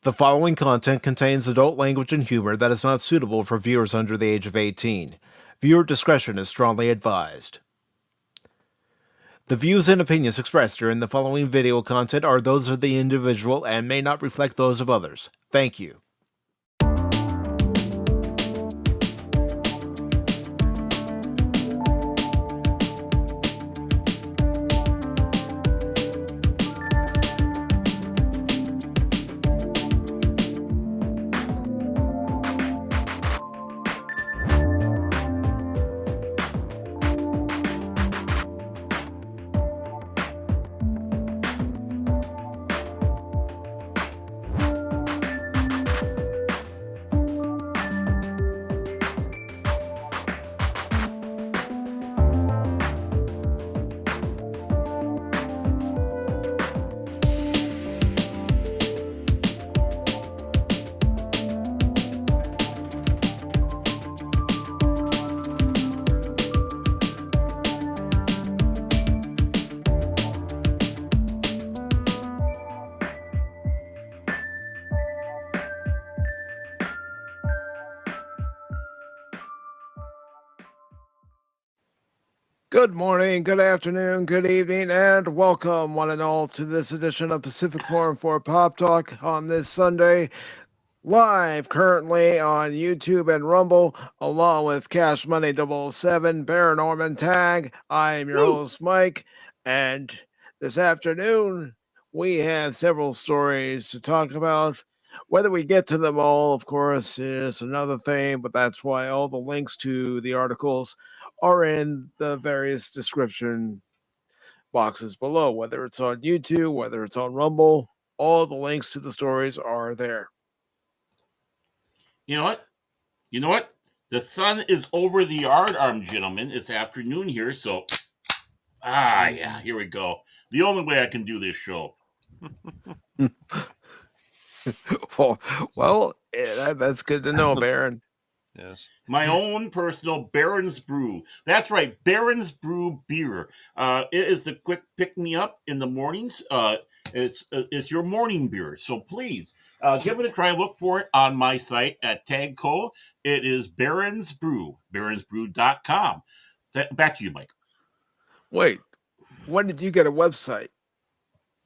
The following content contains adult language and humor that is not suitable for viewers under the age of 18. Viewer discretion is strongly advised. The views and opinions expressed during the following video content are those of the individual and may not reflect those of others. Thank you. Good morning, good afternoon, good evening, and welcome one and all to this edition of Pacific414 Pop Talk on this Sunday, live currently on YouTube and Rumble, along with Cash Money 007, Baron Norman Tag. I am your host, Mike, and this afternoon we have several stories to talk about. Whether we get to them all, of course, is another thing, but that's why all the links to the articles are in the various description boxes below, whether it's on YouTube, whether it's on Rumble, all the links to the stories are there. You know what? The sun is over the yard arm, gentlemen. It's afternoon here, so yeah, here we go. The only way I can do this show. Well, that's good to know, Baron. Yes. My own personal Baron's Brew. That's right, Baron's Brew beer. It is the quick pick-me-up in the mornings. It's your morning beer, so please give it a try. Look for it on my site at Tagco. It is Baron's Brew, baronsbrew.com. Back to you, Mike. Wait, when did you get a website?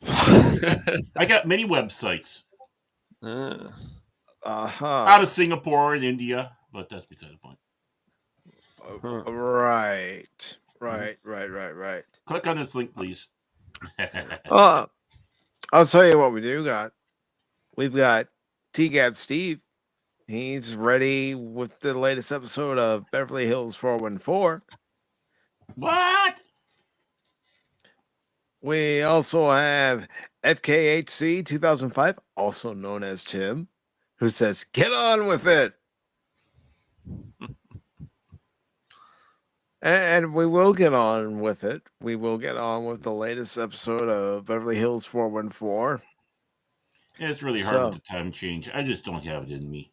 I got many websites. Out of Singapore and India, but that's beside the point. Right. Click on this link, please. I'll tell you what we do got. We've got T-Gap Steve. He's ready with the latest episode of Beverly Hills 414. What? We also have FKHC 2005, also known as Tim, who says, "Get on with it." And we will get on with it. We will get on with the latest episode of Beverly Hills 414. It's really hard with the time change. I just don't have it in me.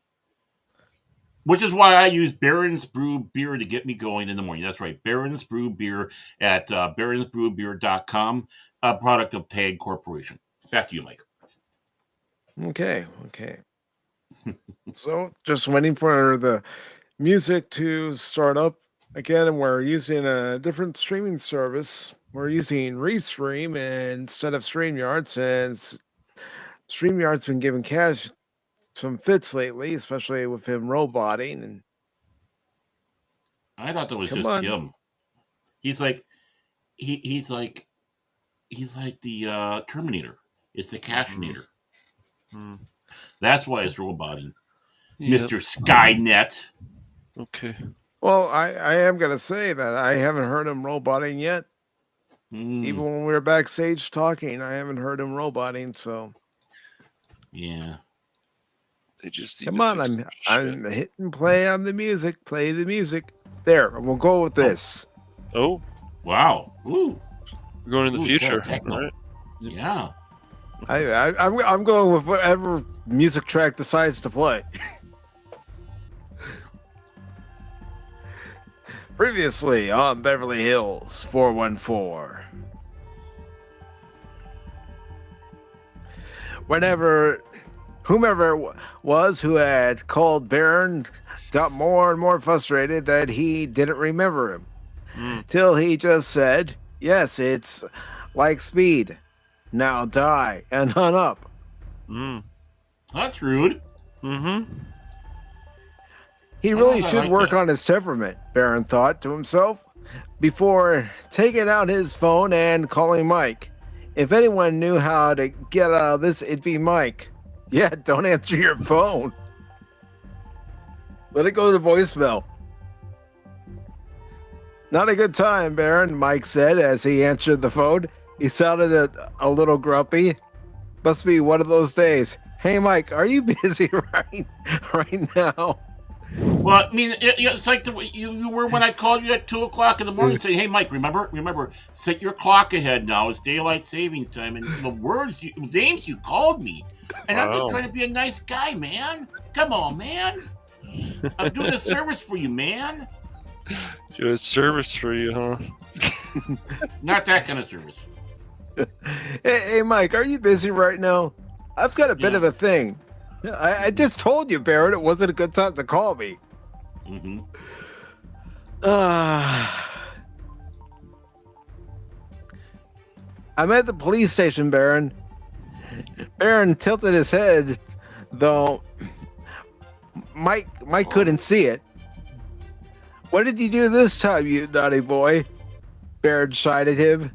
Which is why I use Baron's Brew beer to get me going in the morning. That's right, Baron's Brew beer at baronsbrewbeer.com, a product of Tag Corporation. Back to you, Mike. Okay. So just waiting for the music to start up again, and we're using a different streaming service. We're using Restream instead of StreamYard, since StreamYard's been giving Cash some fits lately, especially with him roboting. And I thought that was just him. He's like the Terminator. It's the Cashinator. That's why it's roboting. Yep. Mr. Skynet. Okay. Well, I am going to say that I haven't heard him roboting yet. Even when we were backstage talking, I haven't heard him roboting, so. Yeah. They just come on, I'm hitting play on the music. Play the music. There, we'll go with this. Oh. Wow. Ooh. We're going in the future. Right? Yeah. I'm going with whatever music track decides to play. Previously on Beverly Hills 414. Whenever Whomever it was who had called Baron got more and more frustrated that he didn't remember him. Till he just said, "Yes, it's like speed. Now die," and hung up. That's rude. He really I should like work that. on his temperament, Baron thought to himself, before taking out his phone and calling Mike. If anyone knew how to get out of this, it'd be Mike. Yeah, don't answer your phone. Let it go to voicemail. Not a good time, Baron, Mike said as he answered the phone. He sounded a little grumpy. Must be one of those days. Hey, Mike, are you busy right now? Well, I mean, it's like you were when I called you at 2:00 in the morning, saying, "Hey, Mike, remember, set your clock ahead now. It's daylight savings time." And the names you called me, and I'm just trying to be a nice guy, man. Come on, man. I'm doing a service for you, man. Do a service for you, huh? Not that kind of service. Hey, Mike, are you busy right now? I've got a bit Yeah. of a thing. I just told you, Barrett, it wasn't a good time to call me. Mm-hmm. I'm at the police station, Baron. Baron tilted his head, though Mike couldn't see it. What did you do this time, you naughty boy? Baron shied at him,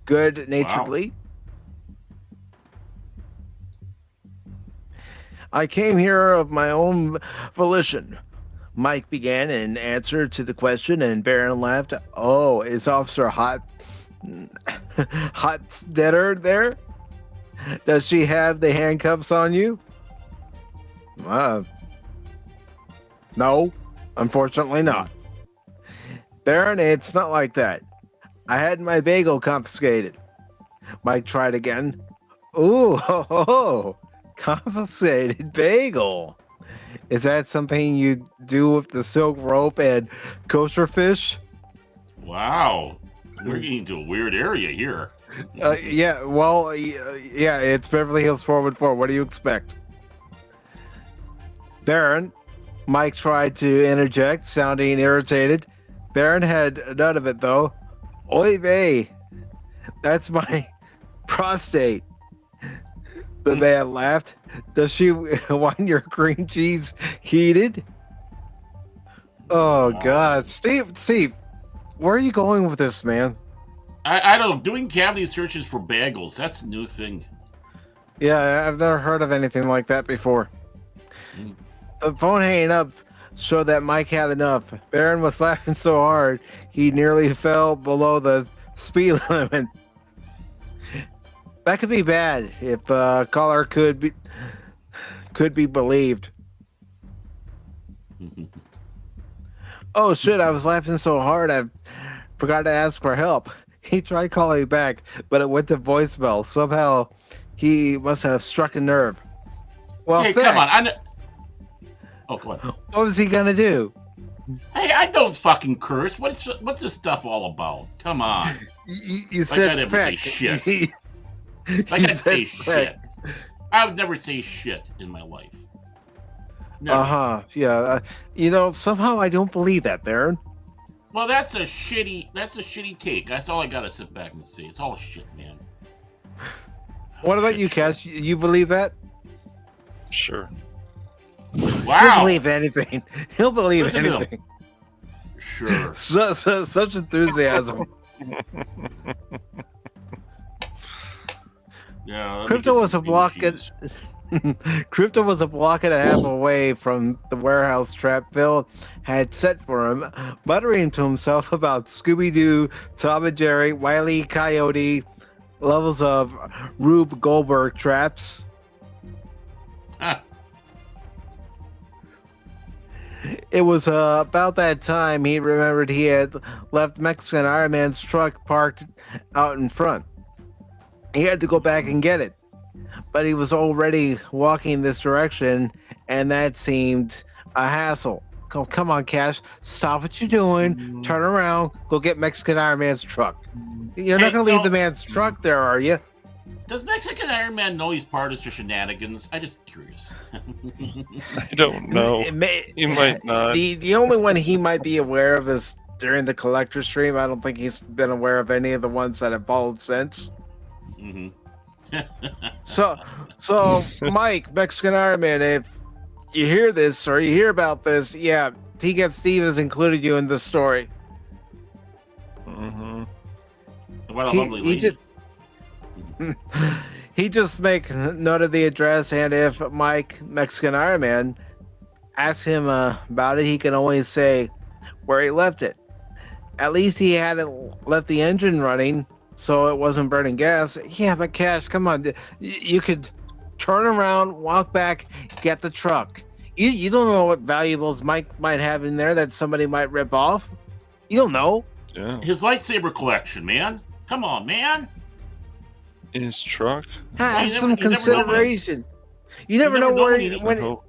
good-naturedly. I came here of my own volition. Mike began in answer to the question, and Baron laughed. Oh, is Officer Hotstetter there? Does she have the handcuffs on you? No, unfortunately not. Baron, it's not like that. I had my bagel confiscated. Mike tried again. Ooh, ho, ho, ho. Confiscated bagel. Is that something you do with the silk rope and kosher fish? Wow, we're getting into a weird area here. Yeah, well, yeah, it's Beverly Hills 414. What do you expect? Baron, Mike tried to interject, sounding irritated. Baron had none of it, though. Oy vey, that's my prostate. The man laughed. Does she want your cream cheese heated? Oh, God. Steve, where are you going with this, man? I don't know. Doing cavity searches for bagels, that's a new thing. Yeah, I've never heard of anything like that before. The phone hanging up showed that Mike had enough. Baron was laughing so hard, he nearly fell below the speed limit. That could be bad if the caller could be believed. Oh shit, I was laughing so hard I forgot to ask for help. He tried calling back, but it went to voicemail. Somehow he must have struck a nerve. Well, Hey, thanks. come on. Oh, come on. What was he gonna do? Hey, I don't fucking curse. What's this stuff all about? Come on. You Like said I never say feck. shit. Like I'd say shit. I would never say shit in my life. Never. Yeah. Somehow I don't believe that, Baron. Well, that's a shitty take. That's all I gotta sit back and say. It's all shit, man. What about Shit you, show. Cash? You believe that? Sure. He'll Wow. believe anything. He'll believe Listen to him. anything. Sure. Such enthusiasm. Yeah. let me Crypto get was some a block green cheese. Crypto was a block and a half away from the warehouse trap Phil had set for him, muttering to himself about Scooby-Doo, Tom and Jerry, Wile E. Coyote, levels of Rube Goldberg traps. Ah, It was about that time he remembered he had left Mexican Iron Man's truck parked out in front. He had to go back and get it, but he was already walking this direction, and that seemed a hassle. Come on, Cash. Stop what you're doing. Turn around. Go get Mexican Iron Man's truck. You're not Hey, going to leave no. the man's truck there, are you? Does Mexican Iron Man know he's part of the shenanigans? I'm just curious. I don't know. He might not. The only one he might be aware of is during the collector stream. I don't think he's been aware of any of the ones that have followed since. Mm-hmm. So Mike, Mexican Iron Man, if you hear this or you hear about this, yeah, TGF Steve has included you in this story. Mm-hmm. What a lovely lady. He just make note of the address, and if Mike, Mexican Iron Man, asks him about it, he can always say where he left it. At least he hadn't left the engine running, so it wasn't burning gas. Yeah, but Cash, come on, you could turn around, walk back, get the truck. You don't know what valuables Mike might have in there that somebody might rip off. You don't know. Yeah. His lightsaber collection, man. Come on, man. In his truck. Have You some never know consideration. You never know where I hope.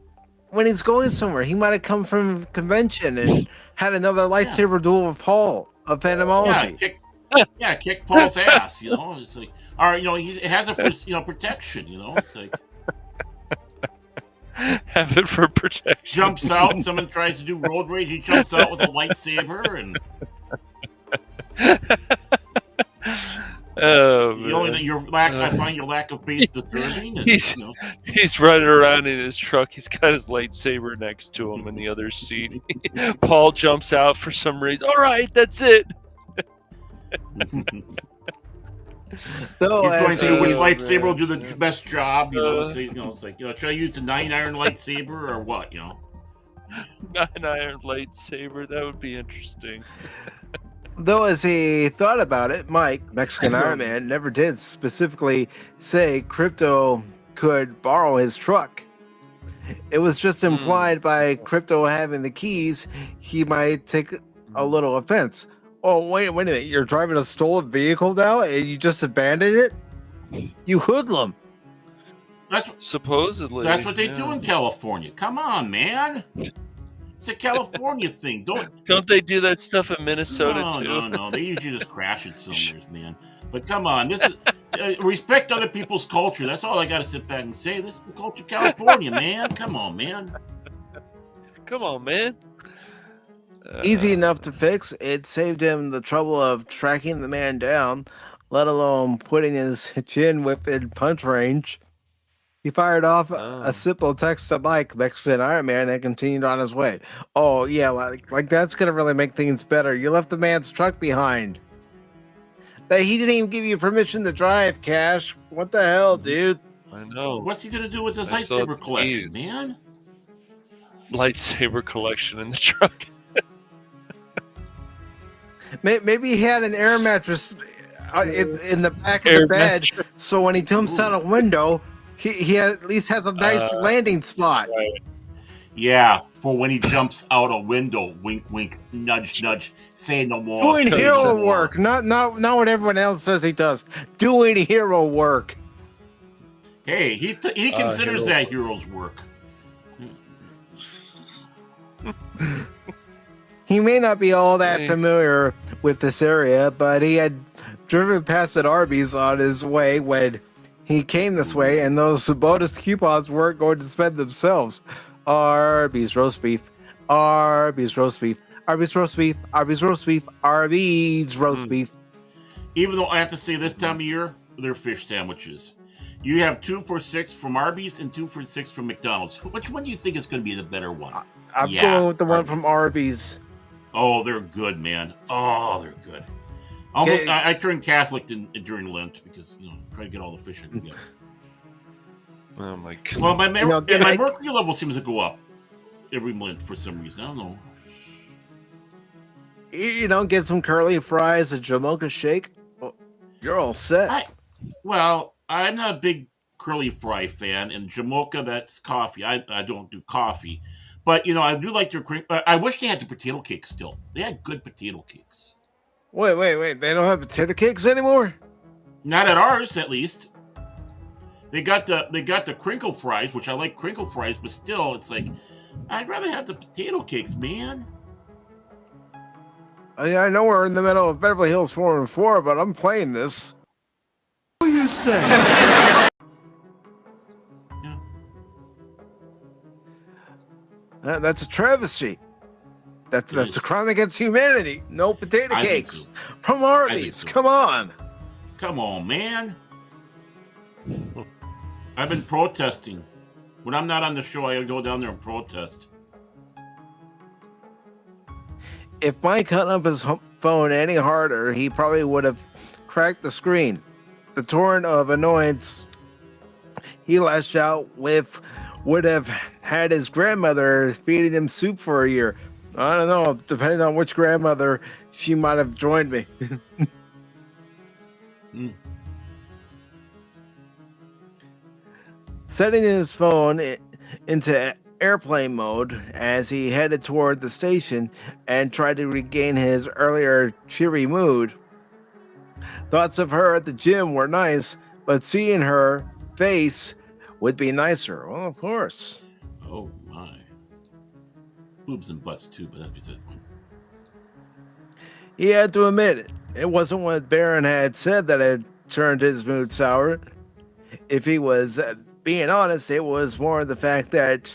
when he's going somewhere. He might have come from a convention and had another lightsaber duel with Paul of Phantomology. Kick Paul's ass. You know, it's like, or he has it for protection. You know, it's like Have it for protection. jumps out. Someone tries to do road rage. He jumps out with a lightsaber, and Oh, man. I find your lack of faith disturbing. And, He's running around in his truck. He's got his lightsaber next to him in the other seat. Paul jumps out for some reason. All right, that's it. So, he's going to which Oh, lightsaber will man. do the best job. It's like should I use the 9-iron lightsaber or what? 9-iron lightsaber. That would be interesting. though, as he thought about it, Mike, Mexican Iron Man, never did specifically say Crypto could borrow his truck. It was just implied by Crypto having the keys, he might take a little offense. Oh, wait a minute. You're driving a stolen vehicle now and you just abandoned it? You hoodlum. Supposedly. That's what they do in California. Come on, man. It's a California thing. Don't they do that stuff in Minnesota too? No. They usually just crash it somewhere, man. But come on, this is respect other people's culture. That's all I got to sit back and say. This is the culture of California, man. Come on, man. Come on, man. Easy enough to fix. It saved him the trouble of tracking the man down, let alone putting his chin within punch range. He fired off a simple text to Mike, Mexican Iron Man, and continued on his way. Oh, yeah, like that's going to really make things better. You left the man's truck behind. That he didn't even give you permission to drive, Cash. What the hell, dude? I know. What's he going to do with his lightsaber collection, man? Lightsaber collection in the truck. Maybe he had an air mattress in the back of the bed, so when he jumps out a window, he at least has a nice landing spot. Right. Yeah, for when he jumps out a window. Wink, wink, nudge, nudge. Say no more. Doing hero work, not what everyone else says he does. Doing hero work. Hey, he considers that hero's work. He may not be all that familiar with this area, but he had driven past at Arby's on his way when he came this way, and those bonus coupons weren't going to spend themselves. Arby's roast beef, Arby's roast beef, Arby's roast beef, Arby's roast beef, Arby's roast beef. Even though I have to say this time of year, they're fish sandwiches. You have 2 for $6 from Arby's and 2 for $6 from McDonald's. Which one do you think is going to be the better one? I'm going with the one from Arby's. Oh, they're good, man. Oh, they're good. Almost, I turned Catholic during Lent because try to get all the fish I can get. Oh my God. Well, my mercury level seems to go up every Lent for some reason. I don't know. Get some curly fries, a Jamocha shake. Oh, you're all set. I'm not a big curly fry fan, and Jamocha, that's coffee. I don't do coffee. But, I do like their cream. I wish they had the potato cakes still. They had good potato cakes. Wait. They don't have potato cakes anymore? Not at ours, at least. They got the crinkle fries, which I like crinkle fries, but still, it's like, I'd rather have the potato cakes, man. I know we're in the middle of Beverly Hills 404, but I'm playing this. you say? Yeah. That's a travesty. That's It is. a crime against humanity. No potato I think cakes so. from I think Arby's. so. Come on. Come on, man. I've been protesting. When I'm not on the show, I go down there and protest. If Mike hung up his phone any harder, he probably would have cracked the screen. The torrent of annoyance he lashed out with would have had his grandmother feeding him soup for a year. I don't know, depending on which grandmother, she might have joined me. Setting his phone into airplane mode as he headed toward the station and tried to regain his earlier cheery mood. Thoughts of her at the gym were nice, but seeing her face would be nicer. Well, of course. Oh my. Boobs and butts too, but that's beside the point. He had to admit it wasn't what Baron had said that had turned his mood sour. If he was being honest, it was more the fact that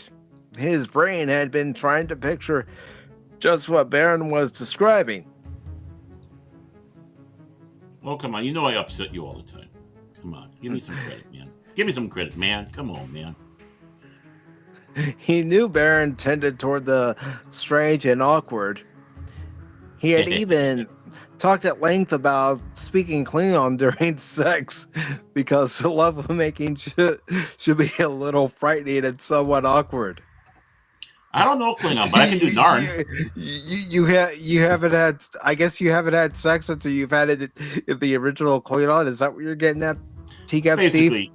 his brain had been trying to picture just what Baron was describing. Oh, come on. You know I upset you all the time. Come on. Give me some credit, man. Give me some credit, man. Come on, man. He knew Baron tended toward the strange and awkward. He had even talked at length about speaking Klingon during sex because lovemaking should be a little frightening and somewhat awkward. I don't know Klingon, but I can do Narn. You haven't had. I guess you haven't had sex until you've had it in the original Klingon. Is that what you're getting at? T-Cap Basically. Steve?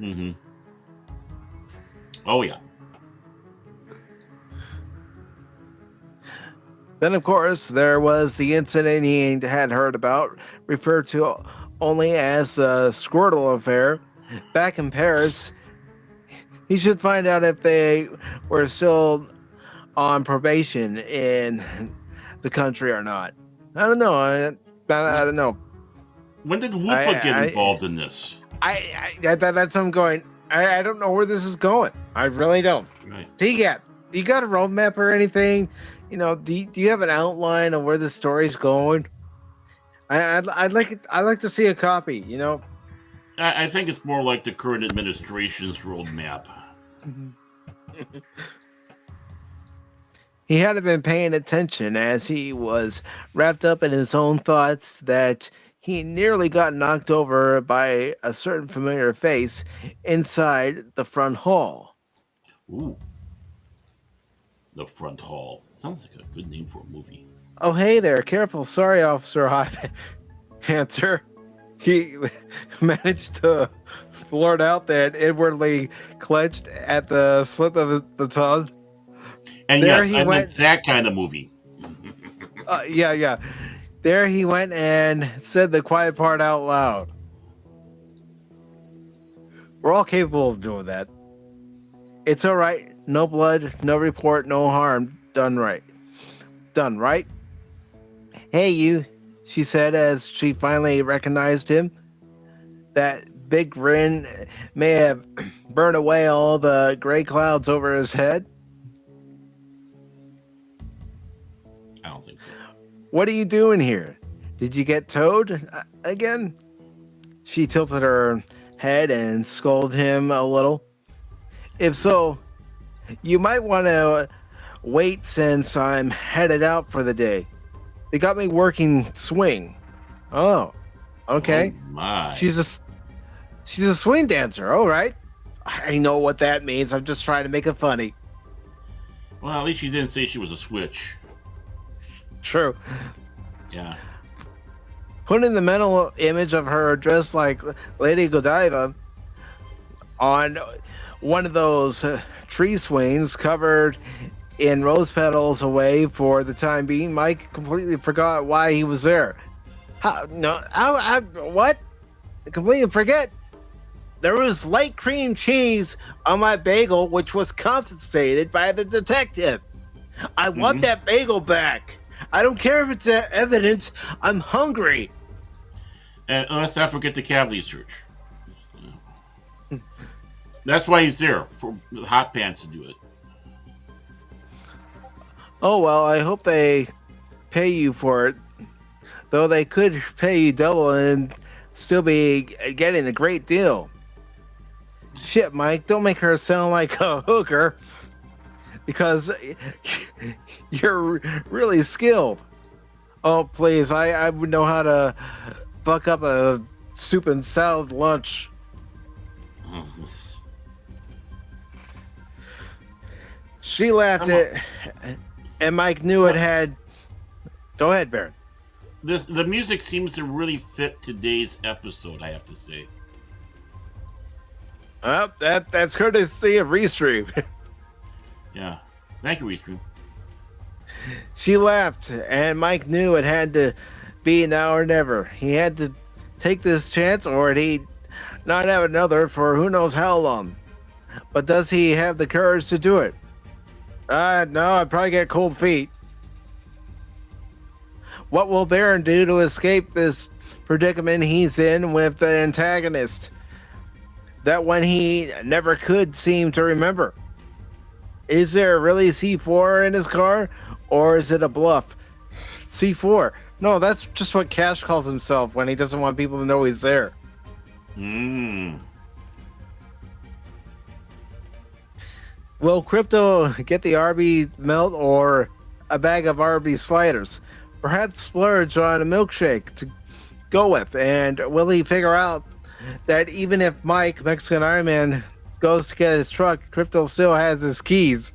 Mm-hmm. Oh yeah. Then, of course, there was the incident he had heard about, referred to only as the Squirtle affair. Back in Paris, he should find out if they were still on probation in the country or not. I don't know. I don't know. When did Whoopa get involved in this? That's what I'm going. I don't know where this is going. I really don't. Right. T-Gap, you got a roadmap or anything? You know, do you have an outline of where the story's going? I'd like to see a copy. You know, I think it's more like the current administration's roadmap. He hadn't been paying attention as he was wrapped up in his own thoughts that he nearly got knocked over by a certain familiar face inside the front hall. Ooh. The front hall. Sounds like a good name for a movie. Oh, hey there. Careful. Sorry, Officer Answer. He managed to blurt out that inwardly clenched at the slip of the tongue. And there yes, I meant that kind of movie. Yeah. There he went and said the quiet part out loud. We're all capable of doing that. It's all right. No blood, no report, no harm. Done right. Hey, you, she said as she finally recognized him. That big grin may have burned away all the gray clouds over his head. I don't think so. What are you doing here? Did you get towed again? She tilted her head and scolded him a little. If so, you might want to wait since I'm headed out for the day. They got me working swing. Oh, okay. Oh my. She's a swing dancer. All right. I know what that means. I'm just trying to make it funny. Well, at least she didn't say she was a switch. True. Yeah. Putting the mental image of her dressed like Lady Godiva on one of those tree swings covered in rose petals away for the time being, Mike completely forgot why he was there. What? I completely forget. There was light cream cheese on my bagel, which was confiscated by the detective. I want that bagel back. I don't care if it's evidence. I'm hungry. And let's not forget the Cavalier search. That's why he's there, for the hot pants to do it. Oh, well, I hope they pay you for it. Though they could pay you double and still be getting a great deal. Shit, Mike, don't make her sound like a hooker. Because you're really skilled. Oh, please, I would know how to fuck up a soup and salad lunch. She laughed it, and Mike knew it had... Go ahead, Baron. The music seems to really fit today's episode, I have to say. Well, that's courtesy of Restream. Yeah. Thank you, Restream. She laughed, and Mike knew it had to be now or never. He had to take this chance, or he'd not have another for who knows how long. But does he have the courage to do it? No, I'd probably get cold feet. What will Baron do to escape this predicament he's in with the antagonist? That one he never could seem to remember. Is there really C4 in his car? Or is it a bluff? C4. No, that's just what Cash calls himself when he doesn't want people to know he's there. Will Crypto get the RB melt or a bag of RB sliders? Perhaps splurge on a milkshake to go with. And will he figure out that even if Mike, Mexican Iron Man, goes to get his truck, Crypto still has his keys?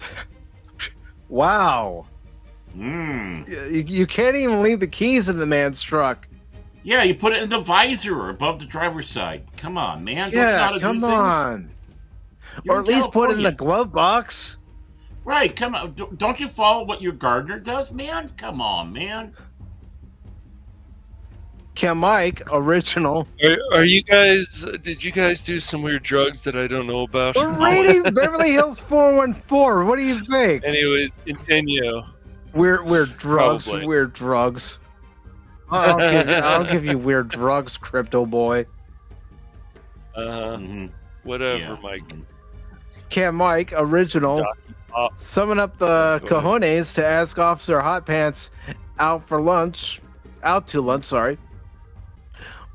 Wow. You can't even leave the keys in the man's truck. Yeah, you put it in the visor above the driver's side. Come on, man. Yeah, come on. Or at least put it in the glove box. Right, come on. Don't you follow what your gardener does, man? Come on, man. Can Mike, original. Are you guys, did you guys do some weird drugs that I don't know about? We're rating Beverly Hills 414. What do you think? Anyways, continue. We're drugs. Probably. We're drugs. I'll give you weird drugs, Crypto Boy. Whatever, Yeah. Mike. Can Mike, original, summon up the cojones to ask Officer Hot Pants out to lunch, sorry.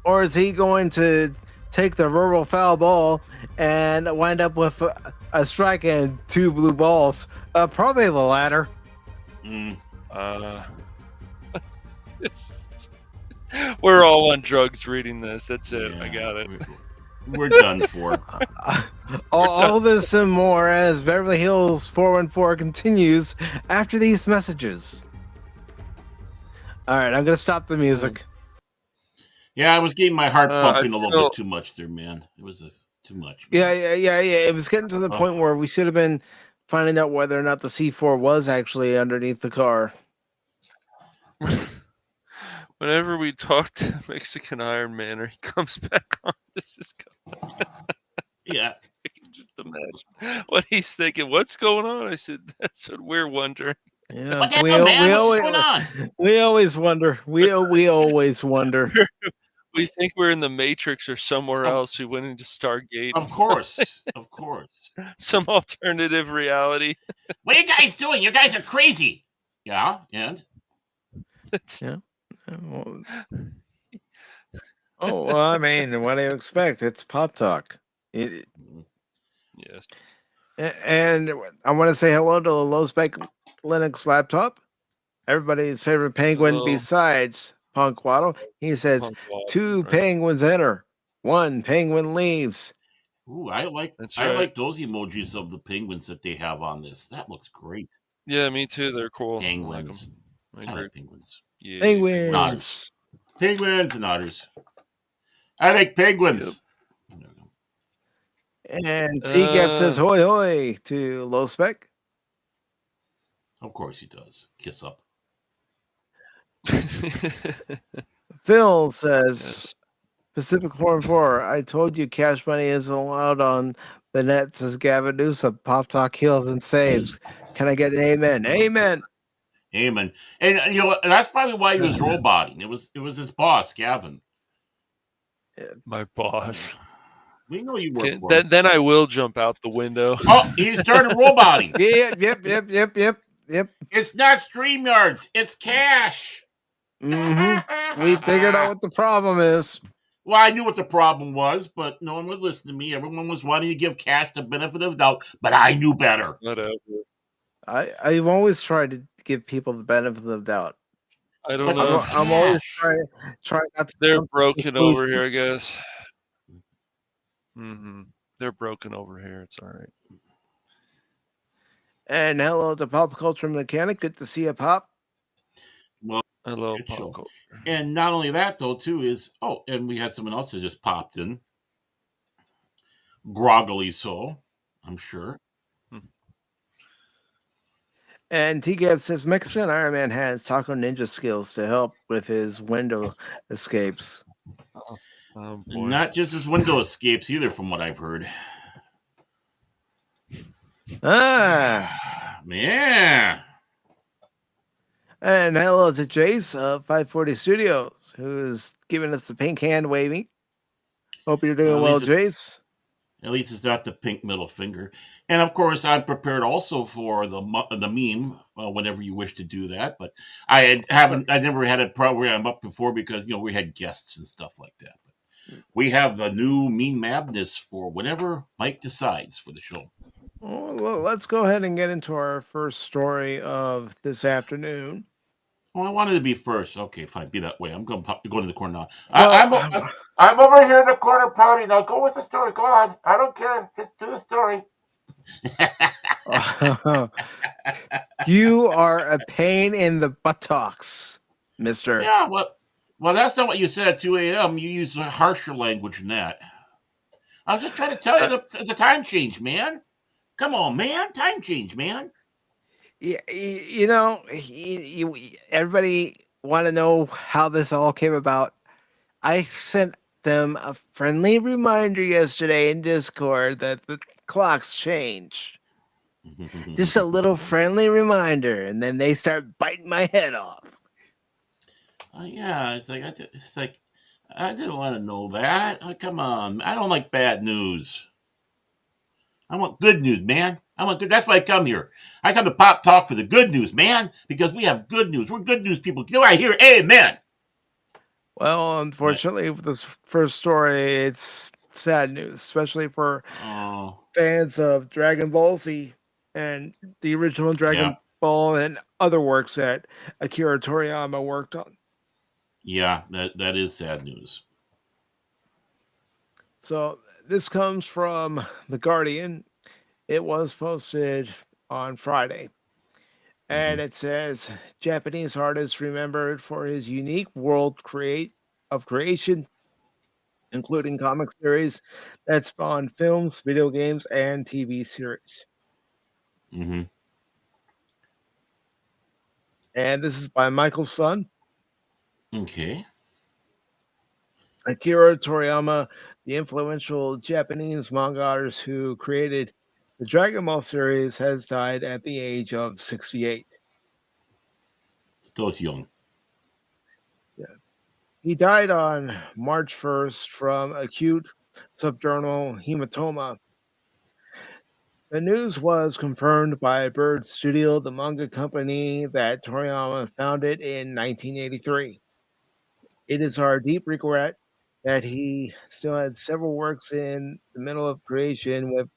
Or is he going to take the verbal foul ball and wind up with a strike and 2 blue balls? Probably the latter. We're all on drugs reading this. That's it. I got it. We're done for. All this and more as Beverly Hills 414 continues after these messages. All right, I'm going to stop the music. Yeah, I was getting my heart pumping a little bit too much there, man. It was too much. Man. Yeah. It was getting to the point where we should have been finding out whether or not the C4 was actually underneath the car. Whenever we talk to Mexican Iron Man or he comes back on, this is Yeah. I can just imagine what he's thinking. What's going on? I said, that's what we're wondering. Yeah, What's going on? We always wonder. We always wonder. We think we're in the Matrix or somewhere else. We went into Stargate. Of course. Some alternative reality. What are you guys doing? You guys are crazy. Yeah, and? Yeah. Well, I mean, what do you expect? It's Pop Talk. Yes. And I want to say hello to the low spec Linux laptop. Everybody's favorite penguin besides Punk Waddle. He says 2 penguins enter, 1 penguin leaves. Ooh, I like those emojis of the penguins that they have on this. That looks great. Yeah, me too. They're cool. Penguins. I like penguins. Yeah. Penguins. Otters. Penguins and otters. I like penguins. Yep. And TCAP says hoi hoi to low spec. Of course he does. Kiss up. Phil says Pacific414. I told you cash money isn't allowed on the net, says Gavin Newsom. Pop Talk heals and saves. Can I get an amen? Amen. Amen. And that's probably why he was roboting. It was his boss, Gavin. My boss. We know you work Can, for him. then I will jump out the window. Oh, he started roboting. Yep. It's not StreamYards. It's cash. We figured out what the problem is. Well, I knew what the problem was, but no one would listen to me. Everyone was wanting to give cash the benefit of the doubt, but I knew better. Whatever. I've always tried to give people the benefit of the doubt. I don't But this know. is I'm always cash. trying not to They're jump to broken over here, I conclusions. guess. They're broken over here. It's all right. And hello to Pop Culture Mechanic. Good to see you, Pop. Well, Hello, good pop show. culture. And not only that, though, too, is and we had someone else that just popped in, groggily so, I'm sure. And TGAB says Mexican Iron Man has Taco Ninja skills to help with his window escapes. Oh boy. Not just his window escapes either, from what I've heard. Man. And hello to Jace of 540 Studios, who is giving us the pink hand waving. Hope you're doing well, Jace. At least it's not the pink middle finger. And of course, I'm prepared also for the meme whenever you wish to do that. But I never had a program up before because we had guests and stuff like that. But we have the new meme madness for whenever Mike decides for the show. Well, let's go ahead and get into our first story of this afternoon. Oh, I wanted to be first. Okay, fine. Be that way. I'm going to go to the corner now. Well, I'm over here in the corner pouting. Now go with the story. Go on. I don't care. Just do the story. You are a pain in the buttocks, mister. Yeah, well, that's not what you said at 2 a.m. You used harsher language than that. I was just trying to tell you the time change, man. Come on, man. Time change, man. Yeah, everybody want to know how this all came about. I sent them a friendly reminder yesterday in Discord that the clocks changed. Just a little friendly reminder, and then they start biting my head off. Yeah, it's like I didn't want to know that. Come on, I don't like bad news. I want good news, man. I want good. That's why I come here. I come to Pop Talk for the good news, man, because we have good news. We're good news people. Do I hear amen? Well, unfortunately, with this first story, it's sad news, especially for fans of Dragon Ball Z and the original Dragon Ball and other works that Akira Toriyama worked on. Yeah, that is sad news. So this comes from The Guardian. It was posted on Friday. And it says Japanese artist remembered for his unique world of creation, including comic series that spawned films, video games, and TV series. And this is by Michael's son. Okay. Akira Toriyama, the influential Japanese manga artist who created the Dragon Ball series, has died at the age of 68. Still young. Yeah. He died on March 1st from acute subdermal hematoma. The news was confirmed by Bird Studio, the manga company that Toriyama founded in 1983. It is our deep regret that he still had several works in the middle of creation with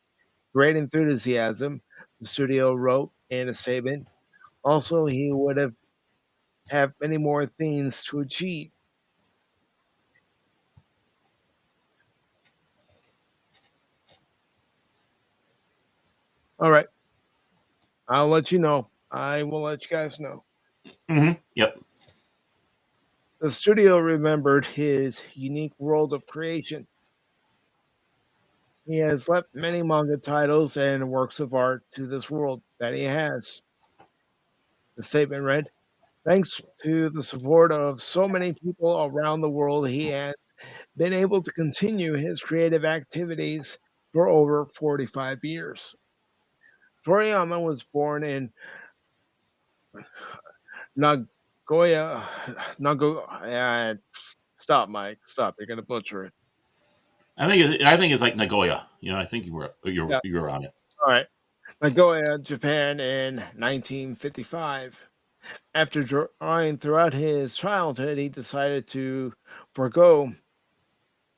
great enthusiasm, the studio wrote in a statement. Also, he would have many more things to achieve. All right. I'll let you know. I will let you guys know. Yep. The studio remembered his unique world of creation. He has left many manga titles and works of art to this world that he has. The statement read, thanks to the support of so many people around the world, he has been able to continue his creative activities for over 45 years. Toriyama was born in Nagoya. Stop, Mike. Stop. You're going to butcher it. I think it's like Nagoya. You know, I think Yeah. you were on it. All right. Nagoya, Japan in 1955. After drawing throughout his childhood, he decided to forego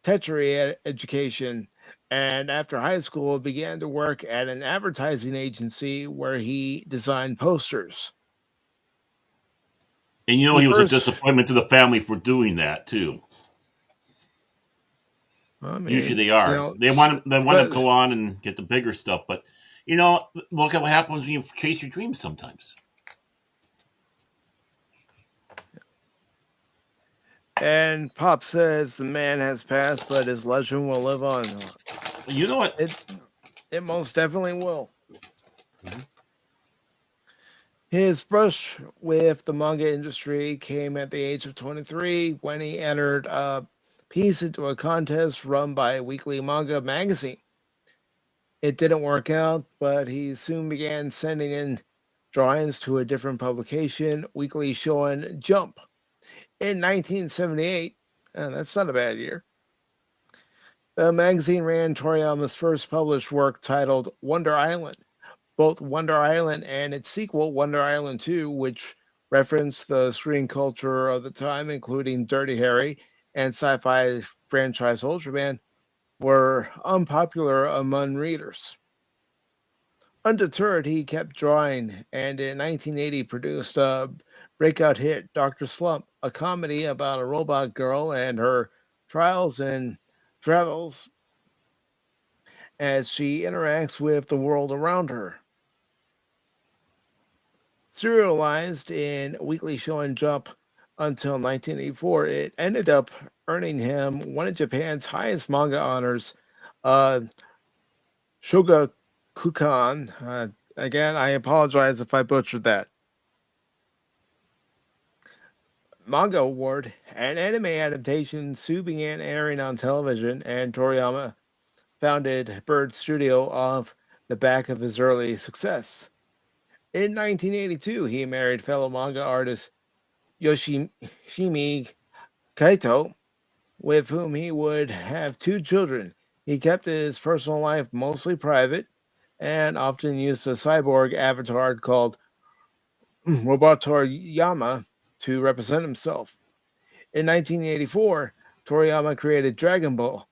tertiary education, and after high school began to work at an advertising agency where he designed posters. And you know, He he was a first, disappointment to the family for doing that too. I Usually mean, they are. They want to but go on and get the bigger stuff, but you know, look at what happens when you chase your dreams sometimes. and Pop says the man has passed, but his legend will live on. You know what? It it most definitely will. Mhm. His brush with the manga industry came at the age of 23 when he entered a piece into a contest run by Weekly Manga magazine. It didn't work out, but he soon began sending in drawings to a different publication, Weekly Shonen Jump. In 1978, that's not a bad year, the magazine ran Toriyama's first published work titled Wonder Island. Both Wonder Island and its sequel, Wonder Island 2, which referenced the screen culture of the time, including Dirty Harry and sci fi franchise Ultraman, were unpopular among readers. Undeterred, he kept drawing and in 1980 produced a breakout hit, Dr. Slump, a comedy about a robot girl and her trials and travels as she interacts with the world around her. Serialized in Weekly Show and Jump until 1984, it ended up earning him one of Japan's highest manga honors, uh, Shogakukan. Again, I apologize if I butchered that. Manga award, an anime adaptation soon began airing on television, and Toriyama founded Bird Studio off the back of his early success. In 1982, he married fellow manga artist Yoshimi Kaito, with whom he would have two children. He kept his personal life mostly private and often used a cyborg avatar called Robotor Yama to represent himself. In 1984, Toriyama created Dragon Ball,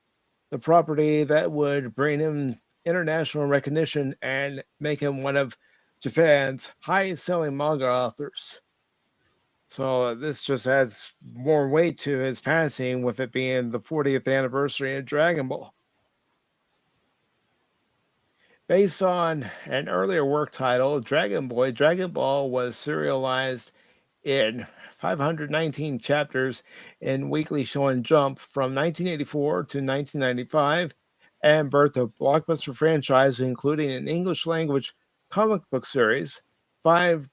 the property that would bring him international recognition and make him one of Japan's highest selling manga authors. So this just adds more weight to his passing, with it being the 40th anniversary of Dragon Ball. Based on an earlier work title, Dragon Boy, Dragon Ball was serialized in 519 chapters in Weekly Shonen Jump from 1984 to 1995 and birthed a blockbuster franchise including an English language comic book series, five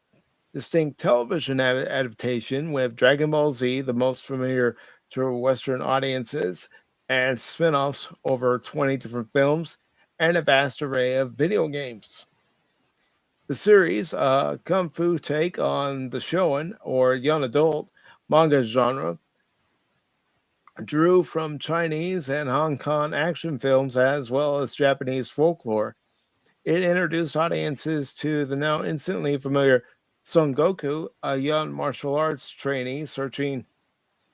distinct television adaptation with Dragon Ball Z, the most familiar to Western audiences, and spin-offs over 20 different films, and a vast array of video games. The series, a kung fu take on the shonen or young adult manga genre, drew from Chinese and Hong Kong action films as well as Japanese folklore. It introduced audiences to the now instantly familiar Son Goku, a young martial arts trainee searching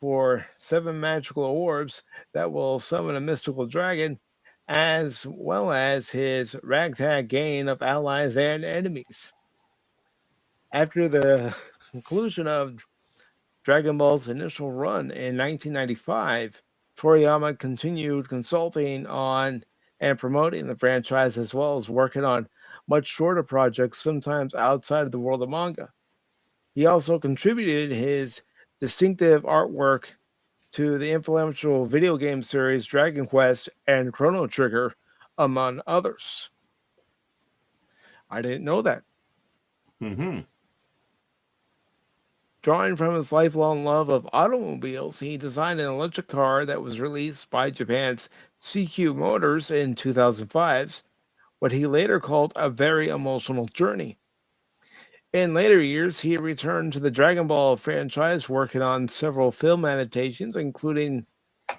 for seven magical orbs that will summon a mystical dragon, as well as his ragtag gang of allies and enemies. After the conclusion of Dragon Ball's initial run in 1995, Toriyama continued consulting on and promoting the franchise as well as working on much shorter projects, sometimes outside of the world of manga. He also contributed his distinctive artwork to the influential video game series Dragon Quest and Chrono Trigger, among others. I didn't know that. Mm-hmm. Drawing from his lifelong love of automobiles, he designed an electric car that was released by Japan's CQ Motors in 2005, what he later called a very emotional journey. In later years, he returned to the Dragon Ball franchise, working on several film adaptations, including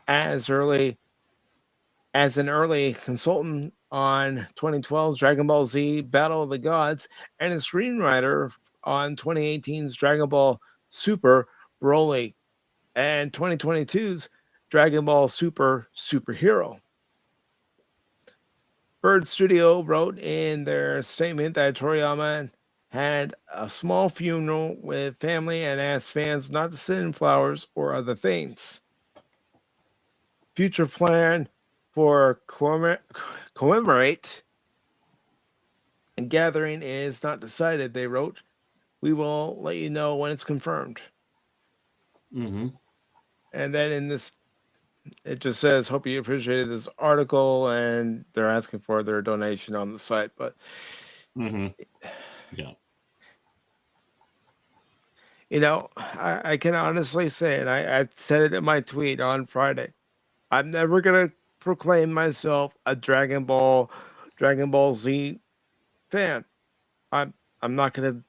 as early as an early consultant on 2012's Dragon Ball Z Battle of the Gods and a screenwriter on 2018's Dragon Ball Super Broly and 2022's Dragon Ball Super Superhero. Bird Studio wrote in their statement that Toriyama had a small funeral with family and asked fans not to send flowers or other things. Future plan for commemorate and gathering is not decided, they wrote. We will let you know when it's confirmed. Mm-hmm. And then in this, it just says, hope you appreciated this article, and they're asking for their donation on the site. But Mm-hmm. Yeah. you know, I can honestly say, and I said it in my tweet on Friday, I'm never gonna proclaim myself a Dragon Ball Z fan. I'm I'm not gonna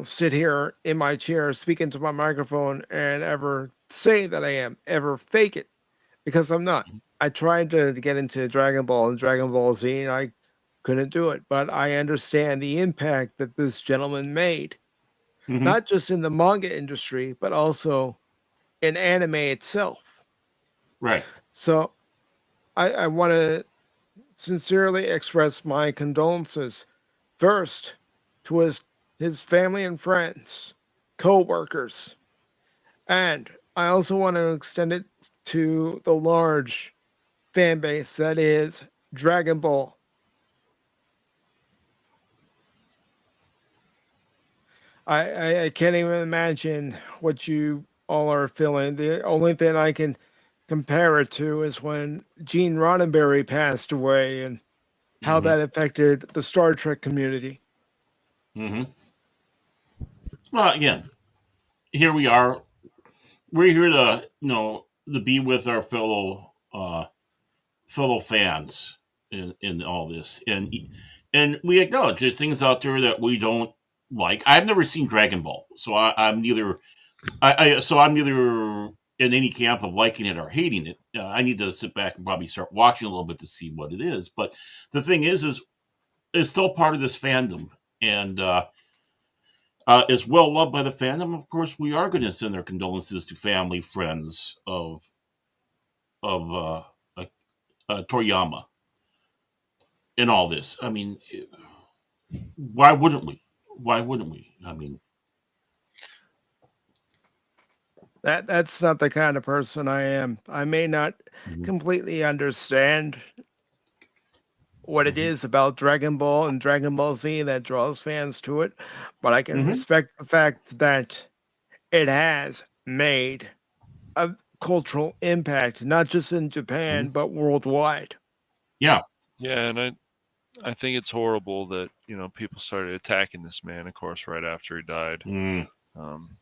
sit here in my chair, speak into my microphone, and ever say that I am, ever fake it, because I'm not. I tried to get into Dragon Ball and Dragon Ball Z, and I couldn't do it. But I understand the impact that this gentleman made, Mm-hmm. not just in the manga industry, but also in anime itself. Right. So I want to sincerely express my condolences first to his family and friends, co-workers, and I also want to extend it to the large fan base that is Dragon Ball. I can't even imagine what you all are feeling. The only thing I can compare it to is when Gene Roddenberry passed away and how Mm-hmm. that affected the Star Trek community. Mm-hmm. Well, again, here we are. We're here to to be with our fellow fans in all this, and we acknowledge there's things out there that we don't like. I've never seen Dragon Ball, so I'm neither I'm neither in any camp of liking it or hating it. I need to sit back and probably start watching a little bit to see what it is. But the thing is it's still part of this fandom, and is well loved by the fandom. Of course, we are going to send our condolences to family, friends of Toriyama in all this. I mean, why wouldn't we? Why wouldn't we? I mean, That's not the kind of person I am. I may not mhm, completely understand what it mhm, is about Dragon Ball and Dragon Ball Z that draws fans to it, but I can mhm, respect the fact that it has made a cultural impact, not just in mhm. Japan, but worldwide. Yeah. Yeah, and I think it's horrible that people started attacking this man. Of course, right after he died, Mm,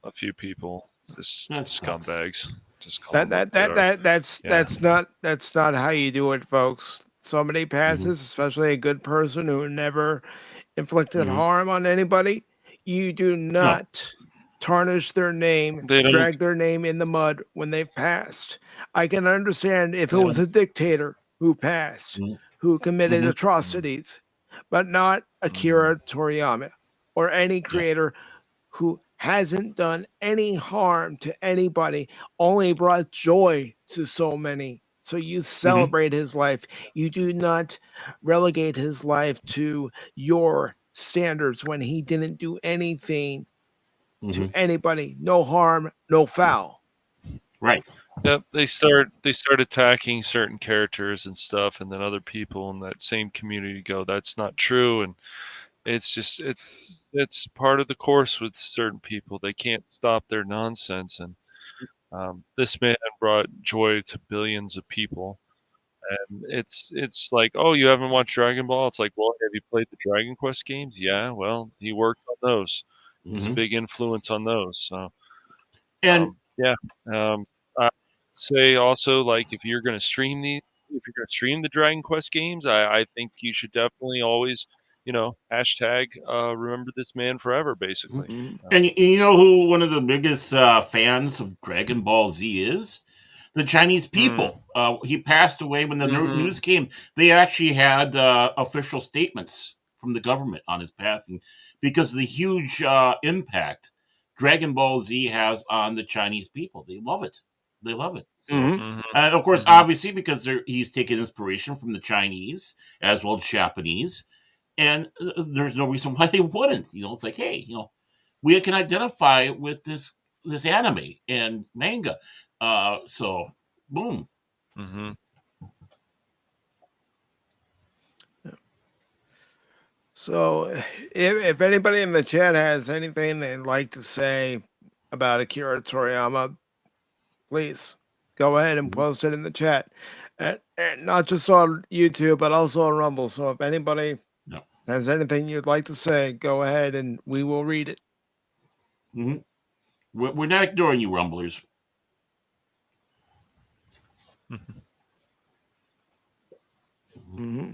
a few people, just that sucks. scumbags, just call That them what that they that are. that that's Yeah. that's not how you do it, folks. Somebody Hmm. passes, especially a good person who never inflicted Hmm. harm on anybody. You do No. not tarnish their name, They don't. drag their name in the mud when they've passed. I can understand if it Yeah. was a dictator who passed, who committed Hmm. atrocities, but not Mhm. Akira Toriyama or any Yeah. creator who hasn't done any harm to anybody, only brought joy to so many. So you Hmm. celebrate his life. You do not relegate his life to your standards when he didn't do anything to Hmm. anybody. No harm, no foul. Right. Yep. They start attacking certain characters and stuff, and then other people in that same community go, "That's not true," and it's just it's part of the course with certain people. They can't stop their nonsense, and this man brought joy to billions of people. And it's like, oh, you haven't watched Dragon Ball? It's like, well, have you played the Dragon Quest games? Yeah, well, he worked on those. He's a Hmm. big influence on those. So, And yeah. I say also, like, if you're gonna stream the Dragon Quest games, I think you should definitely always, hashtag remember this man forever, mhm. basically. Mm. and you know who one of the biggest fans of Dragon Ball Z is? the Chinese Mm. people. He passed away when the Mm-hmm. news came. They actually had official statements from the government on his passing because of the huge impact Dragon Ball Z has on the Chinese people. They love it. They love it. So, Mm-hmm. Mm-hmm. and of course, Mm-hmm. obviously, because he's taken inspiration from the Chinese as well as Japanese, and there's no reason why they wouldn't. It's like, hey, we can identify with this anime and manga. So, boom. Mm-hmm. So, if anybody in the chat has anything they'd like to say about Akira Toriyama, please go ahead and Mhm. post it in the chat. And not just on YouTube, but also on Rumble. So, if anybody No. has anything you'd like to say, go ahead and we will read it. hmm we're not ignoring you, Rumblers. Mm-hmm. Mm-hmm.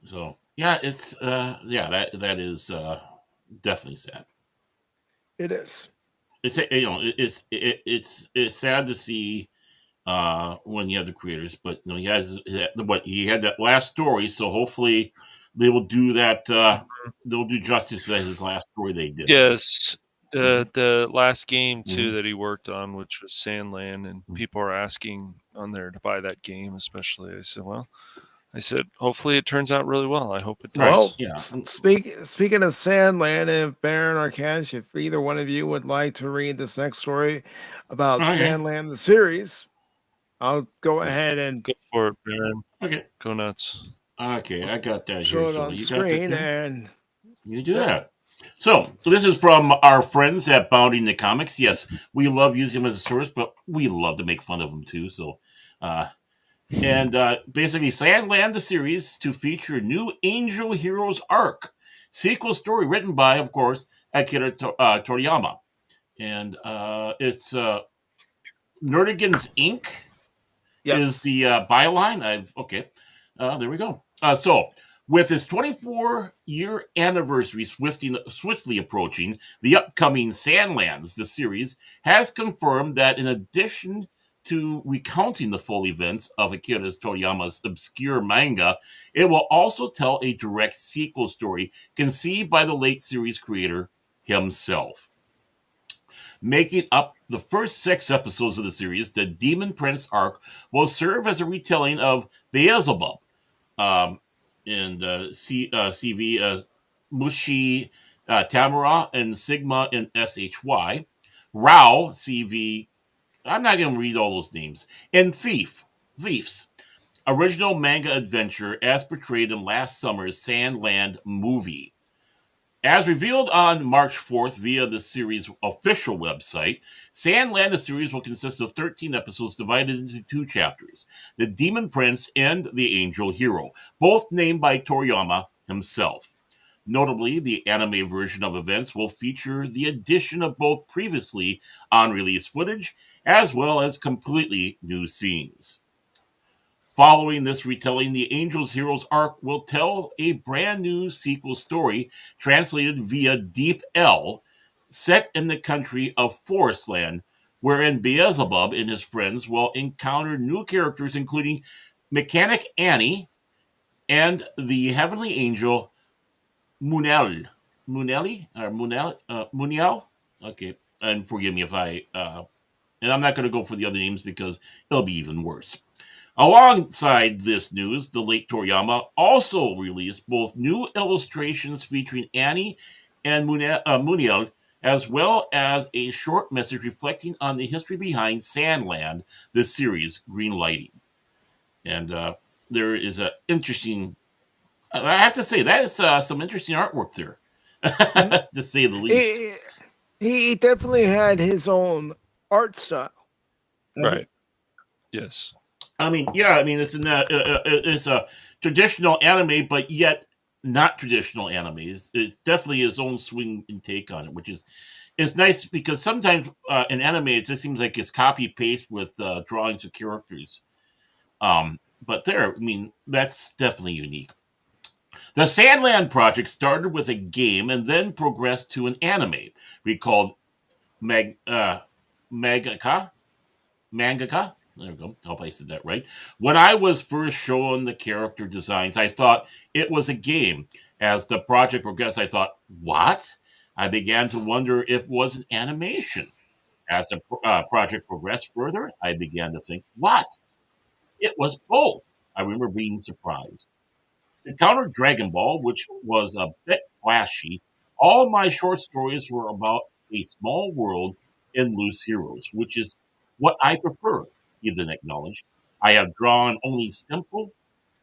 So, yeah, it's that is definitely sad. It is. It's sad to see when you have the creators, but he had that last story, so hopefully they will do that. They'll do justice to his last story they did. Yes. Mm-hmm. The last game too Mm-hmm. that he worked on, which was Sandland, and people are asking on there to buy that game, especially. I said, hopefully it turns out really well. I hope it Right. Well, does. Yeah. speaking of Sandland, if Baron or Cash, if either one of you would like to read this next story about Okay. Sandland, the series, I'll go Yeah. ahead and Go for it, Baron. Okay. Go nuts. Okay. I got that here. show it So on you got that screen. there. And You do yeah, that. So this is from our friends at Bounding the Comics. Yes, we love using them as a source, but we love to make fun of them too. So, and basically, Sandland the series to feature new Angel Heroes arc sequel story written by, of course, Akira Toriyama, and it's Nerdigans Inc. yep. is the byline. There we go. So, with its 24-year anniversary swiftly approaching, the upcoming Sandlands, the series, has confirmed that in addition to recounting the full events of Akira Toriyama's obscure manga, it will also tell a direct sequel story conceived by the late series creator himself. Making up the first 6 episodes of the series, the Demon Prince arc will serve as a retelling of Beelzebub, um, and CV Mushi Tamura and Sigma and SHY, Rao CV. I'm not going to read all those names, and Thieves. Original manga adventure as portrayed in last summer's Sandland movie. As revealed on March 4th via the series' official website, Sandland, the series, will consist of 13 episodes divided into 2 chapters: The Demon Prince and The Angel Hero, both named by Toriyama himself. Notably, the anime version of events will feature the addition of both previously unreleased footage as well as completely new scenes. Following this retelling, the Angels Heroes arc will tell a brand new sequel story translated via Deep L, set in the country of Forestland, wherein Beelzebub and his friends will encounter new characters, including Mechanic Annie and the Heavenly Angel Munel. Muneli? Or Muniel? Okay. And forgive me if and I'm not going to go for the other names because it'll be even worse. Alongside this news, the late Toriyama also released both new illustrations featuring Annie and Muniel, as well as a short message reflecting on the history behind Sandland, the series green lighting. And there is an interesting, I have to say, that is some interesting artwork there, And to say the least. he, he definitely had his own art style. Mhm. Right. Yes. I mean, yeah, I mean it's a traditional anime, but yet not traditional anime. It's definitely his own swing and take on it, which is nice because sometimes in anime it just seems like it's copy paste with drawings of characters. But there, I mean, that's definitely unique. The Sandland project started with a game and then progressed to an anime. Recalled Mag, uh, Magaka, Mangaka. There we go. I hope I said that right. When I was first shown the character designs, I thought it was a game. As the project progressed, I thought, what? I began to wonder if it was an animation. As the project progressed further, I began to think, what? It was both. I remember being surprised. To counter Dragon Ball, which was a bit flashy, all my short stories were about a small world and loose heroes, which is what I prefer, he then acknowledged. I have drawn only simple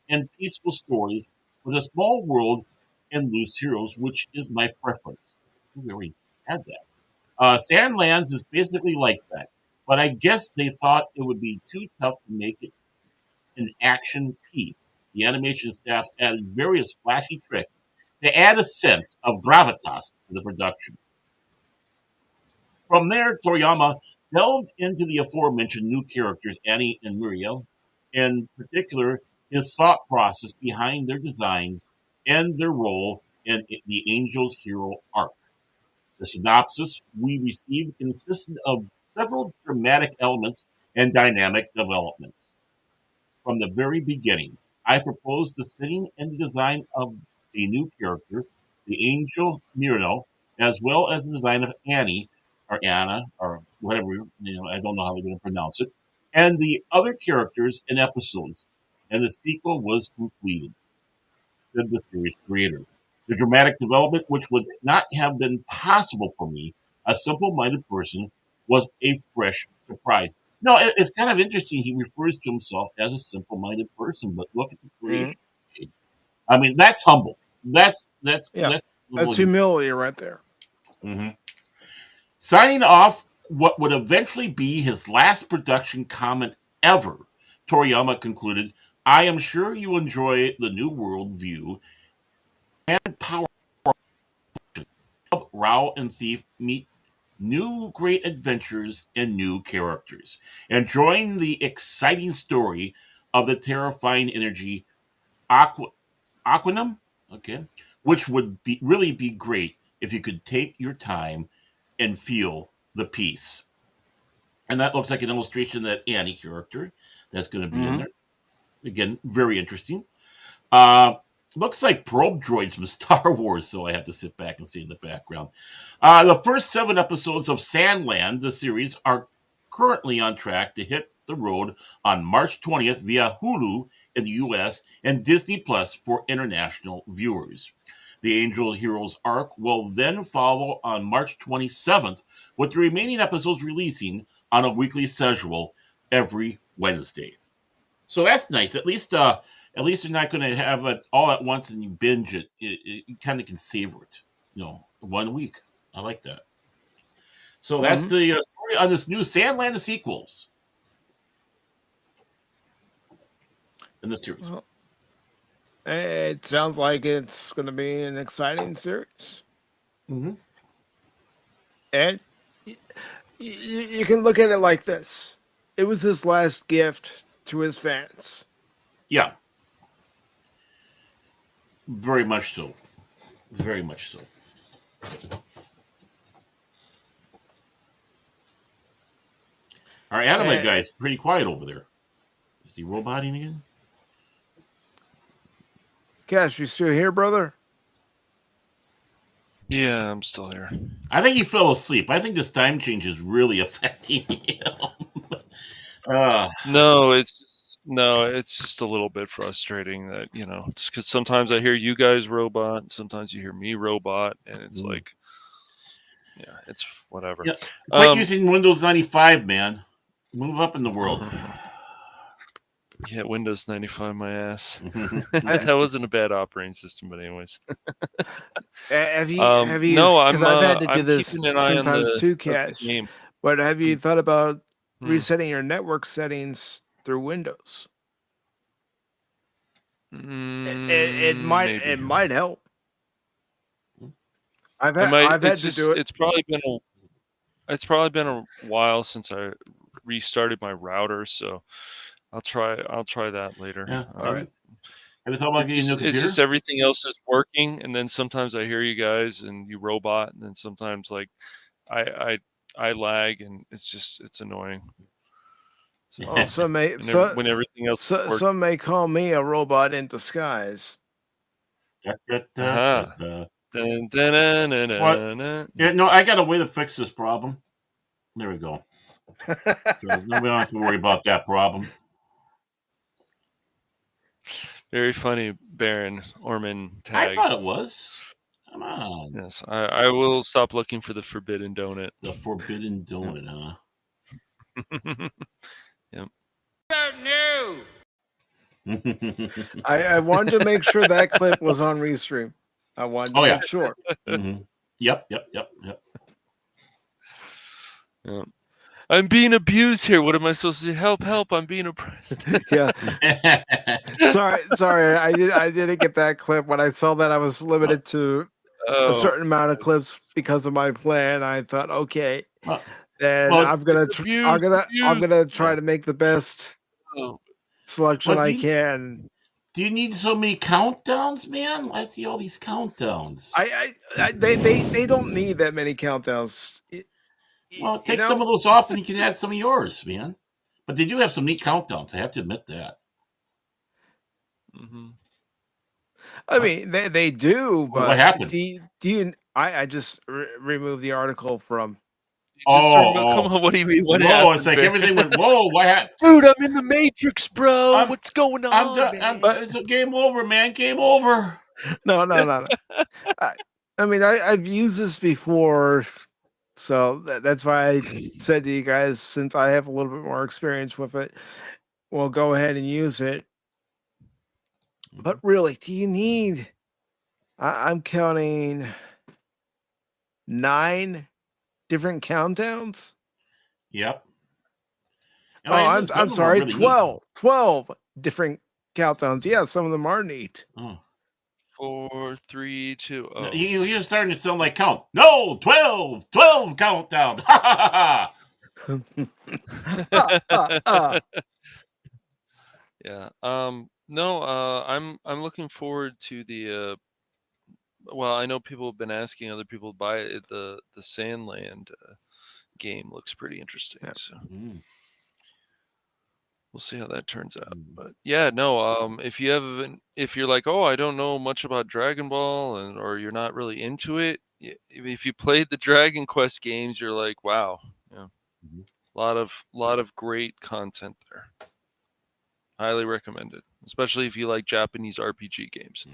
and peaceful stories with a small world and loose heroes, which is my preference. We already had that. Sandlands is basically like that, but I guess they thought it would be too tough to make it an action piece. The animation staff added various flashy tricks to add a sense of gravitas to the production. From there, Toriyama delved into the aforementioned new characters, Annie and Muriel, in particular, his thought process behind their designs and their role in the Angel's Hero arc. The synopsis we received consisted of several dramatic elements and dynamic developments. From the very beginning, I proposed the setting and the design of a new character, the angel Myrno, as well as the design of Annie, or Anna, or whatever, I don't know how they're going to pronounce it, and the other characters and episodes. And the sequel was completed, said the series creator. The dramatic development, which would not have been possible for me, a simple minded person, was a fresh surprise. No, it's kind of interesting. He refers to himself as a simple minded person, but look at the Mm-hmm. creation. I mean, that's humble. Yeah, That's that's humility right there. mm-hmm. Signing off what would eventually be his last production comment ever, Toriyama concluded, I am sure you enjoy the new world view and power. Rao and Thief meet new great adventures and new characters, enjoying the exciting story of the terrifying energy Aqu- Aquanum, okay, which would be really be great if you could take your time and feel the peace. And that looks like an illustration of that Annie character that's going to be in Mm-hmm. there. Again, very interesting. Uh, Looks like probe droids from Star Wars, so I have to sit back and see in the background. The first 7 episodes of Sandland, the series, are currently on track to hit the road on March 20th via Hulu in the US and Disney Plus for international viewers. The Angel Heroes arc will then follow on March 27th, with the remaining episodes releasing on a weekly schedule every Wednesday. So that's nice. At least you're not going to have it all at once and you binge it. You kind of can savor it, 1 week. I like that. So that's Mm-hmm. the story on this new Sandland of sequels in the series. Well, it sounds like it's going to be an exciting series, Mm-hmm. and you can look at it like this: it was his last gift to his fans. Yeah, very much so. Very much so. Our anime And guy's pretty quiet over there. Is he roboting again? Cash, you still here, brother? Yeah, I'm still here. I think he fell asleep. I think this time change is really affecting him. uh, it's just a little bit frustrating that it's because sometimes I hear you guys robot, and sometimes you hear me robot, and it's mm. like, yeah, it's whatever. Yeah, quit Um, using Windows 95, man. Move up in the world. yeah, Windows 95, my ass. I, That wasn't a bad operating system, but anyways. have you? No, Because I've had to do I'm this keeping an eye on sometimes too, the Cash. game. But have you Hmm. thought about Hmm. resetting your network settings through Windows? It might Maybe. help. I might. I've had to do it. It's probably been a while since I restarted my router, so I'll try that later. Yeah. All right. Have you thought about getting a new It's computer? just everything else is working, and then sometimes I hear you guys and you robot, and then sometimes like I I lag, and it's annoying. So, Well, when everything else works. some may call me a robot in disguise. Aha. Dun, dun, dun, dun, What? dun, dun. Yeah, no, I got a way to fix this problem. There we go. So we don't have to worry about that problem. Very funny, Baron Orman I tag. thought it was. Come on. Yes, I will stop looking for the forbidden donut. The forbidden donut, huh? Yep. No. I wanted to make sure that clip was on Restream. I wanted to Oh, yeah. make sure. Yep. Yep. I'm being abused here. What am I supposed to do? Help! I'm being oppressed. Yeah. Sorry. I didn't get that clip. When I saw that I was limited to a certain amount of clips because of my plan, I thought, okay, then well, I'm gonna try to make the best Oh. selection I can. Do you need so many countdowns, man? I see all these countdowns. They don't need that many countdowns. Well, take some of those off and you can add some of yours, man. But they do have some neat countdowns. I have to admit that. Mm-hmm. I mean, they do, but what happened? I just removed the article from. Come on, what do you mean? What happened? It's like everything went, whoa, what happened? Dude, I'm in the Matrix, bro. What's going on? I'm done. It's a game over, man. Game over. No. I mean, I've used this before, so that's why I said to you guys, since I have a little bit more experience with it, we'll go ahead and use it. But really, do you need? I'm counting 9 different countdowns. Yep. Oh, I'm sorry, really 12 different countdowns. Yeah, some of them are neat. 4, 3, 2. Oh. You're starting to sound like count. No, 12 countdown. Yeah. No. I'm looking forward to the. Well, I know people have been asking other people to buy it. The Sandland game looks pretty interesting. Yeah. So we'll see how that turns out. But yeah, no. If you're like, oh, I don't know much about Dragon Ball, or you're not really into it, if you played the Dragon Quest games, you're like, wow, yeah, a lot of great content there. Highly recommended, especially if you like Japanese RPG games.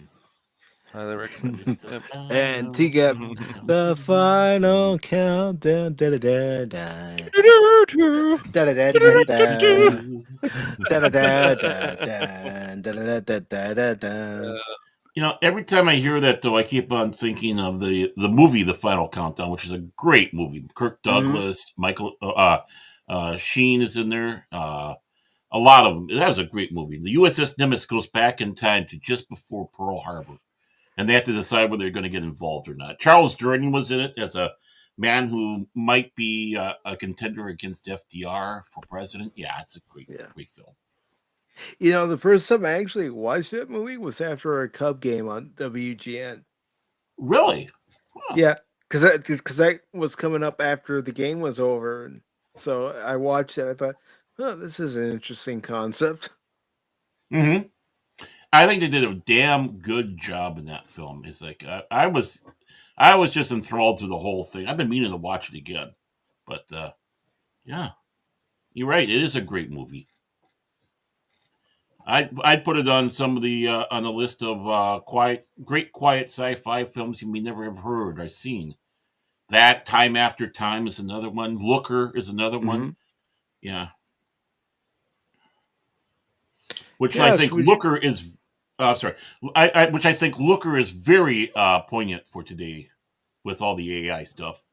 Highly recommend it. Yep. And to get the final countdown. Every time I hear that, though, I keep on thinking of the movie, The Final Countdown, which is a great movie. Kirk Douglas, Michael Sheen is in there. A lot of them. That was a great movie. The USS Nimitz goes back in time to just before Pearl Harbor, and they have to decide whether they're going to get involved or not. Charles Durning was in it as a man who might be a contender against FDR for president. Yeah, it's a great film. The first time I actually watched that movie was after a Cub game on WGN. Really? Huh. Yeah, because that was coming up after the game was over, and so I watched it. I thought, oh, this is an interesting concept. Mm-hmm. I think they did a damn good job in that film. It's like I was just enthralled through the whole thing. I've been meaning to watch it again, but yeah, you're right. It is a great movie. I'd put it on some of the on the list of great quiet sci-fi films you may never have heard or seen. That Time After Time is another one. Looker is another one. Yeah. Which I think Looker is. Sorry. Which I think Looker is very poignant for today, with all the AI stuff.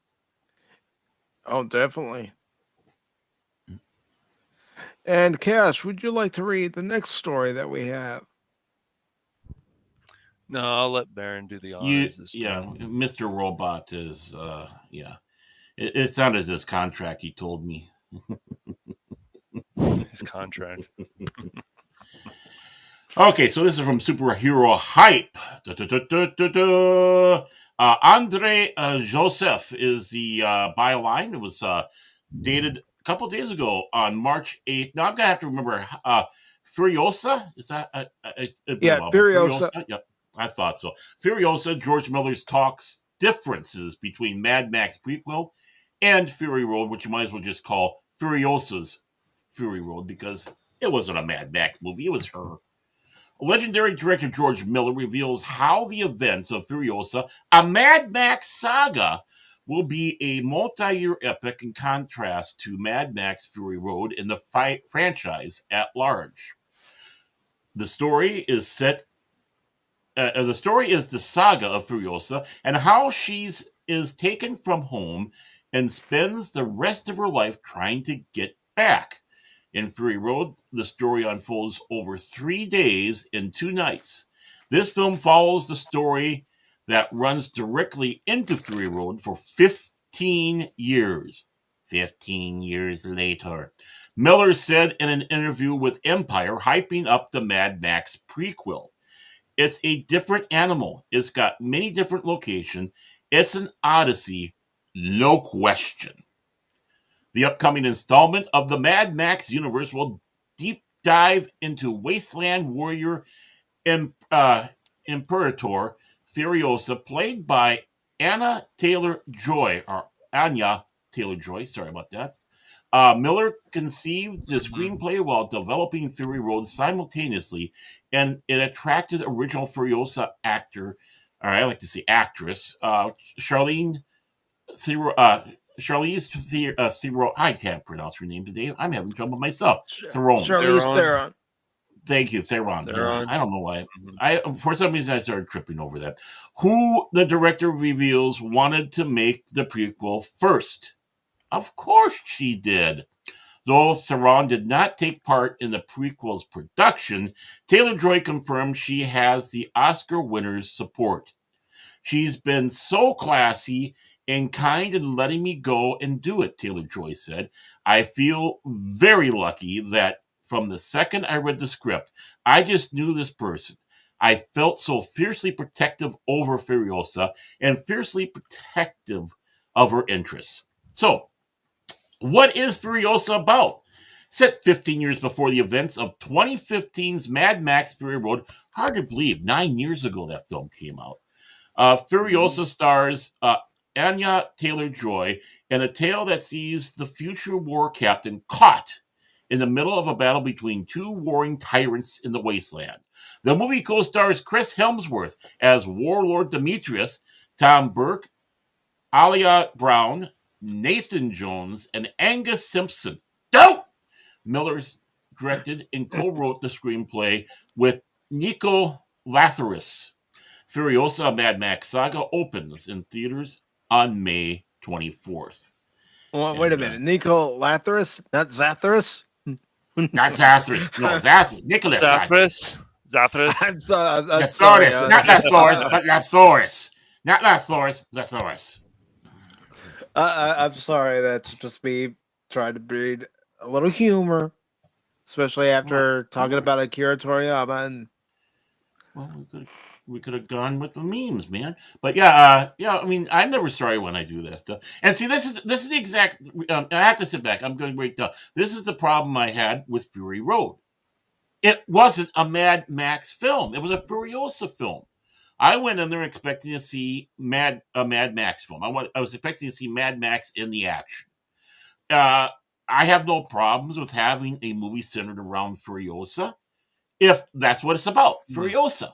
Oh, definitely. And Cash, would you like to read the next story that we have? No, I'll let Baron do the honors this time. Mr. Robot is. It sounded as his contract. He told me. His contract. Okay, so this is from Superhero Hype. Andre Joseph is the byline. It was dated a couple days ago on March 8th. Now I'm going to have to remember. Furiosa? Is that? It'd been a Yeah, while, but Furiosa. Furiosa? Yep, I thought so. Furiosa, George Miller's talks differences between Mad Max prequel and Fury Road, which you might as well just call Furiosa's Fury Road because it wasn't a Mad Max movie, it was her. Legendary director George Miller reveals how the events of Furiosa, a Mad Max saga, will be a multi-year epic in contrast to Mad Max Fury Road in the franchise at large. The story is set. The story is the saga of Furiosa and how she is taken from home and spends the rest of her life trying to get back. In Fury Road, the story unfolds over 3 days and 2 nights. This film follows the story that runs directly into Fury Road for 15 years. 15 years later. Miller said in an interview with Empire, hyping up the Mad Max prequel. It's a different animal. It's got many different locations. It's an odyssey, no question. The upcoming installment of the Mad Max universe will deep dive into Wasteland Warrior Imperator Furiosa, played by Anya Taylor-Joy, sorry about that. Miller conceived the screenplay while developing Fury Road simultaneously, and it attracted original Furiosa actor, or I like to say actress, Charlize Theron. I can't pronounce her name today. I'm having trouble myself. Theron. Charlize Theron. Thank you, Theron. Theron. I don't know why. For some reason I started tripping over that. Who the director reveals wanted to make the prequel first. Of course she did. Though Theron did not take part in the prequel's production, Taylor-Joy confirmed she has the Oscar winner's support. She's been so classy and kind in letting me go and do it, Taylor-Joy said. I feel very lucky that from the second I read the script, I just knew this person. I felt so fiercely protective over Furiosa and fiercely protective of her interests. So, what is Furiosa about? Set 15 years before the events of 2015's Mad Max Fury Road. Hard to believe, 9 years ago that film came out. Furiosa stars Anya Taylor-Joy in a tale that sees the future war captain caught in the middle of a battle between two warring tyrants in the wasteland. The movie co-stars Chris Hemsworth as Warlord Demetrius, Tom Burke, Alia Brown, Nathan Jones, and Angus Simpson. Don't! Miller's directed and co-wrote the screenplay with Nico Latharis. Furiosa, Mad Max Saga opens in theaters on May 24th. Well, wait a minute. Nico Latharis? Not Zatharis? Not Zathras. No, Zathras. Nicholas. Zathras. I'm sorry. Latharis. Not Latharis, but Latharis. Not Latharis, Latharis. I'm sorry. That's just me trying to breed a little humor, especially after talking about Akira Toriyama. And well, we could have gone with the memes, man. But yeah. I mean, I'm never sorry when I do that stuff. And see, this is the exact. I have to sit back. I'm going to break down. This is the problem I had with Fury Road. It wasn't a Mad Max film. It was a Furiosa film. I went in there expecting to see a Mad Max film. I was expecting to see Mad Max in the action. I have no problems with having a movie centered around Furiosa, if that's what it's about, Furiosa,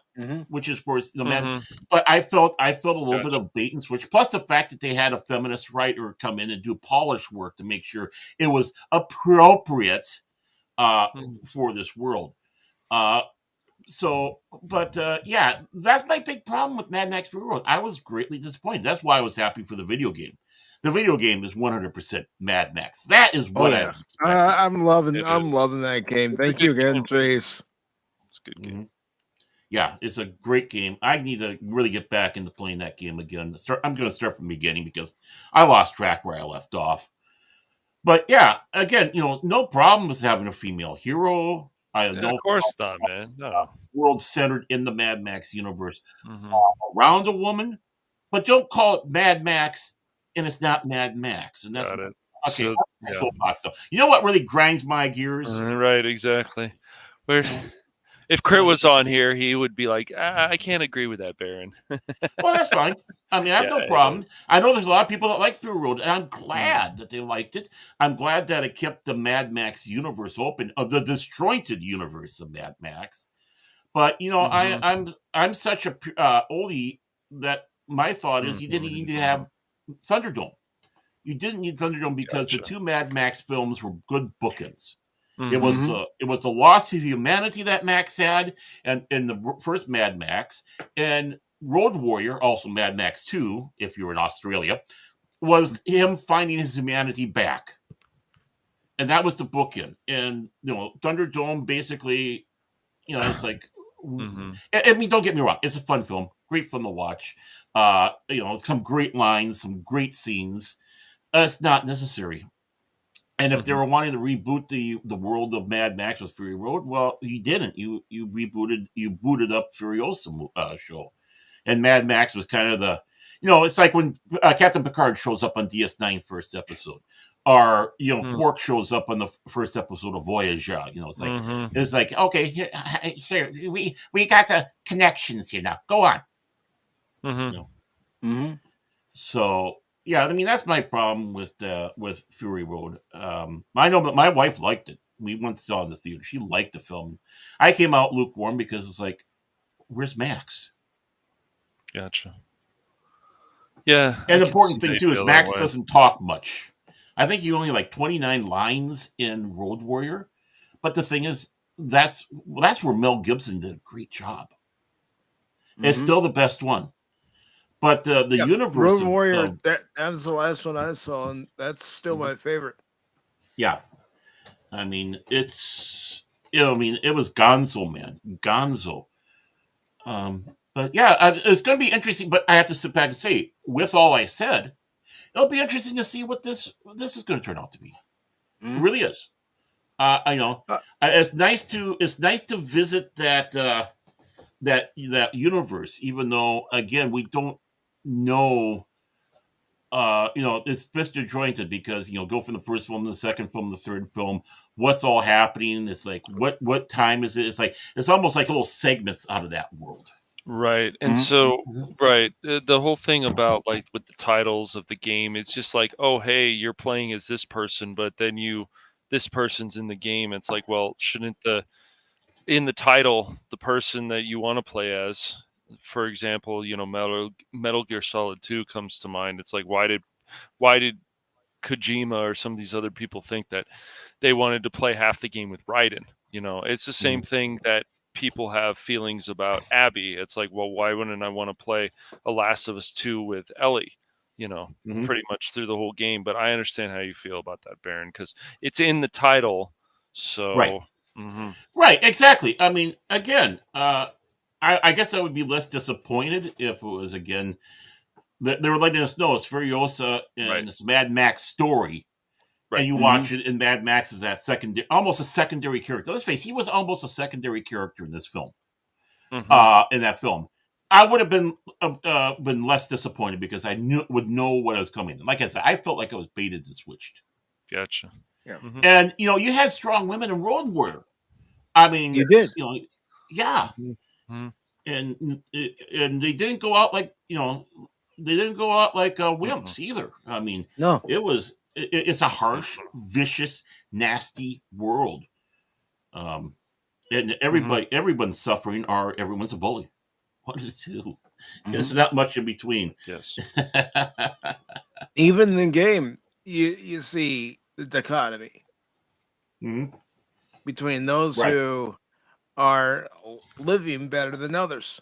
which is, of course, But I felt a little bit of bait and switch. Plus the fact that they had a feminist writer come in and do polish work to make sure it was appropriate for this world. Yeah, that's my big problem with Mad Max Fury Road. I was greatly disappointed. That's why I was happy for the video game. The video game is 100% Mad Max. That is what I was expecting. I'm loving that game. Thank you again, Trace. It's a good game. Yeah, it's a great game. I need to really get back into playing that game again. I'm going to start from the beginning because I lost track where I left off. But yeah, again, no problem with having a female hero. Of course not, man. No. World centered in the Mad Max universe. Around a woman, but don't call it Mad Max, and it's not Mad Max, and that's Got it. okay. So That's yeah, soapbox though. You know what really grinds my gears? right, exactly. Where You know, if Crit was on here, he would be like, I can't agree with that, Baron. well, that's fine. I mean, I have Yeah, no it problem. is. I know there's a lot of people that like Fury Road, and I'm Mm, glad that they liked it. I'm glad that it kept the Mad Max universe open, of the disjointed universe of Mad Max. But you know, Mm-hmm. I'm such a oldie that my thought is you didn't need to have Thunderdome. You didn't need Thunderdome because the gotcha. two Mad Max films were good bookends. Mm-hmm. It was the loss of humanity that Max had, and in the first Mad Max, and Road Warrior, also Mad Max 2, if you're in Australia, was him finding his humanity back, and that was the bookend. And you know, Thunderdome basically, you know, it's like, Mm-hmm. I mean, don't get me wrong, it's a fun film, great fun to watch. You know, some great lines, some great scenes. It's not necessary. And if they Mm-hmm. were wanting to reboot the world of Mad Max with Fury Road, well, you didn't. You booted up Furiosa show, and Mad Max was kind of the, you know, it's like when Captain Picard shows up on DS9 first episode, or you know, Quark shows up on the first episode of Voyager. You know, Mm-hmm. it's like okay, here we got the connections here now. Go on, you Mm-hmm. know. Mm-hmm. So yeah, I mean that's my problem with Fury Road. I know that my wife liked it. We once saw it in the theater. She liked the film. I came out lukewarm because it's like, where's Max? Gotcha. Yeah, And I the can see important how thing you too is feel that Max way. doesn't talk much. I think he only like 29 lines in Road Warrior. But the thing is, that's where Mel Gibson did a great job. It's Mm-hmm. still the best one. But the Yep. universe Road Warrior. of That was the last one I saw, and that's still my favorite. yeah, I mean it's, you know, I mean it was Gonzo, man, Gonzo. But yeah, it's going to be interesting. But I have to sit back and say, with all I said, it'll be interesting to see what this is going to turn out to be. It Mm-hmm. really is. I know it's nice to visit that universe, even though again we don't know. You know, it's disjointed because you know, go from the first film to the second film, the third film. What's all happening? It's like what time is it? It's like it's almost like little segments out of that world. Right. And Mm-hmm. so, Mhm. right, the whole thing about like with the titles of the game, it's just like, oh, hey, you're playing as this person, but then this person's in the game. It's like, well, shouldn't in the title, the person that you want to play as, for example, you know, Metal Gear Solid 2 comes to mind. It's like, why did Kojima or some of these other people think that they wanted to play half the game with Raiden? You know, it's the same Mhm. thing that people have feelings about Abby. It's like, well, why wouldn't I want to play a Last of Us 2 with Ellie? You know, Mhm. pretty much through the whole game. But I understand how you feel about that, Baron, because it's in the title. Right. So, Right. Exactly. I mean, again, I guess I would be less disappointed if it was again they were letting us know it's Furiosa right, and this Mad Max story, and right. you Mm-hmm. watch it, and Mad Max is that secondary, almost a secondary character. Let's face it, he was almost a secondary character in this film. Hmm. In that film, I would have been less disappointed because I would know what was coming. Like I said, I felt like I was baited and switched. Gotcha. Yeah. Hmm. And you know, you had strong women in Road Warrior. I mean, You did. you know, yeah, Hmm. and and they didn't go out like, you know, they didn't go out like Hmm. wimps either. I mean, No. it's a harsh, vicious, nasty world. Um, and Hmm. everyone's suffering or everyone's a bully. One of the two. Mm-hmm. There's not much in between. Yes. Even in the game, you see the dichotomy Mhm. between those Right, who are living better than others.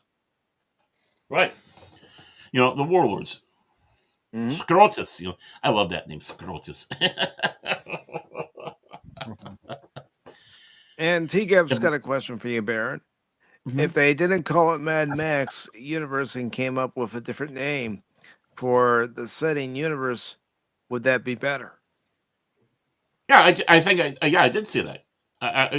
right. You know, the warlords. Mm-hmm. Scrotus, you know, I love that name, Scrotus. Hmm. And T-Gap's got a question for you, Baron. Mhm. If they didn't call it Mad Max Universe and came up with a different name for the setting universe, would that be better? Yeah, I think yeah, I did say that.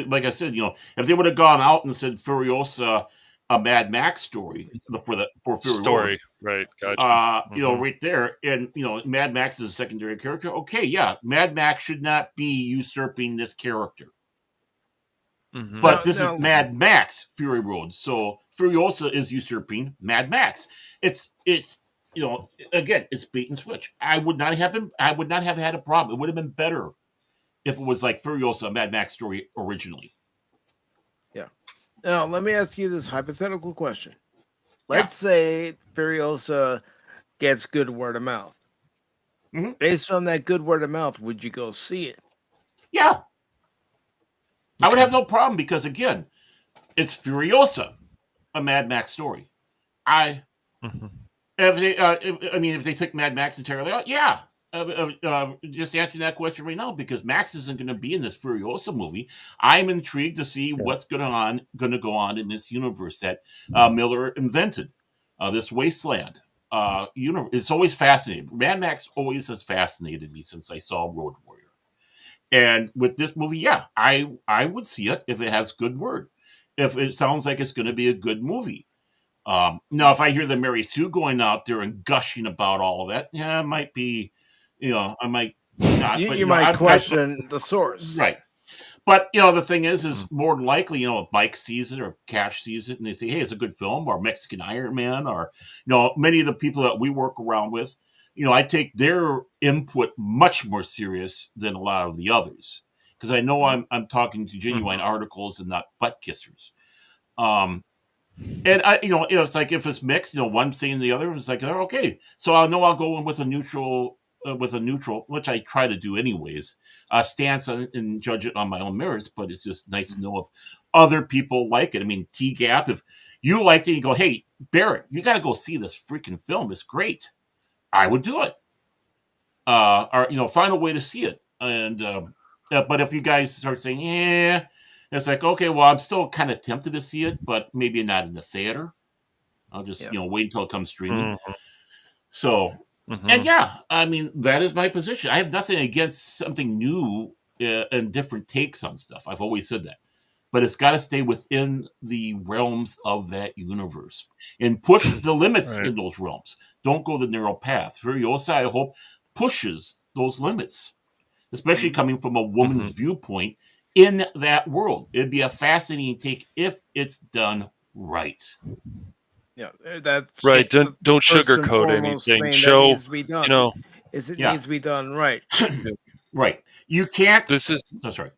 Like I said, you know, if they would have gone out and said Furiosa a Mad Max story for Fury Road. Story, right? Gotcha. Right there, and Mad Max is a secondary character. Okay, yeah, Mad Max should not be usurping this character. Mm-hmm. But this is Now, Mad Max Fury Road, so Furiosa is usurping Mad Max. It's again, it's bait and switch. I would not have had a problem. It would have been better if it was like Furiosa, a Mad Max story originally. yeah. Now, let me ask you this hypothetical question. Yeah. Let's say Furiosa gets good word of mouth. Mhm. Based on that good word of mouth, would you go see it? Yeah. I would have no problem because again, it's Furiosa, a Mad Max story. Mm-hmm. If they took Mad Max entirely out, yeah. Just answering that question right now because Max isn't going to be in this Furiosa movie. I'm intrigued to see what's going to go on in this universe that Miller invented. This wasteland universe. It's always fascinating. Mad Max always has fascinated me since I saw Road Warrior. And with this movie, yeah, I would see it if it has good word. If it sounds like it's going to be a good movie. Now, if I hear the Mary Sue going out there and gushing about all of that, yeah, it might be, I might not. But You might question the source. Right. But the thing is more than likely, if Mike sees it or Cash sees it, and they say, "Hey, it's a good film," or Mexican Iron Man, or many of the people that we work around with, I take their input much more serious than a lot of the others because I know I'm talking to genuine articles and not butt kissers. And it's like if it's mixed, one saying the other, it's like okay. So I know I'll go in with a neutral, which I try to do anyways, stance and judge it on my own merits. But it's just nice to know if other people like it. I mean, T Gap, if you liked it, you go, hey, Barrett, you got to go see this freaking film. It's great. I would do it. Or find a way to see it. And but if you guys start saying, yeah. It's like, okay, well, I'm still kind of tempted to see it, but maybe not in the theater. I'll just, wait until it comes streaming. Mm-hmm. So, and yeah, I mean, that is my position. I have nothing against something new and different takes on stuff. I've always said that. But it's got to stay within the realms of that universe and push the limits in those realms. Don't go the narrow path. Furiosa, I hope, pushes those limits, especially coming from a woman's viewpoint in that world. It'd be a fascinating take if it's done right. Yeah, that's right. Don't first and sugarcoat foremost anything. thing Show that needs to be done. Is it needs to be done right. Right. You can't. This is. That's right.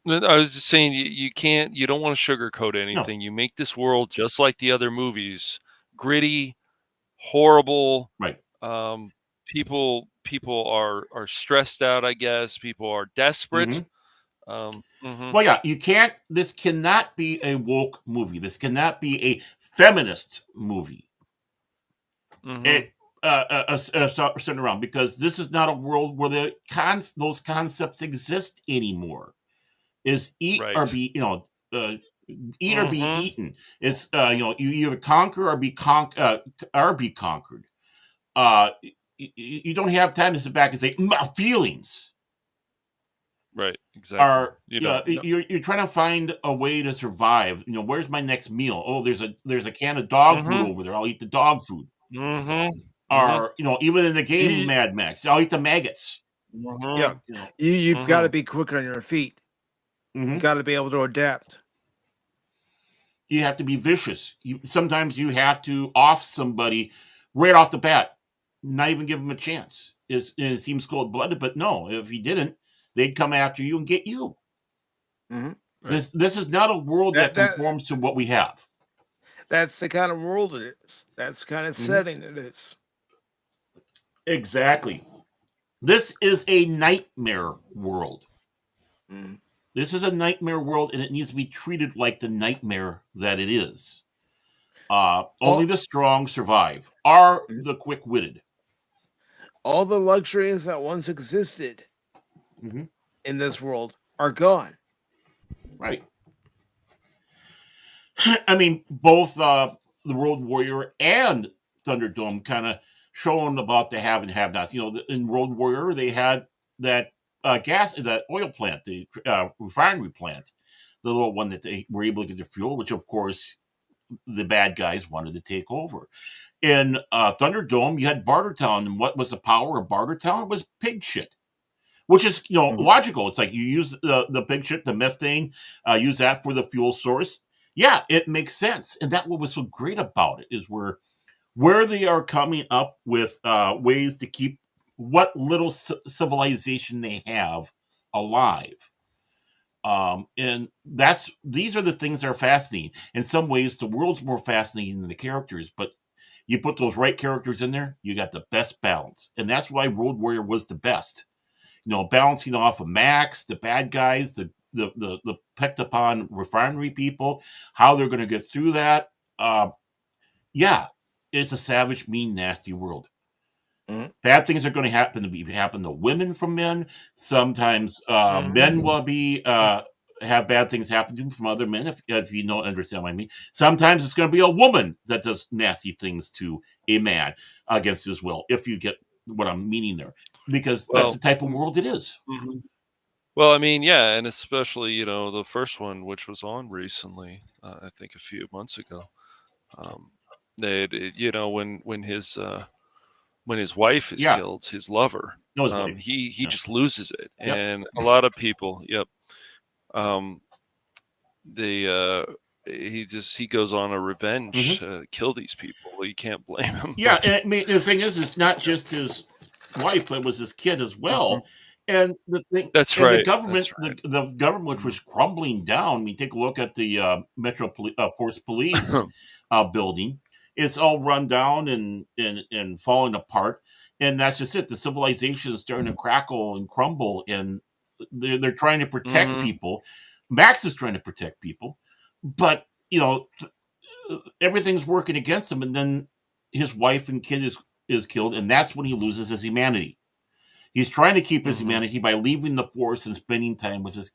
I was just saying you can't. You don't want to sugarcoat anything. No. You make this world just like the other movies, gritty, horrible. Right. People are stressed out. I guess people are desperate. Well, yeah, you can't. This cannot be a woke movie. This cannot be a feminist movie. Centered around because this is not a world where those concepts exist anymore. Is eat or be eat or be eaten. It's you either conquer or be conquered. You don't have time to sit back and say my feelings. Right, exactly. You're trying to find a way to survive. Where's my next meal? Oh, there's a can of dog food over there. I'll eat the dog food. Or even in the game Mad Max, I'll eat the maggots. Yeah, you've got to be quick on your feet. You got to be able to adapt. You have to be vicious. Sometimes you have to off somebody right off the bat, not even give them a chance. It seems cold-blooded, but no, if you didn't, they'd come after you and get you. Right. This is not a world that conforms to what we have. That's the kind of world it is. That's the kind of setting it is. Exactly. This is a nightmare world. This is a nightmare world, and it needs to be treated like the nightmare that it is. Only the strong survive, are the quick-witted. All the luxuries that once existed in this world are gone. Right. I mean, both the Road Warrior and Thunderdome kind of showing about the have and have nots. In Road Warrior, they had that that oil plant, the refinery plant. the little one that they were able to get the fuel, which of course the bad guys wanted to take over. In Thunderdome, you had Bartertown, and what was the power of Bartertown? It was pig shit, which is logical. It's like you use the pig shit, the methane, use that for the fuel source. Yeah, it makes sense, and that what was so great about it is where they are coming up with ways to keep what little civilization they have alive. And these are the things that are fascinating. In some ways, the world's more fascinating than the characters, but you put those right characters in there, you got the best balance. And that's why Road Warrior was the best. Balancing off of Max, the bad guys, the picked upon refinery people, how they're going to get through that. Yeah, it's a savage, mean, nasty world. Mhm. Bad things are going to happen to women from men. Sometimes men will have bad things happen to them from other men. If you don't understand what I mean, sometimes it's going to be a woman that does nasty things to a man against his will. If you get what I'm meaning there, because that's the type of world it is. Mm-hmm. Well, I mean, yeah, and especially the first one, which was on recently, I think a few months ago. When his wife is killed, his lover, No, his wife. he just loses it, Yep. and a lot of people, he goes on a revenge, kill these people. Well, you can't blame him. Yeah, and the thing is, it's not just his wife, but it was his kid as well. And the thing, That's and right. the government, That's right. the government, which was crumbling down. I mean, take a look at the Metro Force Police building. It's all run down and falling apart. And that's just it. The civilization is starting to crackle and crumble, and they're trying to protect people. Max is trying to protect people, but everything's working against him. And then his wife and kid is killed, and that's when he loses his humanity. He's trying to keep his humanity by leaving the force and spending time with his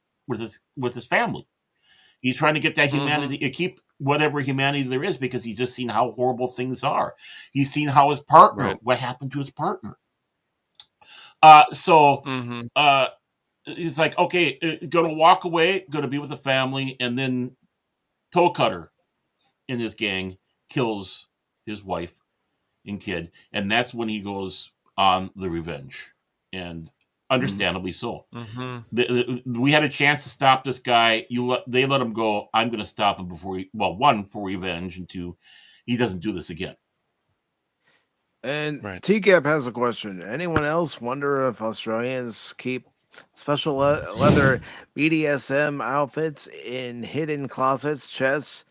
family. He's trying to get that humanity, to keep whatever humanity there is, because he's just seen how horrible things are. He's seen how his partner, what happened to his partner. It's like, okay, gonna walk away, gonna be with the family, and then Toe Cutter in his gang kills his wife and kid, and that's when he goes on the revenge, and understandably so. We had a chance to stop this guy. They let him go. I'm going to stop him one, for revenge, and two, he doesn't do this again. And TCAP has a question. Anyone else wonder if Australians keep special leather BDSM outfits in hidden closets, chests,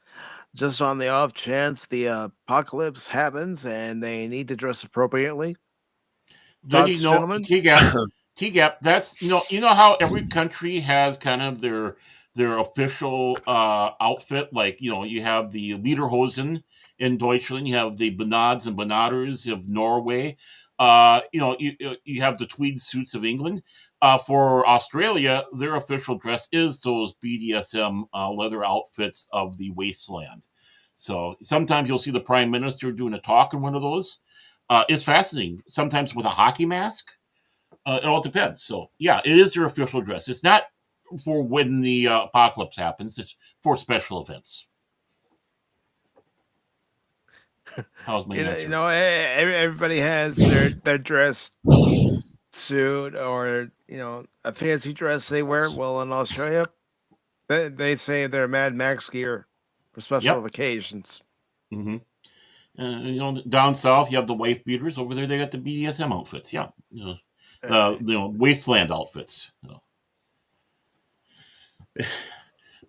just on the off chance the apocalypse happens and they need to dress appropriately? Thoughts, gentlemen? TGAP, that's you know how every country has kind of their official outfit. Like, you have the Lederhosen in Deutschland, you have the Benads and Benaders of Norway. You have the tweed suits of England. For Australia, their official dress is those BDSM leather outfits of the wasteland. So sometimes you'll see the Prime Minister doing a talk in one of those. It's fascinating. Sometimes with a hockey mask. It all depends. So, yeah, it is their official dress. It's not for when the apocalypse happens. It's for special events. How's my answer? Everybody has their dress suit or, a fancy dress they wear. Well, in Australia, they say they're Mad Max gear for special occasions. Down south, you have the wife beaters. Over there, they got the BDSM outfits. Yeah. Wasteland outfits.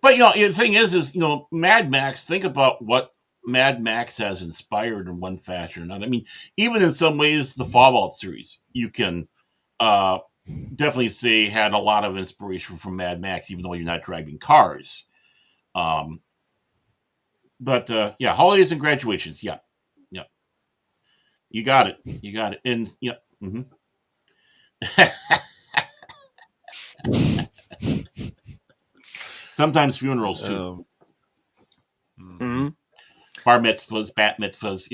But the thing is Mad Max. Think about what Mad Max has inspired in one fashion or another. I mean, even in some ways, the Fallout series you can definitely say had a lot of inspiration from Mad Max, even though you're not driving cars. But holidays and graduations. Yeah, you got it, and yeah. Sometimes funerals too. Bar mitzvahs, bat mitzvahs,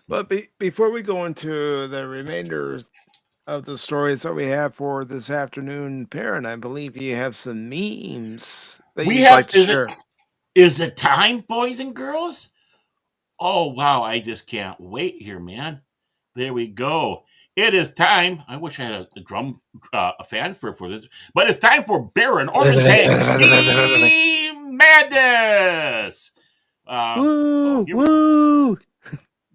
But before we go into the remainder of the stories that we have for this afternoon, Perrin. I believe you have some memes that We you'd like have. to share. Is it time, boys and girls? Oh wow! I just can't wait here, man. There we go. It is time. I wish I had a drum, a fanfare for this, but it's time for Baron Ortang's Team Madness. Woo! Here we. Woo!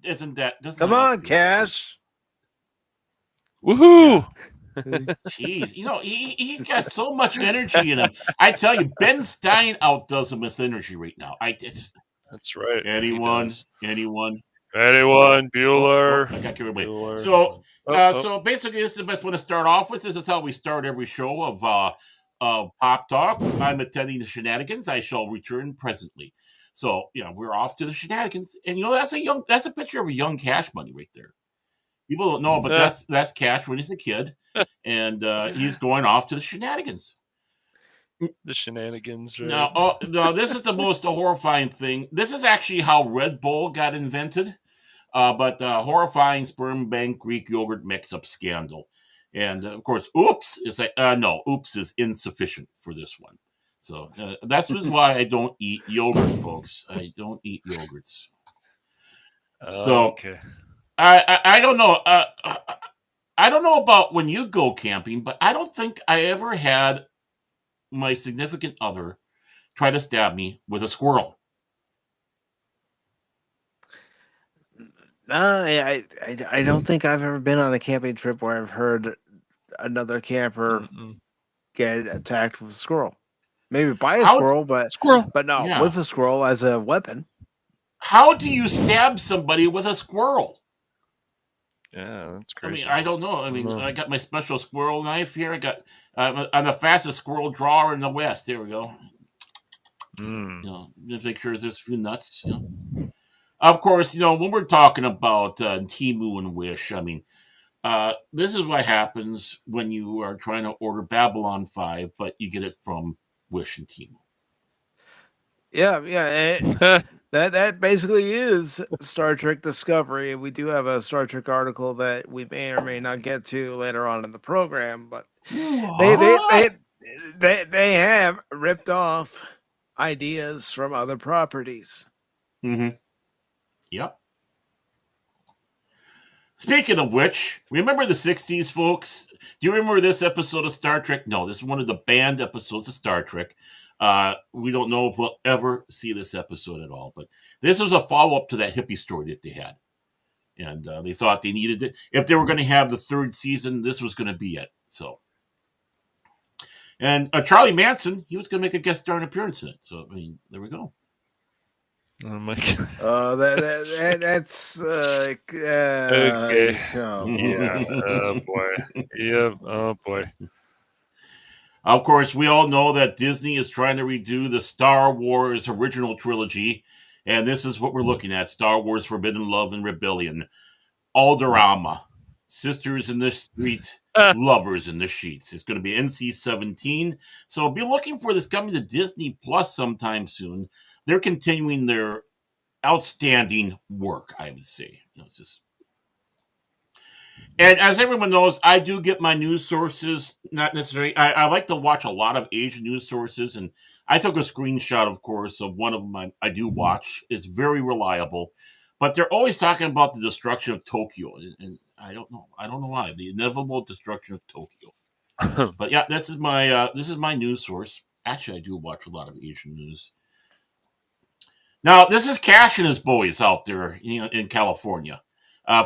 Isn't that? Doesn't Come that just on, be awesome? Cash. Woohoo! Jeez, he's got so much energy in him. I tell you, Ben Stein outdoes him with energy right now. That's right. Anyone. Anyone? Oh, Bueller. I got carried away. Bueller. So, Oh. so basically, this is the best one to start off with. This is how we start every show of Pop Talk. I'm attending the shenanigans. I shall return presently. So, we're off to the shenanigans, and that's a picture of a young Cash Money right there. People don't know, but that's Cash when he's a kid, and he's going off to the shenanigans. The shenanigans. Right? No, this is the most horrifying thing. This is actually how Red Bull got invented. But horrifying sperm bank Greek yogurt mix-up scandal. And, of course, oops is oops is insufficient for this one. So that's just why I don't eat yogurt, folks. I don't eat yogurts. So, okay. I don't know. I don't know about when you go camping, but I don't think I ever had my significant other try to stab me with a squirrel. No, I don't think I've ever been on a camping trip where I've heard another camper get attacked with a squirrel. Maybe by a squirrel, but no, with a squirrel as a weapon. How do you stab somebody with a squirrel? Yeah, that's crazy. I don't know. I got my special squirrel knife here. I got I'm the fastest squirrel drawer in the West. There we go. Just make sure there's a few nuts. Of course, when we're talking about Temu and Wish, this is what happens when you are trying to order Babylon 5, but you get it from Wish and Temu. Yeah. That basically is Star Trek Discovery. We do have a Star Trek article that we may or may not get to later on in the program, but they have ripped off ideas from other properties. Mm-hmm. Yep. Speaking of which, remember the 60s, folks? Do you remember this episode of Star Trek? No, this is one of the banned episodes of Star Trek. We don't know if we'll ever see this episode at all, but this was a follow-up to that hippie story that they had. And they thought they needed it. If they were going to have the third season, this was going to be it. So, and Charlie Manson, he was going to make a guest starring appearance in it. So, there we go. Oh my god. That's okay. Yeah. Oh boy. Yeah. Oh boy. Of course, we all know that Disney is trying to redo the Star Wars original trilogy, and this is what we're looking at: Star Wars: Forbidden Love and Rebellion, Alderama, Sisters in the Street, Lovers in the Sheets. It's going to be NC-17, so be looking for this coming to Disney Plus sometime soon. They're continuing their outstanding work, I would say. It's just. And as everyone knows, I do get my news sources, not necessarily. I like to watch a lot of Asian news sources, and I took a screenshot, of course, of one of them I do watch. It's very reliable, but they're always talking about the destruction of Tokyo, and I don't know why, the inevitable destruction of Tokyo. But yeah, this is my news source. Actually, I do watch a lot of Asian news. Now, this is Cash and his boys out there, in California.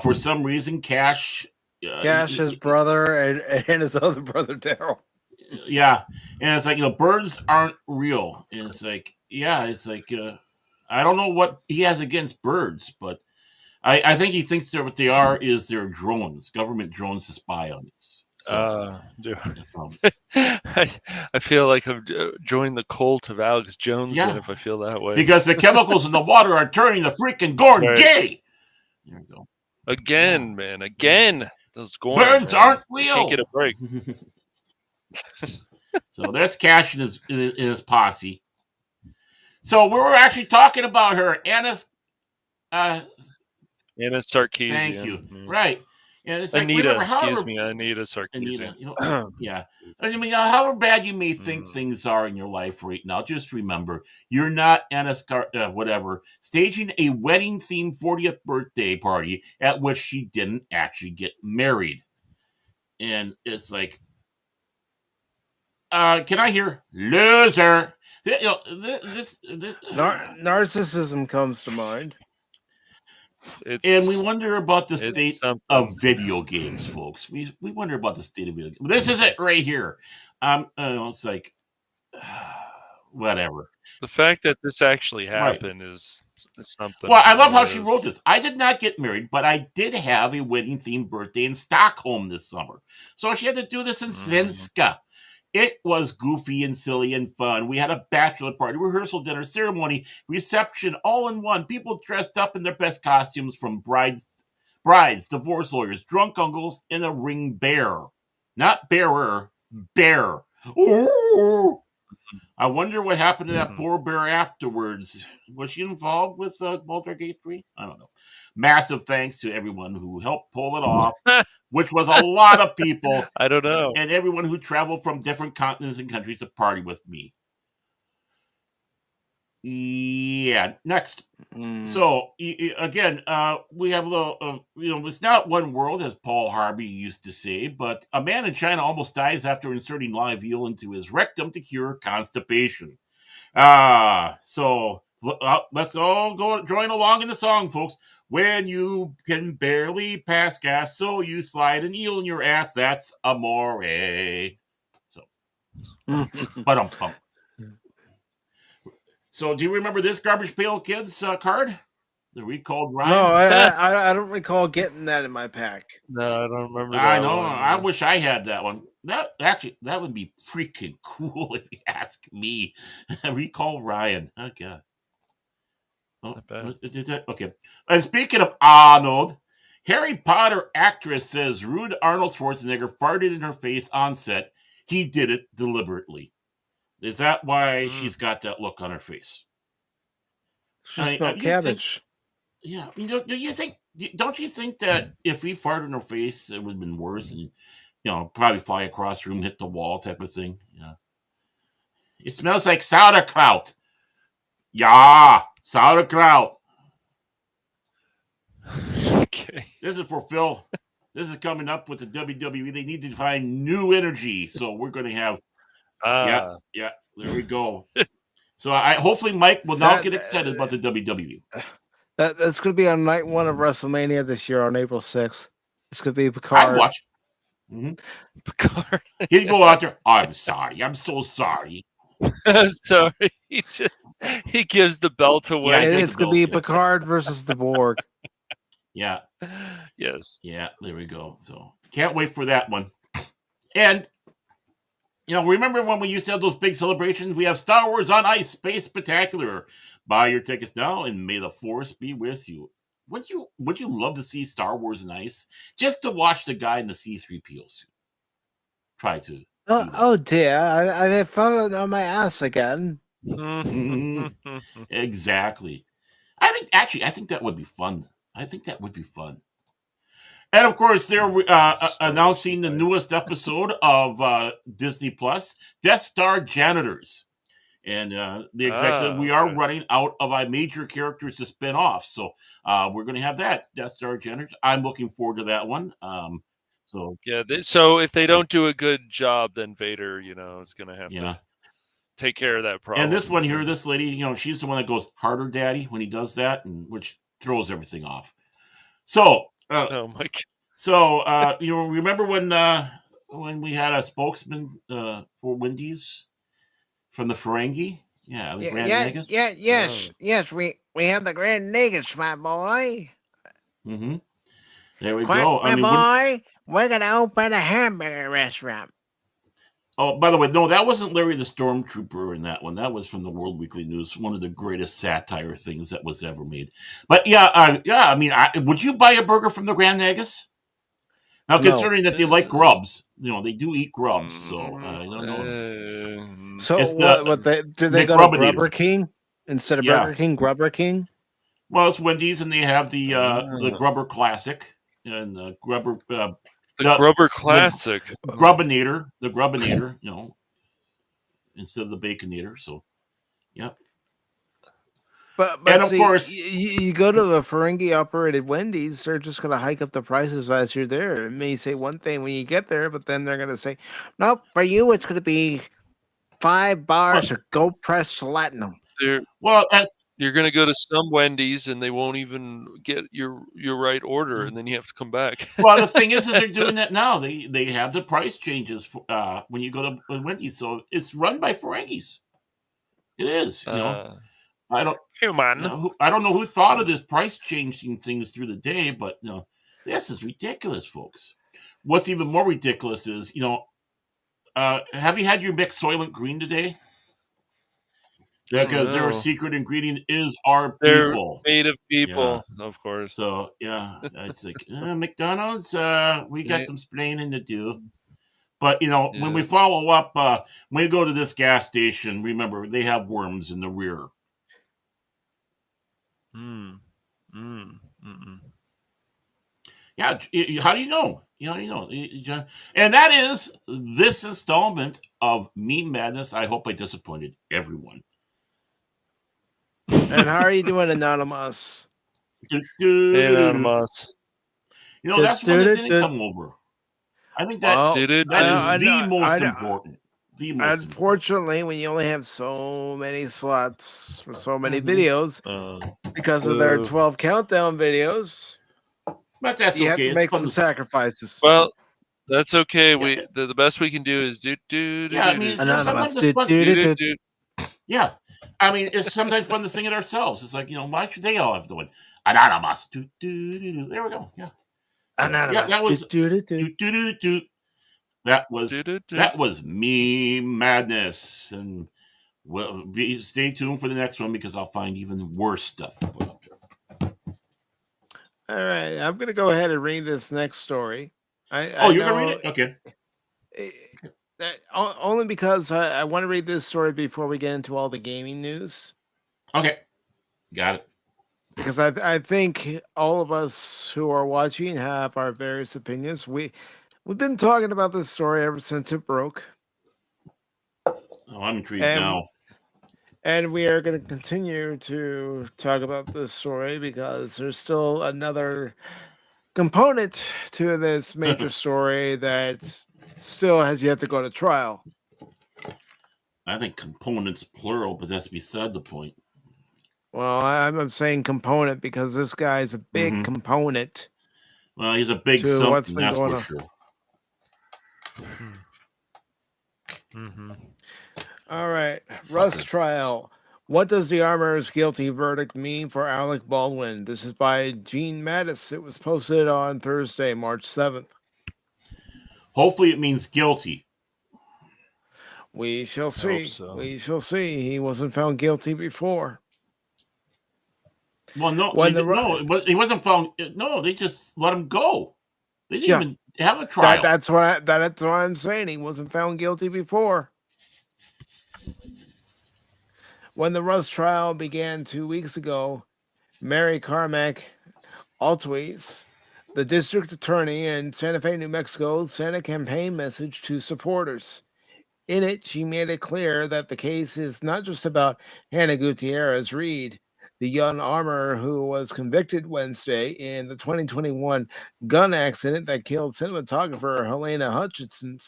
For some reason, Cash, his brother, and his other brother, Daryl. Yeah, and it's like, birds aren't real. And it's like, I don't know what he has against birds, but I think he thinks that what they are is they're drones, government drones to spy on us. I feel like I've joined the cult of Alex Jones then if I feel that way. Because the chemicals in the water are turning the freaking Gorn gay. There we go. Again, man. Again. Those Gorn, birds aren't real. Can't get a break. So there's Cash in his posse. So we were actually talking about her, Anna Sarkeesian. Anna Sarkeesian. Thank you. Right. And it's like, Anita, remember, excuse however, me, Anita Anita, Sarkeesian. yeah. I mean, however bad you may think things are in your life right now, just remember, you're not Anna whatever, staging a wedding-themed 40th birthday party at which she didn't actually get married. And it's like, can I hear loser? This Narcissism comes to mind. And we wonder about the state something. of video games, folks. We wonder about the state of video games. This is it right here. It's like, whatever. The fact that this actually happened is something. Well, I love how she wrote this. I did not get married, but I did have a wedding-themed birthday in Stockholm this summer. So she had to do this in Svenska. It was goofy and silly and fun. We had a bachelor party, rehearsal dinner, ceremony, reception, all in one. People dressed up in their best costumes, from brides, divorce lawyers, drunk uncles, and a ring bear. Not bearer, bear. Ooh! I wonder what happened to that poor bear afterwards. Was she involved with Baldur's Gate 3? I don't know. Massive thanks to everyone who helped pull it off, which was a lot of people. I don't know. And everyone who traveled from different continents and countries to party with me. Yeah, next. So, again, we have a little, it's not one world, as Paul Harvey used to say, but a man in China almost dies after inserting live eel into his rectum to cure constipation. So let's all go join along in the song, folks. When you can barely pass gas, so you slide an eel in your ass, that's amore. So, but So, do you remember this Garbage Pail Kids card? The recalled Ryan? No, I don't recall getting that in my pack. No, I don't remember that. I know. I wish I had that one. That would be freaking cool if you ask me. Recall Ryan. Okay. Oh, okay. And speaking of Arnold, Harry Potter actress says rude Arnold Schwarzenegger farted in her face on set. He did it deliberately. Is that why she's got that look on her face? She smelled cabbage. Yeah. Don't you think that if we farted in her face, it would have been worse and, probably fly across the room, hit the wall type of thing? Yeah. It smells like sauerkraut. Yeah, sauerkraut. Okay. This is for Phil. This is coming up with the WWE. They need to find new energy. So we're going to have Yeah, there we go. So hopefully Mike will now get excited about the WWE. That's going to be on night one of WrestleMania this year on April 6th. It's going to be Picard. I'd watch. Picard. He'd go out there. I'm sorry. I'm so sorry. I'm sorry. He gives the belt away. Yeah, it's going to be Picard versus the Borg. Yeah. Yes. Yeah, there we go. So can't wait for that one. And remember when we used to have those big celebrations? We have Star Wars on Ice Space Spectacular. Buy your tickets now, and may the Force be with you. Would you love to see Star Wars on Ice? Just to watch the guy in the C-3PO suit. Try to. Oh dear, I've fallen on my ass again. Exactly. I think that would be fun. And of course, they're announcing the newest episode of Disney Plus, Death Star Janitors. And the exec said, we are running out of major characters to spin off. So we're going to have that, Death Star Janitors. I'm looking forward to that one. So if they don't do a good job, then Vader, is going to have to take care of that problem. And this one here, this lady, she's the one that goes harder, daddy, when he does that, and which throws everything off. So, oh my God. So, remember when we had a spokesman for Wendy's from the Ferengi? Yeah, the Grand Nagus. Yes. We have the Grand Nagus, my boy. Mm-hmm. There we go. My boy, we're gonna open a hamburger restaurant. Oh, by the way, no, that wasn't Larry the Stormtrooper in that one. That was from the World Weekly News, one of the greatest satire things that was ever made. But would you buy a burger from the Grand Nagus? Now, considering that they like grubs, they do eat grubs, so I don't know. So, do they go to Grubber King instead of Burger King? Grubber King. Well, it's Wendy's, and they have the Grubber Classic. and the Grubber, The the Grubber the Classic. Grubbinator, instead of the Baconator. So, yeah, But and of see, course, you go to a Ferengi operated Wendy's, they're just gonna hike up the prices as you're there. It may say one thing when you get there, but then they're gonna say, "Nope, for you it's gonna be well, $5 of Gold Press Platinum." They're well, that's You're gonna go to some Wendy's and they won't even get your right order, and then you have to come back. well. The thing is they're doing that now. They have the price changes when you go to Wendy's, so it's run by Ferengis. It is, I don't, Human. I don't know who thought of this price changing things through the day, but this is ridiculous, folks. What's even more ridiculous is, have you had your mixed Soylent Green today? Oh Because their no, secret ingredient is our they're people. made of Yeah. people, of course. So yeah, it's like McDonald's. We got They- some splaining to do. But when we yeah. follow up, when we go to this gas station, remember they have worms in the rear. Mm. Mm. Mm-mm. Yeah, how do you know? How do you know? And that is this installment of Meme Madness. I hope I disappointed everyone. And how are you doing, Anonymous? Anonymous. That's one that didn't come over. I think that Well, Did it? that Did is it? the most I, important. The most important. unfortunately, when you only have so many slots for so many Mhm. videos, because of their Boo. 12 countdown videos, But that's you have okay. to It's make fun some to. sacrifices. Well, that's okay. Yeah, The best we can do is do do do yeah. I do mean, do sometimes Anonymous. it's fun. do do do. Yeah, I mean, it's sometimes fun to sing it ourselves. It's like why should they all have to win? Anonymous. Do, do, do, do. There we go. Yeah. So yeah, Anonymous. that was do, do, do, do. Do, do, do. That was me madness, and stay tuned for the next one because I'll find even worse stuff to put up there. All right, I'm gonna go ahead and read this next story. Oh, I you're gonna read know it? Okay. eh, only because I want to read this story before we get into all the gaming news. Okay. Got it. Because I think all of us who are watching have our various opinions. We've been talking about this story ever since it broke, Oh, I'm intrigued and now. and we are going to continue to talk about this story because there's still another component to this major story that still has yet to go to trial. I think components plural, but that's beside the point. Well, I'm saying component because this guy is a big Mm-hmm. component Well, he's a big to what's something, been that's going for on. sure. Mm-hmm. All right, Russ trial. What does the armorer's guilty verdict mean for Alec Baldwin? This is by Gene Mattis. It was posted on Thursday, March 7th. Hopefully, it means guilty. We shall I hope see. so. We shall see. He wasn't found guilty before. Well, no, When the he wasn't found. No, they just let him go. They didn't yeah, even have a trial. that's what I'm saying. He wasn't found guilty before. When the Russ trial began 2 weeks ago, Mary Carmack Altways, the district attorney in Santa Fe, New Mexico, sent a campaign message to supporters. In it, she made it clear that the case is not just about Hannah Gutierrez Reed, the young armorer who was convicted Wednesday in the 2021 gun accident that killed cinematographer Helena Hutchinson.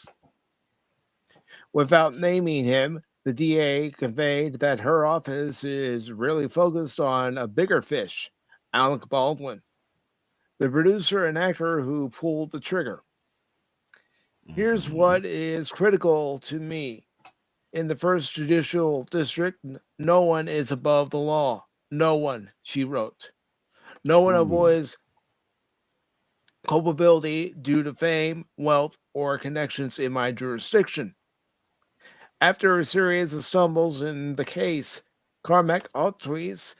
Without naming him, the DA conveyed that her office is really focused on a bigger fish, Alec Baldwin, the producer and actor who pulled the trigger. Here's what is critical to me. In the first judicial district, no one is above the law. No one, she wrote. No one Ooh. avoids culpability due to fame, wealth, or connections in my jurisdiction. After a series of stumbles in the case, Carmack Altruis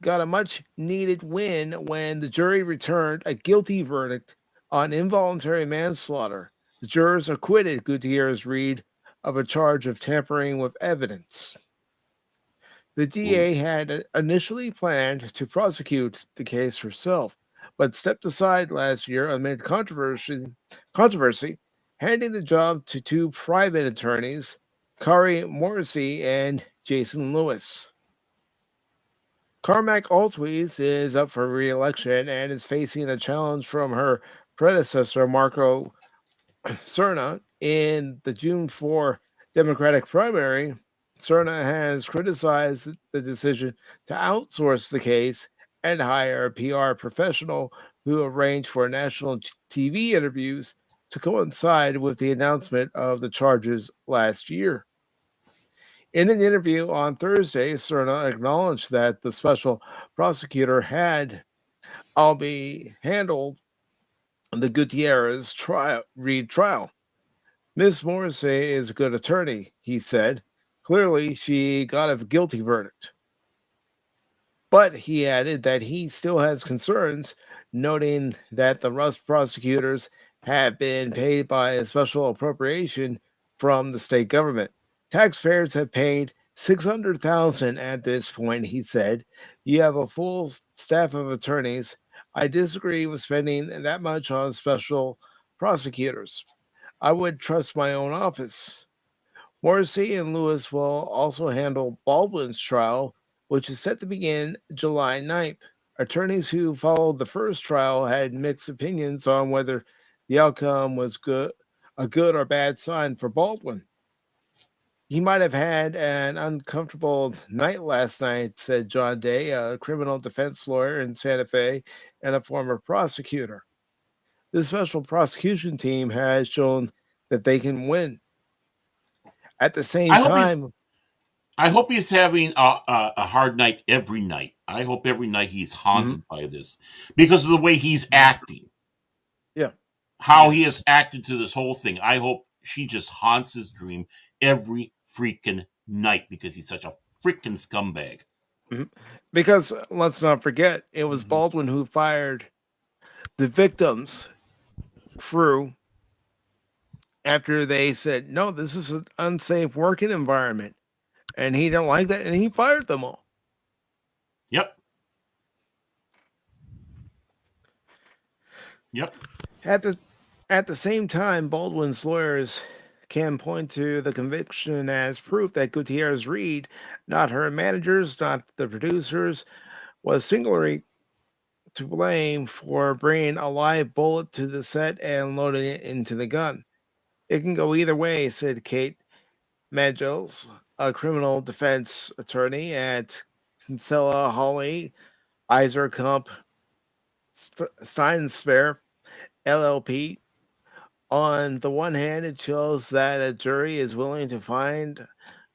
got a much needed win when the jury returned a guilty verdict on involuntary manslaughter. The jurors acquitted Gutierrez Reed of a charge of tampering with evidence. The Ooh. DA had initially planned to prosecute the case herself, but stepped aside last year amid controversy, handing the job to two private attorneys, Kari Morrissey and Jason Lewis. Carmack Altwies is up for re-election and is facing a challenge from her predecessor, Marco Cerna, in the June 4 Democratic primary. Cerna has criticized the decision to outsource the case and hire a PR professional who arranged for national TV interviews to coincide with the announcement of the charges last year. In an interview on Thursday, Cerna acknowledged that the special prosecutor had albeit handled the Gutierrez trial. Miss Morrissey is a good attorney, he said. Clearly, she got a guilty verdict. But he added that he still has concerns, noting that the Rust prosecutors have been paid by a special appropriation from the state government. Taxpayers have paid 600,000 at this point, he said. You have a full staff of attorneys. I disagree with spending that much on special prosecutors. I would trust my own office. Morrissey and Lewis will also handle Baldwin's trial, which is set to begin July 9th. Attorneys who followed the first trial had mixed opinions on whether the outcome was a good or bad sign for Baldwin. He might have had an uncomfortable night last night, said John Day, a criminal defense lawyer in Santa Fe and a former prosecutor. The special prosecution team has shown that they can win. At the same I hope he's time, I hope he's having a hard night every night. I hope every night he's Mhm. haunted by this because of the way he's acting, yeah, how he Yes. has acted to this whole thing. I hope she just haunts his dream every freaking night because he's such a freaking scumbag. mhm. Because let's not forget, it was Mhm. Baldwin who fired the victim's crew after they said, no, this is an unsafe working environment. And he didn't like that, and he fired them all. Yep. Yep. At the at the same time, Baldwin's lawyers can point to the conviction as proof that Gutierrez Reed, not her managers, not the producers, was singularly to blame for bringing a live bullet to the set and loading it into the gun. It can go either way, said Kate Magels, a criminal defense attorney at Kinsella Hawley, Iser Kump Steinsper LLP. On the one hand, it shows that a jury is willing to find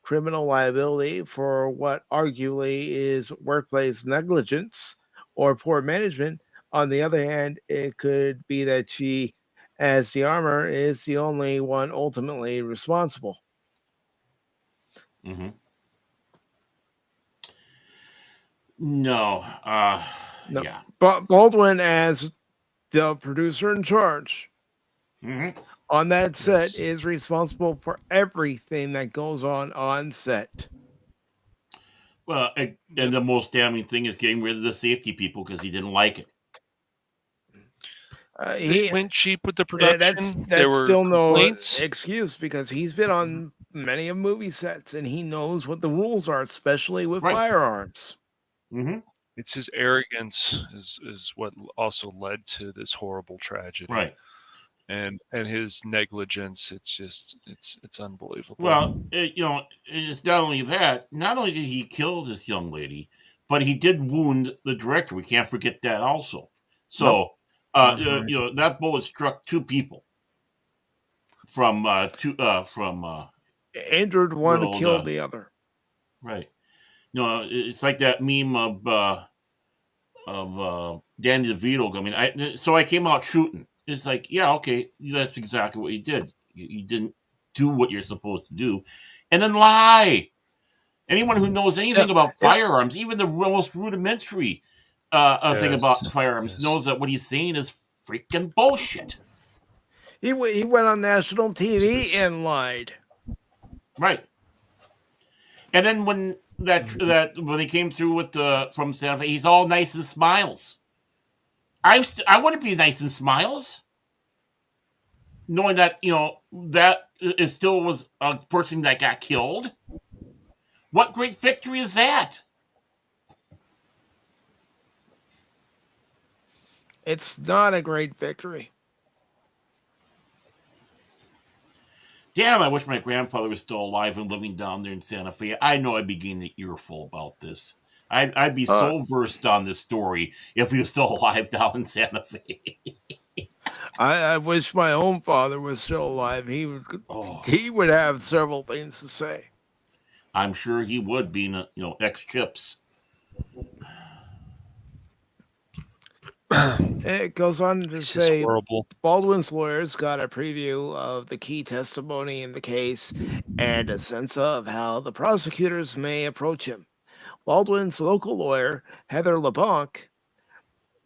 criminal liability for what arguably is workplace negligence or poor management. On the other hand, it could be that she, as the armor, is the only one ultimately responsible. Hmm. No. No, Yeah. but Baldwin, as the producer in charge Hmm. on that set, Yes. is responsible for everything that goes on set. Well, and Yep. the most damning thing is getting rid of the safety people because he didn't like it. They He went cheap with the that's production. There that's were still no complaints. excuse because he's been Mhm. on many of movie sets and he knows what the rules are, especially with Right. firearms. Hmm. It's his arrogance is what also led to this horrible tragedy. Right. And his negligence. It's unbelievable. Well, it's not only that. Not only did he kill this young lady, but he did wound the director. We can't forget that also. Nope. So, Mhm. that bullet struck two people from Injured good one, old killed the other. right. It's like that meme of Danny DeVito. I mean, I came out shooting. It's like, yeah, okay, that's exactly what you did. You didn't do what you're supposed to do, and then lie. Anyone who knows Yeah, anything about yeah. firearms, even the most rudimentary thing Yes. about firearms, Yes. knows that what he's saying is freaking bullshit. He went on national It TV is. and lied. Right. And then when Mhm. when he came through with the from Santa Fe, he's all nice and smiles. I wouldn't be nice and smiles, knowing that that it still was a person that got killed. What great victory is that? It's not a great victory. Damn, I wish my grandfather was still alive and living down there in Santa Fe. I know I'd be getting the earful about this. I'd be Uh, so versed on this story if he was still alive down in Santa Fe. I wish my own father was still alive. Oh, He would have several things to say. I'm sure he would, being ex Chips. It goes on to It's just say horrible. Baldwin's lawyers got a preview of the key testimony in the case and a sense of how the prosecutors may approach him. Baldwin's local lawyer, Heather LeBlanc,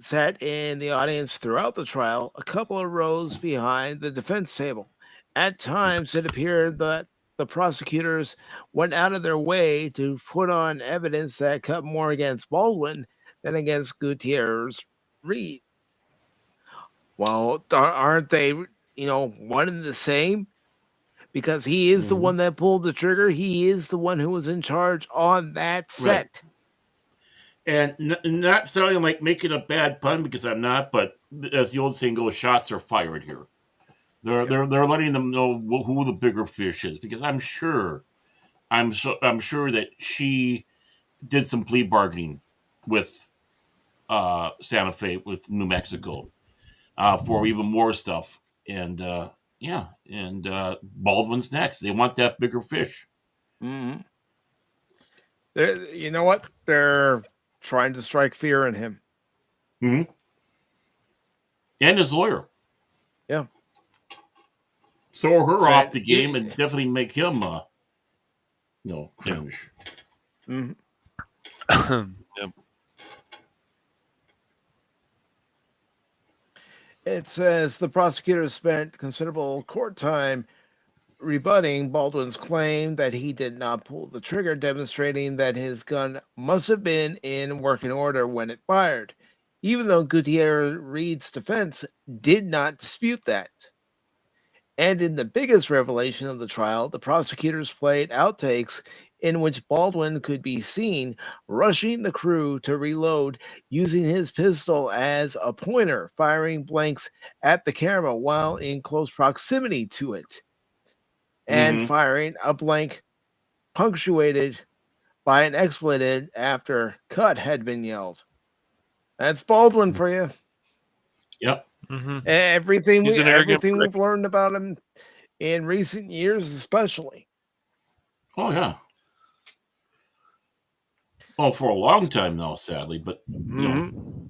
sat in the audience throughout the trial, a couple of rows behind the defense table. At times, it appeared that the prosecutors went out of their way to put on evidence that cut more against Baldwin than against Gutierrez Reed. Well, aren't they, one and the same? Because he is the Mm-hmm. one that pulled the trigger. He is the one who was in charge on that Right. set. And not sounding like making a bad pun because I'm not, but as the old saying goes, shots are fired here. They're letting them know who the bigger fish is because I'm sure that she did some plea bargaining with Santa Fe with New Mexico for even more stuff and yeah and Baldwin's next. They want that bigger fish. Mm-hmm. You know what? They're trying to strike fear in him. Mm-hmm. And his lawyer. Yeah. Throw her So, off the game and definitely make him cringe. Mm-hmm. Yep. It says the prosecutors spent considerable court time rebutting Baldwin's claim that he did not pull the trigger, demonstrating that his gun must have been in working order when it fired, even though Gutierrez Reed's defense did not dispute that. And in the biggest revelation of the trial, the prosecutors played outtakes in which Baldwin could be seen rushing the crew to reload using his pistol as a pointer, firing blanks at the camera while in close proximity to it, and Mm-hmm. firing a blank punctuated by an expletive after cut had been yelled. That's Baldwin for you. Yep. Mm-hmm. Everything He's an arrogant everything prick. we've learned about him in recent years, especially. Oh yeah. Oh, for a long time now, sadly, but Mm-hmm.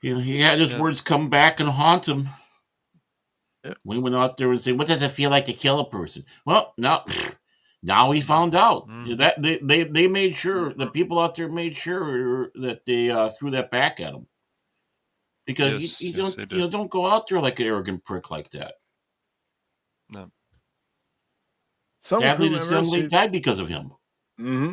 he had his words come back and haunt him. Yep. We went out there and said, "What does it feel like to kill a person?" Well, now we found out that they made sure the people out there made sure that they threw that back at him because you Yes, don't they did. don't go out there like an arrogant prick like that. No. Sadly, the assembly died because of him. Mm-hmm.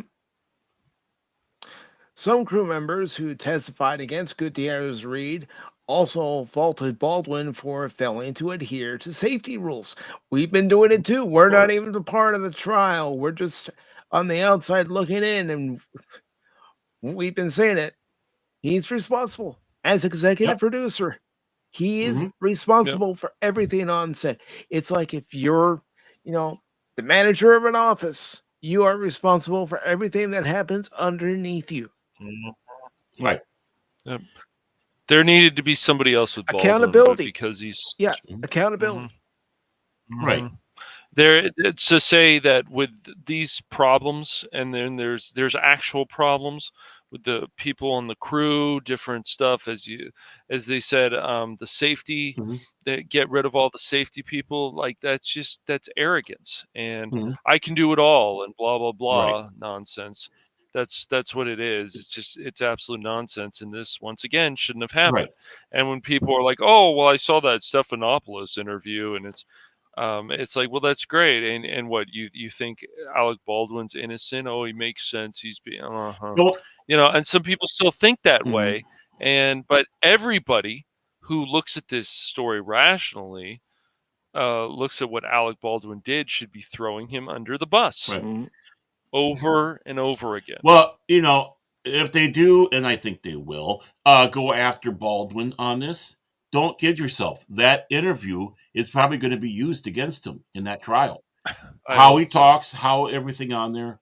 Some crew members who testified against Gutierrez Reed also faulted Baldwin for failing to adhere to safety rules. We've been doing it too. We're not even a part of the trial. We're just on the outside looking in, and we've been saying it. He's responsible as executive producer. He is responsible for everything on set. It's like if you're, the manager of an office, you are responsible for everything that happens underneath you. Right. Yep. There needed to be somebody else with Baldwin, accountability because he's accountability. Right. There, it's to say that with these problems, and then there's actual problems with the people on the crew, different stuff, as they said, the safety, they get rid of all the safety people, like that's arrogance, and I can do it all, and blah blah blah nonsense. That's what it is. It's absolute nonsense, and this once again shouldn't have happened. Right. And when people are like, "Oh, well, I saw that Stephanopoulos interview," and it's like, well, that's great, and what you think Alec Baldwin's innocent? Oh, he makes sense. He's being, Well, and some people still think that way, But everybody who looks at this story rationally looks at what Alec Baldwin did should be throwing him under the bus Right. over and over again. Well, if they do, and I think they will, go after Baldwin on this, don't kid yourself. That interview is probably going to be used against him in that trial. How he talks, how everything on there.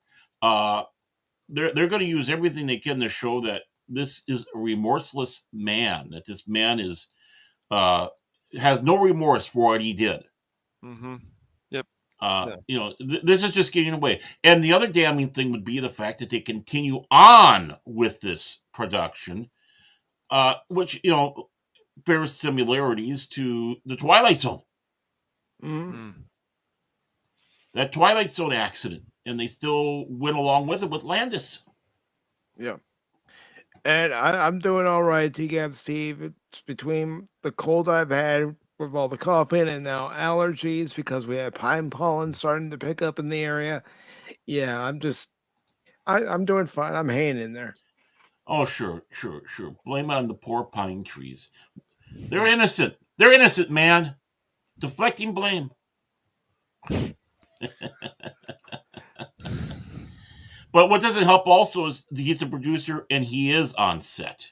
They're going to use everything they can to show that this is a remorseless man, that this man is has no remorse for what he did. Mm-hmm. Yep. This is just getting away. And the other damning thing would be the fact that they continue on with this production, which, bears similarities to the Twilight Zone. Mm-hmm. That Twilight Zone accident. And they still went along with it with Landis. Yeah. And I'm doing all right, TGAP Steve. It's between the cold I've had with all the coughing and now allergies because we have pine pollen starting to pick up in the area. Yeah, I'm doing fine. I'm hanging in there. Oh, sure. Blame it on the poor pine trees. They're innocent. They're innocent, man. Deflecting blame. But what doesn't help also is he's a producer and he is on set.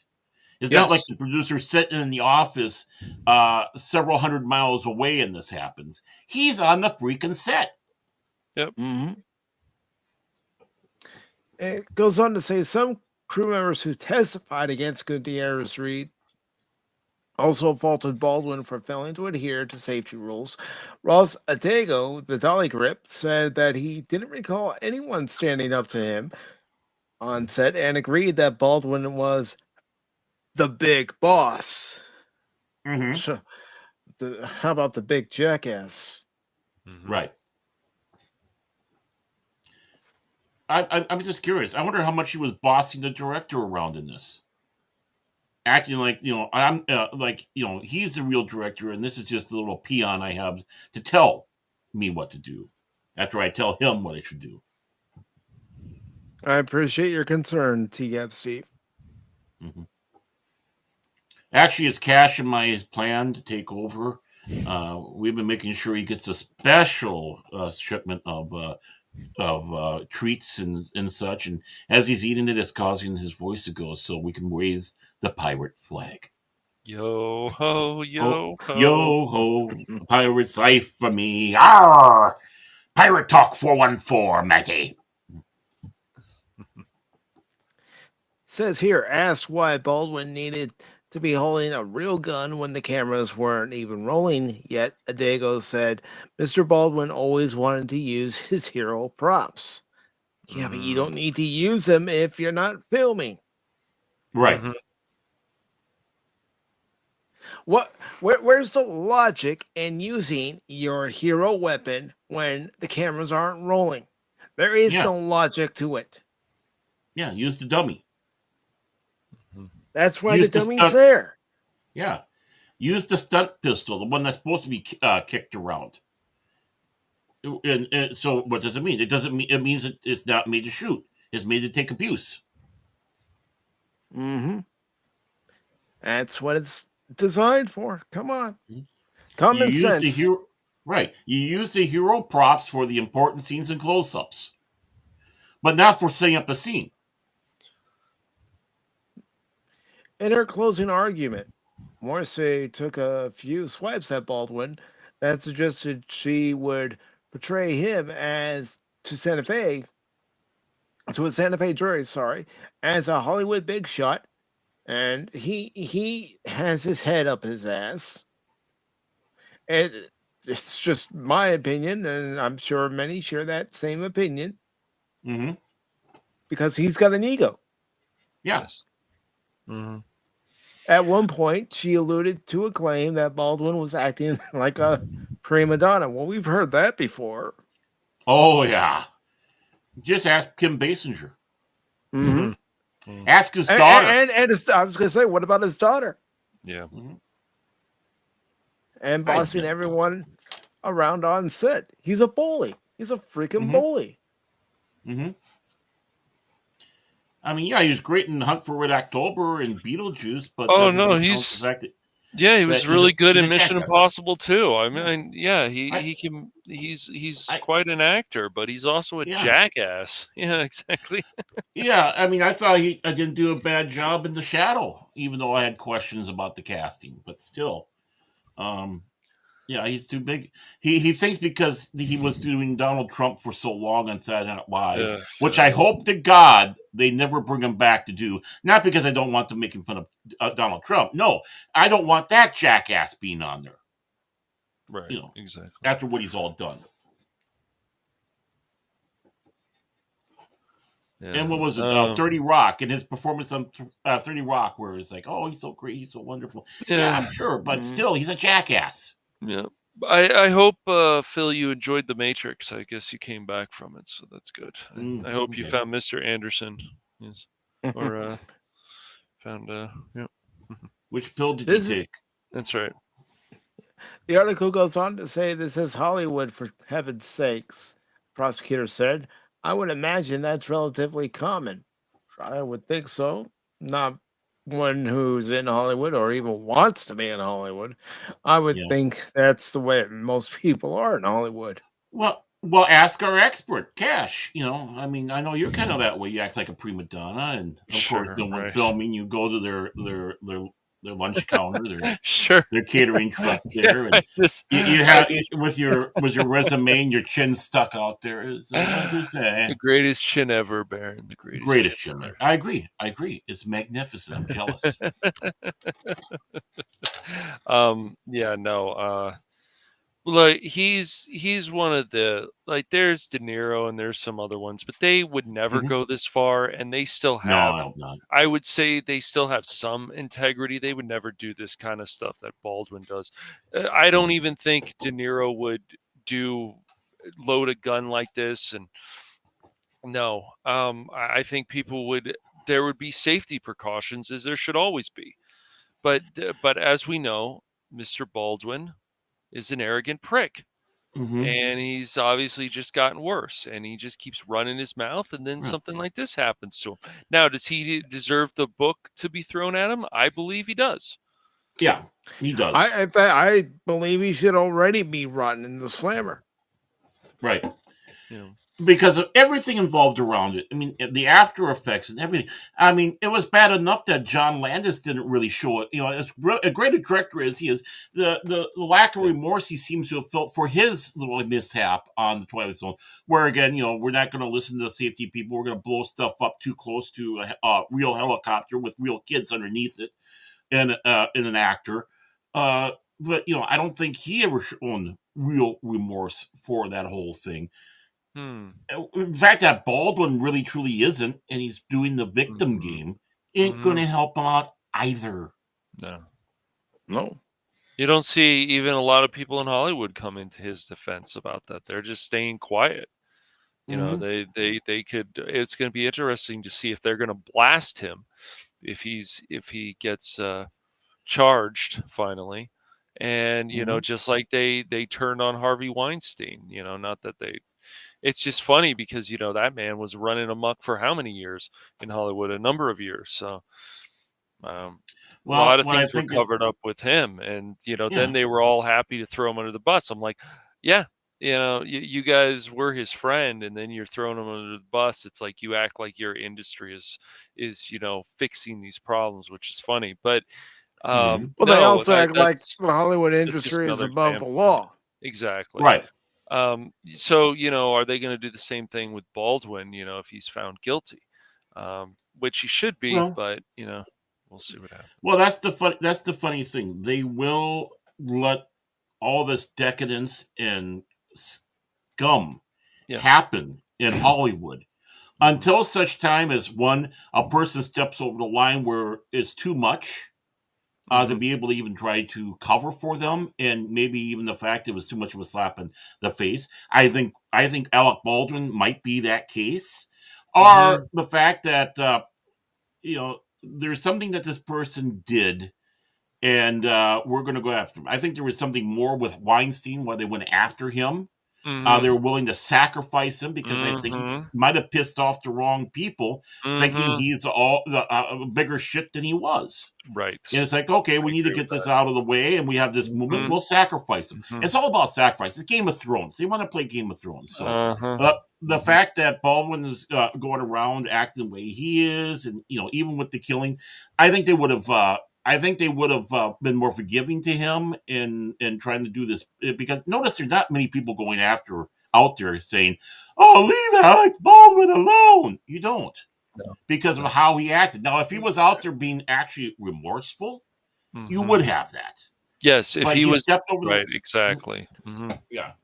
It's not like the producer sitting in the office several hundred miles away and this happens. He's on the freaking set. Yep. Mm-hmm. It goes on to say some crew members who testified against Gutierrez Reed also faulted Baldwin for failing to adhere to safety rules. Ross Adego, the dolly grip, said that he didn't recall anyone standing up to him on set and agreed that Baldwin was the big boss. Mm-hmm. So, how about the big jackass? Mm-hmm. Right. I'm just curious. I wonder how much he was bossing the director around in this. Acting like, I'm he's the real director and this is just a little peon I have to tell me what to do after I tell him what I should do. I appreciate your concern, T-Gap Steve. Mm-hmm. Actually, it's Cash in my plan to take over. We've been making sure he gets a special shipment of treats and such. And as he's eating it, it's causing his voice to go so we can raise the pirate flag. Yo ho, yo ho. Yo ho, pirate's life for me. Arr! Pirate Talk 414, Maggie. Says here, asked why Baldwin needed to be holding a real gun when the cameras weren't even rolling yet. Adego said Mr. Baldwin always wanted to use his hero props. Yeah, but you don't need to use them if you're not filming. Right. Mm-hmm. Where's the logic in using your hero weapon when the cameras aren't rolling? There is no logic to it. Yeah, use the dummy. That's why the dummy's there. Yeah. Use the stunt pistol, the one that's supposed to be kicked around. And so what does it mean? It doesn't mean, it means it's not made to shoot. It's made to take abuse. Mm-hmm. That's what it's designed for. Come on. Common sense. Right. You use the hero props for the important scenes and close-ups. But not for setting up a scene. In her closing argument, Morrissey took a few swipes at Baldwin that suggested she would portray him to a Santa Fe jury, as a Hollywood big shot, and he has his head up his ass. It's just my opinion, and I'm sure many share that same opinion. Mm-hmm. Because he's got an ego. Yes. Mm-hmm. At one point, she alluded to a claim that Baldwin was acting like a prima donna. Well, we've heard that before. Oh, yeah. Just ask Kim Basinger. Mm-hmm. Ask his daughter. And I was going to say, what about his daughter? Yeah. Mm-hmm. And bossing everyone around on set. He's a bully. He's a freaking bully. Mm-hmm. I mean, yeah, he was great in Hunt for Red October and Beetlejuice, but Oh that no, doesn't count the he's fact yeah, he that was really good he's in a Mission jackass. Impossible too. I Yeah, mean, yeah, I, he's I, quite an actor, but he's also a yeah, jackass. Yeah, exactly. yeah. I mean, I thought I didn't do a bad job in The Shadow, even though I had questions about the casting, but still, um, yeah, he's too big. He thinks because he was doing Donald Trump for so long on Saturday Night Live, Yeah, which I hope to God they never bring him back to do. Not because I don't want to make him fun of Donald Trump. No, I don't want that jackass being on there. right, You know, exactly. after what he's all done. Yeah. And what was it? 30 Rock and his performance on 30 Rock, where it's like, oh, he's so great, he's so wonderful. Yeah, Yeah. I'm sure, but Mhm. still, he's a jackass. Yeah. I hope Phil, you enjoyed The Matrix. I guess you came back from it, so that's good. I hope you Okay. found Mr. Anderson. Yes. Or found yeah. Which pill did you This is take? That's right. the article goes on to say this is Hollywood for heaven's sakes. Prosecutor said, I would imagine that's relatively common. I would think so. Not one who's in Hollywood or even wants to be in Hollywood. I would Yeah. think that's the way most people are in Hollywood. Well, ask our expert, Cash. You know, I mean, I know you're kind of that way. You act like a prima donna, and of course, Sure, no one right. filming. You go to their lunch counter, Sure. their catering truck Yeah, there, and you I have just with your resume and your chin stuck out there. I'm just the saying, greatest chin ever, Baron. The greatest chin greatest chin there. ever. I agree. I agree. It's magnificent. I'm jealous. Yeah, no, like he's one of the like there's De Niro and there's some other ones, but they would never Mhm. go this far and they still No, have I hope not. I would say they still have some integrity. They would never do this kind of stuff that Baldwin does. I don't No. even think De Niro would do load a gun like this and no. I think people would there would be safety precautions as there should always be. But as we know, Mr. Baldwin is an arrogant prick Hmm. and he's obviously just gotten worse and he just keeps running his mouth and then Yeah. something like this happens to him. Now, does he deserve the book to be thrown at him? I believe he does. Yeah, he does. I believe he should already be rotten in the slammer. Right. You know. Because of everything involved around it. I mean, the after effects and everything. I mean, it was bad enough that John Landis didn't really show it. You know, as a great a director as he is, the lack of Yeah. remorse he seems to have felt for his little mishap on the Twilight Zone, where again, you know, we're not going to listen to the safety people. We're going to blow stuff up too close to a real helicopter with real kids underneath it, and an actor. But you know, I don't think he ever shown real remorse for that whole thing. Hmm. In fact, that Baldwin really truly isn't, and he's doing the victim Mm-hmm. game, ain't going Mm-hmm. to help him out either. No. No. You don't see even a lot of people in Hollywood come into his defense about that. They're just staying quiet. You know, Mm-hmm. they could it's going to be interesting to see if they're going to blast him if he gets charged finally. And you Mm-hmm. know, just like they turned on Harvey Weinstein, you know, not that they it's just funny because you know that man was running amok for how many years in Hollywood, a number of years. So um, a lot Well, of what I things were think it, covered up with him, and you know, yeah, then they were all happy to throw him under the bus. I'm like, yeah, you know, you guys were his friend, and then you're throwing him under the bus. It's like you act like your industry is you know fixing these problems, which is funny. But mm-hmm. Well, they no, also act like the Hollywood that's just industry is another above the example of it. law. Exactly. Right. So you know, are they going to do the same thing with Baldwin? You know, if he's found guilty, which he should be, Well, but you know, we'll see what happens. that's the fun. That's the funny thing. They will let all this decadence and scum Yeah. happen in Hollywood Mhm. until such time as one a person steps over the line where it's too much to Mhm. be able to even try to cover for them, and maybe even the fact it was too much of a slap in the face. I think Alec Baldwin might be that case, or Mhm. the fact that you know there's something that this person did, and we're going to go after him. I think there was something more with Weinstein why they went after him They were willing to sacrifice him because I think he might have pissed off the wrong people, thinking he's a bigger shit than he was. Right. And it's like, okay, we need to get this out of the way, and we have this movement. We'll sacrifice him. It's all about sacrifice. It's Game of Thrones. They want to play Game of Thrones. So the fact that Baldwin is going around acting the way he is, and even with the killing, I think they would have. I think they would have been more forgiving to him in trying to do this, because notice there's not many people going out there saying, "Oh, leave Alec Baldwin alone." You don't. No. Because of how he acted. Now, if he was out there being actually remorseful, you would have that. Yes, if he was stepped over right, exactly. Yeah,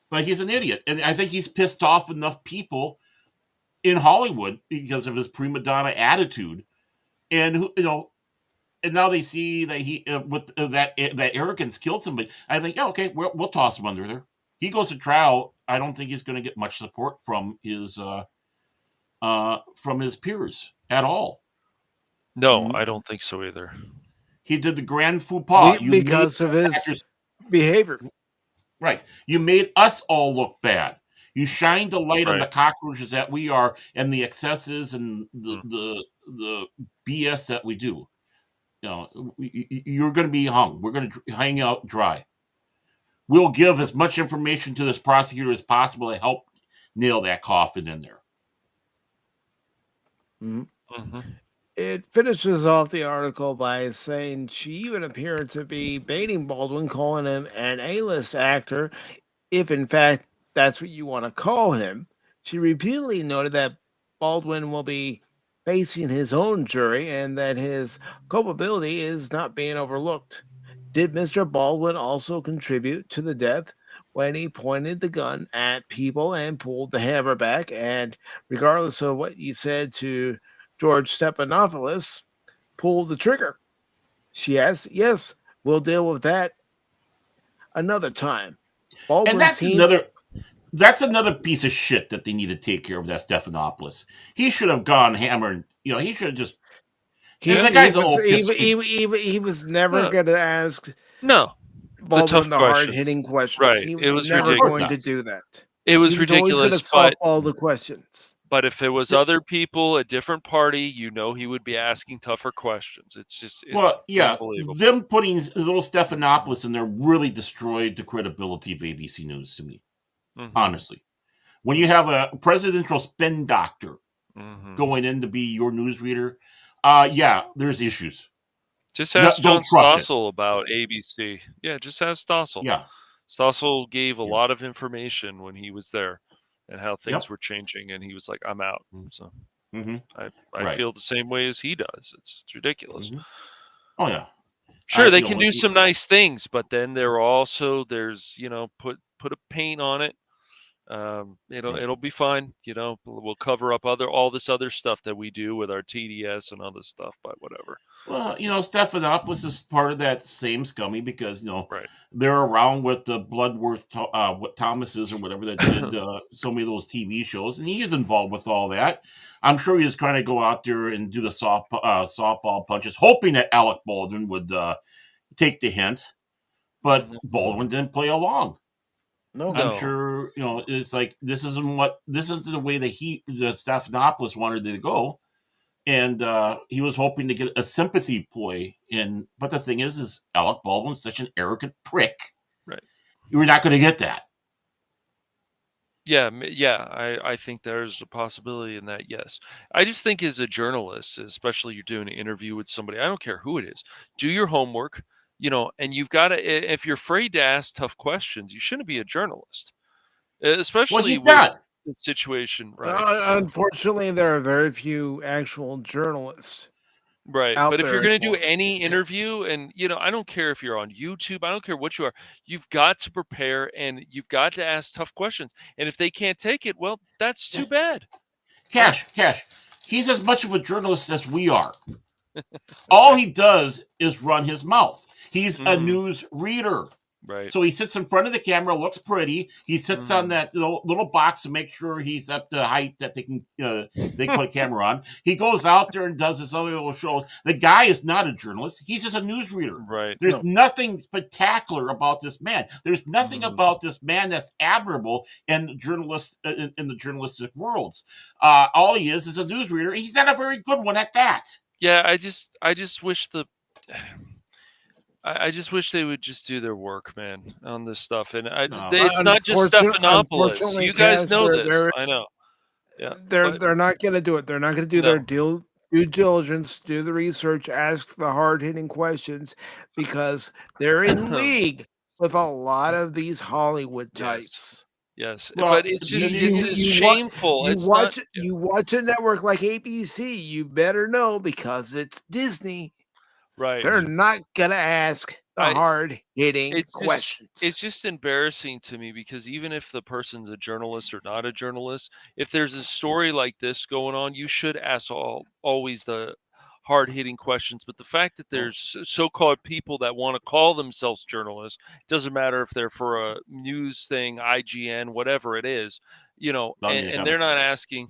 but he's an idiot, and I think he's pissed off enough people in Hollywood because of his prima donna attitude, and and now they see that he with that arrogance killed somebody. I think, yeah, okay, we'll toss him under there. He goes to trial. I don't think he's going to get much support from his peers at all. No, I don't think so either. He did the grand faux pas because of his behavior. Right. You made us all look bad. You shined the light on the cockroaches that we are, and the excesses and the BS that we do. You're going to be hung. We're going to hang out dry. We'll give as much information to this prosecutor as possible to help nail that coffin in there. It finishes off the article by saying she even appeared to be baiting Baldwin, calling him an A-list actor, if in fact that's what you want to call him. She repeatedly noted that Baldwin will be facing his own jury and that his culpability is not being overlooked. Did Mr. Baldwin also contribute to the death when he pointed the gun at people and pulled the hammer back? And regardless of what you said to George Stephanopoulos, pulled the trigger? She asked, yes, we'll deal with that another time. Baldwin's that's another piece of shit that they need to take care of, that Stephanopoulos. He should have gone hammered. He should have just... He was never going to ask Baldwin the hard-hitting questions. Right. He was never going to do that. It was ridiculous. Always going to solve all the questions. But if it was other people, a different party, he would be asking tougher questions. It's unbelievable. Them putting little Stephanopoulos in there really destroyed the credibility of ABC News to me. Honestly. When you have a presidential spin doctor going in to be your newsreader, there's issues. Just ask John Stossel about ABC. Yeah, just ask Stossel. Yeah. Stossel gave a lot of information when he was there and how things were changing, and he was like, I'm out. So I feel the same way as he does. It's ridiculous. Oh, yeah. Sure, they can do some nice things, but then there's put a paint on it. It'll be fine. We'll cover up all this other stuff that we do with our TDS and other stuff, but whatever. Well, Stephanopoulos is part of that same scummy because, they're around with the Bloodworth Thomases or whatever that did so many of those TV shows, and he is involved with all that. I'm sure he's trying to go out there and do the softball punches, hoping that Alec Baldwin would take the hint, but Baldwin didn't play along. No, I'm sure, it's like, this isn't the way that the Stephanopoulos wanted it to go. And he was hoping to get a sympathy ploy in. But the thing is Alec Baldwin's such an arrogant prick. Right. You're not going to get that. Yeah. I think there's a possibility in that, yes. I just think as a journalist, especially you're doing an interview with somebody, I don't care who it is, do your homework. And you've got to, if you're afraid to ask tough questions, you shouldn't be a journalist, especially he's not. The situation. Right. Unfortunately, there are very few actual journalists. Right. But if you're going to do any interview, and, I don't care if you're on YouTube, I don't care what you are, you've got to prepare and you've got to ask tough questions. And if they can't take it, well, that's too bad. Cash. He's as much of a journalist as we are. All he does is run his mouth. He's a news reader. Right. So he sits in front of the camera, looks pretty. He sits on that little box to make sure he's at the height that they can put a camera on. He goes out there and does his other little shows. The guy is not a journalist. He's just a newsreader. Right. There's nothing spectacular about this man. There's nothing about this man that's admirable in the journalistic worlds. All he is a newsreader. He's not a very good one at that. Yeah, I just wish I just wish they would just do their work, man, on this stuff. And it's not just Stephanopoulos. You guys know this. I know. Yeah, they're not going to do it. They're not going to do their due diligence, do the research, ask the hard hitting questions, because they're in league with a lot of these Hollywood types. Yes, well, but it's just it's shameful. You watch a network like ABC, you better know, because it's Disney. Right. They're not gonna ask the hard-hitting questions. It's just embarrassing to me, because even if the person's a journalist or not a journalist, if there's a story like this going on, you should ask always the hard-hitting questions. But the fact that there's so-called people that want to call themselves journalists, doesn't matter if they're for a news thing, IGN, whatever it is, and they're not asking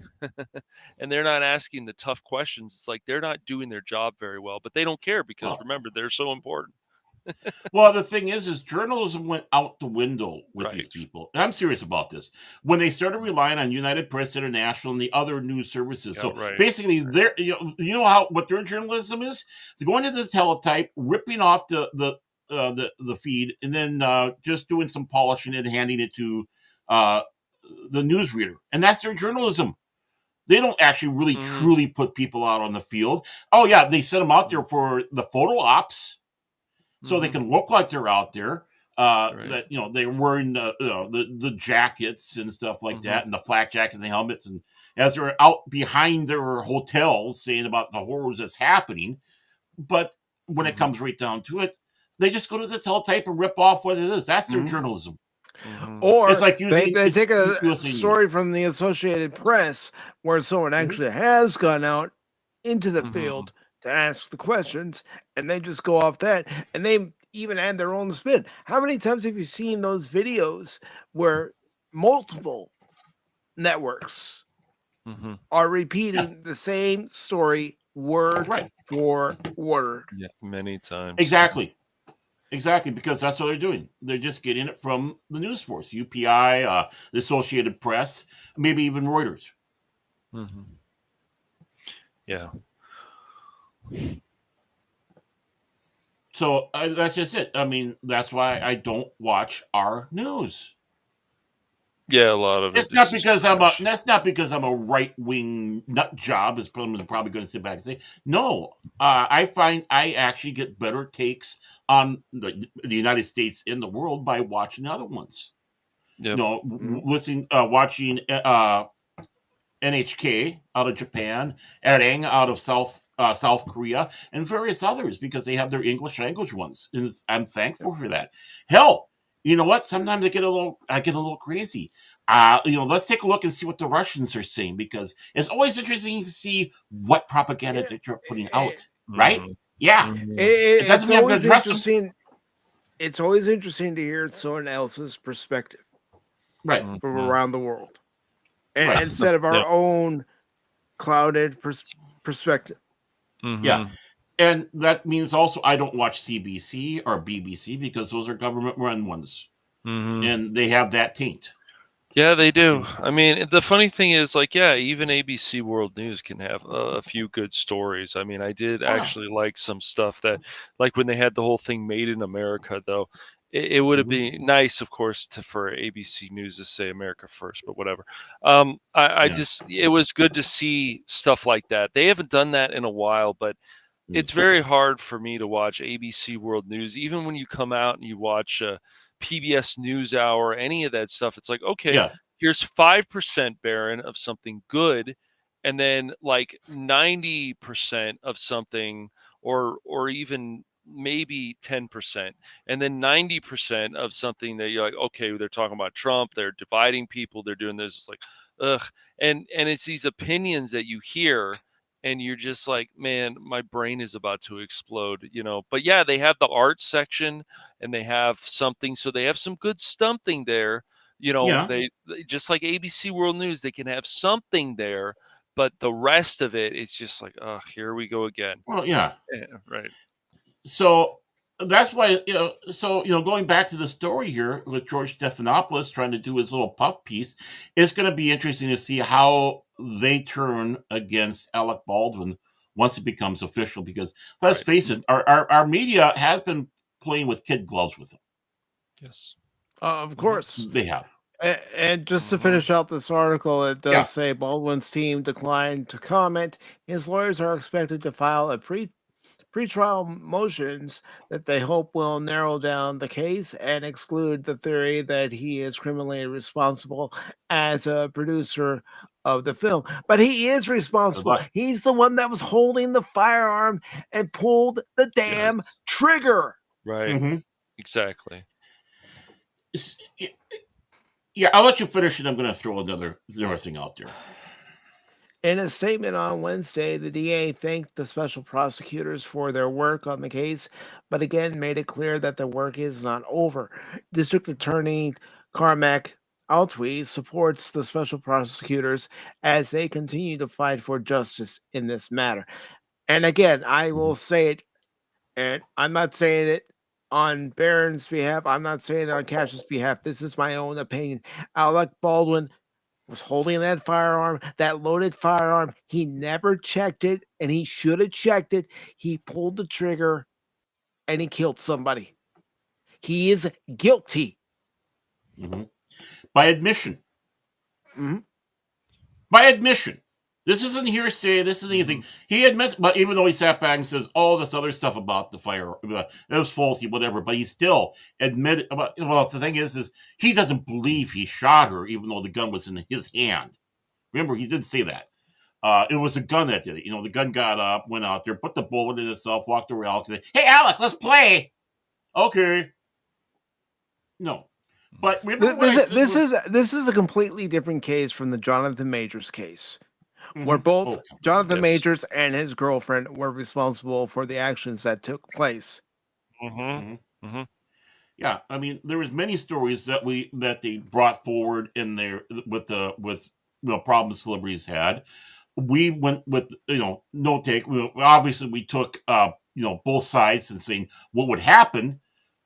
and they're not asking the tough questions. It's like they're not doing their job very well, but they don't care, because remember, they're so important. Well, the thing is journalism went out the window with these people. And I'm serious about this. When they started relying on United Press International and the other news services. Basically, they're, what their journalism is? They're going to the teletype, ripping off the feed, and then just doing some polishing and handing it to the newsreader. And that's their journalism. They don't actually really truly put people out on the field. Oh, yeah, they send them out there for the photo ops, so they can look like they're out there. That they're wearing the jackets and stuff like that, and the flak jackets and the helmets, and as they're out behind their hotels saying about the horrors that's happening. But when it comes right down to it, they just go to the teletype and rip off what it is. That's their journalism. Or it's like they take a story from the Associated Press where someone actually has gone out into the field to ask the questions, and they just go off that, and they even add their own spin. How many times have you seen those videos where multiple networks are repeating the same story word for word? Yeah, many times. Exactly, because that's what they're doing. They're just getting it from the news force, UPI, the Associated Press, maybe even Reuters. Yeah. So that's just it. I mean, that's why I don't watch our news. Yeah, a lot of it. That's not because I'm a right wing nut job, as I'm probably going to sit back and say. No, I find I actually get better takes on the United States and the world by watching other ones. Yep. Watching NHK out of Japan, Ereng out of South Korea, and various others, because they have their English language ones, and I'm thankful for that. Hell, you know what? Sometimes I get a little crazy. Let's take a look and see what the Russians are saying, because it's always interesting to see what propaganda they're putting out, right? Yeah, it doesn't mean I'm interesting. It's always interesting to hear someone else's perspective, right, from around the world. Instead of our own clouded perspective. Yeah. And that means also I don't watch CBC or BBC, because those are government-run ones. And they have that taint. Yeah, they do. I mean, the funny thing is, even ABC World News can have a few good stories. I mean, I did actually like some stuff that, like when they had the whole thing Made in America, though. It would have been nice, of course, for ABC News to say America first, but whatever. It was good to see stuff like that. They haven't done that in a while, but it's very hard for me to watch ABC World News. Even when you come out and you watch PBS NewsHour, any of that stuff, it's like, okay, here's 5%, Baron, of something good, and then like 90% of something, or even maybe 10%, and then 90% of something that you're like, okay, they're talking about Trump, they're dividing people, they're doing this. It's like, ugh. And it's these opinions that you hear, and you're just like, man, my brain is about to explode, But yeah, they have the art section, and they have something, so they have some good something there. Yeah. They just like ABC World News, they can have something there, but the rest of it, it's just like, oh, here we go again. Well, yeah. Yeah, right. So that's why, going back to the story here with George Stephanopoulos trying to do his little puff piece, it's going to be interesting to see how they turn against Alec Baldwin once it becomes official. Because let's Right. face it, our media has been playing with kid gloves with him. Yes. Of course. They have. And just to Mhm. finish out this article, it does Yeah. say Baldwin's team declined to comment. His lawyers are expected to file a pretrial motions that they hope will narrow down the case and exclude the theory that he is criminally responsible as a producer of the film. But he is responsible. But He's the one that was holding the firearm and pulled the Yes. damn trigger. Right. mhm. Exactly. Yeah, I'll let you finish, and I'm going to throw another thing out there. In a statement on Wednesday, the DA thanked the special prosecutors for their work on the case, but again made it clear that the work is not over. District Attorney Carmack Altwee supports the special prosecutors as they continue to fight for justice in this matter. And again, I will say it, and I'm not saying it on Barron's behalf. I'm not saying it on Cash's behalf. This is my own opinion. Alec Baldwin was holding that firearm, that loaded firearm. He never checked it, and he should have checked it. He pulled the trigger, and he killed somebody. He is guilty. Mm-hmm. By admission. Mm-hmm. By admission. This isn't hearsay. This isn't anything. He admits, but even though he sat back and says all this other stuff about the fire, it was faulty, whatever, but he still admitted. Well, the thing is he doesn't believe he shot her, even though the gun was in his hand. Remember, he did say that. It was a gun that did it. The gun got up, went out there, put the bullet in itself, walked around, said, "Hey, Alec, let's play." Okay. No. But remember what I said? This is a completely different case from the Jonathan Majors case, where both Oh, Jonathan Yes. Majors and his girlfriend were responsible for the actions that took place. Mm-hmm. Mm-hmm. yeah. I mean, there was many stories that they brought forward in there with problems celebrities had. We went with no take. Obviously, we took both sides and saying what would happen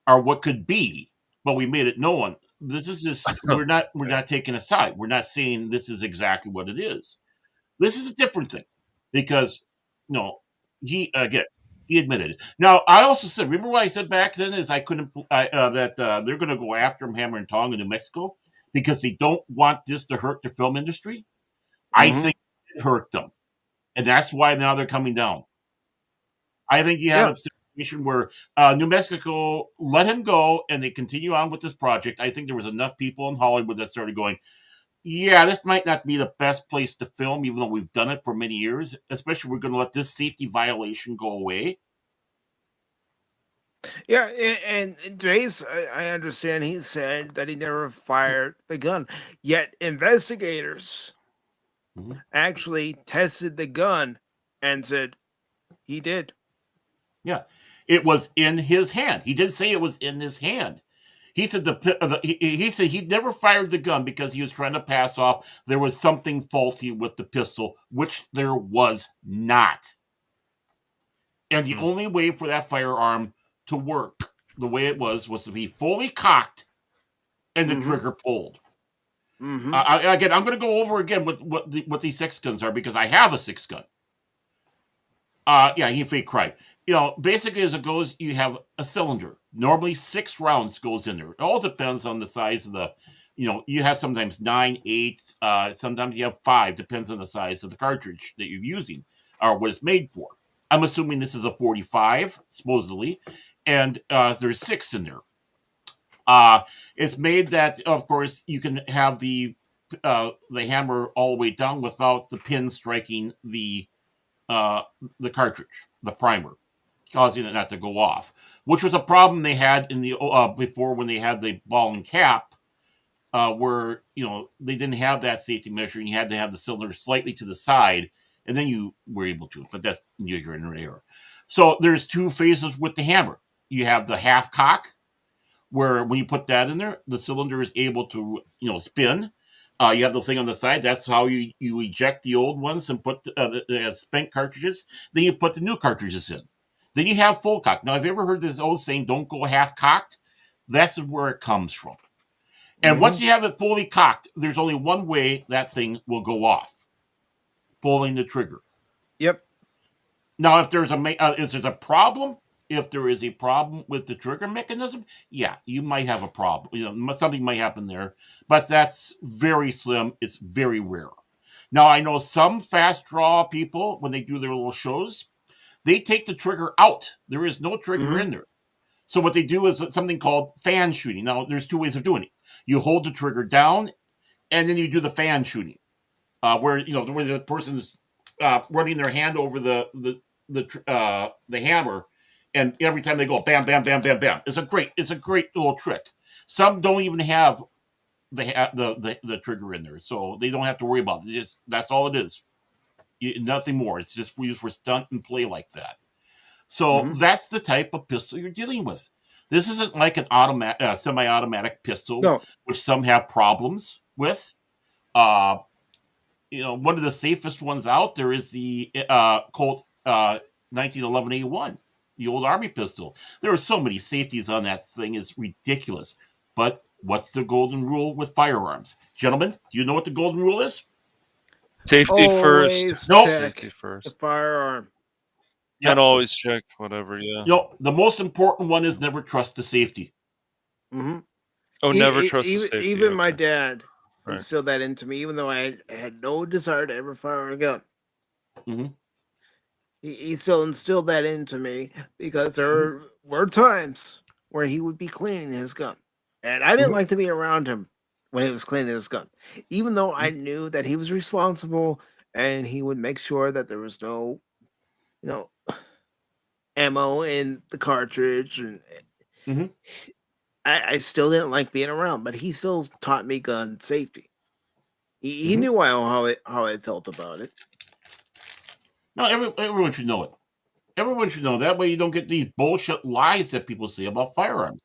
or what could be, but we made it known. This is just we're not taking a side. We're not saying this is exactly what it is. This is a different thing because he again he admitted it. Now I also said, remember what I said back then is I couldn't that they're going to go after him hammer and tong in New Mexico because they don't want this to hurt the film industry. I Mhm. think it hurt them, and that's why now they're coming down. I think you have Yeah. a situation where New Mexico let him go, and they continue on with this project. I think there was enough people in Hollywood that started going, yeah, this might not be the best place to film, even though we've done it for many years. Especially, we're going to let this safety violation go away. Yeah, and Jace, I understand he said that he never fired the gun. Yet investigators Mhm. actually tested the gun and said he did. Yeah, it was in his hand. He did say it was in his hand. He said he said he never fired the gun because he was trying to pass off there was something faulty with the pistol, which there was not. And the only way for that firearm to work the way it was to be fully cocked and the Mhm. trigger pulled. Mhm. Again, I'm going to go over again what these six guns are because I have a six gun. Yeah, he fake cried. Basically as it goes, you have a cylinder. Normally 6 rounds goes in there. It all depends on the size of the, you have sometimes 9, 8, sometimes you have 5, depends on the size of the cartridge that you're using or what it's made for. I'm assuming this is a 45, supposedly, and there's 6 in there. It's made that, of course, you can have the hammer all the way down without the pin striking the cartridge, the primer, causing it not to go off, which was a problem they had in the before when they had the ball and cap, where they didn't have that safety measure, and you had to have the cylinder slightly to the side and then you were able to, but that's you're in an error. So there's two phases with the hammer. You have the half cock, where when you put that in there, the cylinder is able to spin. You have the thing on the side. That's how you eject the old ones and put the spent cartridges. Then you put the new cartridges in. Then you have full cock. Now, have you ever heard this old saying, "Don't go half cocked"? That's where it comes from. And once you have it fully cocked, there's only one way that thing will go off: pulling the trigger. Yep. Now, if there's a problem, if there is a problem with the trigger mechanism, yeah, you might have a problem. Something might happen there, but that's very slim. It's very rare. Now, I know some fast draw people, when they do their little shows, they take the trigger out. There is no trigger in there. So what they do is something called fan shooting. Now, there's two ways of doing it. You hold the trigger down, and then you do the fan shooting, where the person's running their hand over the hammer, and every time they go bam, bam, bam, bam, bam. It's a great little trick. Some don't even have the trigger in there, so they don't have to worry about it. That's all it is. Nothing more. It's just used for stunt and play like that. So that's the type of pistol you're dealing with. This isn't like an semi-automatic pistol, which some have problems with. One of the safest ones out there is the Colt 1911A1, the old Army pistol. There are so many safeties on that thing; it's ridiculous. But what's the golden rule with firearms, gentlemen? Do you know what the golden rule is? Safety Always first. Nope. check Safety first. the firearm. Yep. And always check whatever. Yeah. The most important one is never trust the safety. Mm-hmm. Oh, never trust the safety. Even my dad Right. instilled that into me, even though I had no desire to ever fire a gun. Mm-hmm. He still instilled that into me because there were times where he would be cleaning his gun, and I didn't like to be around him when he was cleaning his gun, even though I knew that he was responsible and he would make sure that there was no, ammo in the cartridge, and I still didn't like being around, but he still taught me gun safety. He knew how I felt about it. No, everyone should know it. Everyone should know. That way you don't get these bullshit lies that people say about firearms.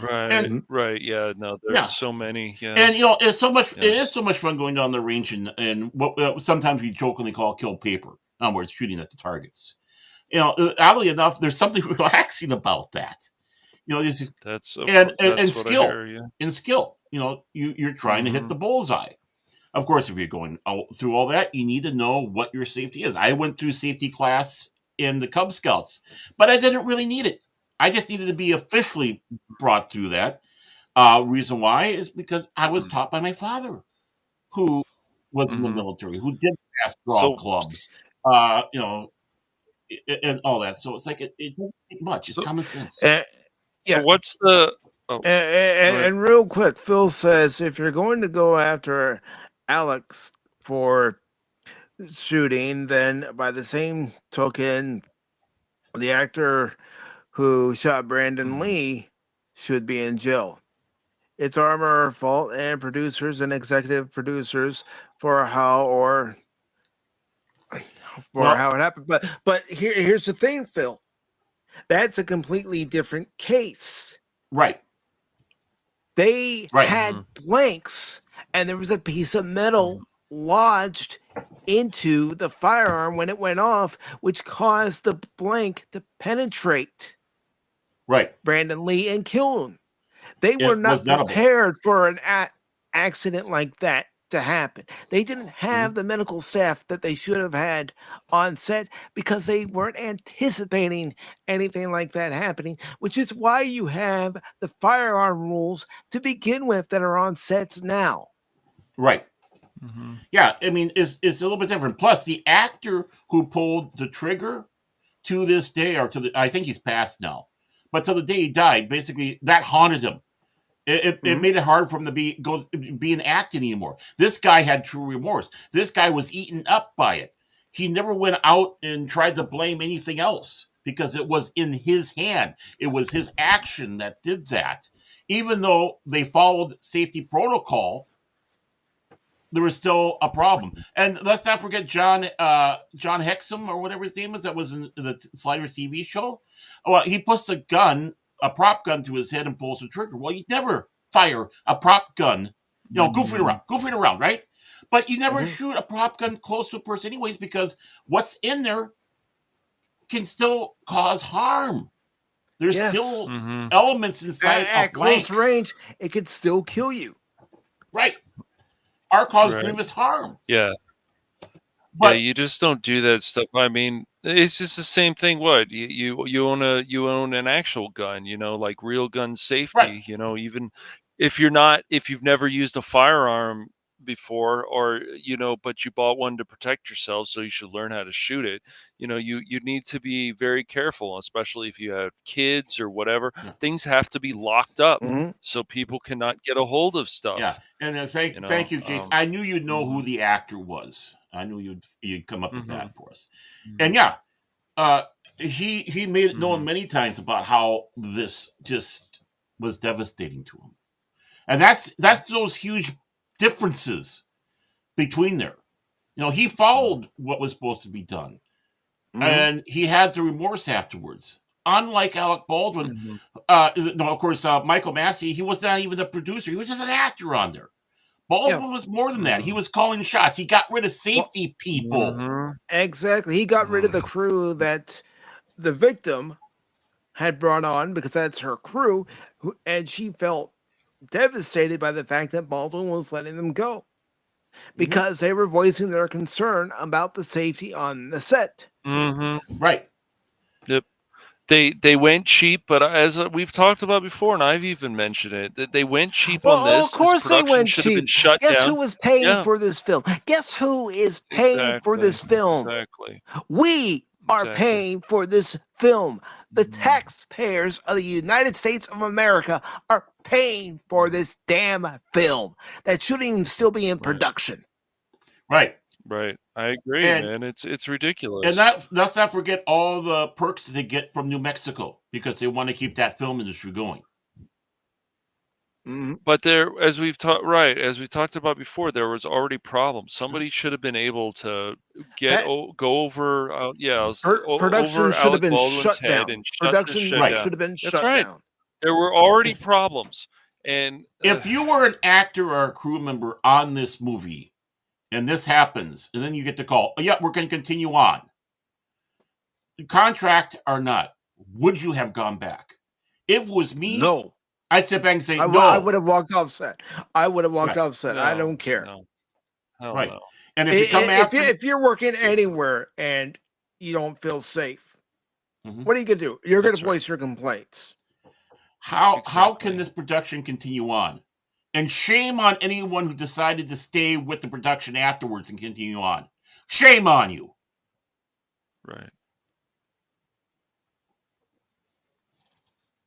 Right. Right. Yeah. No, there's so many. Yeah. And it's so much. It is so much fun going down the range and what sometimes we jokingly call kill paper. In other words, shooting at the targets. Oddly enough, there's something relaxing about that. That's and skill. what I hear, yeah. In skill, you're trying to hit the bullseye. Of course, if you're going through all that, you need to know what your safety is. I went through safety class in the Cub Scouts, but I didn't really need it. I just needed to be officially brought through that. Reason why is because I was taught by my father, who was in the military, who did fast draw clubs, and all that. So it's like it doesn't take much. It's common sense. So what's the and real quick, Phil says if you're going to go after Alex for shooting, then by the same token, the actor who shot Brandon Lee should be in jail. It's our fault and producers and executive producers for how it happened. But here's the thing, Phil. That's a completely different case. Right. They had blanks, and there was a piece of metal lodged into the firearm when it went off, which caused the blank to penetrate Brandon Lee and kill him. They were not prepared for an accident like that to happen. They didn't have the medical staff that they should have had on set because they weren't anticipating anything like that happening, which is why you have the firearm rules to begin with that are on sets now. Right. Yeah, I mean, it's a little bit different. Plus, the actor who pulled the trigger to this day, I think he's passed now, but till the day he died, basically that haunted him. It made it hard for him to be an actor anymore. This guy had true remorse. This guy was eaten up by it. He never went out and tried to blame anything else because it was in his hand. It was his action that did that. Even though they followed safety protocol, there was still a problem. And let's not forget John Hexum or whatever his name is that was in the Sliders TV show. Well, he puts a prop gun to his head and pulls the trigger. Well, you'd never fire a prop gun, goofing around, right? But you never shoot a prop gun close to a person anyways, because what's in there can still cause harm. There's still elements inside a at blank. close range. It could still kill you. Right. Or cause grievous harm. Yeah. But you just don't do that stuff. I mean, it's just the same thing. What you own an actual gun, like real gun safety. Right. Even if you've never used a firearm before, or but you bought one to protect yourself, so you should learn how to shoot it. You need to be very careful, especially if you have kids or whatever. Things have to be locked up so people cannot get a hold of stuff. Yeah, and thank you, Jason. I knew you'd know who the actor was. I knew you'd come up to bat for us. And yeah, he made it known many times about how this just was devastating to him, and that's those huge differences between there. He followed what was supposed to be done, and he had the remorse afterwards. Unlike Alec Baldwin, of course, Michael Massey, he was not even the producer; he was just an actor on there. Baldwin was more than that. He was calling shots. He got rid of safety people. Exactly. He got rid of the crew that the victim had brought on, because that's her crew, and she felt devastated by the fact that Baldwin was letting them go because they were voicing their concern about the safety on the set. Right. Yep. They went cheap, but as we've talked about before, and I've even mentioned it, that they went cheap on this. Of course, they went cheap. Guess who was paying for this film? Guess who is paying for this film? Exactly. We are paying for this film. The taxpayers of the United States of America are paying for this damn film that shouldn't even still be in production. Right. Right. I agree, man. It's ridiculous. And let's not forget all the perks that they get from New Mexico, because they want to keep that film industry going. But as we've talked about before, there was already problems. Somebody should have been able to go over, production should have been shut down. Production should have been shut down. There were already problems, and if you were an actor or a crew member on this movie, and this happens, and then you get the call, we're going to continue on, contract or not, would you have gone back? If it was me, no. I'd sit back and say, no. I would have walked off set. I don't care. No. Right. No. And if you come after... If you're working anywhere and you don't feel safe, what are you going to do? You're going to voice your complaints. How can this production continue on? And shame on anyone who decided to stay with the production afterwards and continue on. Shame on you. Right.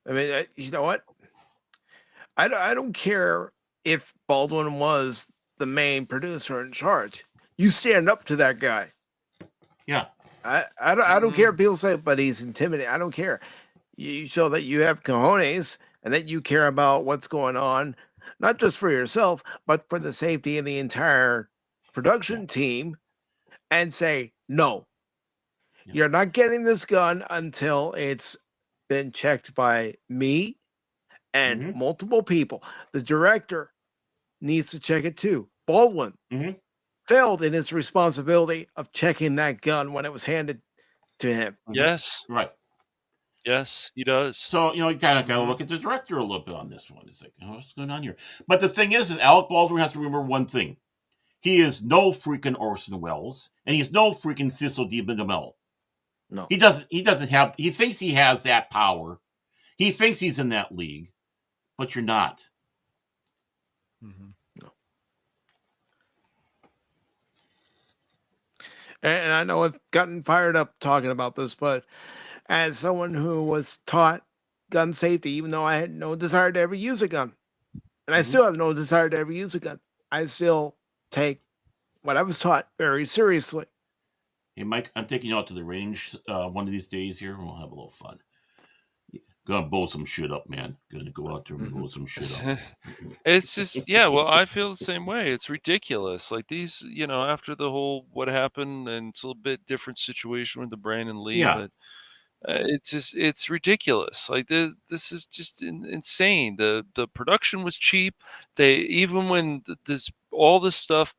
I mean, you know what? I don't care if Baldwin was the main producer in charge. You stand up to that guy. Yeah. I don't care if people say, but he's intimidating. I don't care. You show that you have cojones and that you care about what's going on, not just for yourself, but for the safety of the entire production team, and say, no, you're not getting this gun until it's been checked by me and multiple people. The director needs to check it too. Baldwin failed in his responsibility of checking that gun when it was handed to him. Yes. Right. Yes, he does. So, you kind of look at the director a little bit on this one. It's like, what's going on here? But the thing is Alec Baldwin has to remember one thing. He is no freaking Orson Welles, and he's no freaking Cecil B. DeMille. No. He doesn't have, he thinks he has that power. He thinks he's in that league, but you're not. No. And I know I've gotten fired up talking about this, but as someone who was taught gun safety, even though I had no desire to ever use a gun, and I still have no desire to ever use a gun, I still take what I was taught very seriously. Hey, Mike, I'm taking you out to the range one of these days here, and we'll have a little fun. Gonna blow some shit up, man. Gonna go out there and blow some shit up. It's just, yeah, well, I feel the same way. It's ridiculous. Like these, after the whole what happened, and it's a little bit different situation with the Brandon Lee, Yeah. but it's ridiculous. Like this is just insane. The production was cheap. They even when all this stuff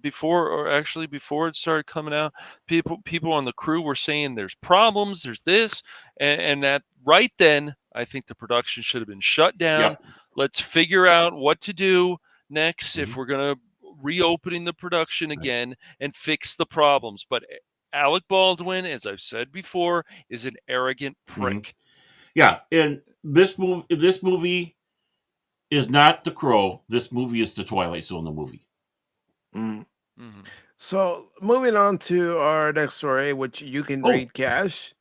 before it started coming out, people on the crew were saying there's problems, there's this, and that right then I think the production should have been shut down. Yep. Let's figure out what to do next if Mhm. we're gonna reopening the production again and fix the problems. But Alec Baldwin, as I've said before, is an arrogant prick. Yeah, and this movie is not The Crow. This movie is the Twilight Zone, the movie. So, moving on to our next story, which you can read, Cash.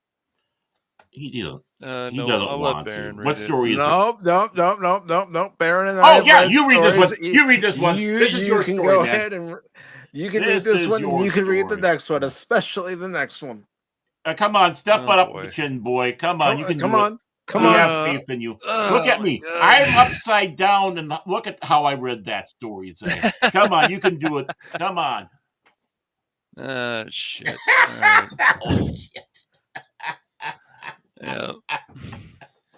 He doesn't. He No, doesn't I'll want let Baron to. read What it. story is it? Nope. Baron and I. Oh yeah, you read this one. You read this one. This is your can story, go man. ahead and you can This read this is one, and your you can read the story. next one, especially the next one. Come on, step Oh, up boy. the chin, boy. Come on, you can Come do on. it. Come We on. have faith in you. Look at my me. God. I'm upside down, and look at how I read that story. Say, come on, you can do it. Come on. Shit. All right. Oh shit. Yeah.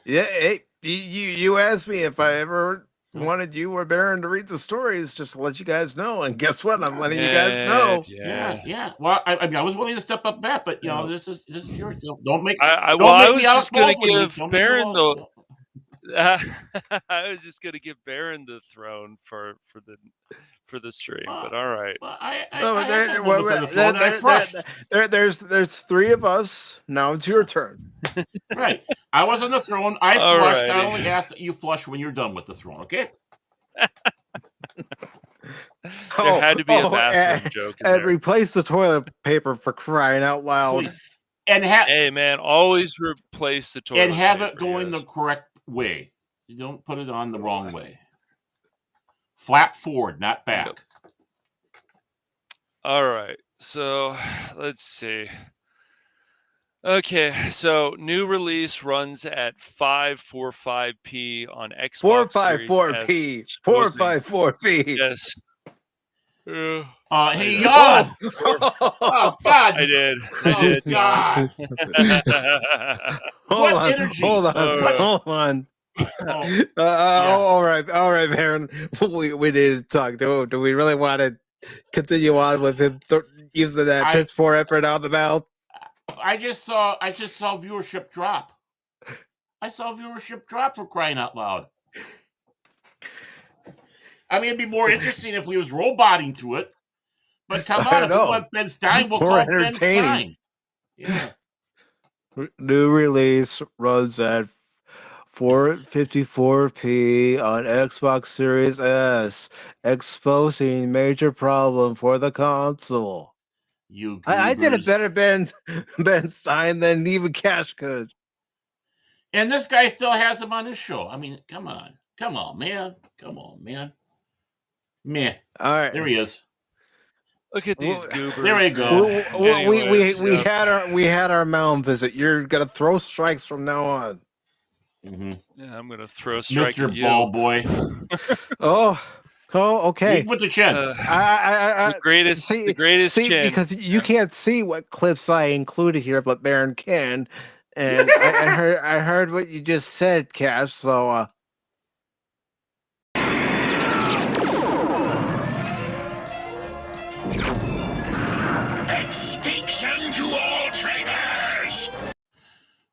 Yeah, hey, you asked me if I ever wanted you or Baron to read the stories, just to let you guys know. And guess what? I'm letting you guys know. Yeah. Well, I mean, I was willing to step up that, but this is yours. So don't make I don't was make me Alec just gonna Baldwin. give Don't make me Baron Alec- I was just gonna give Baron the throne for the stream, but all right. Well, I had my moments on the throne, and I crushed. There's three of us. Now it's your turn. Right. I was on the throne. I All flushed. I righty. only ask that you flush when you're done with the throne, okay? There had to be a bathroom joke in and there. replace the toilet paper for crying out loud. Please. And have Hey man, always replace the toilet and have paper, it going yes. the correct way. You don't put it on the wrong way. Flap forward, not back. Yep. All right. So let's see. Okay, so new release runs at 545p on Xbox Series S. 454p. 454p. Yes. He yawns. Oh God! I did. Oh God! What energy? Hold on. All right, Baron. We need to talk. Do we really want to continue on with him using that piss poor effort out of the mouth? I just saw viewership drop. I saw viewership drop, for crying out loud. I mean, it'd be more interesting if we was roboting to it. But come on, if we want Ben Stein, we'll call Ben Stein. Yeah. New release runs at 454p on Xbox Series S, exposing major problem for the console. I did a better Ben Stein than even Cash could. And this guy still has him on his show. I mean, come on, man. Meh. All right, there he is. Look at these goobers. There we go. We had our mound visit. You're gonna throw strikes from now on. Mm-hmm. Yeah, I'm gonna throw a strike Mr. at you. Ball Boy. Oh, okay. Lead with the chin. The greatest chin. Because you can't see what clips I included here, but Baron can. And I heard what you just said, Cash. So Extinction to all traitors!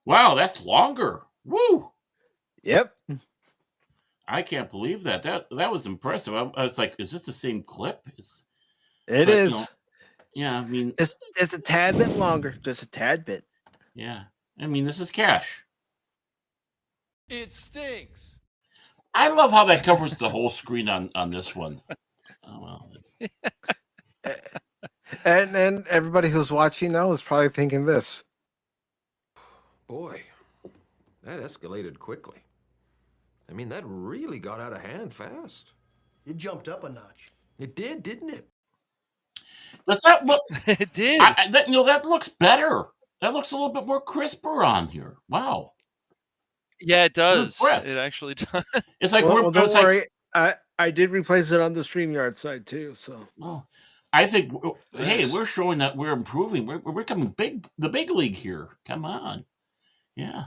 Wow, that's longer. Woo! Yep. I can't believe that. That was impressive. I was like, is this the same clip? It is. Yeah, I mean, it's a tad bit longer, just a tad bit. Yeah, I mean, this is Cash. It stinks. I love how that covers the whole screen on this one. Oh well. And everybody who's watching now is probably thinking this. Boy, that escalated quickly. I mean, that really got out of hand fast. It jumped up a notch. It did, didn't it? Does that look? It did. That looks better. That looks a little bit more crisper on here. Wow. Yeah, it I'm does. It impressed. actually does. It's like Well, don't it's like, worry. I did replace it on the StreamYard side too. So well, I think, hey, Nice. we're showing that we're improving. We're coming big, the big league here. Come on, yeah.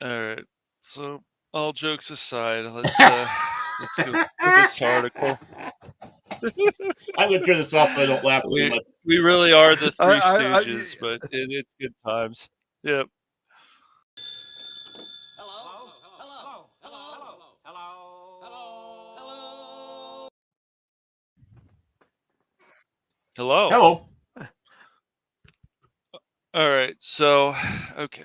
All right. So, all jokes aside, let's go to this article. I'm gonna turn this off so I don't laugh too We much. we really are the Three I Stooges, but it's good times. Yep. Hello. Hello. All right. So, okay.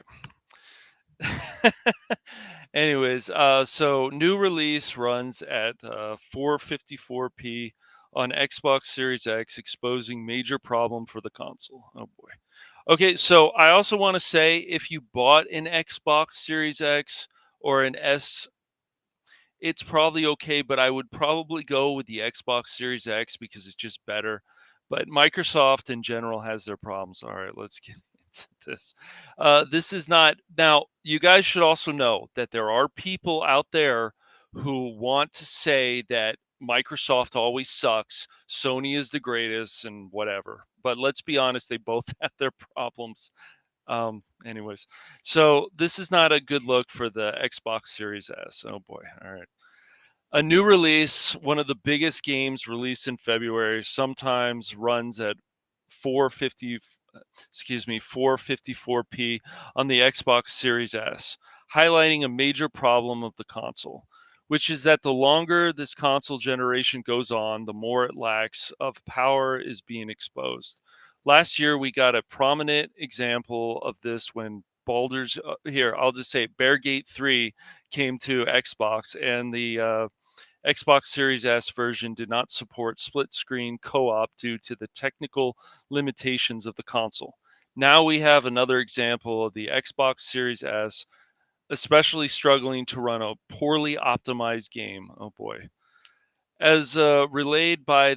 Anyways, so new release runs at 454p on Xbox Series X, exposing major problem for the console. Oh boy. Okay, so I also want to say if you bought an Xbox Series X or an S, it's probably okay, but I would probably go with the Xbox Series X because it's just better. But Microsoft in general has their problems. All right, let's get into this. This is not now. You guys should also know that there are people out there who want to say that Microsoft always sucks, Sony is the greatest, and whatever. But let's be honest, they both have their problems. Anyways, so this is not a good look for the Xbox Series S. Oh boy. All right. A new release, one of the biggest games released in February, sometimes runs at 450 454p on the Xbox Series S, highlighting a major problem of the console, which is that the longer this console generation goes on, the more it lacks of power is being exposed. Last year we got a prominent example of this when Baldur's here, I'll just say Beargate 3 came to Xbox, and the Xbox Series S version did not support split screen co op due to the technical limitations of the console. Now we have another example of the Xbox Series S, especially struggling to run a poorly optimized game. Oh boy. As relayed by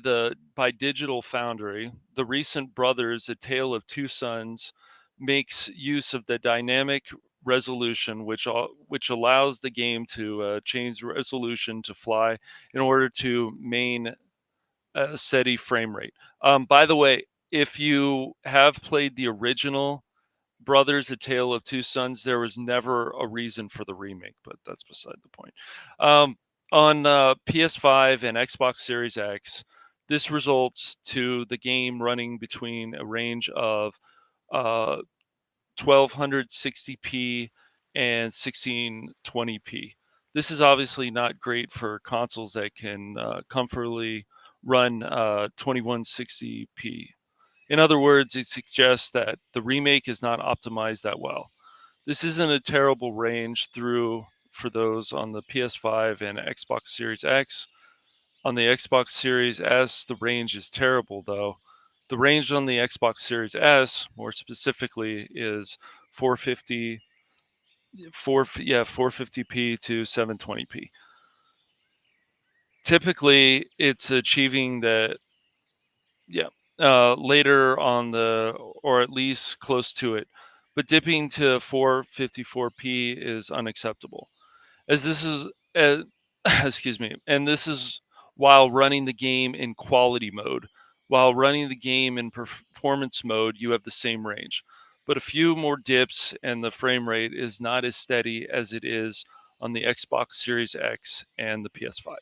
Digital Foundry, the recent Brothers: A Tale of Two Sons makes use of the dynamic resolution, which allows the game to change resolution to fly in order to maintain a steady frame rate. By the way, if you have played the original Brothers: A Tale of Two Sons, there was never a reason for the remake, but that's beside the point. Um, on PS5 and Xbox Series X, this results to the game running between a range of 1260p and 1620p. This is obviously not great for consoles that can comfortably run 2160p. In other words, it suggests that the remake is not optimized that well. This isn't a terrible range through for those on the PS5 and Xbox Series X. On the Xbox Series S, the range is terrible though. The range on the Xbox Series S, more specifically, is 450 450p to 720p. Typically, it's achieving the yeah later on the or at least close to it, but dipping to 454p is unacceptable as this is uh, excuse me, and this is while running the game in quality mode. While running the game in performance mode, you have the same range, but a few more dips and the frame rate is not as steady as it is on the Xbox Series X and the PS5.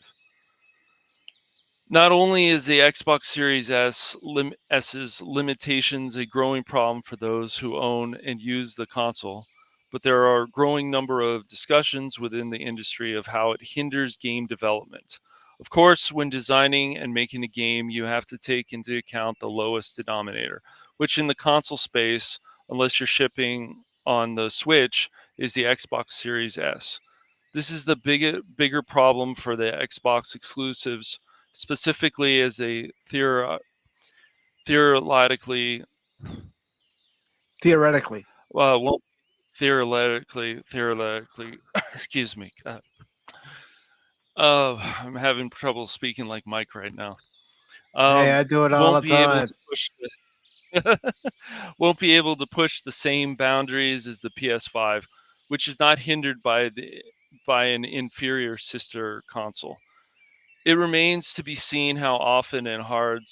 Not only is the Xbox Series S's limitations a growing problem for those who own and use the console, but there are a growing number of discussions within the industry of how it hinders game development. Of course, when designing and making a game, you have to take into account the lowest denominator, which in the console space, unless you're shipping on the Switch, is the Xbox Series S. This is the bigger problem for the Xbox exclusives, specifically as they theoretically theoretically, won't theoretically excuse me. I'm having trouble speaking like Mike right now. hey, I do it all Won't the be able time. to push the won't be able to push the same boundaries as the PS5, which is not hindered by an inferior sister console. It remains to be seen how often and hard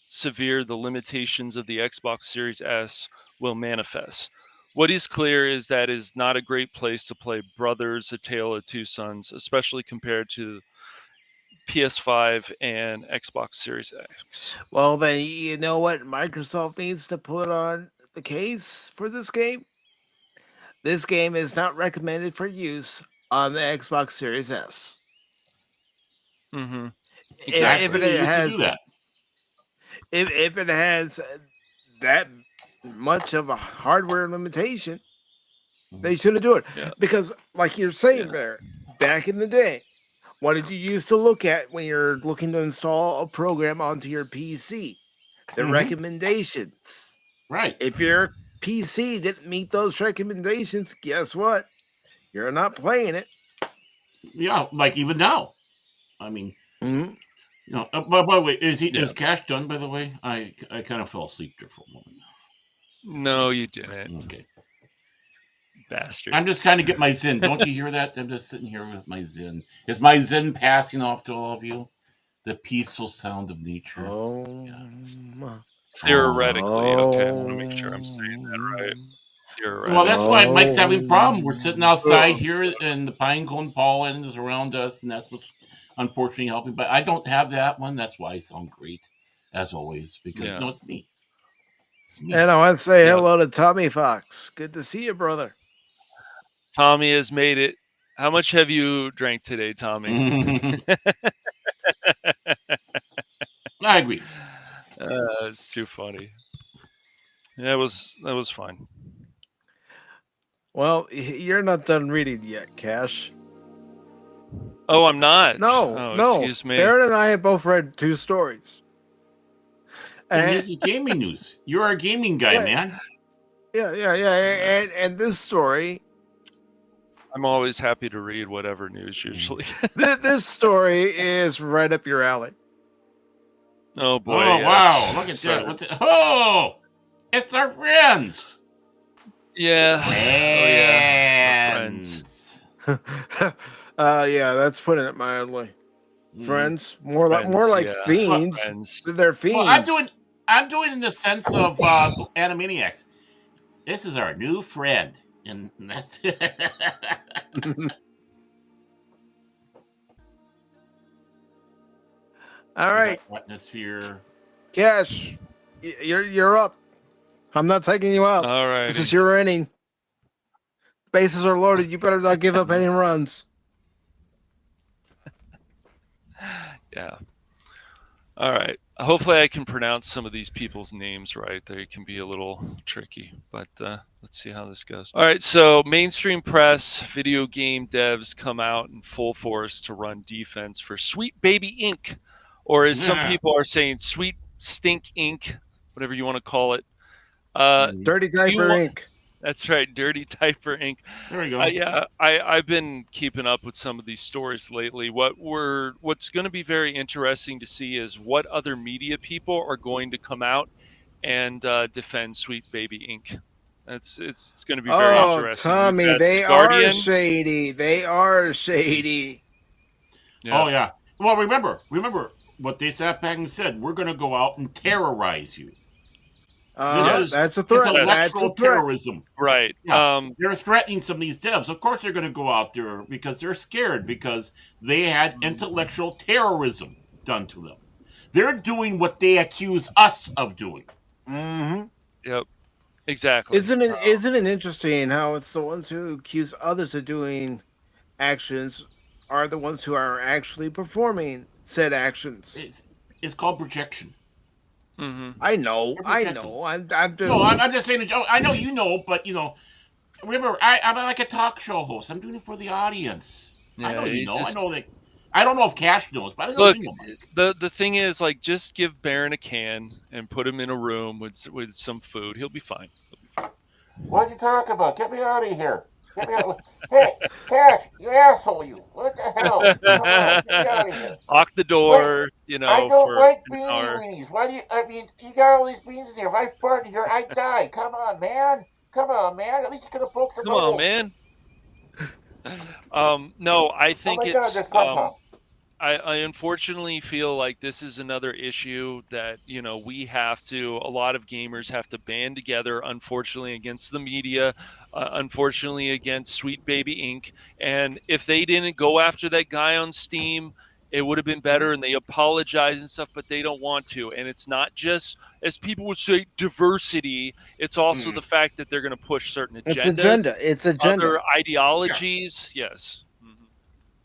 severe the limitations of the Xbox Series S will manifest. What is clear is that it is not a great place to play Brothers: A Tale of Two Sons, especially compared to PS5 and Xbox Series X. Well, then you know what Microsoft needs to put on the case for this game? This game is not recommended for use on the Xbox Series S. Mm-hmm. If Exactly. it Actually, they used to do has, that. if it has that much of a hardware limitation, they shouldn't do it. Yeah. Because, like you're saying Yeah. there, back in the day, what did you used to look at when you're looking to install a program onto your PC? The Mhm. recommendations. Right. If your PC didn't meet those recommendations, guess what? You're not playing it. Yeah, like even now. I mean, Mhm. by the way, is Yeah. Cash done? By the way, I kind of fell asleep there for a moment. No, you didn't, Okay, bastard. I'm just kind of get my zen. Don't you hear that? I'm just sitting here with my zen. Is my zen passing off to all of you? The peaceful sound of nature. Oh, Theoretically, okay. I want to make sure I'm saying that right. Theoretically. Well, that's why Mike's having a problem. We're oh. sitting outside here, and the pine cone pollen is around us, and that's what's unfortunately helping. But I don't have that one. That's why I sound great, as always, because Yeah. it's me. It's me. And I want to say Yep. hello to Tommy Fox. Good to see you, brother. Tommy has made it. How much have you drank today, Tommy? I agree. It's too funny. That was fun. Well, you're not done reading yet, Cash. Oh, I'm not. No, Oh, no. excuse me. Barrett and I have both read 2 stories. And this is gaming news. You're a gaming guy, man. Yeah. And this story, I'm always happy to read whatever news usually. this story is right up your alley. Oh boy. Oh, yes. wow. Look at that. Oh, it's our friends. Yeah. Oh yeah. Our friends. Yeah, that's putting it mildly. Friends, more like yeah. fiends. Friends. They're fiends. Well, I'm doing in the sense of Animaniacs. This is our new friend, and that's All right, atmosphere. Cash, you're up. I'm not taking you out. All right. This is your inning. Bases are loaded. You better not give up any runs. Yeah. All right. Hopefully, I can pronounce some of these people's names right. They can be a little tricky, but let's see how this goes. All right. So, mainstream press, video game devs come out in full force to run defense for Sweet Baby Inc., or as some people are saying, Sweet Stink Inc., whatever you want to call it. Dirty Diaper Inc. That's right, Dirty Diaper Inc. There we go. Yeah, I've been keeping up with some of these stories lately. What's going to be very interesting to see is what other media people are going to come out and defend Sweet Baby Inc. It's going to be very interesting. Tommy, they are shady. They are shady. Yeah. Oh yeah. Well, remember what they sat back and said. We're going to go out and terrorize you. That's a threat. Intellectual terrorism. Right. Yeah. They're threatening some of these devs. Of course, they're going to go out there because they're scared because they had intellectual terrorism done to them. They're doing what they accuse us of doing. Mm-hmm. Yep. Exactly. Isn't it interesting how it's the ones who accuse others of doing actions are the ones who are actually performing said actions? It's called projection. Mm-hmm. I know. I'm just. No, I'm just saying. I know you know, but remember, I'm like a talk show host. I'm doing it for the audience. Yeah, I know you know. I know that. I don't know if Cash knows, but I know look, you know, Mike. the thing is, like, just give Baron a can and put him in a room with some food. He'll be fine. What are you talking about? Get me out of here. Get me out. Hey, Cash, you asshole, you. What the hell? Come on, get me out of here. Lock the door, I don't like beanie weenies. Why do you, you got all these beans in here. If I fart here, I die. Come on, man. Come on, man. At least you could have broke some Come on, rules. man. No, I Oh think my God, it's there's Grandpa. I unfortunately feel like this is another issue that, we have to, a lot of gamers have to band together, unfortunately, against the media, unfortunately, against Sweet Baby Inc. And if they didn't go after that guy on Steam, it would have been better. And they apologize and stuff, but they don't want to. And it's not just, as people would say, diversity. It's also the fact that they're going to push certain It's agendas, agenda. It's other agenda. ideologies. Yes.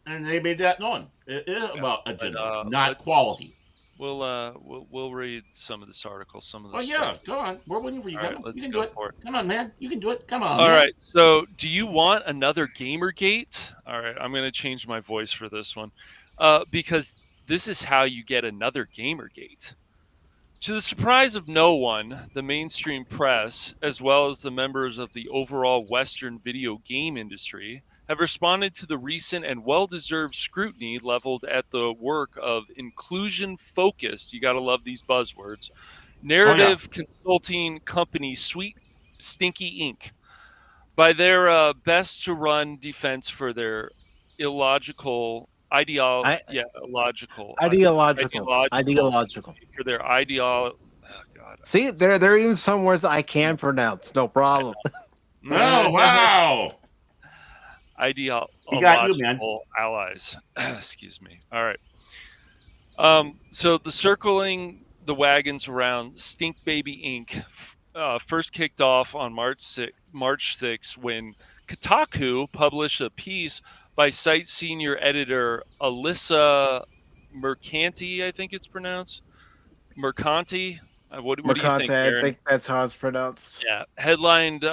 And they made that known. It is Yeah. about But agenda, not quality. we'll read some of this article, some of Oh this yeah, stuff. come on. We're waiting for you. All Come right, on. You let's can do go it. for it. Come on, man. You can do it. Come on, All man. right. So, do you want another Gamergate? All right, I'm going to change my voice for this one, because this is how you get another Gamergate. To the surprise of no one, the mainstream press, as well as the members of the overall Western video game industry, have responded to the recent and well deserved scrutiny leveled at the work of inclusion focused, you got to love these buzzwords, Oh yeah. narrative consulting company Sweet Stinky Inc. by their best to run defense for their illogical I illogical ideological. ideological Ideological. for their ideal. Oh God, I See, hate this. there are even some words I can pronounce. No problem. Oh wow. We got you, man. Ideological allies. Excuse me. All right. So the circling the wagons around Stink Baby Inc. First kicked off on March 6th when Kotaku published a piece by site senior editor Alyssa Mercanti, I think it's pronounced. Mercanti? What do you think, Mercante, I Aaron? think that's how it's pronounced. Yeah. Headlined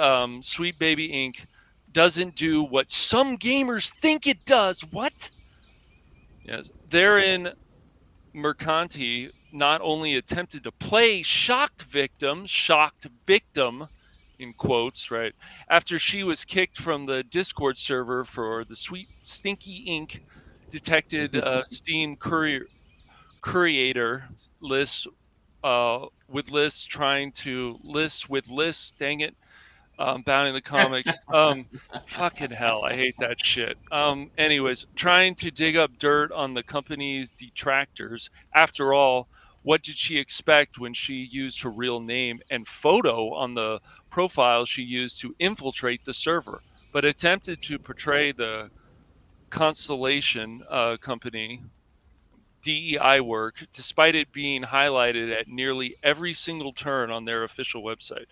Sweet Baby Inc. doesn't do what some gamers think it does. What? Yes. Therein, Mercanti not only attempted to play shocked victim in quotes, right, after she was kicked from the Discord server for the Sweet Stinky Inc. detected Steam curator lists with lists trying to list with lists, dang it, bounding the comics. Fucking hell, I hate that shit. Anyways, trying to dig up dirt on the company's detractors. After all, what did she expect when she used her real name and photo on the profile she used to infiltrate the server, but attempted to portray the Constellation company DEI work, despite it being highlighted at nearly every single turn on their official website,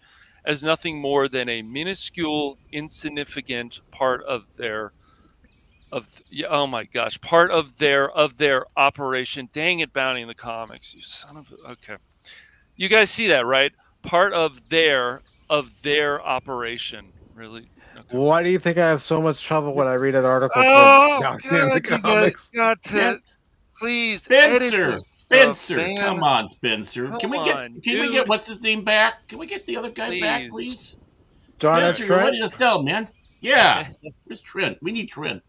as nothing more than a minuscule, insignificant part of their oh my gosh, part of their operation. Dang it, Bounty in the comics, you son of a, okay. You guys see that, right? Part of their operation. Really? Okay. Why do you think I have so much trouble when I read an article from Oh Bounty in the God, you guys comics? got to Yes. please edit Spencer. this stuff, Spencer. man. Come on, Spencer. Come Can we on, get dude. what's his name back? Can we get the other guy back, Please. please? John F. Spencer, you're Trent? letting us down, man. Yeah. Where's Trent? We need Trent.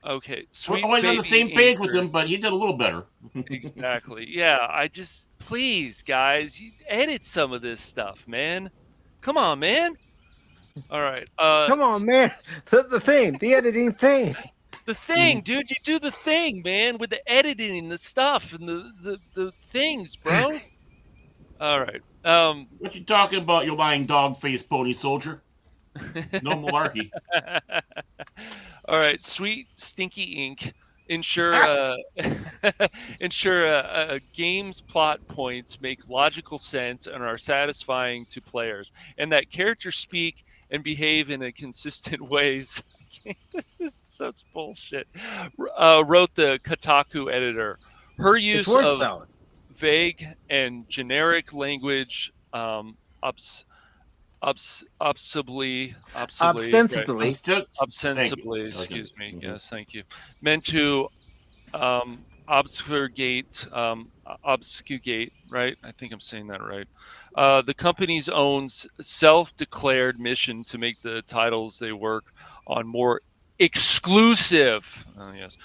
Okay, We're Sweet always on the Baby same page with Inc. him, but he did a little better. Exactly. Yeah, I just please, guys, you edit some of this stuff, man. Come on, man. All right. Come on, man. The editing thing. The thing, dude, you do the thing, man, with the editing and the stuff and the things, bro. All right. What you talking about, you lying dog face pony soldier? No malarkey. All right, Sweet Stinky Inc. Ensure ensure a game's plot points make logical sense and are satisfying to players, and that characters speak and behave in a consistent ways. This is such bullshit. Wrote the Kotaku editor. Her It's use word of salad. vague and generic language, obsessively, Ostensibly. ostensibly, Thank you. excuse me. Mhm. Yes, thank you. Meant to obfuscate, right? I think I'm saying that right. The company's own self-declared mission to make the titles they work on more exclusive. Yes.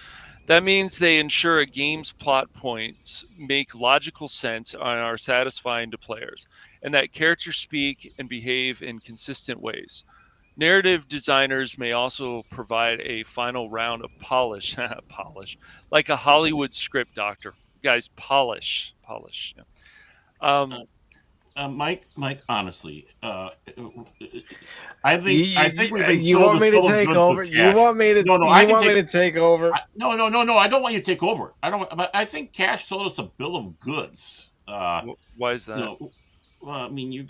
That means they ensure a game's plot points make logical sense and are satisfying to players, and that characters speak and behave in consistent ways. Narrative designers may also provide a final round of polish, polish, like a Hollywood script doctor. Guys, polish. Yeah. Uh, Um, Mike, honestly, You, I you, think you we've been you sold want a me to bill of take goods over? with cash. No, I You can want me take. to take over? No. I don't want you to take over. I don't. But I think Cash sold us a bill of goods. why is You that? know, well, I mean,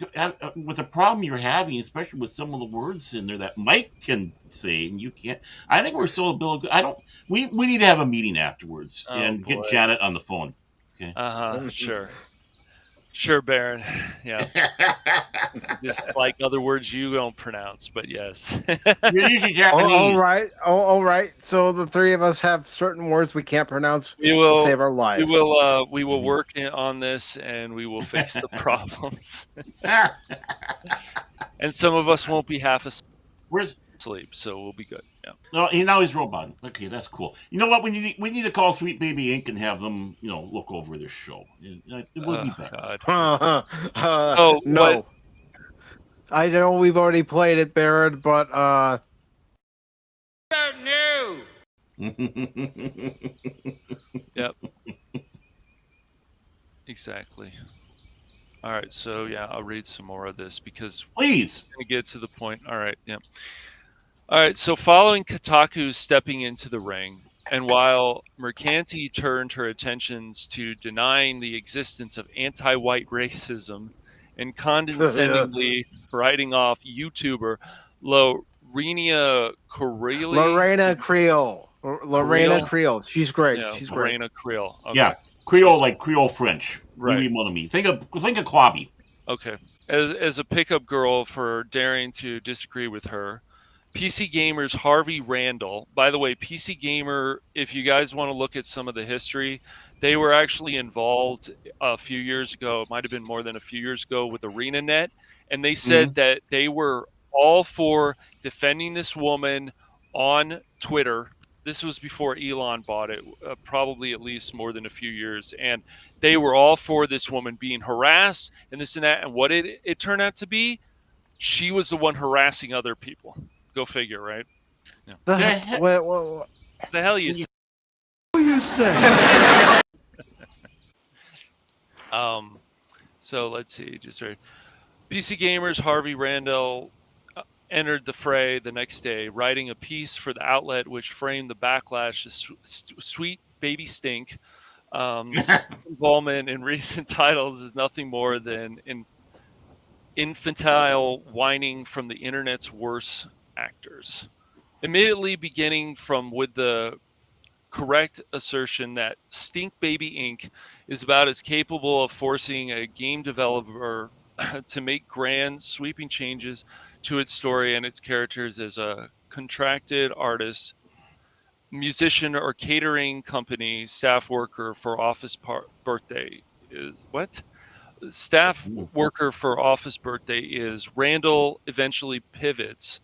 with the problem you're having, especially with some of the words in there that Mike can say and you can't. I think we're sold a bill of goods. I don't. We need to have a meeting afterwards Oh and get boy. Janet on the phone. Okay. Sure. Sure, Baron. Yeah. Just like other words you don't pronounce, but yes. You're usually Oh, all Japanese. right. Oh, all right. So the three of us have certain words we can't pronounce we to will save our lives. we will Mhm. work on this and we will fix the problems. And some of us won't be half Where's asleep, so we'll be good. Yeah. no? Now he's robot. Okay, that's cool. You know what? We need to call Sweet Baby Inc. and have them look over this show. It would be better. God. So what? No. I know we've already played it, Barrett, but Yep. Exactly. All right. So yeah, I'll read some more of this because Please. we're gonna get to the point. All right. Yeah. All right. So following Kotaku's stepping into the ring, and while Mercanti turned her attentions to denying the existence of anti-white racism and condescendingly writing off YouTuber Lorena Lorena Creole. Lorena Creel? Creole. She's great. Yeah, She's great. Lorena Creel. Okay. Yeah, Creole like Creole French. Right. Oui, mon ami. Think of Quabi. Okay. As a pickup girl for daring to disagree with her. PC Gamer's Harvey Randall. By the way, PC Gamer, if you guys want to look at some of the history, they were actually involved a few years ago. It might have been more than a few years ago with ArenaNet. And they said that they were all for defending this woman on Twitter. This was before Elon bought it, probably at least more than a few years. And they were all for this woman being harassed and this and that. And what it turned out to be, she was the one harassing other people. Go figure, right? Yeah. What The hell you say? you say? So let's see. Just right. PC Gamer's Harvey Randall entered the fray the next day, writing a piece for the outlet which framed the backlash of Sweet Baby Stink. Involvement in recent titles is nothing more than infantile whining from the internet's worst actors. Immediately beginning from with the correct assertion that Stink Baby Inc. is about as capable of forcing a game developer to make grand, sweeping changes to its story and its characters as a contracted artist, musician, or catering company staff worker for birthday is what? Staff worker for office birthday is Randall eventually pivots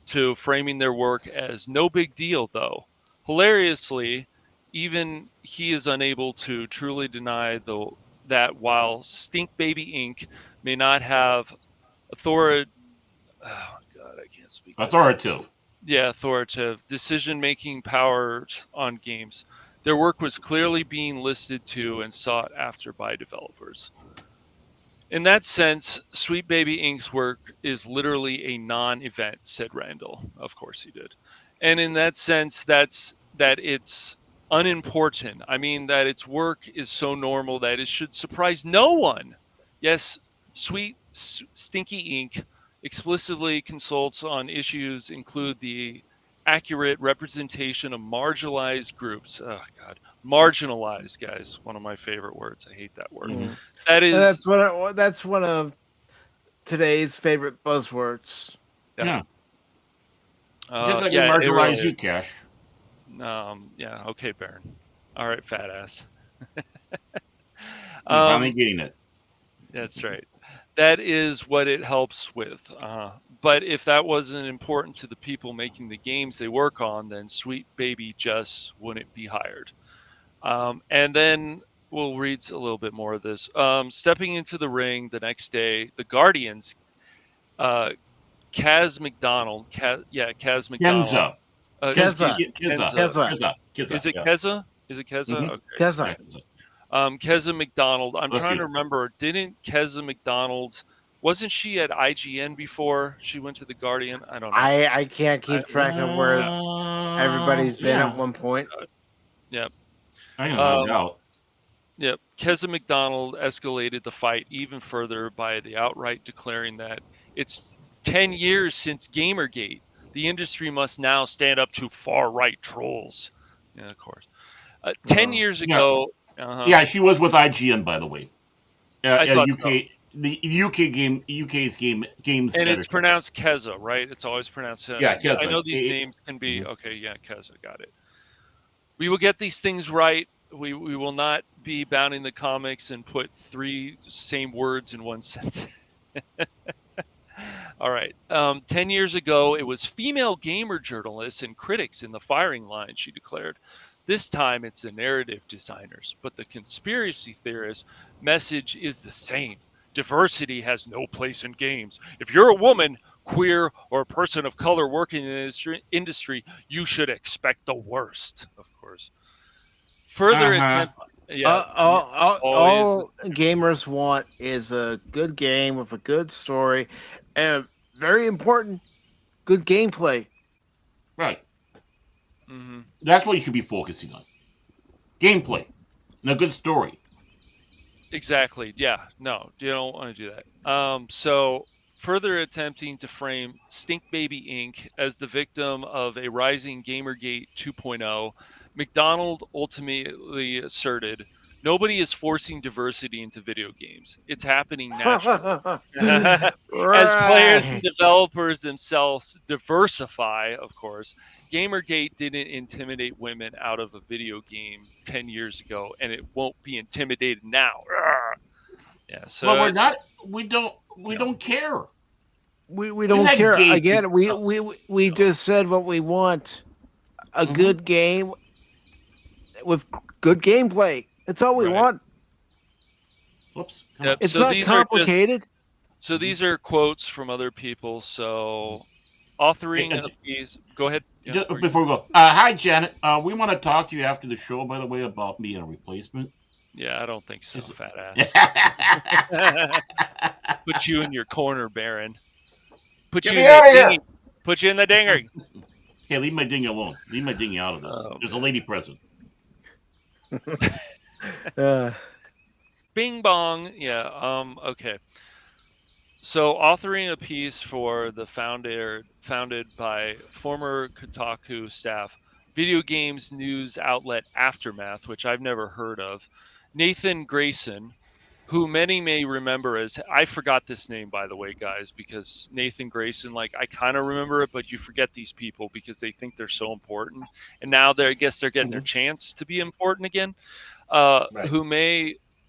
to framing their work as no big deal, though. Hilariously, even he is unable to truly deny that while Stink Baby Inc. may not have authoritative, oh god, I can't speak. Authoritative. Yeah, authoritative decision-making powers on games. Their work was clearly being listened to and sought after by developers. In that sense, Sweet Baby Inc.'s work is literally a non-event, said Randall. Of course he did. And in that sense, that it's unimportant. I mean, that its work is so normal that it should surprise no one. Yes, Stinky Inc. explicitly consults on issues include the accurate representation of marginalized groups. Oh God, marginalized, guys. One of my favorite words. I hate that word. Mhm. That is That's one of today's favorite buzzwords. Yeah. Just like we yeah, it marginalize really you, is. Cash. Yeah, okay, Baron. All right, fat ass. I'm finally getting it. That's right. That is what it helps with. But if that wasn't important to the people making the games they work on, then Sweet Baby just wouldn't be hired. And then we'll read a little bit more of this. Stepping into the ring the next day, the Guardians, uh, Kaz McDonald, Kaz McDonald, Kenza. excuse Keza. me, Kenza. Keza. Is Kiza. it Yeah. Keza? Is it Keza? Mm-hmm. Okay, Keza. sorry. Keza McDonald. I'm Bless trying to you. remember. Didn't Keza McDonald? Wasn't she at IGN before she went to the Guardian? I don't know. I can't keep track of where everybody's been at Yeah. one point. Yep. I can find Um, out. yep. Keza McDonald escalated the fight even further by the outright declaring that it's 10 years since Gamergate. The industry must now stand up to far right trolls. Yeah, of course. 10 years Yeah. ago, Yeah, she was with IGN, by the way. I thought so. The UK's games And editor. it's pronounced Keza, right? It's always pronounced. Yeah, Keza. I know these names can be Mhm. okay. Yeah, Keza, got it. We will get these things right. We will not be bounding the comics and put three same words in one sentence. All right. 10 years ago, it was female gamer journalists and critics in the firing line, she declared. This time it's the narrative designers, but the conspiracy theorist message is the same. Diversity has no place in games. If you're a woman, queer, or a person of color working in the industry, you should expect the worst, of course. Further attempt, yeah, always, All gamers want is a good game with a good story and very important, good gameplay. Right. mhm. That's what you should be focusing on. Gameplay. And a good story. Exactly. Yeah. No, you don't want to do that. So, further attempting to frame Stink Baby Inc. as the victim of a rising Gamergate 2.0, McDonald ultimately asserted, "Nobody is forcing diversity into video games. It's happening naturally." As players and Right. developers themselves diversify, of course, Gamergate didn't intimidate women out of a video game 10 years ago, and it won't be intimidated now. Yeah, so But we're it's not. just, We don't care. We We've don't had care. gay Again, people. we just said what we want. A Mhm. good game with good gameplay. That's all we right. want. Whoops. Come Yep. on. It's So not these are just complicated. these are quotes from other people. So Hey, authoring a piece. Go ahead. Yeah. before we go, hi Janet. We want to talk to you after the show, by the way, about being a replacement. Yeah, I don't think so, fat ass. Get Put you in your corner, Baron. Put you me in that out of here! dinghy. Put you in the dinghy. Hey, leave my dinghy alone. Leave my dinghy out of this. Oh, There's a lady present. Uh, Bing bong. Yeah. Okay. So authoring a piece for the founded by former Kotaku staff, video games news outlet Aftermath, which I've never heard of, Nathan Grayson, who many may remember as, I forgot this name, by the way, guys, because Nathan Grayson, like, I kind of remember it, but you forget these people because they think they're so important, and now I guess they're getting their chance to be important again. Right.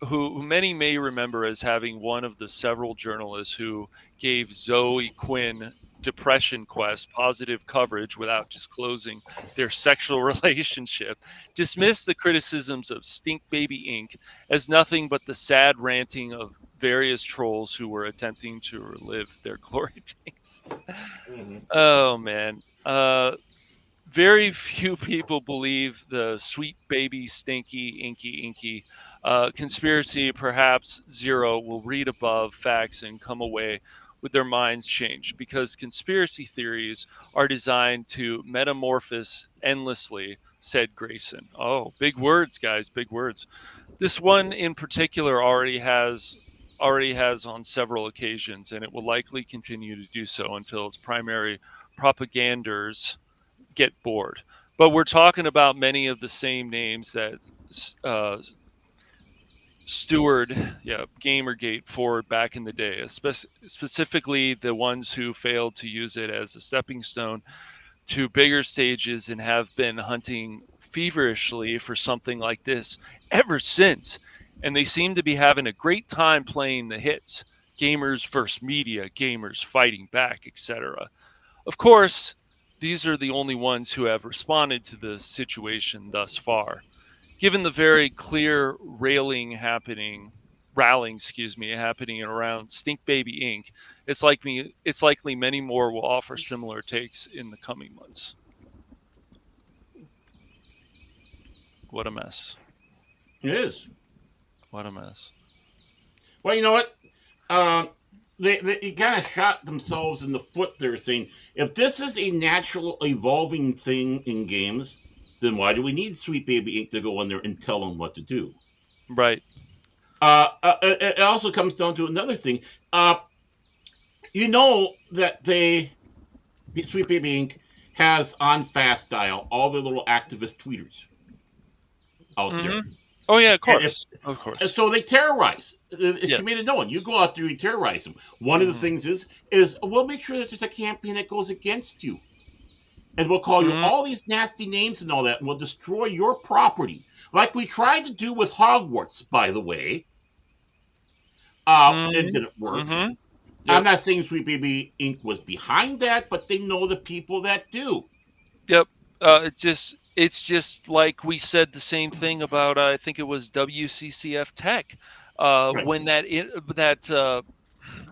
Who many may remember as having one of the several journalists who gave Zoe Quinn Depression Quest positive coverage without disclosing their sexual relationship, dismissed the criticisms of Stink Baby Inc. as nothing but the sad ranting of various trolls who were attempting to relive their glory days. Oh man. Very few people believe the sweet baby stinky inky conspiracy. Perhaps zero will read above facts and come away with their minds changed, because conspiracy theories are designed to metamorphose endlessly, said Grayson. Oh, big words, guys, big words. This one in particular already has on several occasions, and it will likely continue to do so until its primary propaganders get bored. But we're talking about many of the same names that uh, steward Gamergate forward back in the day, specifically the ones who failed to use it as a stepping stone to bigger stages and have been hunting feverishly for something like this ever since. And they seem to be having a great time playing the hits. gamers versus media, gamers fighting back, etc. Of course, these are the only ones who have responded to the situation thus far. Given the very clear rallying, happening around Stink Baby Inc., it's likely many more will offer similar takes in the coming months. What a mess. It is. What a mess. Well, you know what? They kind of shot themselves in the foot there, saying if this is a natural evolving thing in games, then why do we need Sweet Baby Inc. to go in there and tell them what to do? Right. It also comes down to another thing. You know that Sweet Baby Inc. has on fast dial all their little activist tweeters out there. Oh yeah, of And course. Of course. so they terrorize. If Yes. you made it known, you go out there, you terrorize them. One of the things is we'll make sure that there's a campaign that goes against you, and we'll call you all these nasty names and all that, and we'll destroy your property, like we tried to do with Hogwarts, by the way. It didn't work. Yep. I'm not saying Sweet Baby Inc. was behind that, but they know the people that do. Yep. It's just like we said the same thing about I think it was WCCF Tech Right. when it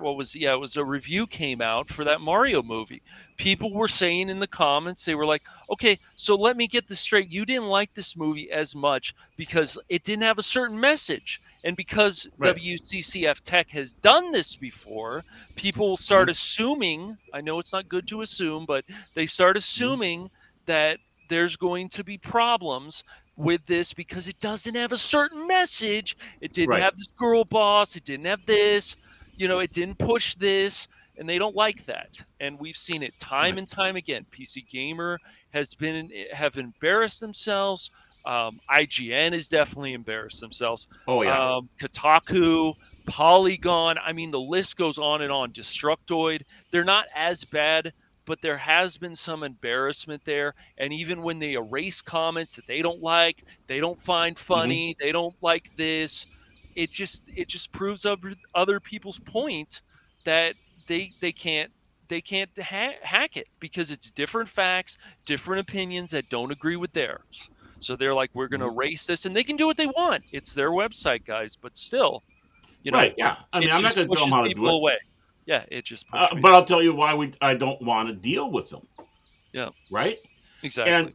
was a review came out for that Mario movie. People were saying in the comments, they were like, okay, so let me get this straight. You didn't like this movie as much because it didn't have a certain message. And because Right. WCCF Tech has done this before, people start assuming, I know it's not good to assume, but they start assuming that there's going to be problems with this because it doesn't have a certain message. It didn't Right. have this girl boss. It didn't have this. It didn't push this, and they don't like that. And we've seen it time and time again. PC Gamer have embarrassed themselves. IGN has definitely embarrassed themselves. Oh yeah. Kotaku, Polygon. I mean, the list goes on and on. Destructoid. They're not as bad, but there has been some embarrassment there. And even when they erase comments that they don't like, they don't find funny, they don't like this, it just proves other people's point that they can't hack it because it's different facts, different opinions that don't agree with theirs. So they're like, we're going to erase this, and they can do what they want. It's their website, guys, but still, Right. Yeah. I mean, I'm not going to tell them how to do it. Away. Yeah, it just pushes But I'll tell you why I don't want to deal with them. Yeah. Right. Exactly.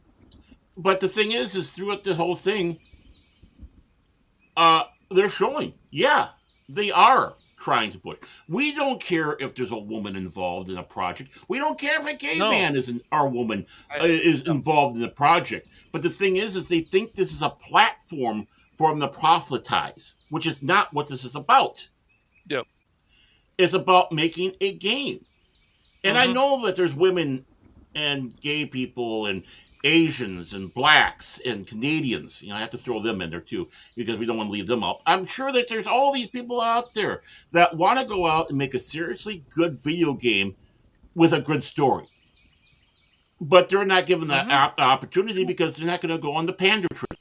But the thing is throughout the whole thing, they're showing, yeah, they are trying to push. We don't care if there's a woman involved in a project. We don't care if a gay man or woman is involved in the project. But the thing is they think this is a platform for them to proselytize, which is not what this is about. Yep. It's about making a game. And I know that there's women and gay people and Asians and blacks and Canadians. I have to throw them in there too because we don't want to leave them out. I'm sure that there's all these people out there that want to go out and make a seriously good video game with a good story. But they're not given that opportunity because they're not going to go on the pander trip.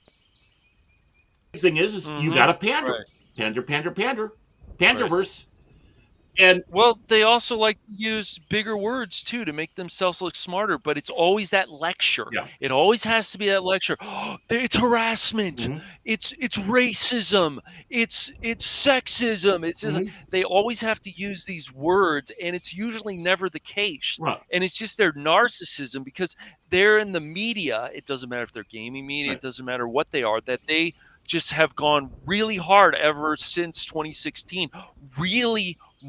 The thing is you got to pander. Right. Panderverse. And well, they also like to use bigger words too to make themselves look smarter, but it's always that lecture. Yeah. It always has to be that lecture. Oh, it's harassment. It's racism. It's sexism. It's they always have to use these words, and it's usually never the case. Right. And it's just their narcissism because they're in the media. It doesn't matter if they're gaming media. Right. It doesn't matter what they are. That they just have gone really hard ever since 2016.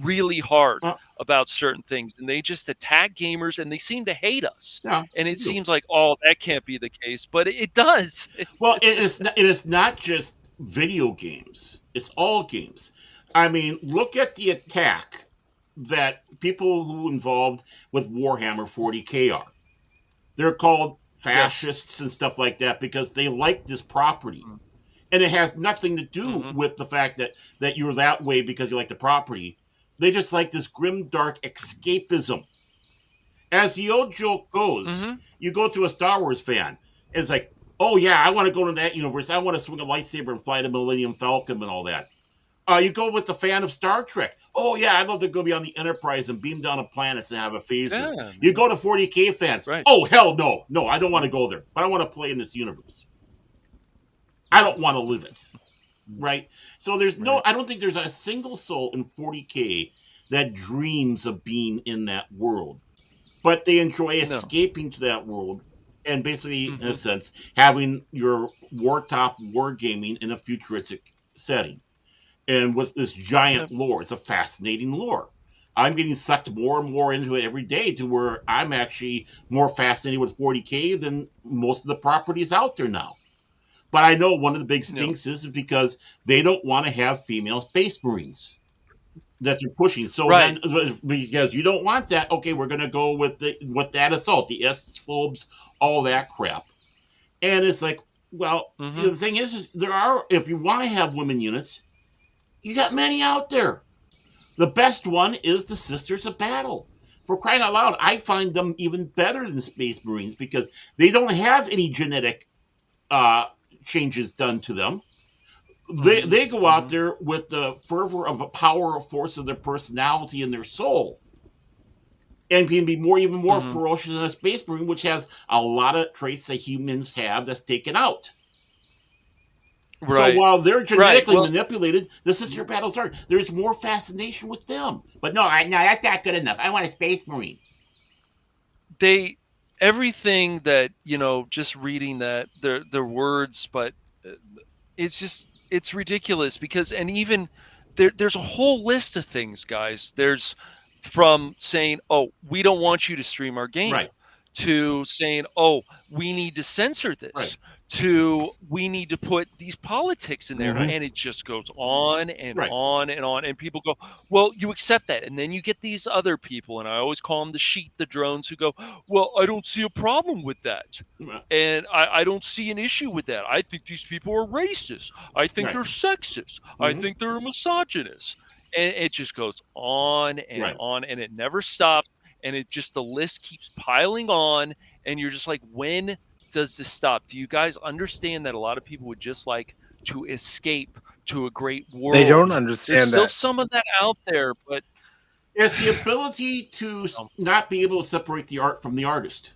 Really hard about certain things, and they just attack gamers, and they seem to hate us. Yeah, and it seems like, that can't be the case, but it does. Well, it is not just video games; it's all games. I mean, look at the attack that people who involved with Warhammer 40K are. They're called fascists and stuff like that because they like this property. And it has nothing to do with the fact that you're that way because you like the property. They just like this grim, dark escapism. As the old joke goes, you go to a Star Wars fan, and it's like, oh yeah, I want to go to that universe. I want to swing a lightsaber and fly the Millennium Falcon and all that. You go with the fan of Star Trek. Oh yeah, I'd love to go be on the Enterprise and beam down a planet and have a phaser. Yeah, You man. go to 40K fans. Right. Oh hell no, no, I don't want to go there. But I want to play in this universe. I don't want to live it. Right. So there's no. Right. I don't think there's a single soul in 40K that dreams of being in that world, but they enjoy No. escaping to that world and basically, in a Mhm. sense, having your wartop wargaming in a futuristic setting. And with this giant Yep. lore, it's a fascinating lore. I'm getting sucked more and more into it every day to where I'm actually more fascinated with 40K than most of the properties out there now. But I know one of the big No. stinks is because they don't want to have female space marines that you're pushing. So Right. then, because you don't want that, okay, we're going to go with that assault, the S phobes, all that crap. And it's like, well, Mhm. the thing is there are, if you want to have women units, you got many out there. The best one is the Sisters of Battle. For crying out loud, I find them even better than Space Marines because they don't have any genetic uh, changes done to them. Mhm. They go out Mhm. there with the fervor of a power of force of their personality and their soul, and can be even more Mhm. ferocious than a Space Marine, which has a lot of traits that humans have that's taken out. So Right. while they're Right. genetically Well, manipulated, the sister battles are. There's more fascination with them. But no, no, that's not good enough. I want a Space Marine. they everything that, just reading that their words, but uh, it's ridiculous because, and even there's a whole list of things, guys. There's from saying, "Oh, we don't want you to stream our game," Right, to saying, "Oh, we need to censor right, this," to we need to put these politics in there, mm-hmm. and it just goes on and Right, on and on. And people go, "Well, you accept that," and then you get these other people, and I always call them the sheep, the drones, who go, "Well, I don't see a problem with that." And I don't see an issue with that. I think these people are racist. I think right, they're sexist. I mm-hmm. think they're misogynist. And it just goes Right. on, and it never stops. And it just, the list keeps piling on. And you're just like, when does this stop? Do you guys understand that a lot of people would just like to escape to a great They don't world? There's understand still that. some of that out there, but It's the ability to um, not be able to separate the art from the artist.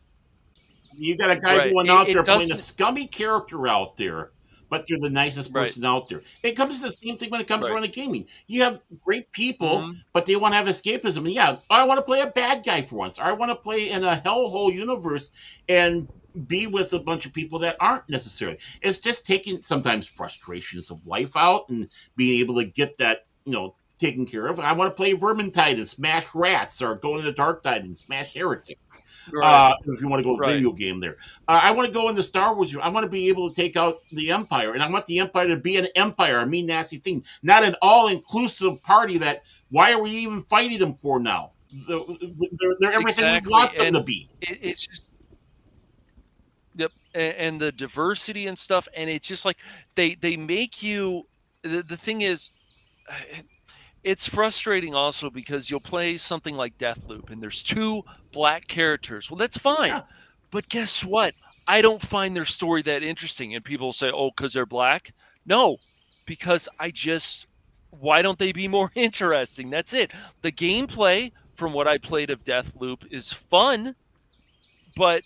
You got a guy right. going It, out there it playing a doesn't. scummy character out there, but they're the nicest Right. person out there. It comes to the same thing when it comes Right. around to gaming. You have great people, Hmm. but they want to have escapism. And yeah, I want to play a bad guy for once. I want to play in a hellhole universe and be with a bunch of people that aren't necessarily. It's just taking sometimes frustrations of life out and being able to get that, taken care of. I want to play Vermintide and smash rats, or go into the Dark Tide and smash Heretic. Right. If you want to go Right. video game there. I want to go into Star Wars. I want to be able to take out the Empire, and I want the Empire to be an empire, a mean, nasty thing, not an all-inclusive party that, why are we even fighting them for now? They're everything we Exactly. want them to And be. it's just, yep, and the diversity and stuff, and it's just like they make you. The thing is, it's frustrating also because you'll play something like Deathloop, and there's two black characters. Well, that's fine, Yeah, but guess what? I don't find their story that interesting, and people say, "Oh, because they're black." No, because I just, why don't they be more interesting? That's it. The gameplay, from what I played of Deathloop, is fun, but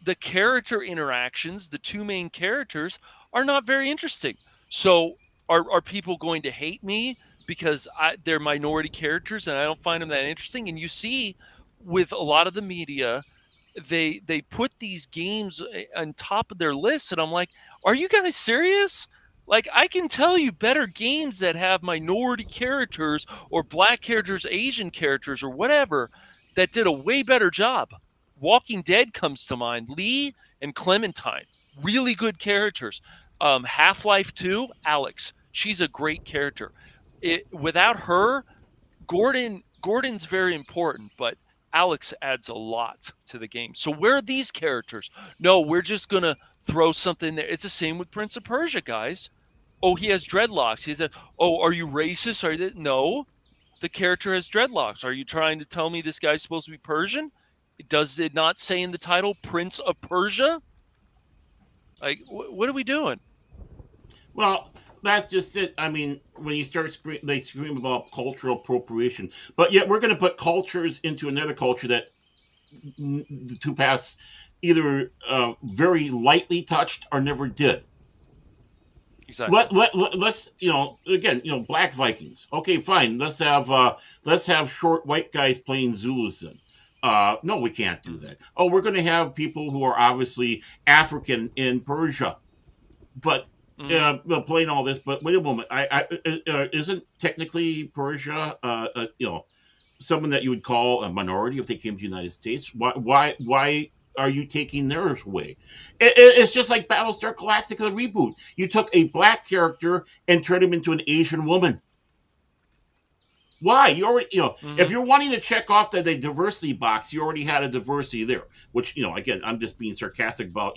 the character interactions, the two main characters, are not very interesting. So are people going to hate me because they're minority characters and I don't find them that interesting? And you see, with a lot of the media, they put these games on top of their list, and I'm like, are you guys serious? Like, I can tell you better games that have minority characters or black characters, Asian characters, or whatever, that did a way better job. Walking Dead comes to mind. Lee and Clementine, really good characters. Half-Life 2, Alex, she's a great character. Without her, Gordon's very important, but Alex adds a lot to the game. So where are these characters? No, we're just gonna throw something there. It's the same with Prince of Persia, guys. Oh, he has dreadlocks. Oh, are you racist? No, the character has dreadlocks. Are you trying to tell me this guy's supposed to be Persian? Does it not say in the title Prince of Persia? Like, what are we doing? well, that's just it. I mean, when you start they scream about cultural appropriation, but yet we're going to put cultures into another culture that the two paths either very lightly touched or never did. Exactly. Let's again Black Vikings. Okay, fine. Let's have short white guys playing Zulus then. No, we can't do that. Oh, we're going to have people who are obviously African in Persia, but playing all this. But wait a moment, isn't technically Persia someone that you would call a minority if they came to the United States? Why are you taking theirs away? It's just like Battlestar Galactica reboot. You took a black character and turned him into an Asian woman. Why? You already, if you're wanting to check off the diversity box, you already had a diversity there. Which, again, I'm just being sarcastic about,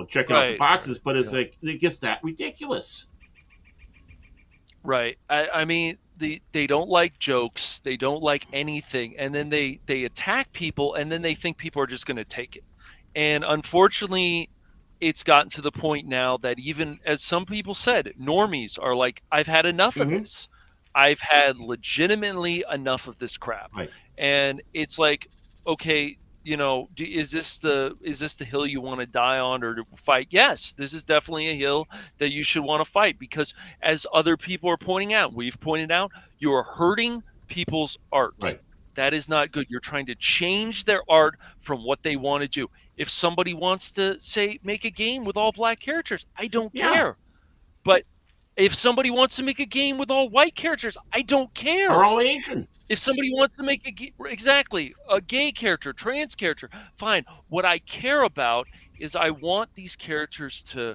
checking out the boxes, but it's like it gets that ridiculous. Right. I mean, they don't like jokes. They don't like anything, and then they attack people, and then they think people are just going to take it. And unfortunately, it's gotten to the point now that even as some people said, normies are like, I've had enough of this. I've had legitimately enough of this crap. Right. And it's like, okay, is this the hill you want to die on or to fight? Yes, this is definitely a hill that you should want to fight, because as other people are pointing out, we've pointed out, you are hurting people's art. Right. That is not good. You're trying to change their art from what they want to do. If somebody wants to say make a game with all black characters, I don't care. But if somebody wants to make a game with all white characters, I don't care. Or all Asian. If somebody wants to make a gay character, trans character, fine. What I care about is I want these characters to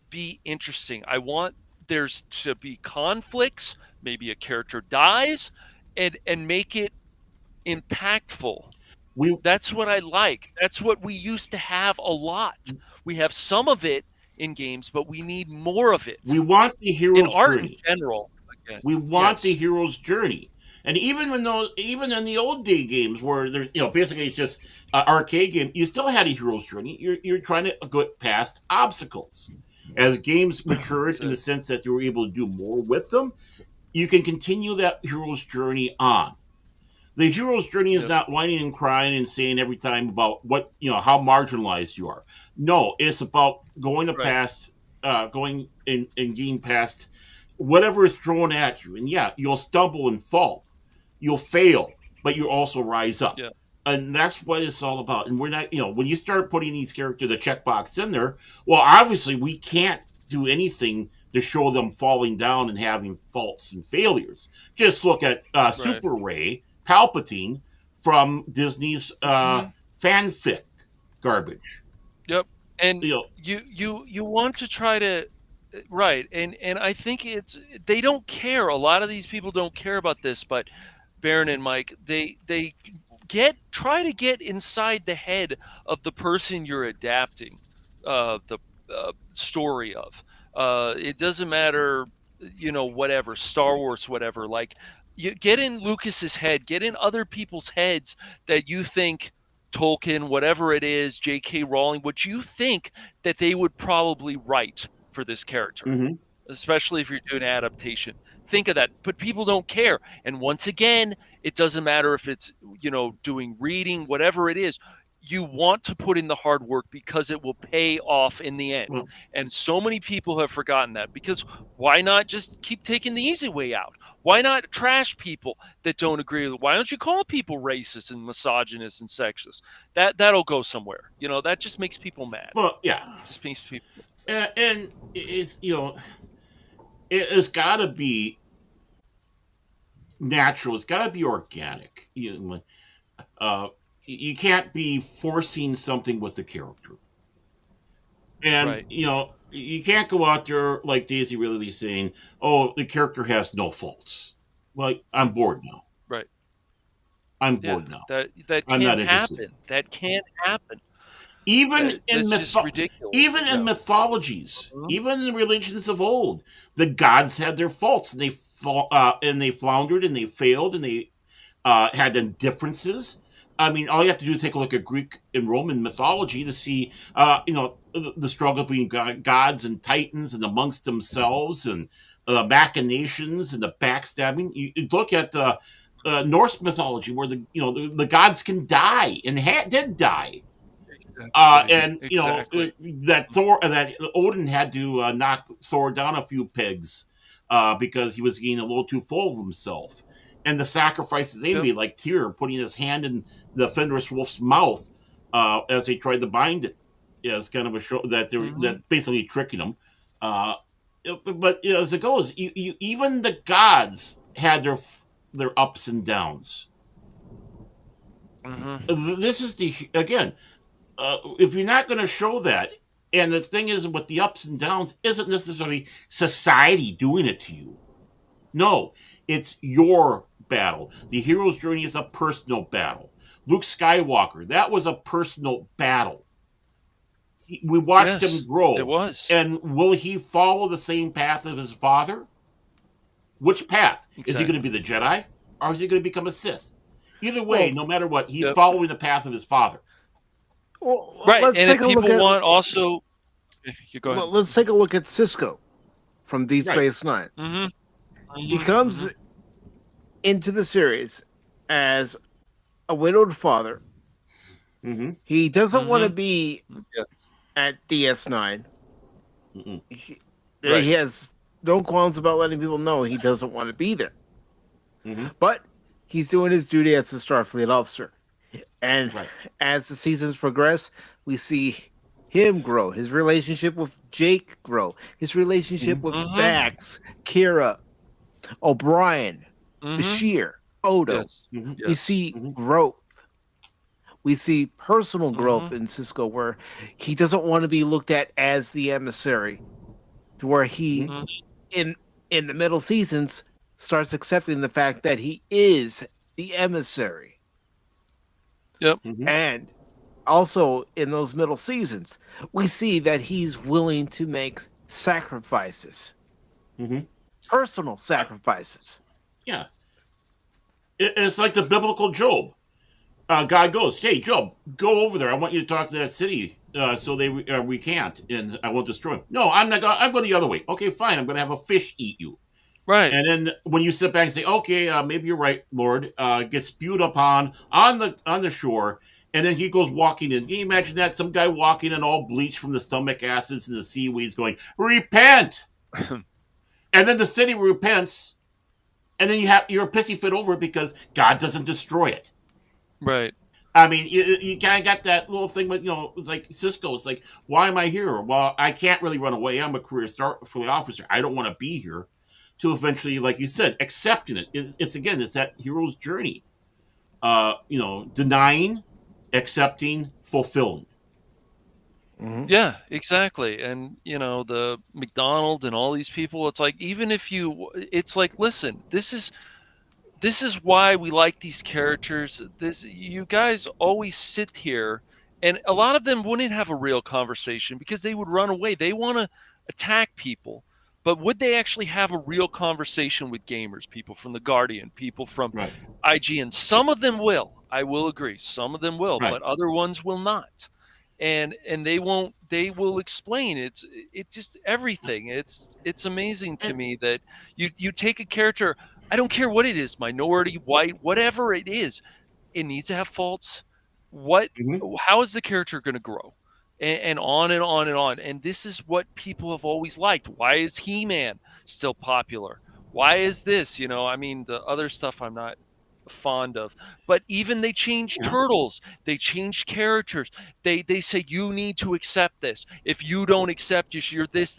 be interesting. I want there's to be conflicts. Maybe a character dies, and make it impactful. That's what I like. That's what we used to have a lot. We have some of it in games, but we need more of it. We want the hero's in art journey. In general. Again. We want the hero's journey. And even in the old day games where there's basically it's just an arcade game, you still had a hero's journey. You're trying to get past obstacles. As games matured in the sense that you were able to do more with them, you can continue that hero's journey on. The hero's journey is not whining and crying and saying every time about what how marginalized you are. No, it's about going past, going and getting past whatever is thrown at you. And you'll stumble and fall, you'll fail, but you also rise up. Yeah. And that's what it's all about. And we're not, when you start putting these characters, the checkbox in there, well, obviously we can't do anything to show them falling down and having faults and failures. Just look at Super Ray Palpatine from Disney's fanfic garbage. Yep. And you want to try to and I think they don't care. A lot of these people don't care about this, but Baron and Mike, they try to get inside the head of the person you're adapting the story of. It doesn't matter, whatever, Star Wars, whatever. Like, you get in Lucas's head, get in other people's heads that you think Tolkien, whatever it is, J.K. Rowling, what you think that they would probably write for this character, especially if you're doing an adaptation. Think of that. But people don't care. And once again, it doesn't matter if it's, doing reading, whatever it is. You want to put in the hard work because it will pay off in the end. Well, and so many people have forgotten that, because why not just keep taking the easy way out? Why not trash people that don't agree with it? Why don't you call people racist and misogynist and sexist? That'll go somewhere. That just makes people mad. Well, yeah. It just makes people. And it's, it's got to be natural. It's got to be organic. You can't be forcing something with the character. And, you can't go out there like Daisy really saying, oh, the character has no faults. Well, I'm bored now. Right. I'm bored now. That I'm can't not interested. happen. That can't happen. Even in mythologies, even in the religions of old, the gods had their faults, and they floundered, and they failed, and they had differences. I mean, all you have to do is take a look at Greek and Roman mythology to see, the struggle between gods and titans and amongst themselves, and machinations and the backstabbing. You look at Norse mythology, where the gods can die and did die. Exactly. And Exactly. that Odin had to knock Thor down a few pegs because he was getting a little too full of himself. And the sacrifices they Yep. made, like Tyr putting his hand in the Fenris wolf's mouth as they tried to bind it, is kind of a show that they're Mm-hmm. that basically tricking him. But as it goes, even the gods had their ups and downs. Mm-hmm. This is again, if you're not going to show that, and the thing is with the ups and downs, isn't necessarily society doing it to you. No, it's your battle. The hero's journey is a personal battle. Luke Skywalker, that was a personal battle. We watched him Yes, it grow. was. And will he follow the same path of his father? Which path? Is he going to Exactly. be the Jedi? Or is he going to become a Sith? Either way, Well, no matter what, he's Yep. following the path of his father. well, Right. let's And if take a look people at want also, you go ahead. let's take a look at Cisco from Deep Right. Space Nine. Mm-hmm. He Mm-hmm. comes into the series as a widowed father. Mm-hmm. He doesn't want to Mm-hmm. be Yeah. at DS9. Mm-mm. Right. He has no qualms about letting people know he doesn't want to be there. Mm-hmm. But he's doing his duty as a Starfleet officer. And Right. as the seasons progress, we see him grow, his relationship with Jake grow, his relationship with Mm-hmm. Bax, Kira, O'Brien, Mm-hmm. Bashir, Odo. Yes. Mm-hmm. We Yes. see Mm-hmm. growth. We see personal growth Mm-hmm. in Cisco where he doesn't want to be looked at as the emissary, to where he Mm-hmm. in the middle seasons starts accepting the fact that he is the emissary. Yep. Mm-hmm. And also in those middle seasons, we see that he's willing to make sacrifices, Mm-hmm. personal sacrifices. Yeah. It's like the biblical Job. God goes, "Hey, Job, go over there. I want you to talk to that city so they recant, and I won't destroy them." No, I'm not going. I'm going the other way. Okay, fine. I'm going to have a fish eat you. Right. And then when you sit back and say, "Okay, maybe you're right, Lord," gets spewed upon on the shore, and then he goes walking in. Can you imagine that? Some guy walking in all bleached from the stomach acids and the seaweeds, going, "Repent!" And then the city repents, and then you're a pissy fit over it because God doesn't destroy it. Right. I mean, you kind of got that little thing with, it's like Cisco. It's like, why am I here? Well, I can't really run away. I'm a career Starfleet officer. I don't want to be here. To eventually, like you said, accepting it. It's that hero's journey. Denying, accepting, fulfilling. Mm-hmm. Yeah, exactly. And the McDonald and all these people, it's like, even if it's like, listen, this is why we like these characters. You guys always sit here, and a lot of them wouldn't have a real conversation because they would run away. They want to attack people, but would they actually have a real conversation with gamers, people from the Guardian, people from Right. IGN? Some of them will. I will agree. Some of them will, Right. but other ones will not. And they won't. They will explain. It's just everything. It's amazing to And, me that you take a character. I don't care what it is, minority, white, whatever it is, it needs to have faults. What? mm-hmm. How is the character going to grow? And on and on and on. And this is what people have always liked. Why is He-Man still popular? Why is this? I mean, the other stuff I'm not fond of. But even they changed Yeah. turtles. They changed characters. They say you need to accept this. If you don't accept this, you're this.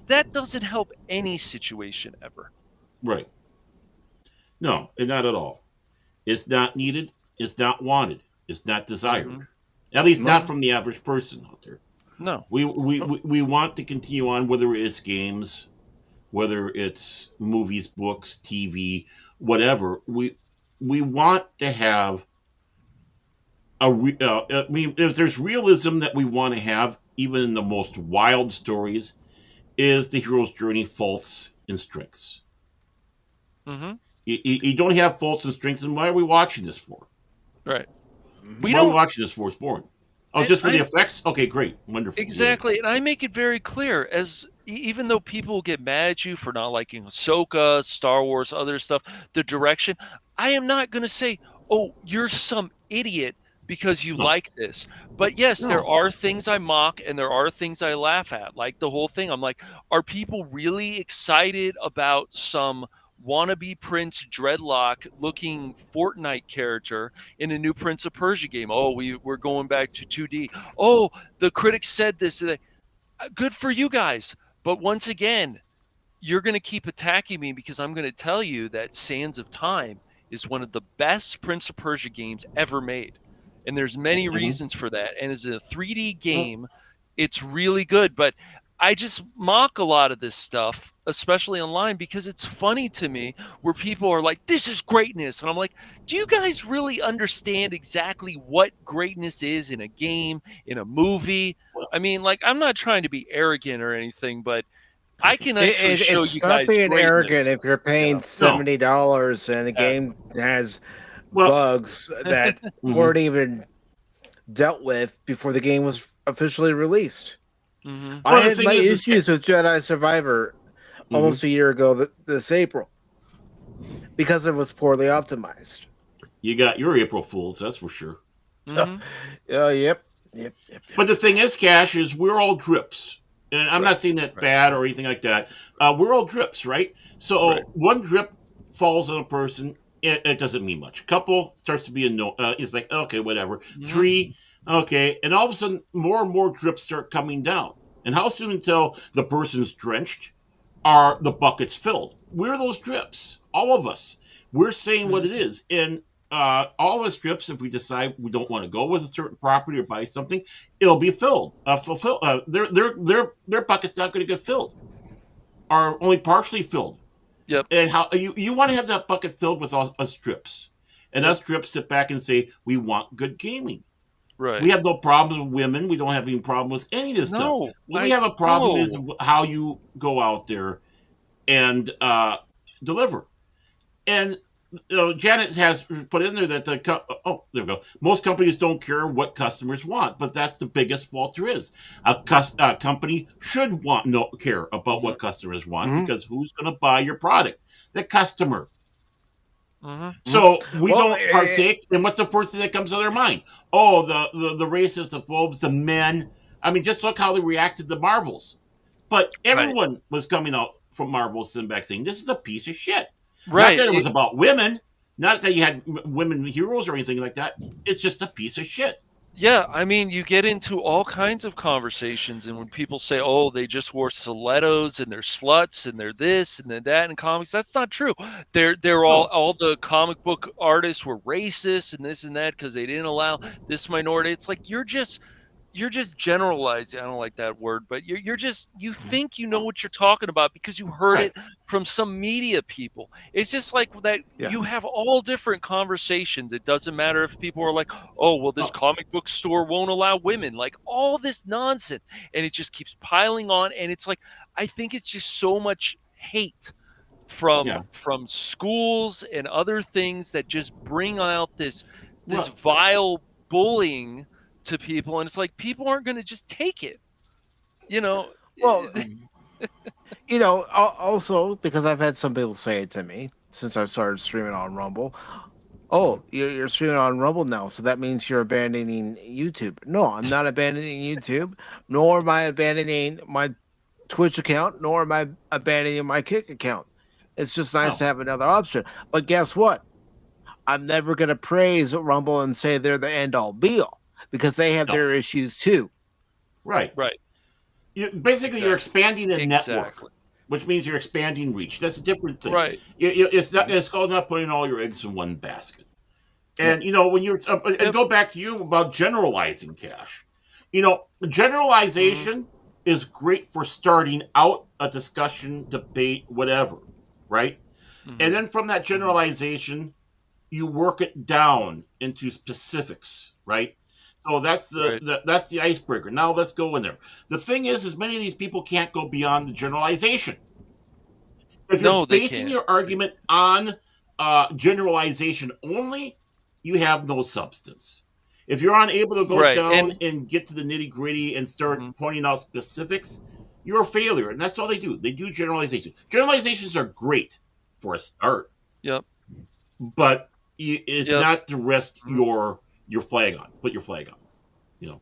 That doesn't help any situation ever. Right. No, not at all. It's not needed. It's not wanted. It's not desired. Mm-hmm. At least not No. from the average person out there. No. We want to continue on, whether it's games, whether it's movies, books, TV, whatever. We want to have I mean, if there's realism that we want to have, even in the most wild stories, is the hero's journey faults and strengths. Mm-hmm. You don't have faults and strengths, and why are we watching this for? Right. Mm-hmm. We Why are we don't. watching this for? It's boring. Oh, And just for the I effects? Okay, great. Wonderful. Yeah. exactly, and I make it very clear as even though people get mad at you for not liking Ahsoka, Star Wars, other stuff, the direction, I am not going to say, "Oh, you're some idiot because you No. like this." But yes, there No. are things I mock and there are things I laugh at. Like the whole thing, I'm like, are people really excited about some wannabe Prince Dreadlock looking Fortnite character in a new Prince of Persia game? Oh, we're going back to 2D. Oh, the critics said this. Good for you guys. But once again, you're going to keep attacking me because I'm going to tell you that Sands of Time is one of the best Prince of Persia games ever made. And there's many Mhm. reasons for that. And as a 3D Well, game, it's really good. But I just mock a lot of this stuff, especially online, because it's funny to me where people are like, this is greatness. And I'm like, do you guys really understand exactly what greatness is in a game, in a movie? well, I mean, like, I'm not trying to be arrogant or anything, but I can actually show you It's not guys being arrogant greatness. if you're paying Yeah, no. $70 and the exactly. game has Well, bugs that mhm. weren't even dealt with before the game was officially released. Hmm. I Well, the had thing my is, issues with Jedi Survivor mhm. almost a year ago this April because it was poorly optimized. You got your April Fools, that's for sure. Hmm. Yep. But the thing is, Cash, is we're all drips. And I'm Right, not saying that right, bad or anything like that. We're all drips, right? right. So one drip falls on a person, it doesn't mean much. Couple starts to be it's like, okay, whatever. Hmm. Three, okay. And all of a sudden, more and more drips start coming down. And how soon until the person's drenched are the buckets filled? We're those drips, all of us. We're saying what Hmm. it is. And all of us drips, if we decide we don't want to go with a certain property or buy something, it'll be filled. Fulfill. Their bucket's not going to get filled, or only partially filled. Yep, And how you want to have that bucket filled with us drips, and yep, us drips sit back and say we want good gaming. right. We have no problems with women. We don't have any problem with any of this stuff. No, What we I have a problem is no. how you go out there and deliver. And Janet has put in there that there we go. Most companies don't care what customers want, but that's the biggest fault there is. A company should care about Hmm. what customers want Hmm. because who's going to buy your product? The customer. Hmm. Hmm. So we Well, don't partake, and what's the first thing that comes to their mind? Oh, the racists, the phobes, the men. I mean, just look how they reacted to Marvels. But Right, everyone was coming out from Marvel back saying this is a piece of shit. Not right. that it was about women, not that you had women heroes or anything like that. It's just a piece of shit. Yeah, I mean, you get into all kinds of conversations, and when people say, "Oh, they just wore stilettos and they're sluts and they're this and they're that in comics," that's not true. They're No, all the comic book artists were racist and this and that because they didn't allow this minority. It's like you're just generalizing. I don't like that word, but you're just you think you know what you're talking about because you heard right? it from some media people. It's just like that yeah. you have all different conversations. It doesn't matter if people are like, "Oh, well this Oh, comic book store won't allow women." Like all this nonsense and it just keeps piling on and it's like I think it's just so much hate yeah. from schools and other things that just bring out this Well, vile bullying to people and it's like people aren't going to just take it you know Well, also because I've had some people say it to me since I started streaming on Rumble. Oh, you're streaming on Rumble now, so that means you're abandoning YouTube. No, I'm not abandoning YouTube, nor am I abandoning my Twitch account, nor am I abandoning my Kick account. It's just nice no, to have another option. But guess what? I'm never going to praise Rumble and say they're the end all be all because they have no. their issues too. Right. right Basically, you're exactly expanding a network, exactly which means you're expanding reach. That's a different thing. right It's not. It's called not putting all your eggs in one basket. Yeah. And when you're and yep go back to you about generalizing, Cash. hmm Generalization is great for starting out a discussion, debate, whatever, right? And hmm then from that hmm generalization, you work it down into specifics, right? So that's right that's the icebreaker. Now let's go in there. The thing is many of these people can't go beyond the generalization. If you're no they basing can't your argument on generalization only, you have no substance. If you're unable to go Right. down and get to the nitty gritty and start Mhm. pointing out specifics, you're a failure. And that's all they do. They do generalizations. Generalizations are great for a start, Yep. but it's Yep. not to rest Mhm. your flag on. Put your flag on. You know.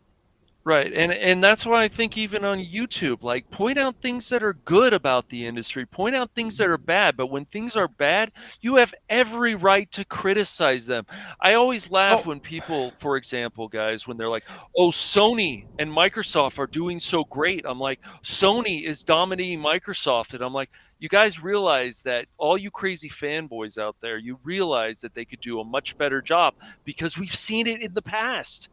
Right. And that's why I think even on YouTube, like point out things that are good about the industry, point out things that are bad. But when things are bad, you have every right to criticize them. I always laugh Oh, when people, for example, guys, when they're like, oh, Sony and Microsoft are doing so great. I'm like, Sony is dominating Microsoft. And I'm like, you guys realize that all you crazy fanboys out there, you realize that they could do a much better job because we've seen it in the past.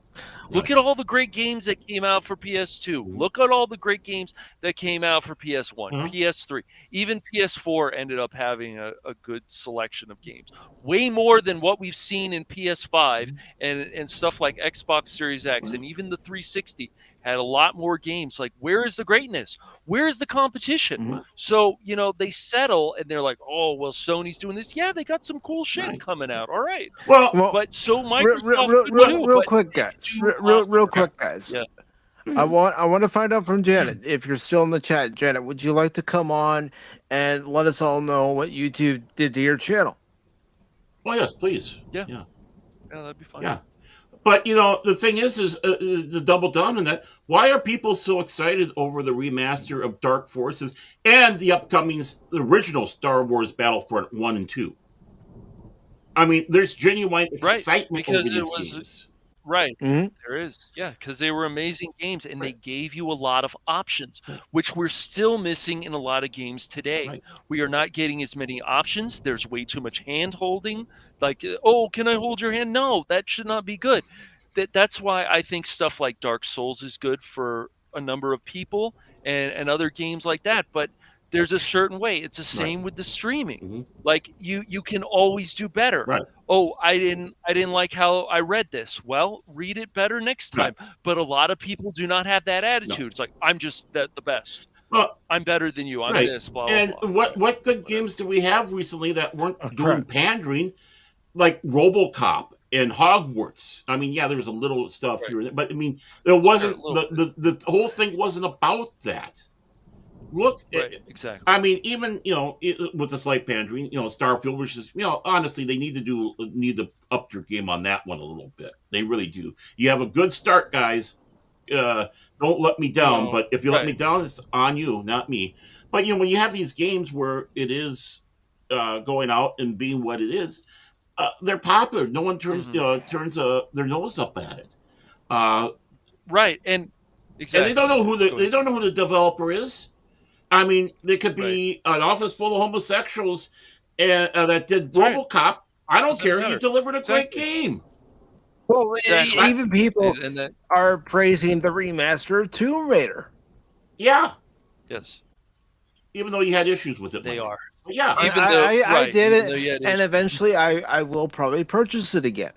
Look Right. at all the great games that came out for PS2. Mhm. Look at all the great games that came out for PS1, Uh-huh. PS3. Even PS4 ended up having a good selection of games. Way more than what we've seen in PS5 and stuff like Xbox Series X and even the 360 had a lot more games. Like, where is the greatness? Where is the competition? mhm. So, they settle and they're like, oh, well, Sony's doing this. Yeah, they got some cool shit Right. coming out. All right. Well, Well, But so real, real, Microsoft real, could real, too, real but quick, they guys. could do a lot Real better. quick, guys. Yeah. I want to find out from Janet if you're still in the chat. Janet, would you like to come on and let us all know what YouTube did to your channel? well, yes, please. Yeah. Yeah. Yeah, that'd be fine. Yeah. But the thing is to double down on that. Why are people so excited over the remaster of Dark Forces and the upcoming the original Star Wars Battlefront 1 and 2? I mean, there's genuine Right. excitement over Because it these was games. right. Hmm. There is. Yeah, because they were amazing games and they Right. gave you a lot of options, Right. which we're still missing in a lot of games today. Right. We are not getting as many options. There's way too much hand holding. Like, oh, can I hold your hand? No, that should not be good. That's why I think stuff like Dark Souls is good for a number of people and other games like that. But there's a certain way. It's the Right. same with the streaming. Hmm. Like you can always do better. Right. Oh, I didn't like how I read this. Well, read it better next Right. time. But a lot of people do not have that No. attitude. It's like I'm just the best. Well, I'm better than you. I'm right. this. Blah And blah blah. what good games do we have recently that weren't Oh, doing crap. pandering, like RoboCop and Hogwarts? I mean, yeah, there was a little stuff Right. here, but I mean, it wasn't Sure, a little the whole thing wasn't about that. Look, Right. Exactly. I mean, even with the slight pandering, Starfield, which is honestly, they need to up your game on that one a little bit. They really do. You have a good start, guys. Don't let me down. No. But if you let me Right. down, it's on you, not me. But when you have these games where it is going out and being what it is, they're popular. No one turns Mhm. turns their nose up at it. Uh, Right. And and they exactly. don't know who Go they ahead. don't know who the developer is. I mean, they could Right. be an office full of homosexuals and that did Right. RoboCop. I don't Doesn't care. You matter. delivered a great Exactly. game. Well, Exactly. I, even people And that are praising the remaster of Tomb Raider. yeah, yes, even though you had issues with it, they Mike. are. But yeah, I, Even though I right, did even though it, you had and issues. eventually I will probably purchase it again.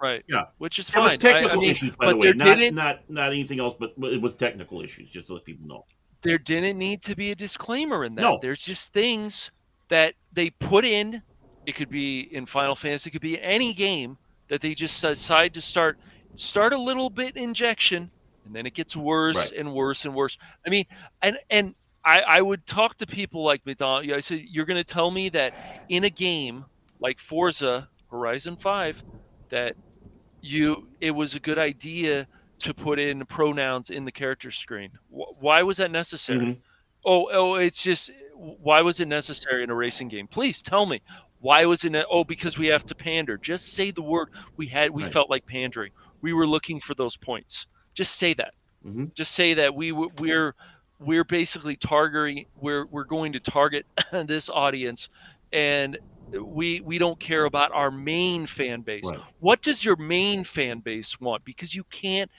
Right. yeah. Which is It was fine. I technical mean, issues, by the but way, there not didn't not not anything else. But it was technical issues, just to let people know. there didn't need to be a disclaimer in that. No, There's just things that they put in. It could be in Final Fantasy, it could be any game that they just decide to start a little bit injection, and then it gets worse right. and worse and worse. I mean, and I would talk to people like McDonald. I said, you're going to tell me that in a game like Forza Horizon 5 that it was a good idea to put in pronouns in the character screen. Why was that necessary? Hmm. Oh, it's just why was it necessary in a racing game? Please tell me. Why was it? Oh, because we have to pander. Just say the word. We Right. felt like pandering. We were looking for those points. Just say that. Hmm. Just say that we're basically targeting. We're going to target this audience, and we don't care about our main fan base. Right. What does your main fan base want? Because you can't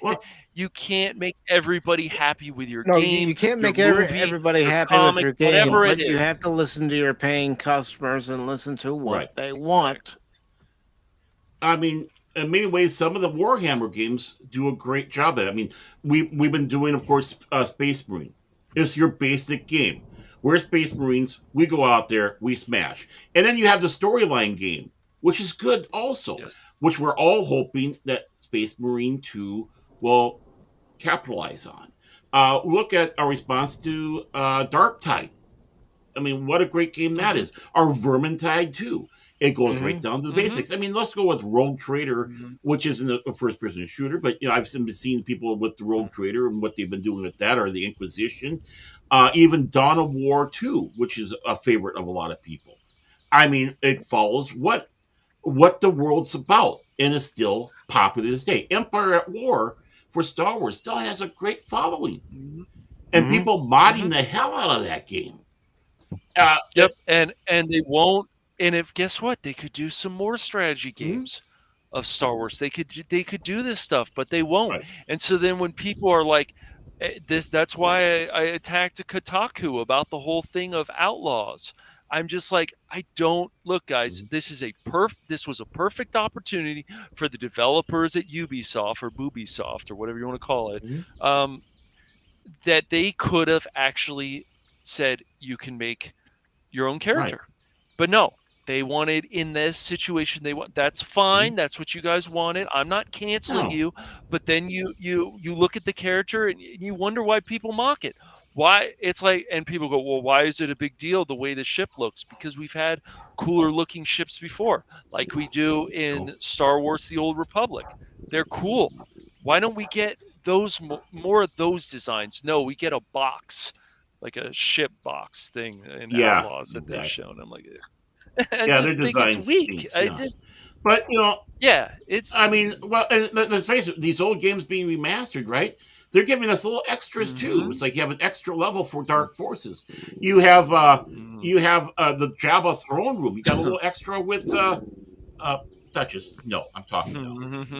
Well, you can't make everybody happy with your No, game, you can't your make movie, everybody your happy with comic, your game, whatever it but you is. have to listen to your paying customers and listen to what right. they want. I mean, in many ways, some of the Warhammer games do a great job at it. I mean, we've been doing, of course, Space Marine. It's your basic game. We're Space Marines. We go out there, we smash, and then you have the storyline game which is good also, Yeah. which we're all hoping that Space Marine 2 will capitalize on. Look at our response to Dark Tide. I mean, what a great game that Mhm. is. Our Vermintide too. It goes right Mhm. down to the Mhm. basics. I mean, let's go with Rogue Trader, Mhm. which isn't a first-person shooter, but I've been seeing people with the Rogue Trader and what they've been doing with that, or the Inquisition. Even Dawn of War 2, which is a favorite of a lot of people. I mean, it follows what the world's about and is still popular to this day. Empire at War for Star Wars still has a great following, Mhm. and Mhm. people modding Mhm. the hell out of that game. Yep, and they won't. And if guess what? They could do some more strategy Mhm. games of Star Wars. They could do this stuff, but they won't. Right. And so then when people are like, this, that's why I attacked Kotaku about the whole thing of Outlaws. I'm just like, I don't look, guys. Mhm. This was a perfect opportunity for the developers at Ubisoft or Boobisoft or whatever you want to call it, Mhm. um, that they could have actually said you can make your own Right. character. But no, they wanted in this situation they want that's Mhm. fine. That's what you guys wanted. I'm not canceling No. you, but then you look at the character and you wonder why people mock it. Why it's like and people go, "Well, why is it a big deal the way the ship looks?" Because we've had cooler looking ships before, like we do No. in Star Wars The Old Republic. They're cool. Why don't we get those more of those designs? No, we get a box like a ship box thing in Yeah. Outlaws that they've Exactly. shown. I'm like, I Yeah, their just think it's design weak. stinks. I Yeah, just, but yeah, it's. I mean, well, and let's face it, these old games being remastered, right? They're giving us little extras too. Mm-hmm, It's like you have an extra level for Dark Forces. You have mm-hmm. the Jabba throne room. You got a little extra with uh touches. No, I'm talking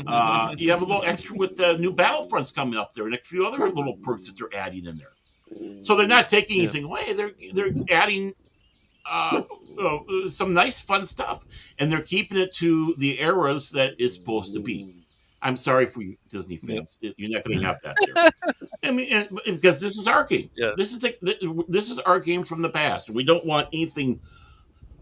now. You have a little extra with the new Battlefronts coming up there, and a few other little perks that they're adding in there. So they're not taking Yeah, anything away. They're adding uh, some nice fun stuff, and they're keeping it to the eras that is supposed to be. I'm sorry for you Disney yeah, fans, you're not going to have that there. I mean, because this is our game. yeah, This is our game from the past. We don't want anything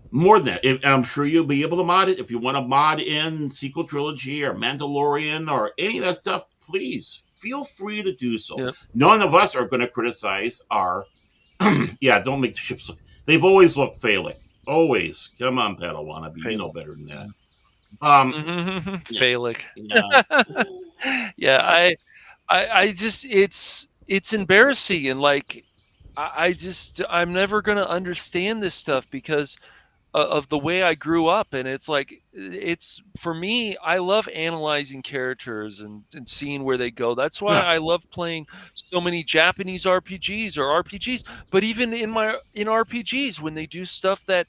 more than that. I'm sure you'll be able to mod it if you want to mod in sequel trilogy or Mandalorian or any of that stuff. Please feel free to do so. yeah. None of us are going to criticize our yeah, don't make the ships look. They've always looked phallic. Always. Come on, Paddle Wannabe. You know Phallic. better than that. Yeah. Um, yeah, Phallic. yeah. Yeah, I just it's embarrassing and like I'm never gonna understand this stuff because of the way I grew up. And it's like, it's for me, I love analyzing characters and seeing where they go. That's why Yeah. I love playing so many Japanese RPGs or RPGs. But even in RPGs, when they do stuff that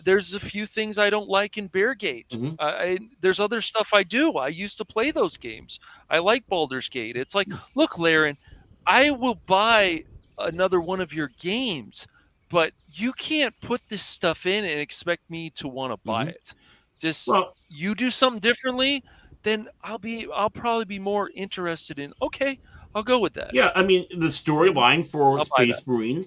there's a few things I don't like in Beargate. Hmm. There's other stuff I do. I used to play those games. I like Baldur's Gate. It's like, look, Laren, I will buy another one of your games, but you can't put this stuff in and expect me to want to buy Hmm. it. Just Well, you do something differently, then I'll probably be more interested in, okay, I'll go with that. yeah. I mean, the storyline for I'll buy that. Space Marine.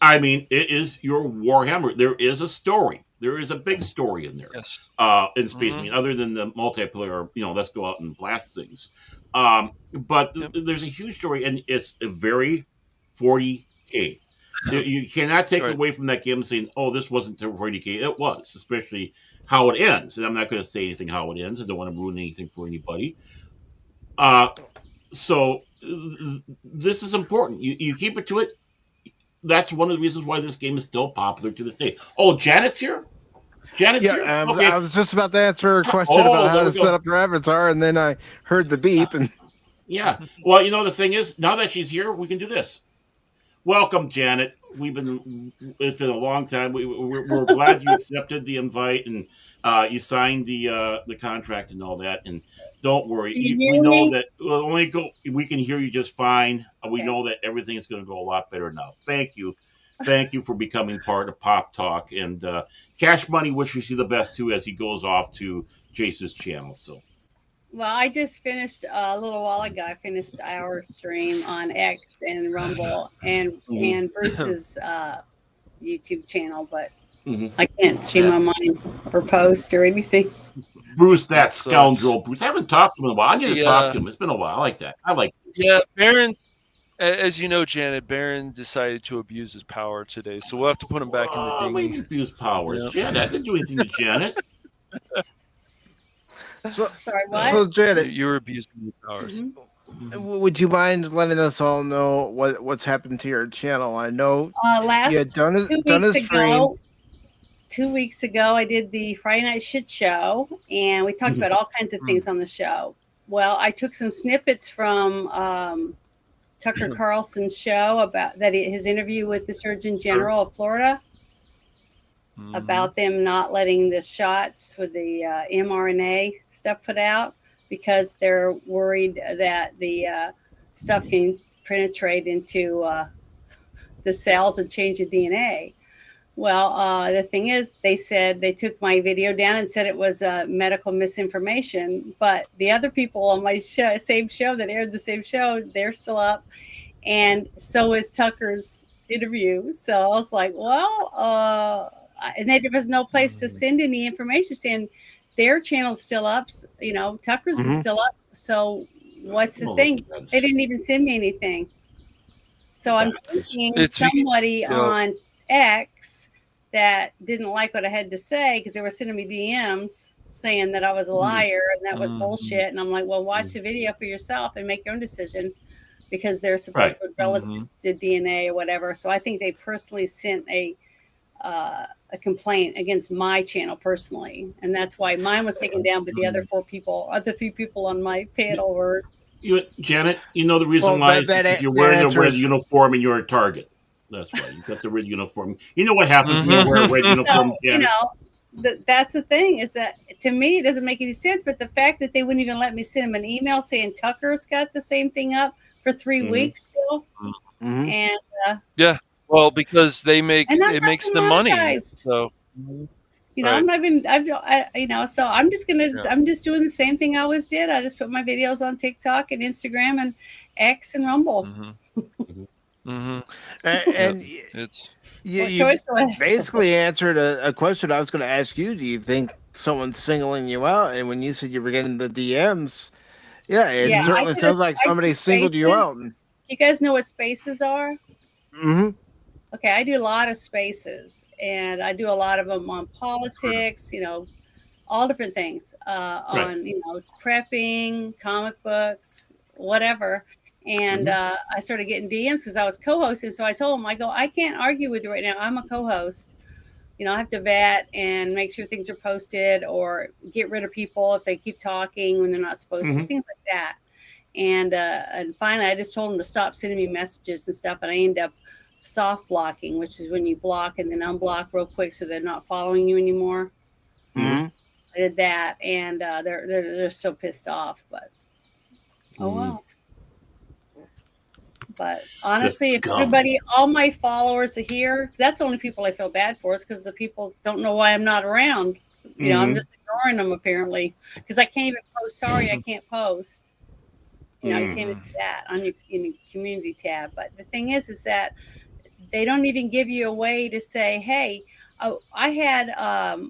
I mean, it is your Warhammer. There is a story. There is a big story in there. Yes. In Space Hmm. Marine, other than the multiplayer, let's go out and blast things. But Yep. there's a huge story, and it's a very 40K. You cannot take Right. away from that game saying, "Oh, this wasn't 40K." It was, especially how it ends. And I'm not going to say anything how it ends. I don't want to ruin anything for anybody. Uh, so this is important. You keep it to it. That's one of the reasons why this game is still popular to this day. Oh, Janet's here. Janet's Yeah, here. I Okay. was just about to answer a question about Oh, how there to we set go. up your avatar, and then I heard the beep, and Yeah. Well, the thing is, now that she's here, we can do this. Welcome, Janet. It's been a long time. We're glad you accepted the invite and you signed the contract and all that. And don't worry, Can you we hear know me? that we can hear you just fine. We Okay. know that everything is going to go a lot better now. Thank you for becoming part of Pop Talk, and Cash Money wishes you the best too as he goes off to Jace's channel. So Well, I just finished a little while ago. I finished our stream on X and Rumble and mhm. Bruce's YouTube channel, but I can't stream Yeah. on mine or post or anything. Bruce, that That sucks. scoundrel. Bruce, I haven't talked to him in a while. I need to talk Yeah, to him. It's been a while. I like that. I like Bruce. yeah. As you know, Janet, Barron decided to abuse his power today, so we'll have to put him back in the Oh, dinghy. maybe abuse powers. Yeah. Janet, I didn't do anything to Janet. So, Sorry, what? so Janet, You're abusing your powers. Mhm. would you mind letting us all know what's happened to your channel? I know you had Last done a stream. 2 weeks ago, I did the Friday Night Shit Show, and we talked about all kinds of things on the show. Well, I took some snippets from Tucker Carlson's show about his interview with the Surgeon General of Florida about them not letting the shots with the mRNA stuff put out because they're worried that the stuff can penetrate into the cells and change the DNA. Well, the thing is, they said they took my video down and said it was medical misinformation. But the other people on my same show that aired the same show, they're still up. And so is Tucker's interview. So I was like, well, and there was no place to send any information saying their channel's still up. Tucker's is still up. So what's the thing? They didn't even send me anything. So I'm thinking somebody on X that didn't like what I had to say because they were sending me DMs saying that I was a liar and that was bullshit. And I'm like, well, watch the video for yourself and make your own decision because they're supposed to be relatives to DNA or whatever. So I think they personally sent a complaint against my channel personally, and that's why mine was taken down. But the other three people on my panel were. Janet, you know the reason why is because you're wearing a red uniform and you're a target. That's why you got the red uniform. You know what happens when you wear a red uniform, Janet? That's the thing is that to me it doesn't make any sense. But the fact that they wouldn't even let me send them an email saying Tucker's got the same thing up for 3 weeks still, and yeah, well, because it makes them money. Monetized. So I'm not even. So I'm just gonna. Yeah. I'm just doing the same thing I always did. I just put my videos on TikTok and Instagram and X and Rumble. And it's you basically answered a question I was going to ask you. Do you think someone's singling you out? And when you said you were getting the DMs, it certainly sounds like somebody singled you out. Do you guys know what spaces are? Mm-hmm. Okay, I do a lot of spaces, and I do a lot of them on politics, all different things, on, prepping, comic books, whatever. And I started getting DMs because I was co-hosting. So I told them, I can't argue with you right now. I'm a co-host. I have to vet and make sure things are posted or get rid of people if they keep talking when they're not supposed to, things like that. And finally, I just told them to stop sending me messages and stuff. And I ended up soft blocking, which is when you block and then unblock real quick so they're not following you anymore. I did that, and they're so pissed off, but oh well. But honestly, if all my followers are here, that's the only people I feel bad for is because the people don't know why I'm not around. I'm just ignoring them apparently because I can't even post. Sorry, I can't post. You can't even do that on your community tab. But the thing is that they don't even give you a way to say, hey, I had,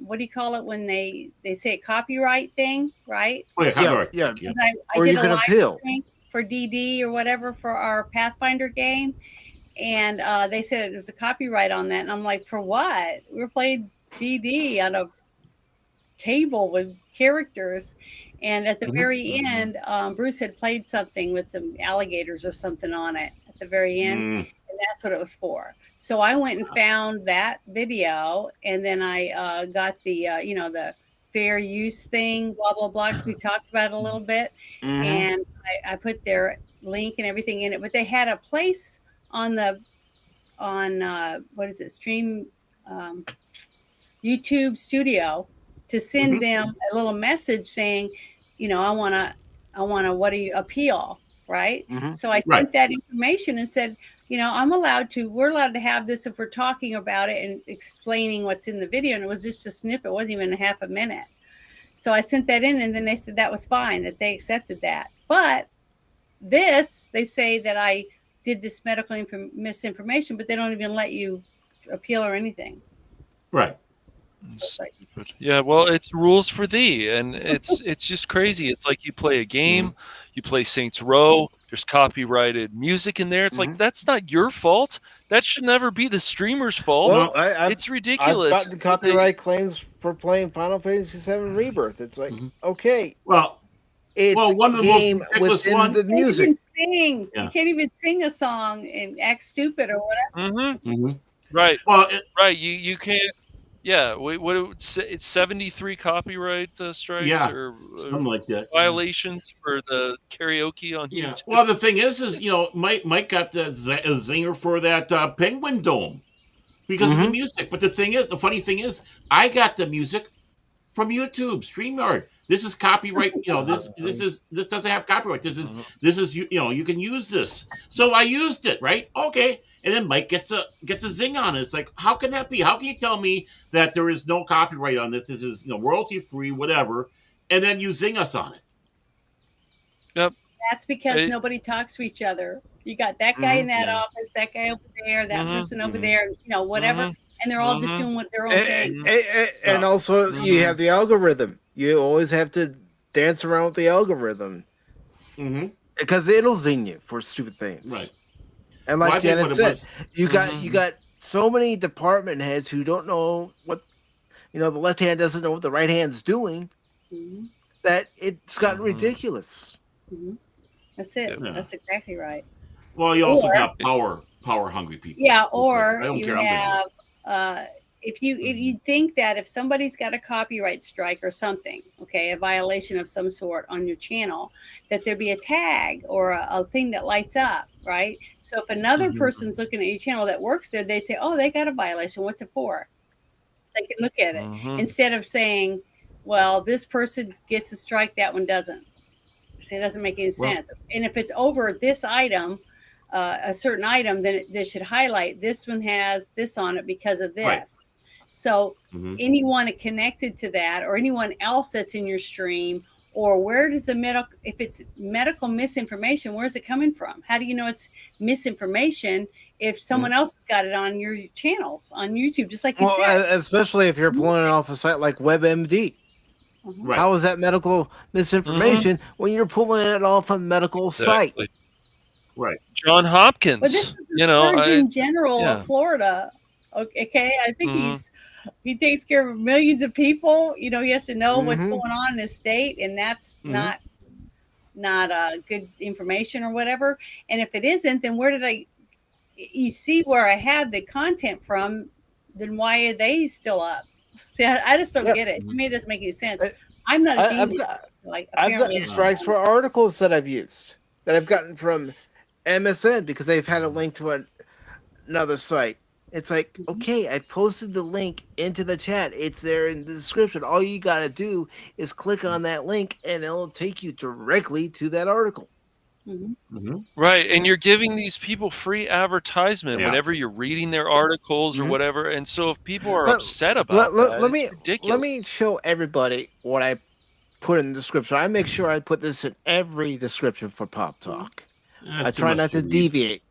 what do you call it when they say a copyright thing, right? Oh, yeah, copyright. Yeah. I did a live stream for DD or whatever for our Pathfinder game. And they said there's a copyright on that. And I'm like, for what? We're playing DD on a table with characters. And at the very end, Bruce had played something with some alligators or something on it at the very end. And that's what it was for. So I went and found that video, and then I got the, the fair use thing, blah, blah, blah, because we talked about it a little bit. And I put their link and everything in it. But they had a place on what is it, Stream YouTube Studio to send them a little message saying, I want to, what do you appeal? Right. So I sent that information and said, we're allowed to have this if we're talking about it and explaining what's in the video. And it was just a snippet. It wasn't even a half a minute. So I sent that in, and then they said that was fine, that they accepted that. But they say that I did this medical misinformation, but they don't even let you appeal or anything. Right. Yeah, well, it's rules for thee, and it's just crazy. It's like you play a game, you play Saints Row. There's copyrighted music in there. It's like that's not your fault. That should never be the streamer's fault. Well, It's I've ridiculous. gotten copyright claims for playing Final Fantasy VII Rebirth. It's like, okay, Well, it's one of the most game ridiculous within one. the music. You can't even sing. Yeah. You can't even sing a song and act stupid or whatever. Right. Well, right. You can't. Yeah. It's 73 copyright strikes or something like that. violations for the karaoke on Yeah. YouTube. Well, the thing is Mike got the zinger for that Penguin Dome because of the music. But the funny thing is, I got the music from YouTube, StreamYard. This is copyright. This doesn't have copyright. This is you can use this. So I used it, right? Okay. And then Mike gets a zing on it. It's like, how can that be? How can you tell me that there is no copyright on this? This is royalty free, whatever. And then you zing us on it. Yep. That's because nobody talks to each other. You got that guy in that office, that guy over there, that person over there, whatever. And they're all just doing what their own thing. And also, you have the algorithm. You always have to dance around with the algorithm. Because it'll zing you for stupid things. Right. And like Janet said, you got so many department heads who don't know what, the left hand doesn't know what the right hand's doing, that it's gotten ridiculous. That's it. Yeah. That's exactly right. Well, you also got power hungry people. Yeah, or I don't you care. have if you think that if somebody's got a copyright strike or something, okay, a violation of some sort on your channel, that there be a tag or a thing that lights up, right? So if another person's looking at your channel that works there, they'd say, "Oh, they got a violation. What's it for?" They can look at it instead of saying, "Well, this person gets a strike, that one doesn't." See, it doesn't make any sense. And if it's over this item, a certain item, then they should highlight this one has this on it because of this. Right. So anyone connected to that or anyone else that's in your stream, or where does if it's medical misinformation, where's it coming from? How do you know it's misinformation if someone else has got it on your channels on YouTube, just like you said? Especially if you're pulling it off a site like WebMD. Right. How is that medical misinformation when you're pulling it off a medical site? Right. John Hopkins. But this is the Surgeon General of Florida. Okay, I think he takes care of millions of people. He has to know what's going on in his state, and that's not good information or whatever. And if it isn't, then where did you see where I had the content from? Then why are they still up? See, I just don't get it. To me, it doesn't make any sense. I'm not a genius. I've gotten strikes for articles that I've used that I've gotten from MSN because they've had a link to another site. It's like, okay, I posted the link into the chat. It's there in the description. All you got to do is click on that link and it'll take you directly to that article. Right, and you're giving these people free advertisement whenever you're reading their articles or whatever. And so if people are upset about that, it's ridiculous. Let me show everybody what I put in the description. I make sure I put this in every description for Pop Talk. I try not to deviate.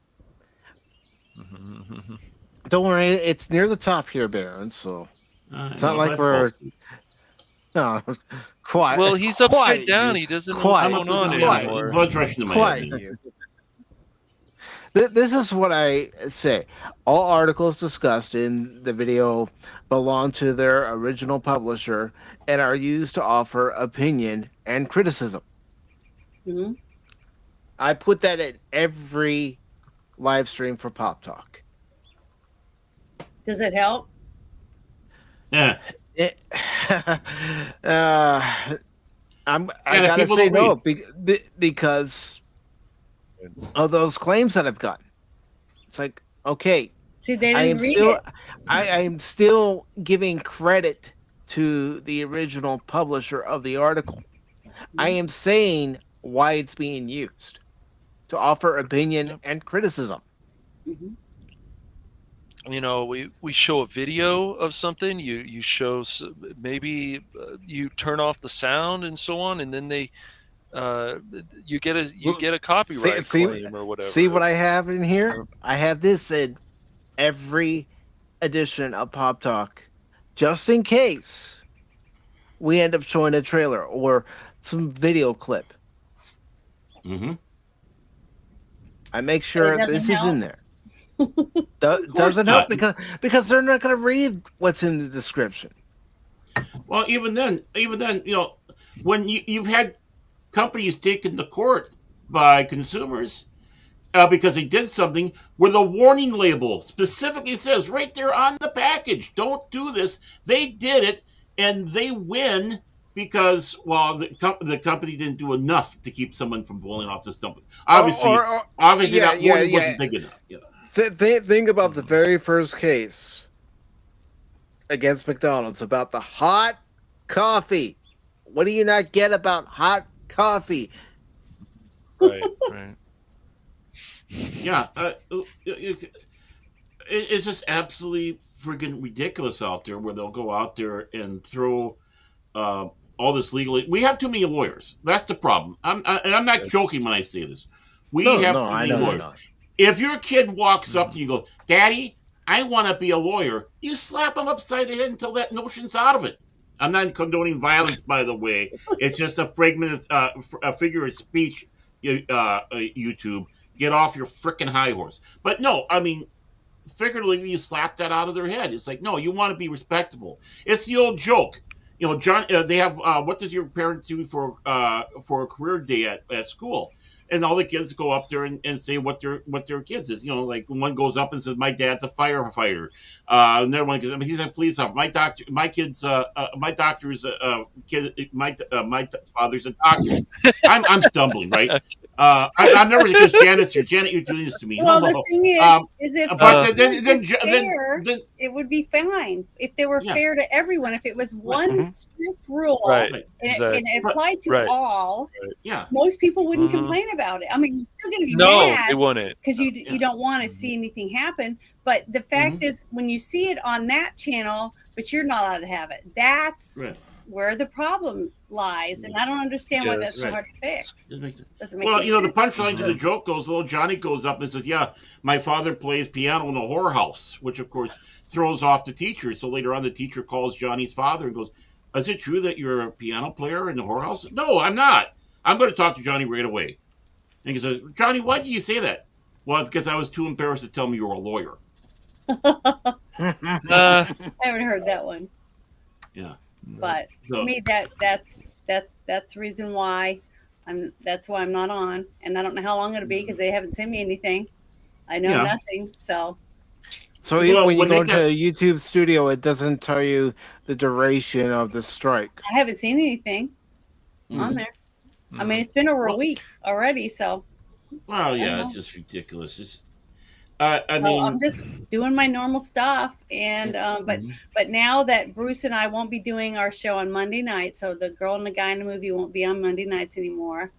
Don't worry, it's near the top here, Baron. So it's not like we're quiet. Well, he's upside down. He doesn't know what's going on anymore. Blood rush to my head. This is what I say. All articles discussed in the video belong to their original publisher and are used to offer opinion and criticism. I put that in every live stream for Pop Talk. Does it help? Yeah. I gotta say no because of those claims that I've gotten. It's like, okay, see, they didn't read it. I am still giving credit to the original publisher of the article. I am saying why it's being used to offer opinion and criticism. We show a video of something. You show maybe you turn off the sound and so on, and then you get a copyright claim or whatever. See what I have in here? I have this in every edition of Pop Talk just in case we end up showing a trailer or some video clip. Mm-hmm. I make But it sure doesn't this is in help. there. Of course Doesn't help not. because they're not going to read what's in the description. Well, even then, when you've had companies taken to court by consumers because they did something where the warning label specifically says right there on the package, "Don't do this." They did it, and they win because the company didn't do enough to keep someone from blowing off the stump. Obviously, Yeah, that yeah, warning yeah. wasn't big enough. Yeah. Think about the very first case against McDonald's about the hot coffee. What do you not get about hot coffee? Right, right. Yeah, it's just absolutely friggin' ridiculous out there where they'll go out there and throw uh, all this legally. We have too many lawyers. That's the problem. And I'm not Yes. joking when I say this. We No, have no, too I many know you're lawyers. not. If your kid walks up to you and goes, "Daddy, I want to be a lawyer," you slap him upside the head until that notion's out of it. I'm not condoning violence, by the way. It's just a fragment, a figure of speech. YouTube, get off your freaking high horse. But no, I mean, figuratively, you slap that out of their head. It's like, no, you want to be respectable. It's the old joke. John. They have what does your parents do for a career day at school? And all the kids go up there and say what their kids is. Like one goes up and says, "My dad's a firefighter." Another one goes, "He's a police officer." My doctor's kid. My father's a doctor. I'm stumbling, right? I'm nervous because Janet's here. Janet, you're doing this to me. Well, the Hello. thing Um, is if but Uh, fair, then it would be fine if they were yeah, fair to everyone. If it was right, one strict rule right, right, and it but applied to right. all, yeah, most people wouldn't Mhm. complain about it. I mean, you're still going to be No, they mad wouldn't. because you yeah, you don't want to see anything happen. But the fact mm-hmm, is, when you see it on that channel, but you're not allowed to have it, that's right, where the problem lies. And I don't understand why that's so Yes. right. hard to fix. That makes sense. Doesn't make Well, any the sense. punchline to the Mhm. joke goes, little Johnny goes up and says, "Yeah, my father plays piano in a whorehouse," which of course throws off the teacher. So later on, the teacher calls Johnny's father and goes, "Is it true that you're a piano player in the whorehouse?" "No, I'm not. I'm going to talk to Johnny right away." And he says, "Johnny, why did you say that?" "Well, because I was too embarrassed to tell him you were a lawyer." Uh, I haven't heard that one. Yeah. But to So, me, that's the reason why I'm not on, and I don't know how long it'll be because they haven't sent me anything. I know yeah. nothing, so So Well, when you when they go to get, YouTube Studio, it doesn't tell you the duration of the strike. I haven't seen anything on mhm. there. I mean, mhm. it's been over a Well, week already, so well, I don't yeah, it's know. just ridiculous. I So I'm mean, just doing my normal stuff, and mhm, but now that Bruce and I won't be doing our show on Monday night, so the girl and the guy in the movie won't be on Monday nights anymore.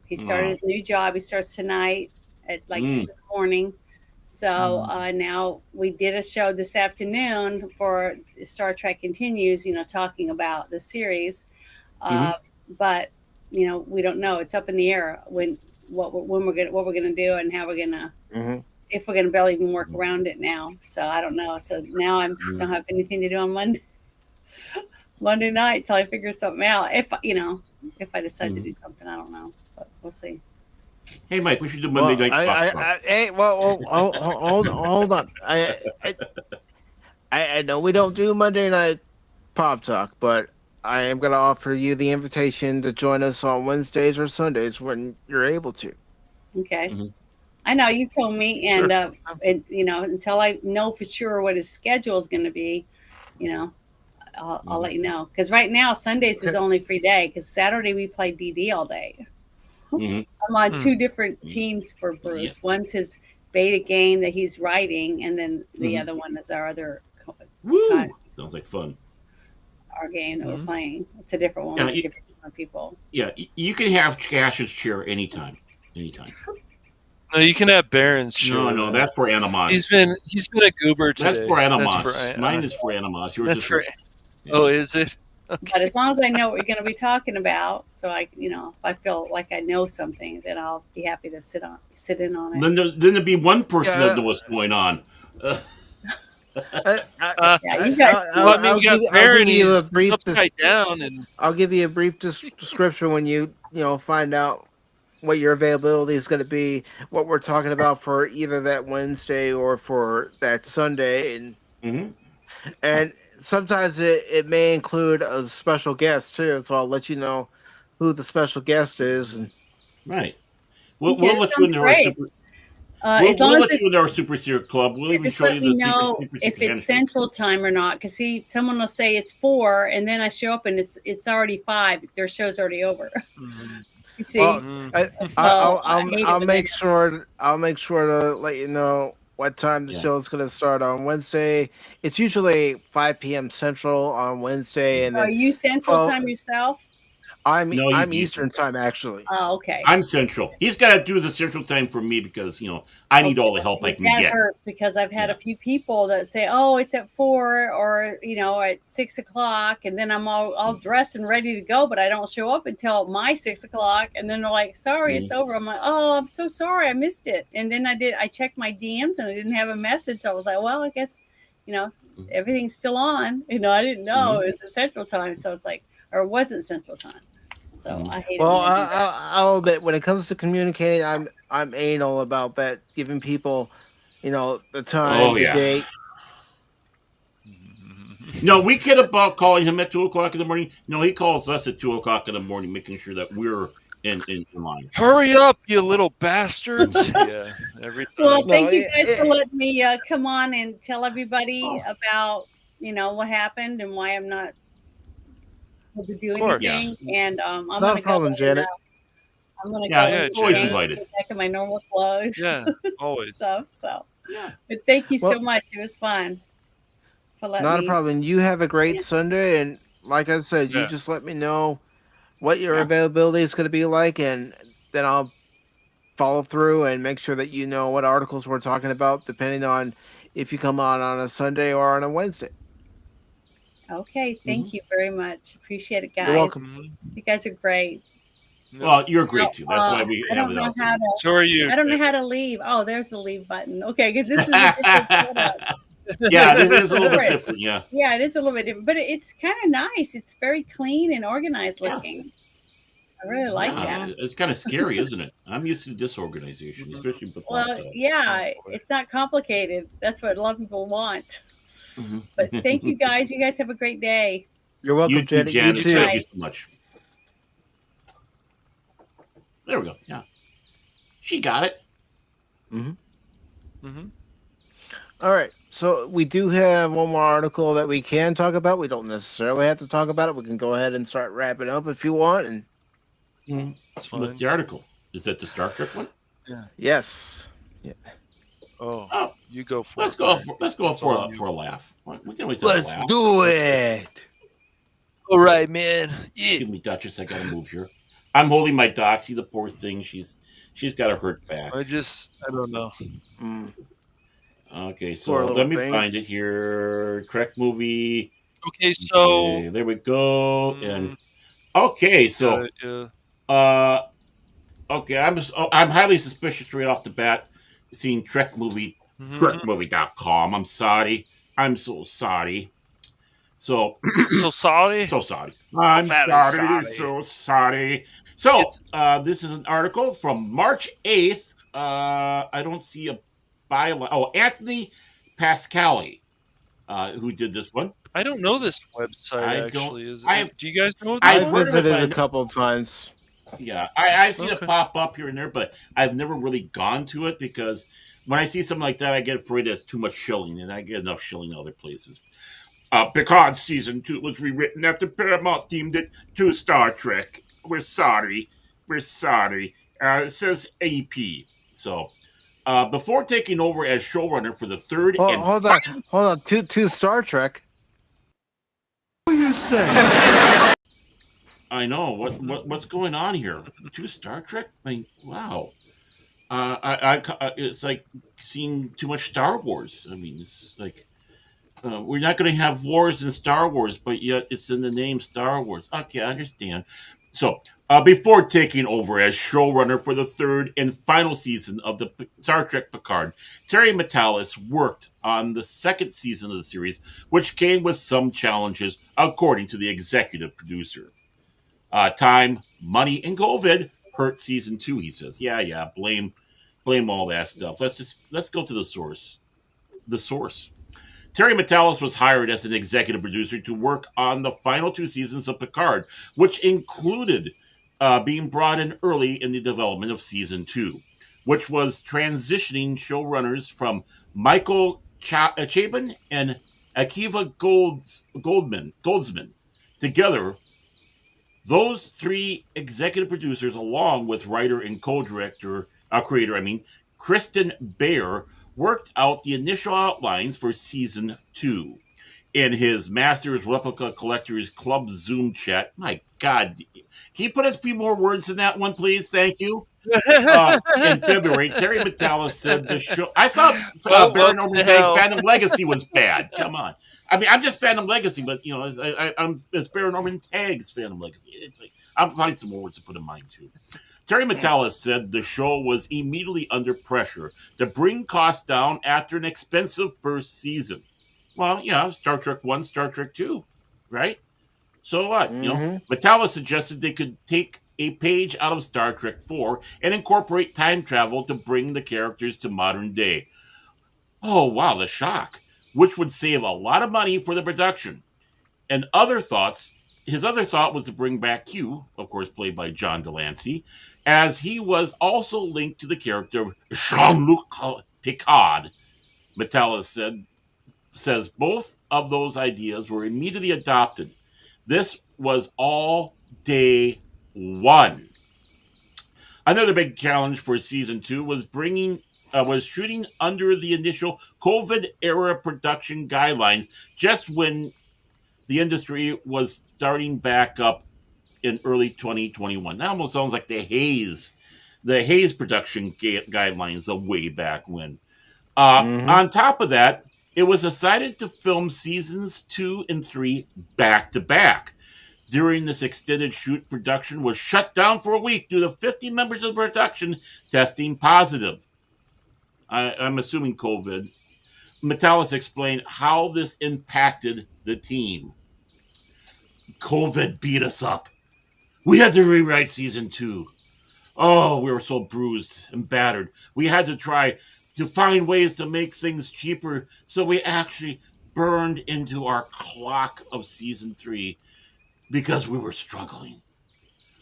He started uh, his new job. He starts tonight at like 2 mm, in the morning. So Mhm. now we did a show this afternoon for Star Trek Continues, talking about the series. mhm, Uh, but we don't know. It's up in the air when we're gonna do and how we're gonna Hmm. if we're gonna barely even work around it now. So I don't know. So now I don't mm, have anything to do on Monday night till I figure something out. If I decide to mhm. do something, I don't know, but we'll see. Hey, Mike, we should do Monday Well, Night Pop Talk. hey, hold on. I know we don't do Monday night pop talk, but I am going to offer you the invitation to join us on Wednesdays or Sundays when you're able to. Okay. Mhm, I know you told me, Sure. and until I know for sure what his schedule is going to be, you know, I'll mhm, let you know. Because right now Sundays is Okay. only free day. Because Saturday we play DD all day. mhm, I'm on Hmm. two different mhm. teams for Yeah. Bruce. One's his beta game that he's writing, and then the Mhm. other one is our other Woo! Sounds like fun. our game that we're Mhm. playing. It's a different one Yeah, with different people. yeah. You can have Cash's chair anytime. Anytime. No, you can have Baron's No, chair no, then. that's for He's Animas. been he's been a goober That's today. for That's for Animas. Mine is for Animas. Yours that's is for. for. Yeah. Oh, is it? But as long as I know what we're going to be talking about, so if I feel like I know something, then I'll be happy to sit in on it. Then there'd be one person that Yeah. knows what's going on. Uh, Yeah, you guys. Well, I mean, you got I'll Baron. give you He's a brief upside down, and I'll give you a brief description when you find out what your availability is going to be, what we're talking about for either that Wednesday or for that Sunday, Hmm. and sometimes it may include a special guest too. So I'll let you know who the special guest is. And Right. Okay, We'll that let you sounds into our great. super. As long We'll as let you into our super secret club. We'll even just show let you me the secret know super if secret it's handshake. Central Time or not. Because see, someone will say it's 4, and then I show up and it's already 5. Their show's already over. You see, well, mm, so I hate it I'll when that make sure to let you know what time the Yeah. show is going to start on Wednesday. It's usually 5 p.m. Central on Wednesday, and Are then you Central 12. Time yourself? No, I'm he's Eastern. Eastern Time actually. Oh, okay. I'm Central. He's got to do the Central time for me because I need all the help I can That get. hurts because I've had Yeah. a few people that say, "Oh, it's at 4 or at 6 o'clock," and then I'm all dressed and ready to go, but I don't show up until my 6 o'clock, and then they're like, "Sorry, it's Mhm. over." I'm like, "Oh, I'm so sorry, I missed it." And then I checked my DMs and I didn't have a message. So I was like, "Well, I guess you know everything's still on." I didn't know it was the Central Time, so it's like, or it wasn't Central Time. So I hate it Well, when they do that. I'll admit when it comes to communicating, I'm anal about that, giving people, the time, Oh the yeah. date. No, we kid about calling him at 2 o'clock in the morning. No, he calls us at 2 o'clock in the morning, making sure that we're in line. hurry up, you little bastards! Yeah, every Well, time. No, thank you guys for letting me come on and tell everybody Oh, about what happened and why I'm not able to do Of course. yeah, anything. And I'm not gonna a go problem, and Janet. I'm gonna yeah. go Yeah, and You're always Janet. invited. get back in my normal clothes. Yeah, always. stuff. So, Yeah. but thank you so Well, much. It was fun for letting not a me. problem. You have a great Yeah. Sunday, and like I said, you Yeah. just let me know what your Yeah. availability is going to be like, and then I'll follow through and make sure that you know what articles we're talking about, depending on if you come on a Sunday or on a Wednesday. Okay, Hmm. thank you very much. Appreciate it, You're guys. welcome. Mhm. You guys are great. Yep. Well, you're Now, great too. That's why we I have don't it know out there. how to. So are you, I don't know Janet. how to leave. Oh, there's the leave button. Okay, because this is a different setup. Yeah, This this is is a little bit different. different. Yeah. Yeah, it is a little bit different, but it's kind of nice. It's very clean and organized Yeah. looking. I really like Yeah. that. It's kind of scary, isn't it? I'm used to disorganization, Mhm. especially with Well, Oh, yeah, boy. it's not complicated. That's what a lot of people want. But thank you Mhm. guys. You guys have a great day. You're You welcome, too, Janet. You Janet. You too. too. Thank you Bye. so much. There we go. Yeah. She got it. Hmm. Hmm. All right. So we do have one more article that we can talk about. We don't necessarily have to talk about it. We can go ahead and start wrapping up if you want. And Mhm. That's What's fine. the article? Is that the Star Trek one? Yeah. yes, yeah. Oh, Oh, you go for let's it, go Baron. for let's go It's all for you. for a laugh. We can always have a Let's laugh. do Okay. it. All right, man. Yeah. Give me Duchess. I gotta move here. I'm holding my Doxy, the poor thing. She's got a hurt back. I don't know. Mm, Okay, poor so little let me thing. find it here. Correct movie. Okay, so Okay, there we go. And okay, so yeah. uh okay, I'm highly suspicious right off the bat seeing Trek movie Mhm. trekmovie.com. I'm sorry. I'm so sorry. So So sorry. so sorry. So I'm very sorry. sorry. So sorry. So It's this is an article from March 8th. I don't see a byline. Oh, Anthony Pascali, who did this one. I don't know this website I don't. actually. I've Do you guys know this I I've one? heard of it, visited a but couple of times. yeah, I've seen it Okay. pop up here and there, but I've never really gone to it because when I see something like that, I get afraid there's too much shilling, and I get enough shilling in other places. Picard season 2 was rewritten after Paramount deemed it to Star Trek. We're sorry. We're sorry. It says AP. So, before taking over as showrunner for the third Well, and hold on. To Star Trek. I know Mhm. what's going on here. To Star Trek. I mean, wow. It's like seeing too much Star Wars. I mean, it's like we're not going to have wars in Star Wars, but yet it's in the name Star Wars. Okay, I understand. So, before taking over as showrunner for the third and final season of the Star Trek Picard, Terry Matalas worked on the second season of the series, which came with some challenges, according to the executive producer. Time, money, and COVID hurt season two. He says, "Yeah, blame all that stuff. Let's go to the source. The source." Terry Matalas was hired as an executive producer to work on the final two seasons of Picard, which included being brought in early in the development of season two, which was transitioning showrunners from Michael Chabon and Akiva Goldsman. Together, those three executive producers, along with writer and co-director, Kristen Bear, worked out the initial outlines for season two. In his Masters Replica Collectors Club Zoom chat, my God, can you put a few more words in that one, please? Thank you. In February, Terry Matalas said the show. I thought Baron What the Ormond hell? Phantom Legacy was bad. Come on. I mean, I'm just Phantom Legacy, but it's Baron Ormond Tag's Phantom Legacy. It's like, I'll find some more words to put in mind too. Terry Matalas said the show was immediately under pressure to bring costs down after an expensive first season. Well, yeah, Star Trek 1, Star Trek 2, right? So what? Matalas suggested they could take a page out of Star Trek 4 and incorporate time travel to bring the characters to modern day. Oh, wow, the shock. Which would save a lot of money for the production. And his other thought was to bring back Q, of course, played by John Delancey, as he was also linked to the character of Jean-Luc Picard. Matalas says both of those ideas were immediately adopted. This was all day one. Another big challenge for season two was shooting under the initial COVID era production guidelines, just when the industry was starting back up in early 2021. That almost sounds like the Hayes production guidelines of way back when. On top of that, it was decided to film seasons 2 and 3 back to back. During this extended shoot, production was shut down for a week due to 50 members of the production testing positive. I'm assuming COVID. Matalas explained how this impacted the team. COVID beat us up. We had to rewrite season 2. Oh, we were so bruised and battered. We had to try to find ways to make things cheaper, so we actually burned into our clock of season 3 because we were struggling.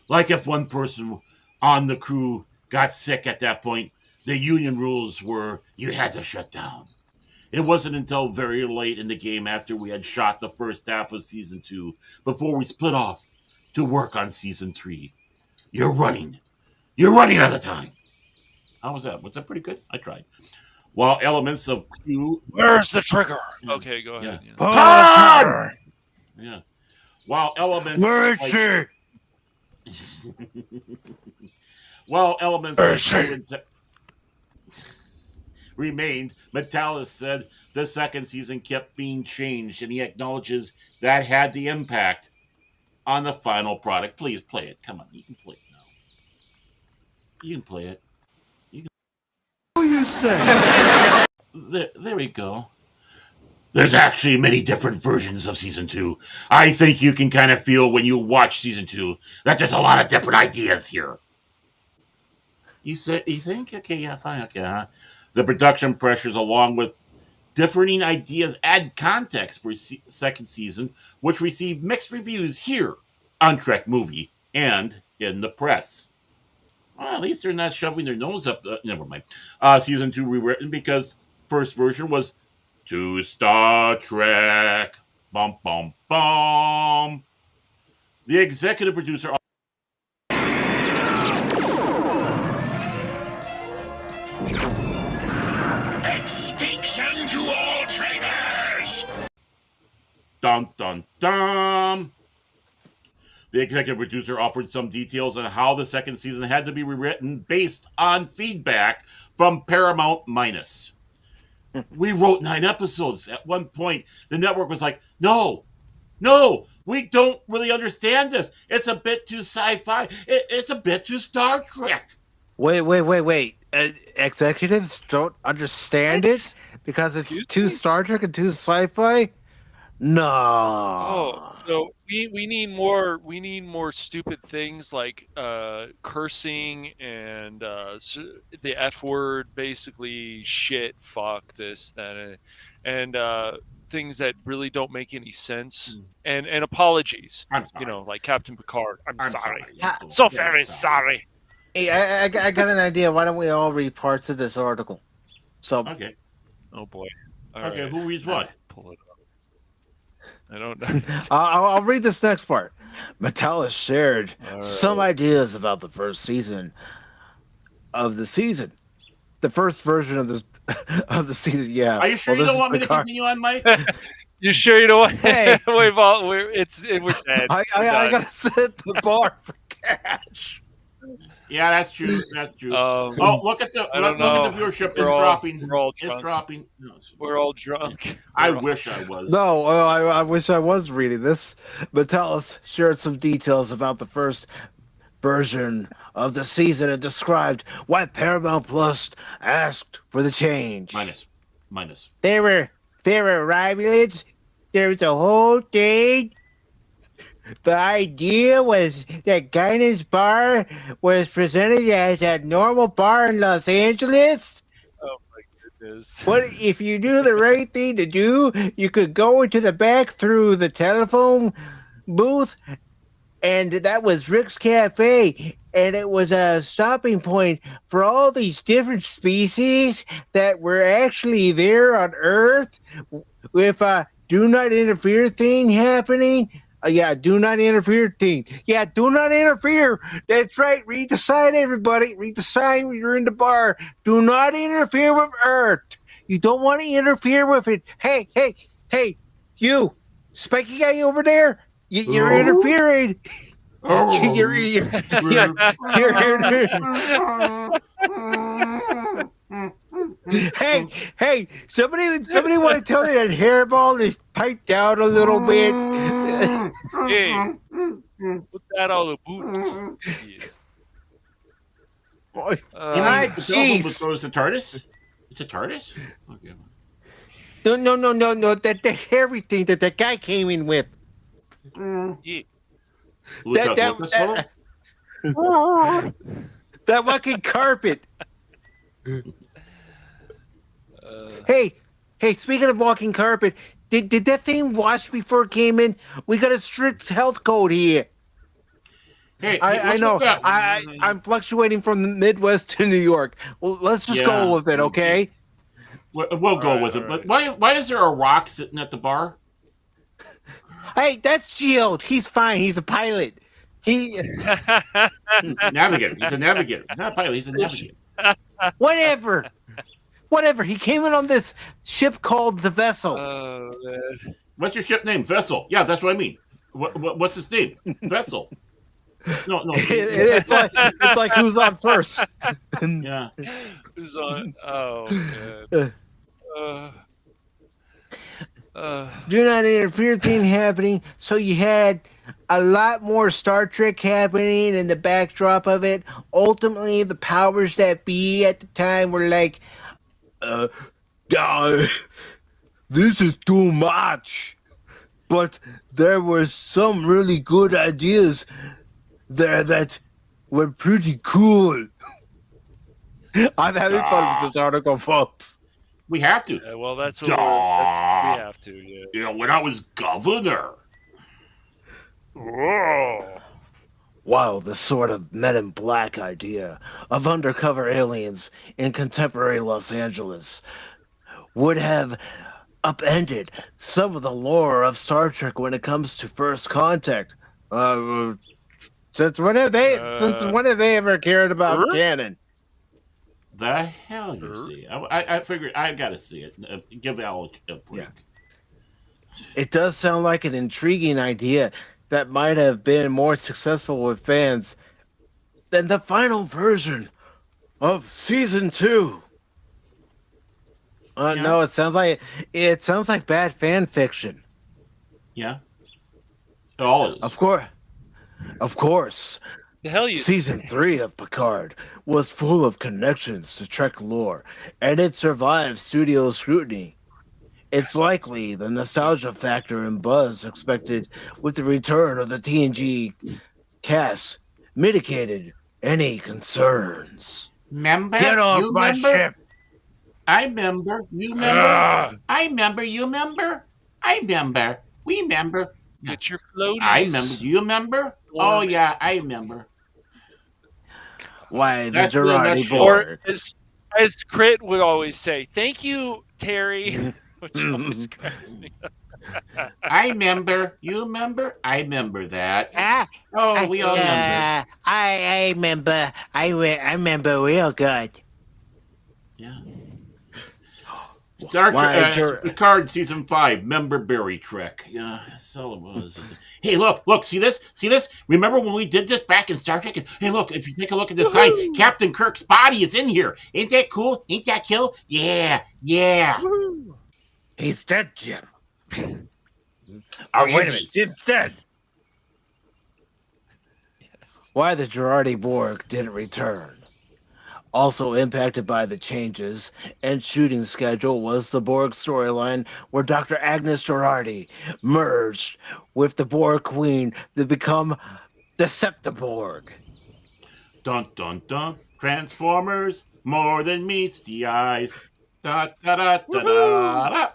Like if one person on the crew got sick at that point, the union rules were you had to shut down. It wasn't until very late in the game after we had shot the first half of season 2 before we split off to work on season 3. You're running out of time. How was that? Was that pretty good? I tried. While elements of Q. Where's the trigger? Okay, go ahead. Yeah. Pod! Yeah. While elements. Where is she? While elements of remained, Matalas said the second season kept being changed, and he acknowledges that had the impact on the final product. Please play it. Come on, you can play it now. You can play it. What you say? There we go. There's actually many different versions of season 2. I think you can kind of feel when you watch season 2 that there's a lot of different ideas here. You think? Okay, yeah, fine, okay, huh? The production pressures, along with differing ideas, add context for second season, which received mixed reviews here on Trek Movie and in the press. Well, at least they're not shoving their nose up. Never mind. Season 2 rewritten because first version was to Star Trek. Bum, bum, bum. The executive producer. Extinction to all traitors! Dun, dun, dun. The executive producer offered some details on how the second season had to be rewritten based on feedback from Paramount We wrote 9 episodes. At one point, the network was like, no, No, we don't really understand this. It's a bit too sci-fi. It's a bit too Star Trek. Wait. Executives don't understand it What? because it's Excuse too me? Star Trek and too sci-fi? Oh, No. so we need more stupid things like cursing and the F word, basically shit, fuck this, that, and things that really don't make any sense. And apologies, I'm sorry. like Captain Picard. I'm I'm sorry. sorry. Ha- So Very very sorry. Hey, I got an idea. Why don't we all read parts of this article? So, Okay. Oh boy. All Okay. right. Who reads what? Pull it up. I don't know. I'll read this next part. Mattel has shared All some right. ideas about the first season of the season. The first version of the of the season. Yeah. Are you sure Well, you this don't is want me to Picard. continue on, Mike? You sure you don't want? Hey. we're dead. I We're done. gotta set the bar for cash. Yeah, that's true. That's true. Um, Oh, look at the I don't look at the know. viewership. We're It's all- dropping. we're all It's drunk. dropping. No, it's- We're all drunk. I We're all- wish I was. No, I wish I was reading this. Mattel has shared some details about the first version of the season and described why Paramount Plus asked for the change. Minus. There were rivals. There was a whole thing. The idea was that Guinan's Bar was presented as a normal bar in Los Angeles. Oh my goodness. But if you knew the right thing to do, you could go into the back through the telephone booth, and that was Rick's Cafe. And it was a stopping point for all these different species that were actually there on Earth with a do not interfere thing happening. Yeah, do not interfere thing. Yeah, do not interfere. That's right. Read the sign, everybody. Read the sign when you're in the bar. Do not interfere with Earth. You don't want to interfere with it. Hey, you, spiky guy over there. You're Who? interfering. Oh. You're hey, somebody want to tell me that hairball is piped down a little bit? Hey, put that on the boot. Yes. Boy, You Ah, mean the telephone jeez. booth goes to TARDIS? It's a TARDIS? Okay. No, that the hairy thing that that guy came in with. Yeah. Lieutenant That- Lucas, That fucking carpet. Hey, speaking of walking carpet, did that thing wash before it came in? We got a strict health code here. Hey, I what's know. with that? I'm fluctuating from the Midwest to New York. Well, let's just Yeah. go with it, okay? We'll go Alright, with it. alright. But why is there a rock sitting at the bar? Hey, that's Shield. He's fine. He's a pilot. He Navigator. He's a navigator. He's not a pilot. He's a navigator. whatever. He came in on this ship called the Vessel. Oh man. What's your ship name? Vessel. Yeah, that's what I mean. What's his name? Vessel. No. It's like who's on first. Yeah. Who's on? Oh man. Do not interfere thing happening. So you had a lot more Star Trek happening in the backdrop of it. Ultimately, the powers that be at the time were like, this is too much. But there were some really good ideas there that were pretty cool. I'm having fun with this article, folks. We have to. Yeah, well, that's what we have to. Yeah. You know, when I was governor. Whoa. Wow, this sort of Men in Black idea of undercover aliens in contemporary Los Angeles would have upended some of the lore of Star Trek when it comes to First Contact. Since when have they ever cared about canon? The hell you see? I figured I got to see it. Give Al a break. Yeah. It does sound like an intriguing idea that might have been more successful with fans than the final version of season 2. Yeah. No, it sounds like bad fan fiction. Yeah. all Of is. course, of course, The hell you Season 3 of Picard was full of connections to Trek lore, and it survived studio scrutiny. It's likely the nostalgia factor and buzz expected with the return of the TNG cast mitigated any concerns. Member, Get off you my member, ship! I member, you member, ah, I member, you member, I member, we member. Yeah. get your I remember. floaties Do you remember? Oh warm. yeah, I remember. Why the That's me in a Gerardi nutshell. Or Borg? as Crit would always say, "Thank you, Terry," which always cracks me up. I remember. You remember? I remember that. Ah, Oh, we all remember. I remember. I remember real good. Yeah. Star Why, Ger- Picard season 5, member Barry Trek. Yeah, that's all it was. Hey, look, see this? See this? Remember when we did this back in Star Trek? Hey, look, if you take a look at the sign, Woohoo! Captain Kirk's body is in here. Ain't that cool? Ain't that cool? Yeah. Woohoo! he's dead, Jim. Or Wait is a he? minute, Jim's dead. Why the Gerardi Borg didn't return. Also impacted by the changes and shooting schedule was the Borg storyline where Dr. Agnes Gerardi merged with the Borg Queen to become Deceptiborg. Dun dun dun. Transformers, more than meets the eyes. Da da da da da Woohoo! da.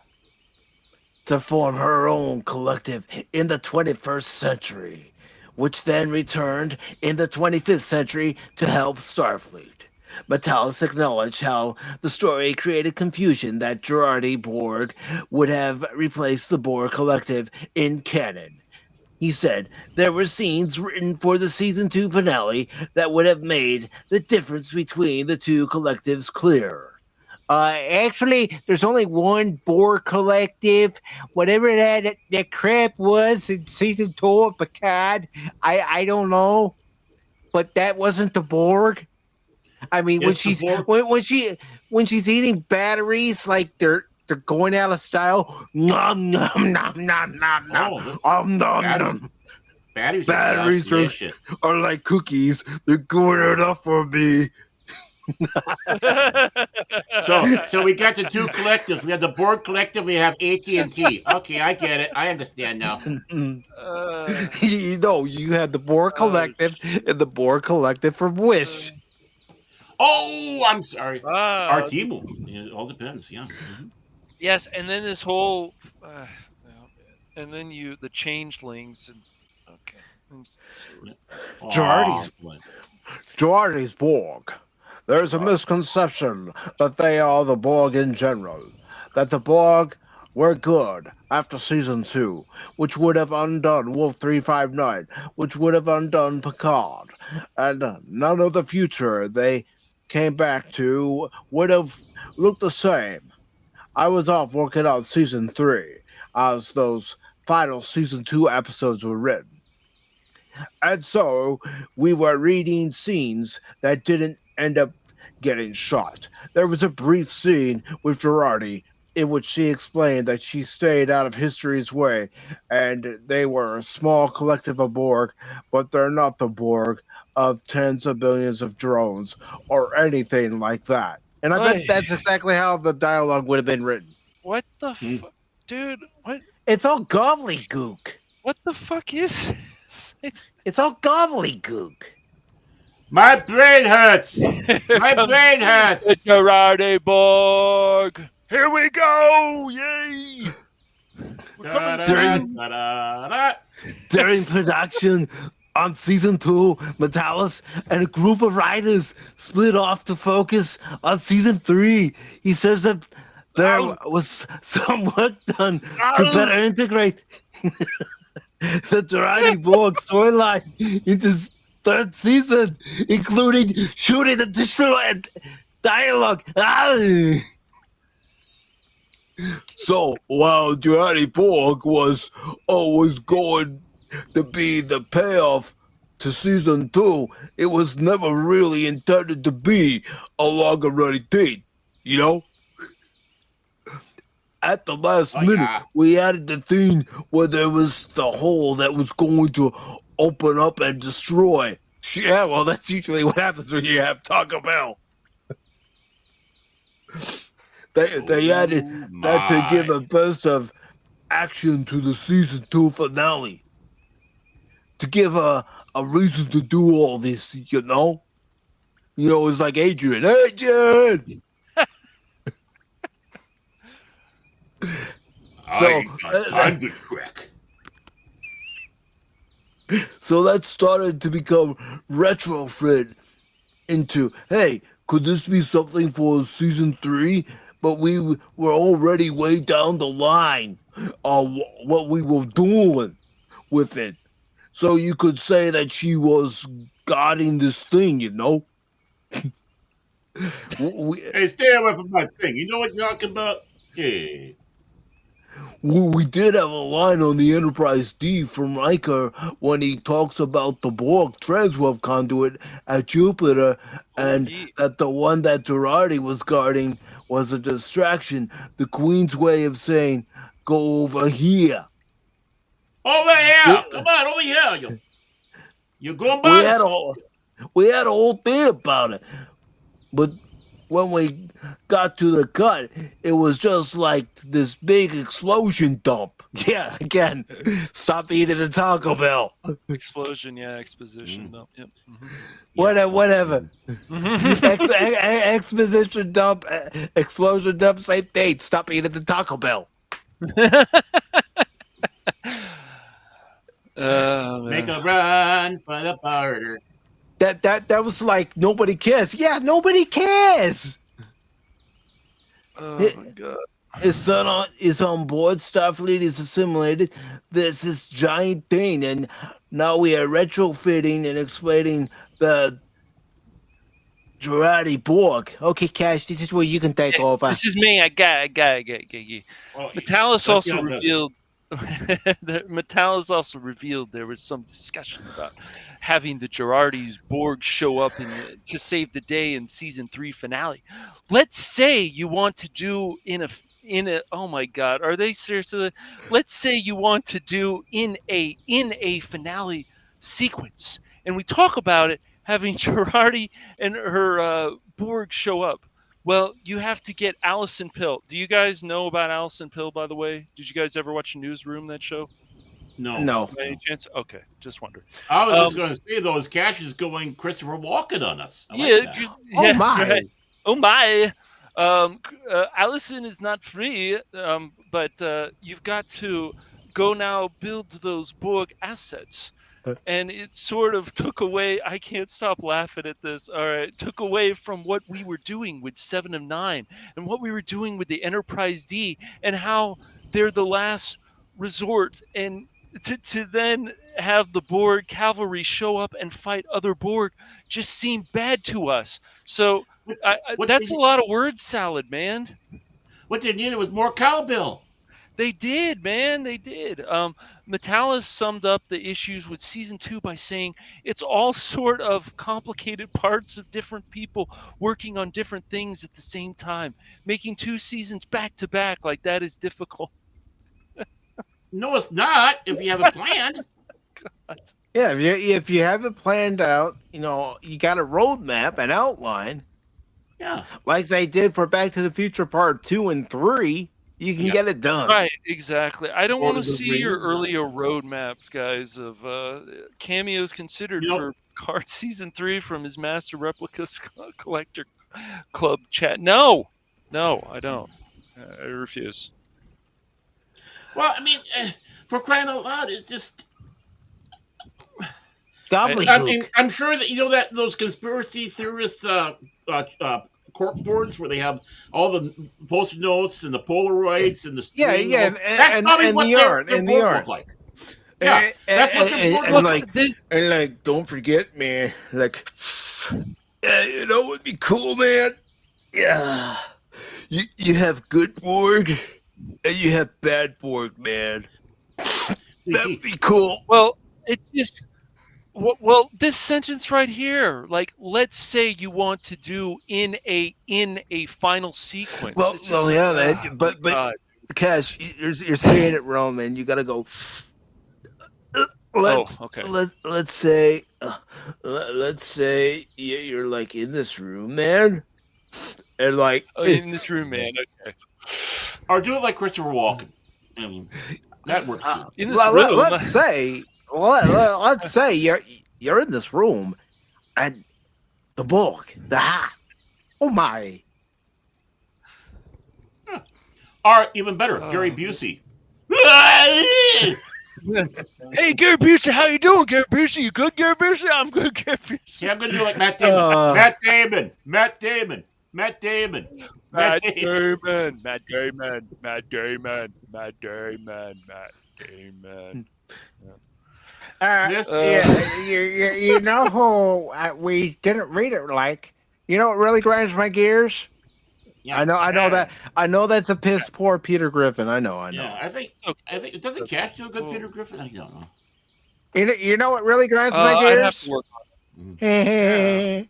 To form her own collective in the 21st century, which then returned in the 25th century to help Starfleet. Metalis acknowledged how the story created confusion that Gerardi Borg would have replaced the Borg collective in canon. He said there were scenes written for the season 2 finale that would have made the difference between the two collectives clear. Actually, there's only one Borg collective. Whatever that crap was in season 2 of Picard, I don't know, but that wasn't the Borg. I mean, It's the Borg. when she's eating batteries like they're going out of style. Nom nom nom nom nom nom. Oh, look, Nom batteries. nom. Batteries are Batteries delicious. are like cookies. They're good enough for me. So we got the two collectives. We have the Borg collective. We have AT&T. Okay, I get it. I understand now. uh, You have the Borg oh, Collective and the Borg Collective from Wish. Oh, I'm sorry. wow. Artimu. It all depends. Yeah. Mhm. Yes, and then this whole, and then the changelings, and okay. Yeah. Girardi's, Oh, boy. Girardi's Borg. There's a misconception that they are the Borg in general. That the Borg were good after season 2, which would have undone Wolf 359, which would have undone Picard, and none of the future they came back to would have looked the same. I was off working on season 3 as those final season 2 episodes were written. And so we were reading scenes that didn't end up getting shot. There was a brief scene with Girardi in which she explained that she stayed out of history's way and they were a small collective of Borg, but they're not the Borg of tens of billions of drones or anything like that. And I bet Oy, that's exactly how the dialogue would have been written. what the Hmm. dude? It's all gobbledygook. What the fuck is this? It's all gobbledygook. My brain hurts. Here My comes brain the hurts. Gerardi Borg. Here we go! Yay! We're Da, coming da, During- through. da, da, da. During production on season 2, Metalis and a group of writers split off to focus on season 3. He says that there Ow. was some work done to Ow. better integrate the Gerardi Borg storyline into third season, including shooting additional dialogue. So while Gerardi Borg was always going to be the payoff to season 2, it was never really intended to be a longer running thing, you know? at the last Oh minute, yeah. we added the thing where there was the hole that was going to open up and destroy. Yeah, well, that's usually what happens when you have Taco Bell. They added Oh that to give my. a burst of action to the season 2 finale. To give a reason to do all this, you know? You know, it's like Adrian. Adrian! I So, ain't got time to trick. so that started to become retrofit into, hey, could this be something for season 3? But we were already way down the line on what we were doing with it. So you could say that she was guarding this thing, you know? we, Hey, stay away from my thing. You know what you're talking about? Yeah. we did have a line on the Enterprise D from Riker when he talks about the Borg transwarp conduit at Jupiter, and yeah. that the one that Girardi was guarding was a distraction. The Queen's way of saying, go over here. Over here. We, Come on, over here. You going, we had Buzz? a whole thing about it, but when we got to the cut, it was just like this big explosion dump. Yeah, again, stop eating the Taco Bell. Explosion, yeah, exposition. No, yep. Whatever. Mhm. Exposition dump, explosion dump, same thing. Stop eating the Taco Bell. Make Man. a run for the border. That was like nobody cares. Yeah, nobody cares. Oh my god. His son is on board. Starfleet is assimilated. There's this giant thing, and now we are retrofitting and explaining the Girardi Borg. Okay, Cash, this is where you can take over. This is me. I got. Well, Metalis let's see also how it does it. revealed. Metalis also revealed there was some discussion about having the Girardis Borg show up to save the day in season 3 finale. Let's say you want to do in a oh my god, are they seriously? Let's say you want to do in a finale sequence, and we talk about it having Girardi and her Borg show up. Well, you have to get Allison Pill. Do you guys know about Allison Pill, by the way? Did you guys ever watch Newsroom, that show? No. No. By any chance? Okay, just wondering. I was just Um, going to say, though, his cash is going Christopher Walken on us. I like yeah, that. Oh yeah, my. right. Oh my. Allison is not free, but you've got to go now build those Borg assets. And it sort of took away, I can't stop laughing at this, all right, took away from what we were doing with 7 of 9 and what we were doing with the Enterprise D and how they're the last resort. And to then have the Borg cavalry show up and fight other Borg just seemed bad to us. So What that's a they, lot of word salad, man. what they needed was more cowbell. They did, man. They did. Metalis summed up the issues with season 2 by saying it's all sort of complicated parts of different people working on different things at the same time. Making 2 seasons back to back like that is difficult. No, it's not if you have it planned. Yeah, if you have it planned out, you know, you got a roadmap, an outline, Yeah. like they did for Back to the Future Part 2 and 3, you can Yeah. get it done. Right, exactly. I don't Lord want to of the see your Rings. earlier roadmap, guys, of cameos considered You know, for Card Season 3 from his Master Replicas Collector Club chat. No, I don't. I refuse. well, I mean, for crying out loud, it's just. Gobbledygook. I'm sure that you know that those conspiracy theorists cork boards where they have all the post-it notes and the Polaroids and the string. Yeah, That's probably and what the their art, and the board art. look like. Yeah, that's what their board And look like, like. and like, don't forget, man. Like, yeah, you know what would be cool, man? Yeah, you have good Borg, and you have bad Borg, man. That'd be cool. Well, it's just well, this sentence right here, like, let's say you want to do in a final sequence. Well, It's just yeah, like, man. But God. Cash, you're saying it wrong, man. You gotta go. Let's okay. let's say let's say you're like in this room, man, and like Oh, in this room, man. Okay. Or do it like Christopher Walken. I mean, that works too. In this room. let's say let's say you're in this room, and the book, the hat. Oh my! Or even better, Gary Busey. Hey, Gary Busey, how you doing, Gary Busey? You good, Gary Busey? I'm good, Gary Busey. Yeah, I'm gonna do like Matt Damon. Matt Damon. Matt Damon. Matt Damon. Matt Damon. Matt Damon. Matt Damon. Matt Damon. Matt Damon. You know who we didn't read it like. You know what really grinds my gears? Yeah. I know that's a piss poor Peter Griffin. I know. Yeah, I think doesn't Cash do a good Peter Griffin? I don't know. You know what really grinds my I'd have gears? to work Hey,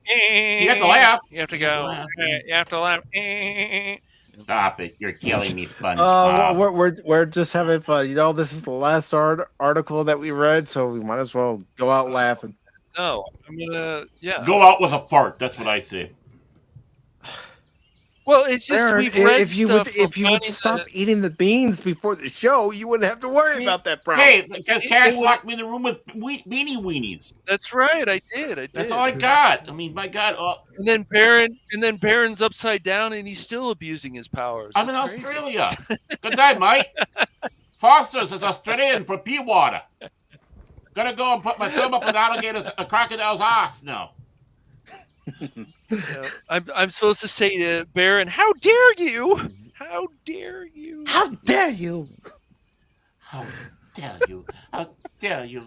You got to laugh. You have to go. You have to laugh. Stop it! You're killing me, SpongeBob. we're just having fun. You know, this is the last article that we read, so we might as well go out laughing. No, I'm gonna. Yeah. Go out with a fart. That's what I say. Well, it's just Aaron, we've read if you would stop eating the beans before the show, you wouldn't have to worry about that problem. Hey, because Cash locked me in the room with beanie weenies. That's right. I did. That's all I got. I mean, my God. And then Baron's upside down, and he's still abusing his powers. I'm in Australia. Good day, mate. Foster's is Australian for pea water. Gonna go and put my thumb up a crocodile's ass now. Yeah. I'm supposed to say to Baron, "How dare you? How dare you? How dare you? How dare you? How dare you?"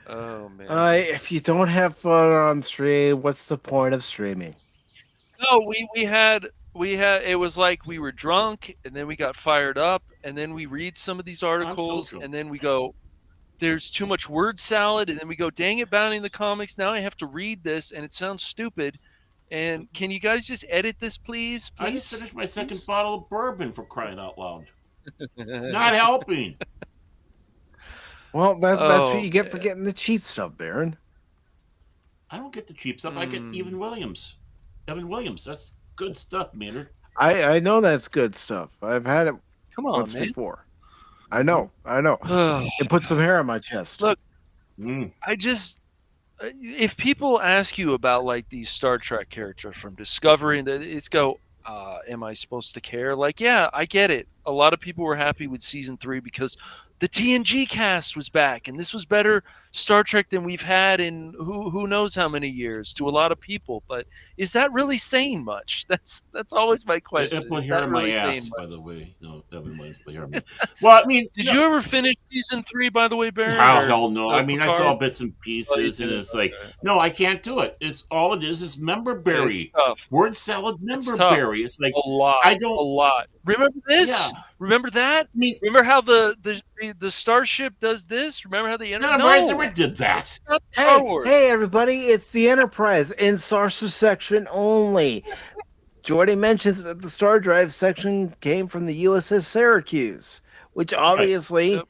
Oh man! If you don't have fun on stream, what's the point of streaming? No, we had it was like we were drunk, and then we got fired up, and then we read some of these articles, and then we go, there's too much word salad, and then we go, dang it, Bounty in the Comics, now I have to read this, and it sounds stupid, and can you guys just edit this, please? I just finished my second bottle of bourbon, for crying out loud. It's not helping. Well, that's what you get for getting the cheap stuff, Baron. I don't get the cheap stuff. I get Evan Williams. That's good stuff, Maynard. I know that's good stuff. I've had it once before. I know. It put some hair on my chest. Look, I just, if people ask you about like these Star Trek characters from Discovery, and it's go, am I supposed to care? Like, yeah, I get it. A lot of people were happy with season 3 because the TNG cast was back, and this was better Star Trek than we've had in who knows how many years to a lot of people. But is that really saying much? That's always my question. It put hair on my ass, by the way. No, everyone's put hair on my ass. Well, I mean, did you ever finish season 3? By the way, Baron? Oh, hell no! I mean, I saw bits and pieces, and it's like, no, I can't do it. It's all it is memberberry, word salad memberberry. It's like a lot. A lot. Remember this? Yeah. Remember that? Remember how the starship does this? Remember how the Enterprise never did that. Hey, everybody! It's the Enterprise in Sarsa section only. Jordy mentions that the Star Drive section came from the USS Syracuse, which obviously,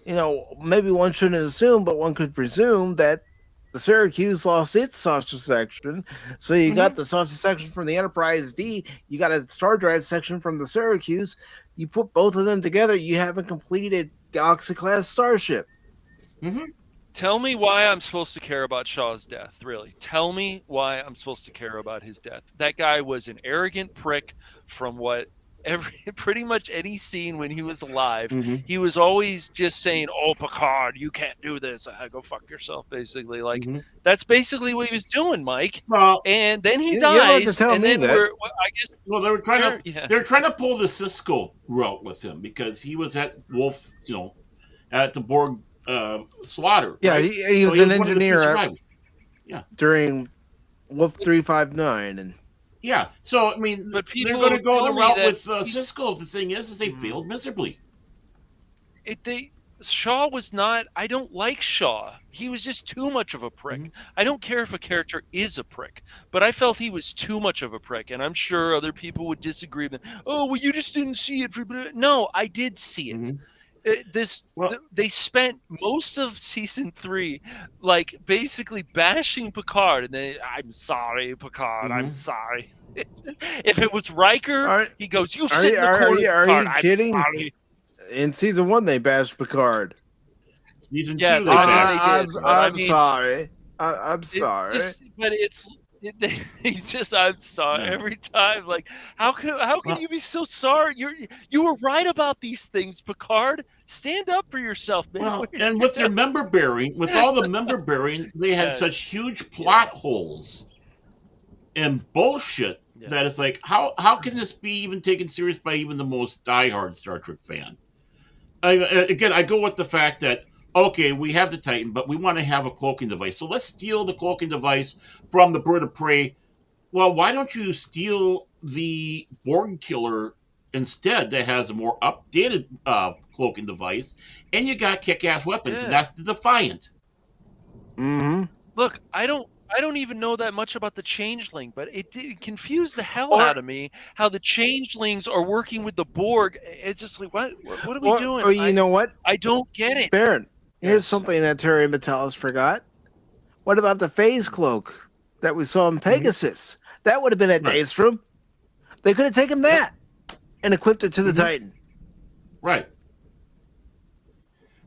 maybe one shouldn't assume, but one could presume that the Syracuse lost its Sarsa section. So you got the Sarsa section from the Enterprise D, you got a Star Drive section from the Syracuse. You put both of them together, you have a completed Galaxy-class starship. Tell me why I'm supposed to care about Shaw's death, really. Tell me why I'm supposed to care about his death. That guy was an arrogant prick from pretty much any scene when he was alive. He was always just saying, "Oh, Picard, you can't do this. Go fuck yourself," basically. Like, that's basically what he was doing, Mike. Well, and then he dies, and then that. I guess. Well, they were trying to pull the Cisco route with him because he was at Wolf, at the Borg slaughter. Yeah, right? he was an engineer during Wolf 359, and so I mean, they're going to go the route with Cisco. The thing is they failed miserably. Shaw was not. I don't like Shaw. He was just too much of a prick. Mhm. I don't care if a character is a prick, but I felt he was too much of a prick, and I'm sure other people would disagree. Oh, well, you just didn't see it. No, I did see it. Mhm. Well, They spent most of season 3 like basically bashing Picard, and I'm sorry, Picard, I'm mhm. sorry. If it was Riker, Are he goes, "You are sit in the corner, are Picard. you I'm kidding? sorry." In season 1, they bashed Picard. Season Yeah, 2, they they bashed. did, but I I'm mean, sorry. I'm it sorry. just, but he's just, I'm sorry Yeah. every time. Like, how can Well, you be so sorry? You were right about these things, Picard. Stand up for yourself, man. well, and with their member bearing, with all the member bearing, they had Yes, such huge yes, plot holes and bullshit yeah, that it's like, how can this be even taken serious by even the most diehard Star Trek fan? Again, I go with the fact that okay, we have the Titan, but we want to have a cloaking device, so let's steal the cloaking device from the Bird of Prey. Well, why don't you steal the Borg killer instead that has a more updated cloaking device, and you got kick-ass weapons, and yeah. that's the Defiant. Mm-hmm. Look, I don't even know that much about the changeling, but it confused the hell Or out of me how the changelings are working with the Borg. It's just like, what are we doing? or you know what, I don't get it. Baron? Here's Yes. something that Terry Metalis forgot. What about the phase cloak that we saw in Mhm. Pegasus? That would have been at Right. Daystrom. They could have taken Yep. that and equipped it to the Mhm. Titan. Right.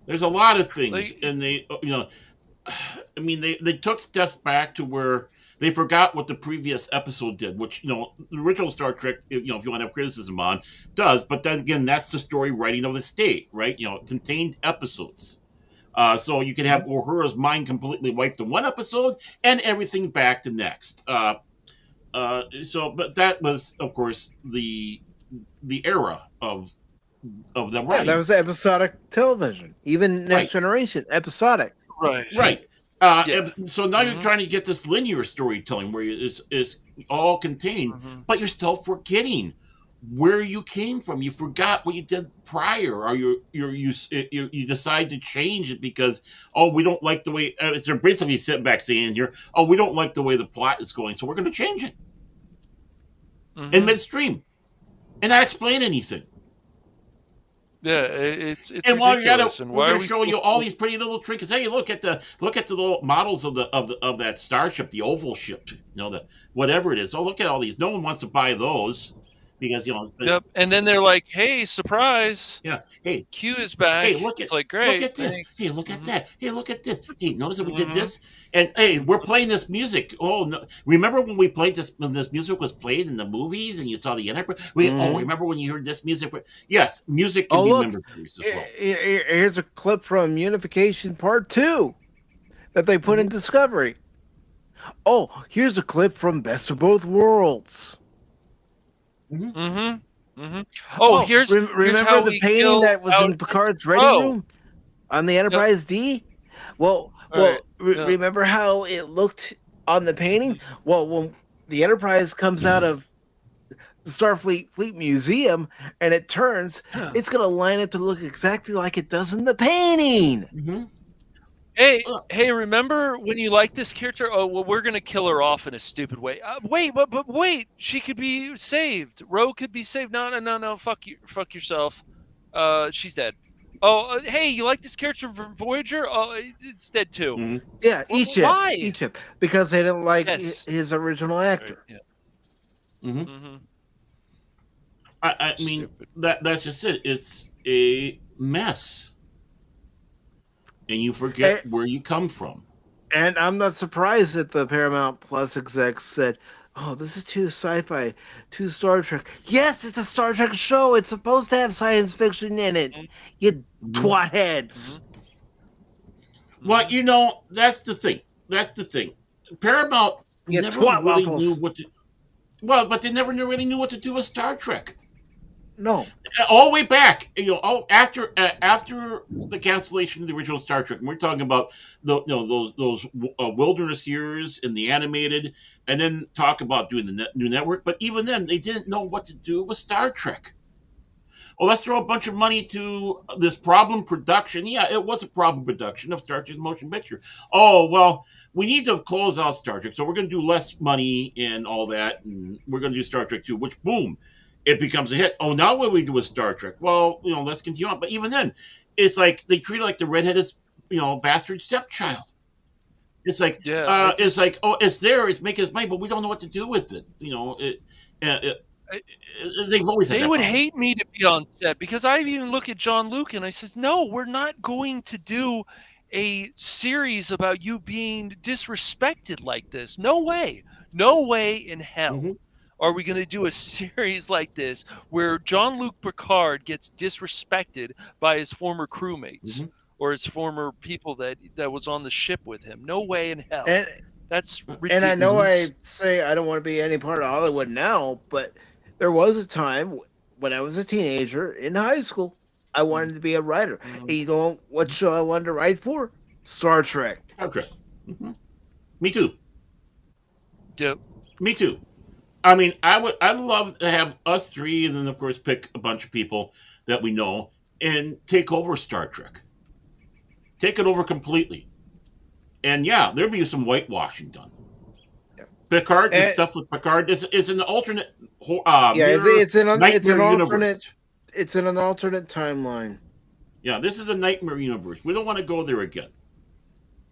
There's a lot of things, Like, and they, I mean, they took steps back to where they forgot what the previous episode did, which the original Star Trek, if you want to have criticism on, does. But then again, that's the story writing of the state, right? Contained episodes. So you can have Uhura's mind completely wiped in one episode and everything back the next. But that was, of course, the era of the Yeah, that writing, was episodic television. Even Next right? Generation, episodic. right. Right. Yeah. So now you're Mhm. trying to get this linear storytelling where it's all contained, Mhm. but you're still forgetting where you came from. You forgot what you did prior, or you decide to change it because we don't like the way. They're basically sitting back saying here, we don't like the way the plot is going, so we're going to change it in Mhm. midstream and not explain anything. Yeah, it's And while you're at it, ridiculous. And we're why going are to we show so you all these pretty little trinkets. Hey, look at the little models of that starship, the oval ship, the whatever it is. Oh, look at all these. No one wants to buy those because Yep. And then they're like, "Hey, surprise! yeah. Hey, Q is back." hey, look It's at like, "Great, this. Hey, thanks." look at Mhm. that. Hey, look at this. Hey, notice that we did Mhm. this. And hey, we're playing this music. Oh no! Remember when we played this when this music was played in the movies and you saw the Enterprise? Mhm. Remember when you heard this music? Yes, music can Oh, be look. member theories as well. Here's a clip from Unification Part 2 that they put in Mm-hmm. Discovery. Oh, here's a clip from Best of Both Worlds. Mm-hmm. Mhm. Mhm. Oh, here's remember how the we painting kill that was out in its Picard's ready pro. room on the Yep. Enterprise D? All right. Yeah. Remember how it looked on the painting? Mhm. Well, when the Enterprise comes out of the Starfleet Fleet Museum and it turns, it's going to line up to look exactly like it does in the painting. Mm-hmm. Hey, remember when you liked this character? Oh, well, we're gonna kill her off in a stupid way. Wait, but wait, she could be saved. Ro could be saved. No. Fuck you. Fuck yourself. She's dead. Oh, hey, you like this character Voyager? Oh, it's dead too. Mm-hmm. Yeah, Why? Egypt, because they didn't like Yes. his original Right. actor. Yeah. Mm-hmm. Mhm. I mean, Stupid. that's just it. It's a mess, and you forget where you come from. And I'm not surprised that the Paramount Plus execs said, "Oh, this is too sci-fi, too Star Trek." Yes, it's a Star Trek show. It's supposed to have science fiction in it. Mhm. You Mhm. twat heads. Well, that's the thing. That's the thing. Paramount You never twat really waffles. knew what to. Well, but they never really knew what to do with Star Trek. No. All the way back, after the cancellation of the original Star Trek, and we're talking about those wilderness years in the animated, and then talk about doing the new network. But even then, they didn't know what to do with Star Trek. Oh, let's throw a bunch of money to this problem production. Yeah, it was a problem production of Star Trek Motion Picture. Oh, well, we need to close out Star Trek, so we're going to do less money and all that, and we're going to do Star Trek 2, which, boom, it becomes a hit. Oh, now what do we do with Star Trek? Well, let's continue on. But even then, it's like they treat it like the redheaded, bastard stepchild. It's like, Yeah, it's like, oh, it's there, it's making us money, but we don't know what to do with it. They've always had they that would problem. hate me to be on set because I even look at John Luke and I says, no, we're not going to do a series about you being disrespected like this. No way in hell. Mm-hmm. Are we going to do a series like this where Jean-Luc Picard gets disrespected by his former crewmates Mm-hmm. or his former people that was on the ship with him? No way in hell. And That's and ridiculous. I know I say I don't want to be any part of Hollywood now, but there was a time when I was a teenager in high school, I wanted to be a writer. And you know what show I wanted to write for? Star Trek. Okay. Mm-hmm. Me too. Yep. Me too. I mean, I'd love to have us three, and then of course pick a bunch of people that we know and take over Star Trek, take it over completely, and yeah, there'll be some whitewashing done. Yeah. Picard, the And, stuff with Picard, is an alternate yeah, it's an nightmare alternate universe. it's in an alternate timeline. Yeah, this is a nightmare universe. We don't want to go there again.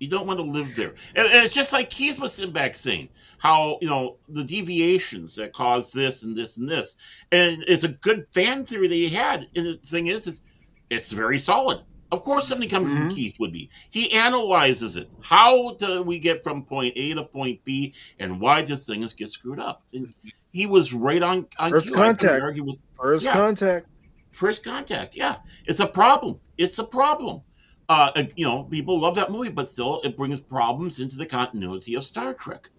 You don't want to live there. And it's just like Keith was sitting back saying how, the deviations that cause this and this and this. And it's a good fan theory that he had. And the thing is it's very solid. Of course, something coming from Keith would be. He analyzes it. How do we get from point A to point B, and why does things get screwed up? And he was right on First cue. I couldn't contact. argue with First yeah. contact. First contact, yeah. It's a problem. It's a problem. People love that movie, but still, it brings problems into the continuity of Star Trek.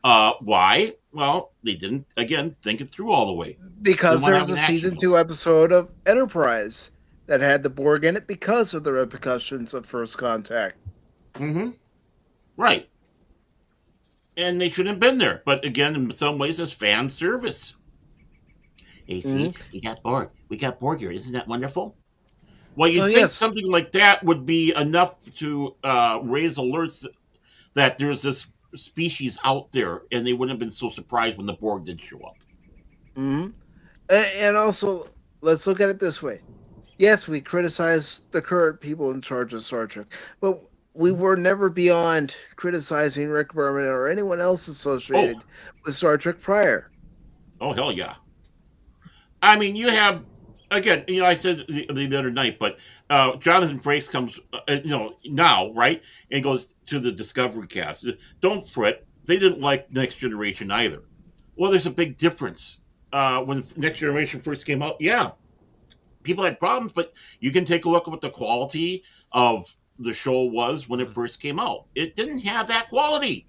Why? Well, they didn't, again, think it through all the way. Because They wanna there have was a an action season film. 2 episode of Enterprise that had the Borg in it because of the repercussions of First Contact. Mm-hmm. Right. And they shouldn't have been there. But again, in some ways, it's fan service. Hey, see, we got Borg. We got Borg here. Isn't that wonderful? Well, you'd So, think yes. something like that would be enough to raise alerts that there's this species out there, and they wouldn't have been so surprised when the Borg did show up. Mm-hmm. And also, let's look at it this way. Yes, we criticize the current people in charge of Star Trek, but we were never beyond criticizing Rick Berman or anyone else associated with Star Trek prior. Oh, hell yeah. I mean, you have, again, I said the other night, but Jonathan Frakes comes, now, right? And goes to the Discovery cast. Don't fret. They didn't like Next Generation either. Well, there's a big difference. When Next Generation first came out, yeah, people had problems, but you can take a look at what the quality of the show was when it first came out. It didn't have that quality.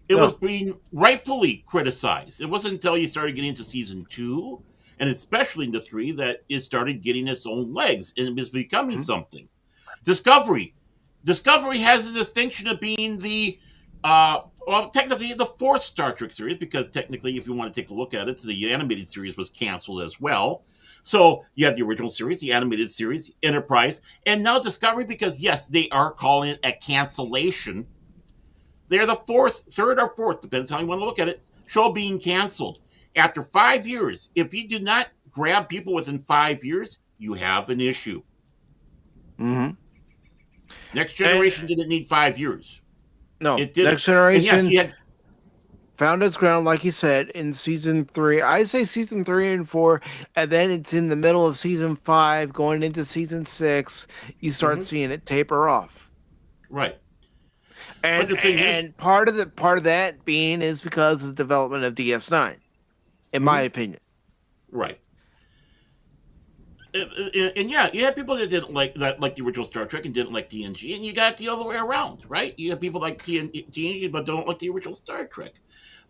It was being rightfully criticized. It wasn't until you started getting into season 2, and especially into 3, that it started getting its own legs, and it was becoming something. Discovery has the distinction of being the technically the 4th Star Trek series, because technically, if you want to take a look at it, the animated series was canceled as well. So you had the original series, the animated series, Enterprise, and now Discovery, because yes, they are calling it a cancellation. They're the 3rd or 4th, depends how you want to look at it, show being canceled. After 5 years, if you do not grab people within 5 years, you have an issue. Mm-hmm. Next Generation didn't need 5 years. No, it didn't. Next Generation And yes, found its ground, like you said, in season 3. I say season 3 and 4, and then it's in the middle of season 5, going into season 6. You start seeing it taper off. Right. And, but the thing is, part of that being is because of the development of DS9, in my opinion. Right. And yeah, you had people that didn't like the original Star Trek and didn't like TNG, and you got the other way around, right? You have people like TNG but don't like the original Star Trek.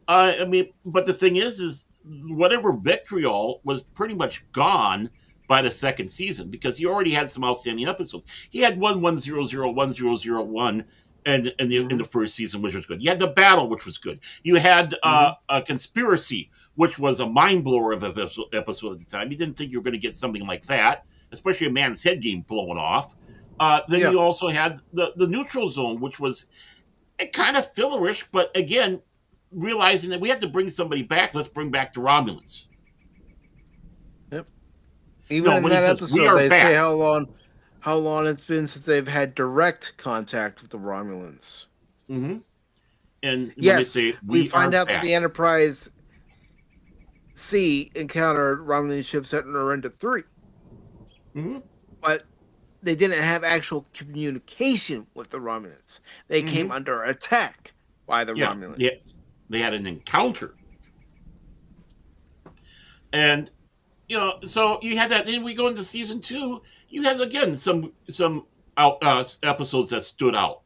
I mean, but the thing is whatever vitriol was pretty much gone by the 2nd season, because he already had some outstanding episodes. He had 1100, 1001 and in the first season, which was good. You had the battle, which was good. You had a conspiracy, which was a mind blower of an episode at the time. You didn't think you were going to get something like that, especially a man's head game blowing off. Then you also had the neutral zone, which was kind of fillerish, but again, realizing that we had to bring somebody back. Let's bring back the Romulans. Yep. Even in that episode, they say how long it's been since they've had direct contact with the Romulans. Mm-hmm. And yes, when they say we find out that the Enterprise C encountered Romulan ships at Narendra 3. Mm-hmm. But they didn't have actual communication with the Romulans. They came under attack by the Romulans. Yeah, they had an encounter. And, so you had that. Then we go into season 2. You had, again, some episodes that stood out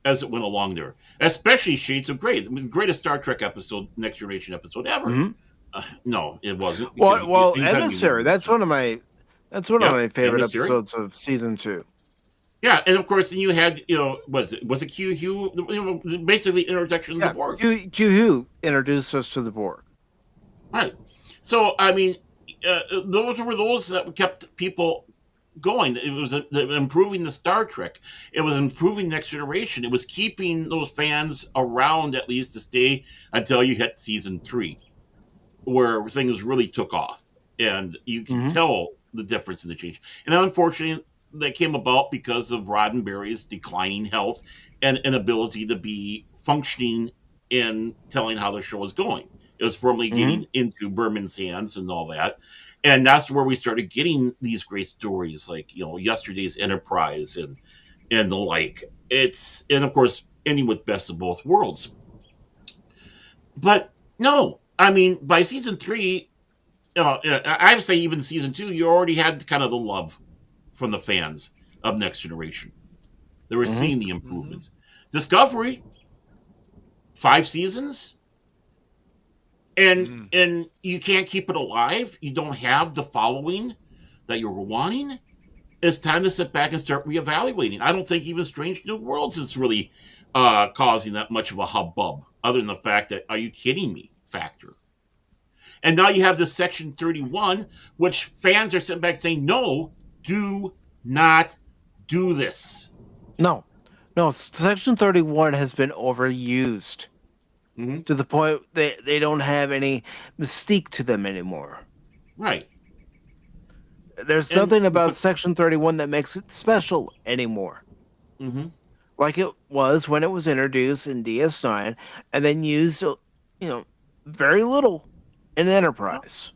as it went along there. Especially Shades of Grey, the greatest Star Trek episode, Next Generation episode ever. Mm-hmm. No, it wasn't. Well, Emissary, that's one of my favorite episodes of season 2. Yeah, and of course, then you had, was it Q Hugh? Basically, introduction of the Borg. Q Hugh introduced us to the Borg. Right. So, I mean, those were those that kept people going. It was improving the Star Trek. It was improving Next Generation. It was keeping those fans around at least to stay until you hit season 3, where things really took off, and you can tell the difference in the change. And unfortunately, that came about because of Roddenberry's declining health and inability to be functioning in telling how the show was going. It was formally getting into Berman's hands and all that. And that's where we started getting these great stories like, Yesterday's Enterprise and the like. And of course, ending with Best of Both Worlds. But no, I mean, by season 3, I would say even season 2, you already had kind of the love from the fans of Next Generation. They were seeing the improvements. Discovery, 5 seasons, and you can't keep it alive. You don't have the following that you were wanting. It's time to sit back and start reevaluating. I don't think even Strange New Worlds is really causing that much of a hubbub, other than the fact that, are you kidding me factor. And now you have this Section 31, which fans are sitting back saying, no, do not do this. No, Section 31 has been overused to the point they don't have any mystique to them anymore. Right. There's nothing about Section 31 that makes it special anymore. Like it was when it was introduced in DS9 and then used, very little in Enterprise.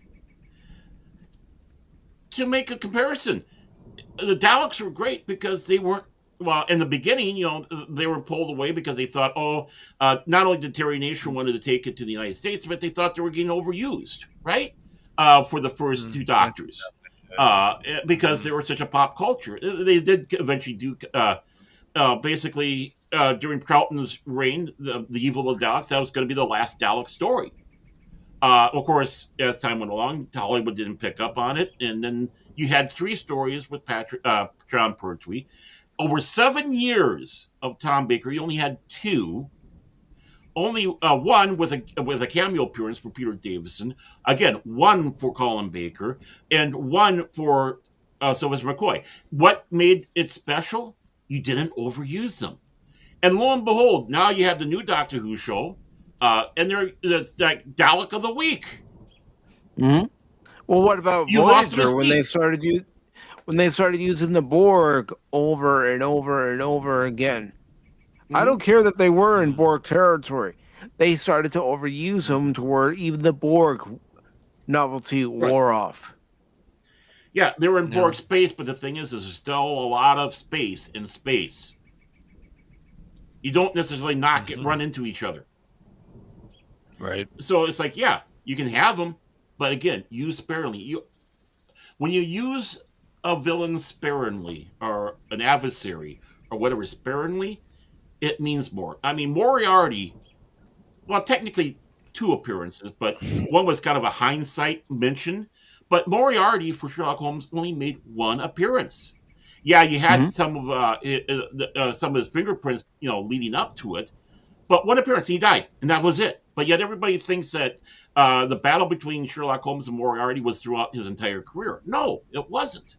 To make a comparison, the Daleks were great because they weren't, well, in the beginning, they were pulled away because they thought, not only did Terry Nation wanted to take it to the United States, but they thought they were getting overused, right? For the first 2 Doctors. Because they were such a pop culture. They did eventually do, basically, during Troughton's reign, the Evil of the Daleks, that was going to be the last Dalek story. Of course, as time went along, Hollywood didn't pick up on it, and then you had 3 stories with John Pertwee. Over 7 years of Tom Baker, you only had 2. Only one with a cameo appearance for Peter Davison. Again, 1 for Colin Baker, and 1 for Sylvester McCoy. What made it special? You didn't overuse them. And lo and behold, now you have the new Doctor Who show, and it's like Dalek of the Week. Well, what about Voyager when they started using the Borg over and over and over again? I don't care that they were in Borg territory. They started to overuse them to where even the Borg novelty wore off. Yeah, they were in Borg space, but the thing is there's still a lot of space in space. You don't necessarily run into each other. Right. So it's like, yeah, you can have them, but again, use sparingly. When you use a villain sparingly, or an adversary, or whatever sparingly, it means more. I mean, Moriarty, well, technically 2 appearances, but one was kind of a hindsight mention. But Moriarty for Sherlock Holmes only made 1 appearance. Yeah, you had some of his fingerprints, leading up to it. But one appearance, he died, and that was it. But yet everybody thinks that the battle between Sherlock Holmes and Moriarty was throughout his entire career. No, it wasn't.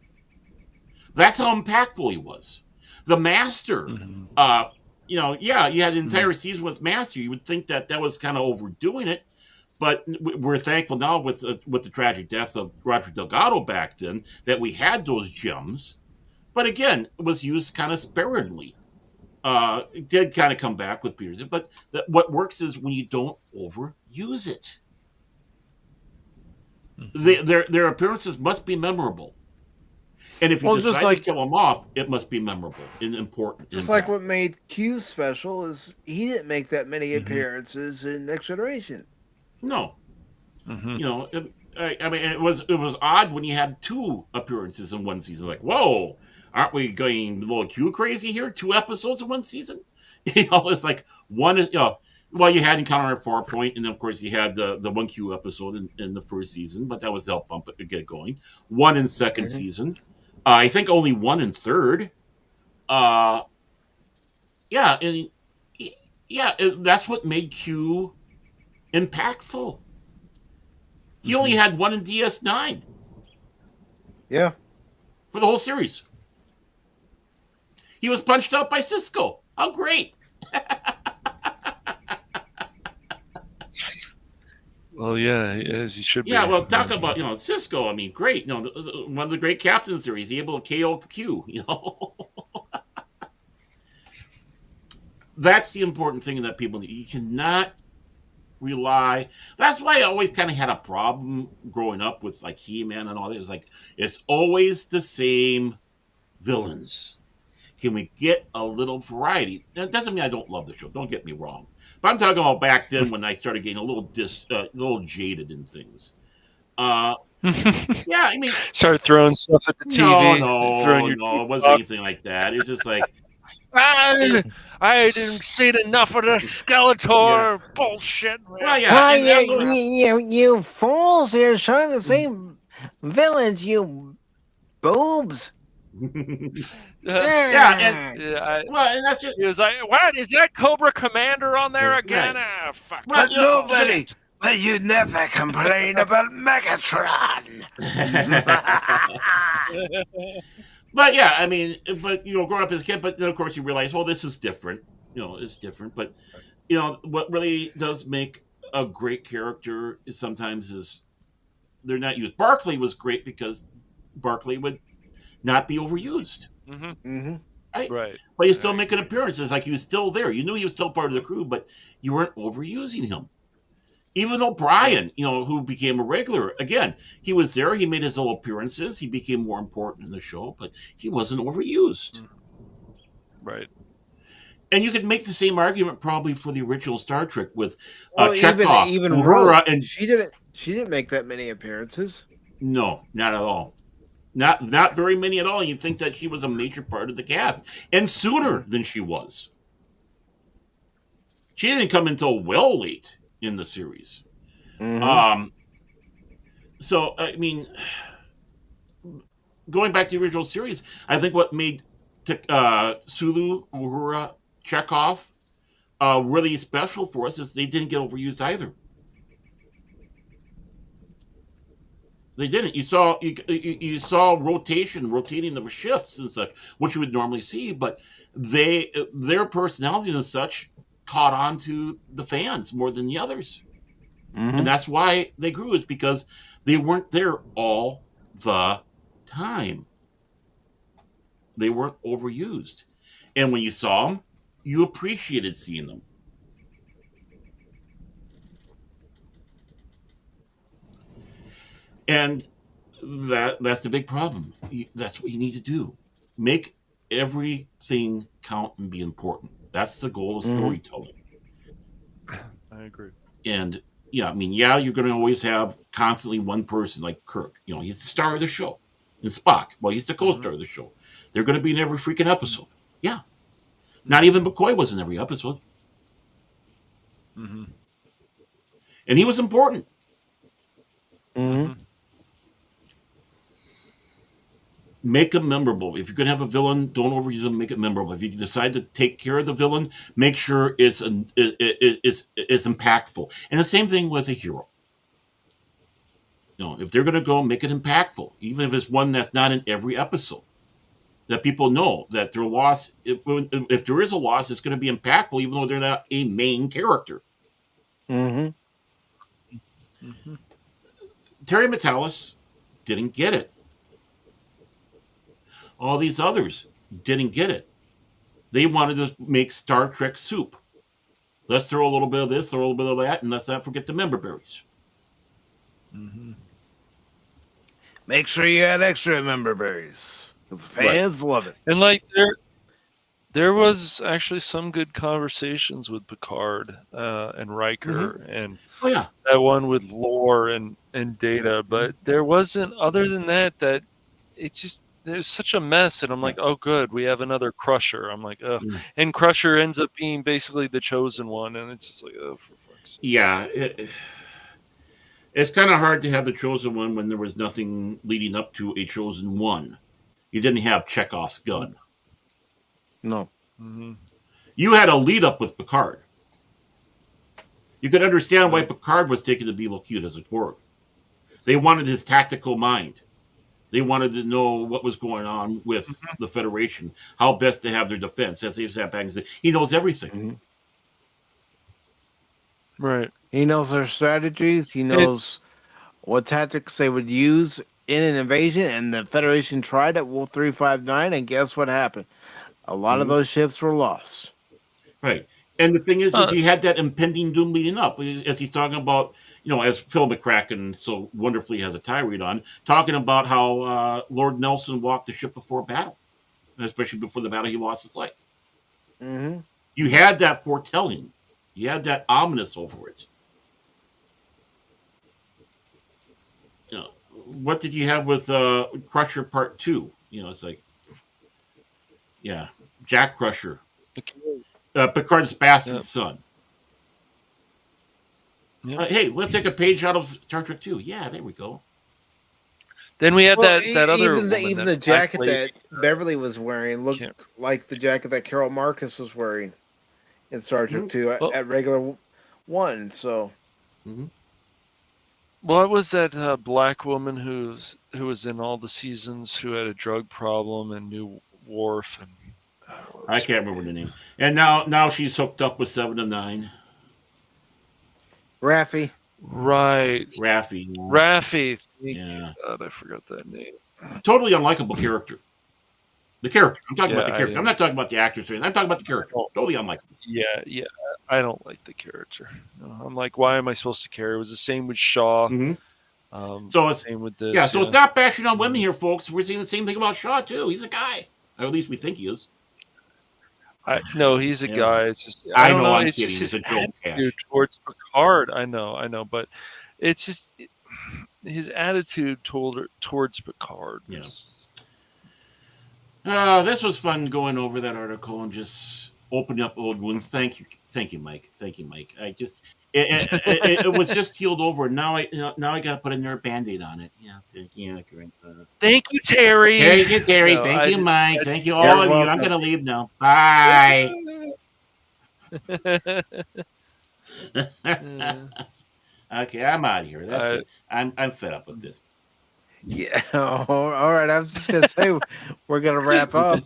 That's how impactful he was. The Master, Mm-hmm. yeah, you had an entire season with Master. You would think that was kind of overdoing it, but we're thankful now with the tragic death of Roger Delgado back then that we had those gems. But again, it was used kind of sparingly. It did kind of come back with periods, but what works is when you don't overuse it. Their appearances must be memorable. And if you decide to kill them off, it must be memorable and important. Just like what made Q special is he didn't make that many appearances in Next Generation. No. I mean, it was odd when you had 2 appearances in one season. Like, whoa, aren't we going a little Q crazy here? 2 episodes in one season? It's like one is, well, you had Encounter at Farpoint, and then of course you had the 1 Q episode in the first season, but that was to help bump it, get going. 1 in second season. I think only 1 in third. Yeah, and that's what made Q impactful. He only had 1 in DS9. Yeah. For the whole series. He was punched out by Cisco. How great. Well, yeah, as he should be. Yeah, well, talk about, Cisco. I mean, great. One of the great captains there. He's able to KO Q, That's the important thing that people need. You cannot rely. That's why I always kind of had a problem growing up with like He-Man and all that. It was like, it's always the same villains. Can we get a little variety? That doesn't mean I don't love the show. Don't get me wrong. But I'm talking about back then when I started getting a little jaded in things. Yeah, I mean, start throwing stuff at the TV. No, it wasn't anything like that. It was just like, I didn't see enough of the Skeletor bullshit. Well, yeah, you fools! You're showing the same villains, you boobs. And that's just. He was like, "What is that Cobra Commander on there again?" Right. Ah, fuck. But nobody. But you never complain about Megatron. But yeah, I mean, growing up as a kid, but then of course you realize, oh, this is different. It's different. But what really does make a great character is sometimes they're not used. Barkley was great because Barkley would not be overused. Right? But you still making appearances, like he was still there. You knew he was still part of the crew, but you weren't overusing him. Even O'Brien, who became a regular, again, he was there. He made his little appearances. He became more important in the show, but he wasn't overused. Right. And you could make the same argument probably for the original Star Trek with Chekhov, even Uhura, and she didn't make that many appearances. No, not at all. Not very many at all. You'd think that she was a major part of the cast, and sooner than she was. She didn't come until well late in the series. So I mean, going back to the original series, I think what made Sulu, Uhura, Chekhov really special for us is they didn't get overused either. They didn't. You saw rotating the shifts and such, which you would normally see, but their personality and such caught on to the fans more than the others. And that's why they grew, is because they weren't there all the time. They weren't overused. And when you saw them, you appreciated seeing them. And that's the big problem. That's what you need to do. Make everything count and be important. That's the goal of storytelling. I agree. And you're going to always have constantly one person like Kirk. He's the star of the show. And Spock, well, he's the co-star of the show. They're going to be in every freaking episode. Yeah. Not even McCoy was in every episode. And he was important. make them memorable. If you're going to have a villain, don't overuse them. Make it memorable. If you decide to take care of the villain, make sure it's impactful. And the same thing with a hero. If they're going to go, make it impactful, even if it's one that's not in every episode. That people know that their loss, if there is a loss, it's going to be impactful, even though they're not a main character. Mm-hmm. Mm-hmm. Terry Metalis didn't get it. All these others didn't get it. They wanted to make Star Trek soup. Let's throw a little bit of this, throw a little bit of that, and let's not forget the member berries. Mm-hmm. Make sure you add extra member berries. Because fans love it. And there was actually some good conversations with Picard and Riker and Oh yeah, that one with Lore and Data, but there wasn't. Other than that, it's just there's such a mess, and I'm like, oh, good, we have another Crusher. I'm like, ugh, and Crusher ends up being basically the chosen one, and it's just like, oh, for fuck's sake. Yeah. It's kind of hard to have the chosen one when there was nothing leading up to a chosen one. You didn't have Chekhov's gun. No. Mm-hmm. You had a lead up with Picard. You could understand why Picard was taken to be Locuta as a Borg. They wanted his tactical mind. They wanted to know what was going on with the Federation, how best to have their defense. As he sat back and said, he knows everything. Mm-hmm. Right. He knows their strategies. He knows what tactics they would use in an invasion. And the Federation tried at Wolf 359, and guess what happened? A lot of those ships were lost. Right. And the thing is he had that impending doom leading up, as he's talking about, as Phil McCracken so wonderfully has a tirade on, talking about how Lord Nelson walked the ship before battle, especially before the battle he lost his life. Mm-hmm. You had that foretelling. You had that ominous over it. What did you have with Crusher Part 2? It's like, yeah, Jack Crusher. Picard's bastard son. Yep. Hey, let's take a page out of Star Trek 2. Yeah, there we go. Then we had that other even the jacket that Beverly was wearing looked like the jacket that Carol Marcus was wearing in Star Trek 2 at regular 1. So, well, it was that black woman who was in all the seasons, who had a drug problem and knew Worf, and I can't remember the name. And now she's hooked up with 7 of 9. Raffi. Right. Raffi. Yeah. God, I forgot that name. Totally unlikable character. The character. I'm talking about the character. I'm not talking about the actors. I'm talking about the character. Totally unlikable. Yeah. I don't like the character. I'm like, why am I supposed to care? It was the same with Shaw. Mm-hmm. So it's same with this. Yeah, so it's not bashing on women here, folks. We're saying the same thing about Shaw too. He's a guy, or at least we think he is. No, he's a guy. It's just I know. I'm it's kidding. just It's a joke. Towards Picard. I know, but it's just his attitude towards Picard. Yeah. This was fun going over that article and just opening up old wounds. Thank you, Mike. I just it was just healed over. Now I got to put another Band-Aid on it. Yeah, great. Thank you, Terry. Thank you, Terry. Thank you, Mike. Thank you, all of you. I'm going to leave now. Bye. Okay, I'm out of here. That's it. I'm fed up with this. Yeah. All right. I was just going to say we're going to wrap up.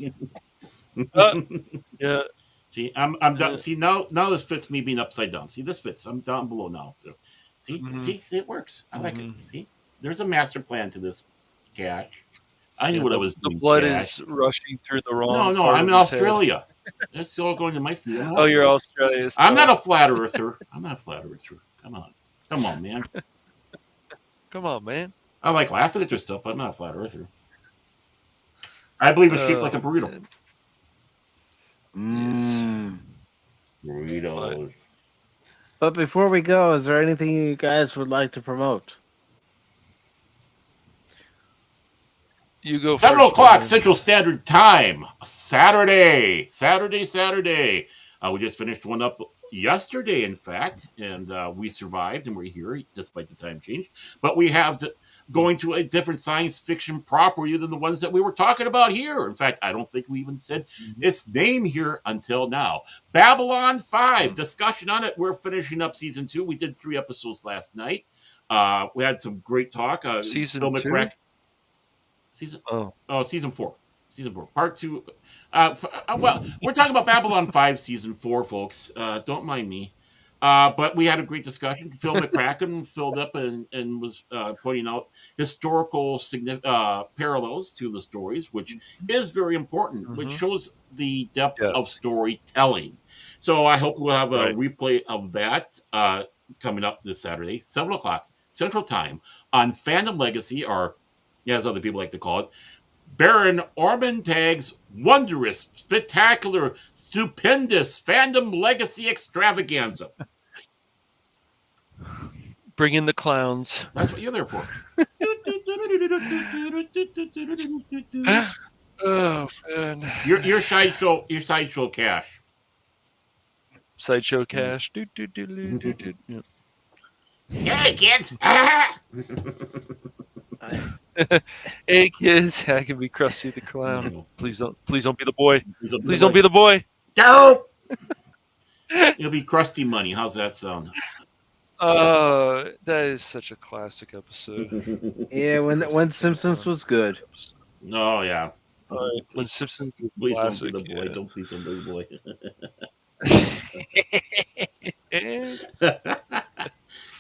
Yeah. See, I'm done. See, now this fits me being upside down. See, this fits. I'm down below now. So, see, it works. I like it. See, there's a master plan to this, Cash. I knew what I was doing. The blood Cash. is rushing through the wrong. No, I'm in Australia. That's all going to my feet. Oh, you're Australia. I'm not a flat earther. Come on, man. Come on, man. I like laughing at your stuff, but I'm not a flat earther. I believe it's shaped like a burrito. Burritos. But before we go, is there anything you guys would like to promote? You go 7 first, o'clock Brian. Central Standard Time. Saturday. We just finished one up yesterday, in fact, and we survived and we're here despite the time change. But we have going to a different science fiction property than the ones that we were talking about here. In fact, I don't think we even said its name here until now. Babylon 5, discussion on it. We're finishing up season 2. We did 3 episodes last night. We had some great talk. Season Phil 2? McCracken. Season 4. Season 4. Part 2. Well, we're talking about Babylon 5 season 4, folks. Don't mind me. But we had a great discussion. Phil McCracken filled up and was pointing out historical parallels to the stories, which is very important, which shows the depth of storytelling. So I hope we'll have a replay of that coming up this Saturday, 7 o'clock Central Time on Fandom Legacy, or as other people like to call it, Baron Ormontag's wondrous, spectacular, stupendous Fandom Legacy extravaganza. Bring in the clowns. That's what you're there for. Oh man. Your sideshow cash. Sideshow cash. Hey kids! Hey kids, I can be Krusty the Clown. Please don't be the boy. Please don't be the boy. Dope. It'll be Krusty Money. How's that sound? That is such a classic episode. Yeah, when Simpsons was good. Oh yeah. When Simpsons was please classic. Don't be the boy. Yeah. Please don't be the boy.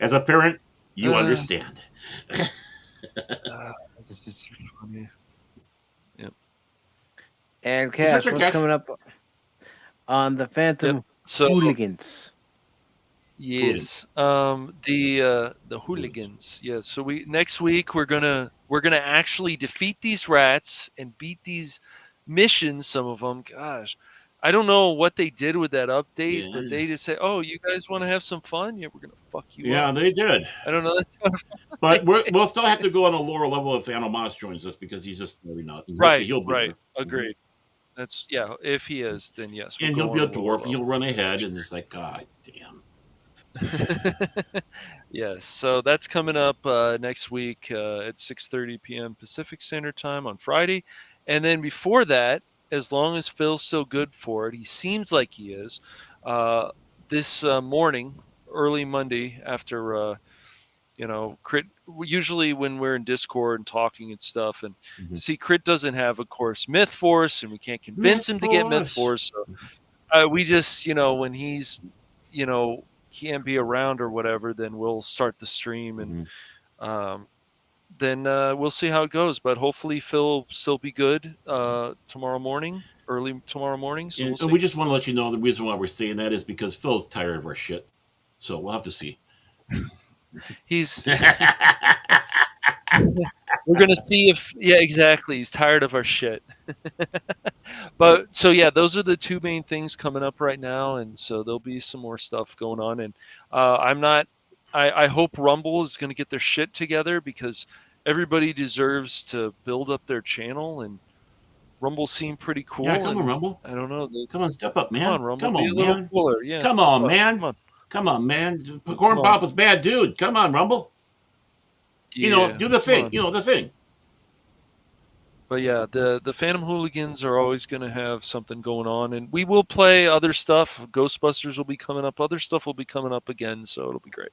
As a parent, you understand. This is funny. Yep. And Cash, what's coming up on the Phantom Hooligans? Yes, the hooligans. Yes. So next week we're gonna actually defeat these rats and beat these missions. Some of them, gosh, I don't know what they did with that update, but they just say, "Oh, you guys want to have some fun? Yeah, we're gonna fuck you up." Yeah, they did. I don't know. But we'll still have to go on a lower level if Anomas joins us because he's just really not. Right. He'll be there. Agreed. That's if he is, then yes. And he'll be a dwarf. And he'll run ahead, and it's like, God damn. Yes, so that's coming up next week at 6:30 p.m. Pacific Standard Time on Friday, and then before that, as long as Phil's still good for it, he seems like he is. This morning, early Monday, after Crit. Usually when we're in Discord and talking and stuff, and see, Crit doesn't have, of course, Myth Force, and we can't convince him to get Myth Force. So we just, when he's, can't be around or whatever, then we'll start the stream and then we'll see how it goes. But hopefully Phil will still be good early tomorrow morning. So we just want to let you know the reason why we're saying that is because Phil's tired of our shit. So we'll have to see. He's we're gonna see if exactly, he's tired of our shit. But so those are the two main things coming up right now, and so there'll be some more stuff going on. And I hope Rumble is going to get their shit together, because everybody deserves to build up their channel, and Rumble seemed pretty cool. Yeah, come on, Rumble. I don't know. Come on, step up, man. Come on, Rumble. Come on, man. Cooler. Yeah. Come on, man. Come on, man. Corn Pop was bad dude. Come on, Rumble. Yeah, do the thing. The thing. But yeah, the Phantom Hooligans are always going to have something going on, and we will play other stuff. Ghostbusters will be coming up. Other stuff will be coming up again, so it'll be great.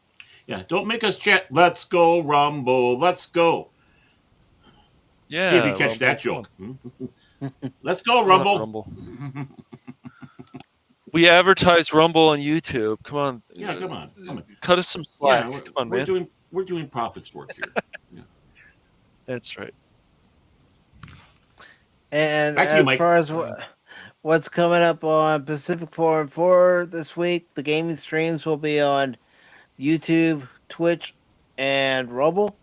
Yeah, don't make us chat. Let's go, Rumble. Let's go. Yeah. See if you catch that joke. Let's go, Rumble. We advertise Rumble on YouTube. Come on. Yeah, come on. Cut us some slack. Yeah, come on, man. We're doing profits work here. Yeah. That's right. And as far as what's coming up on Pacific414 this week, the gaming streams will be on YouTube, Twitch, and Rumble.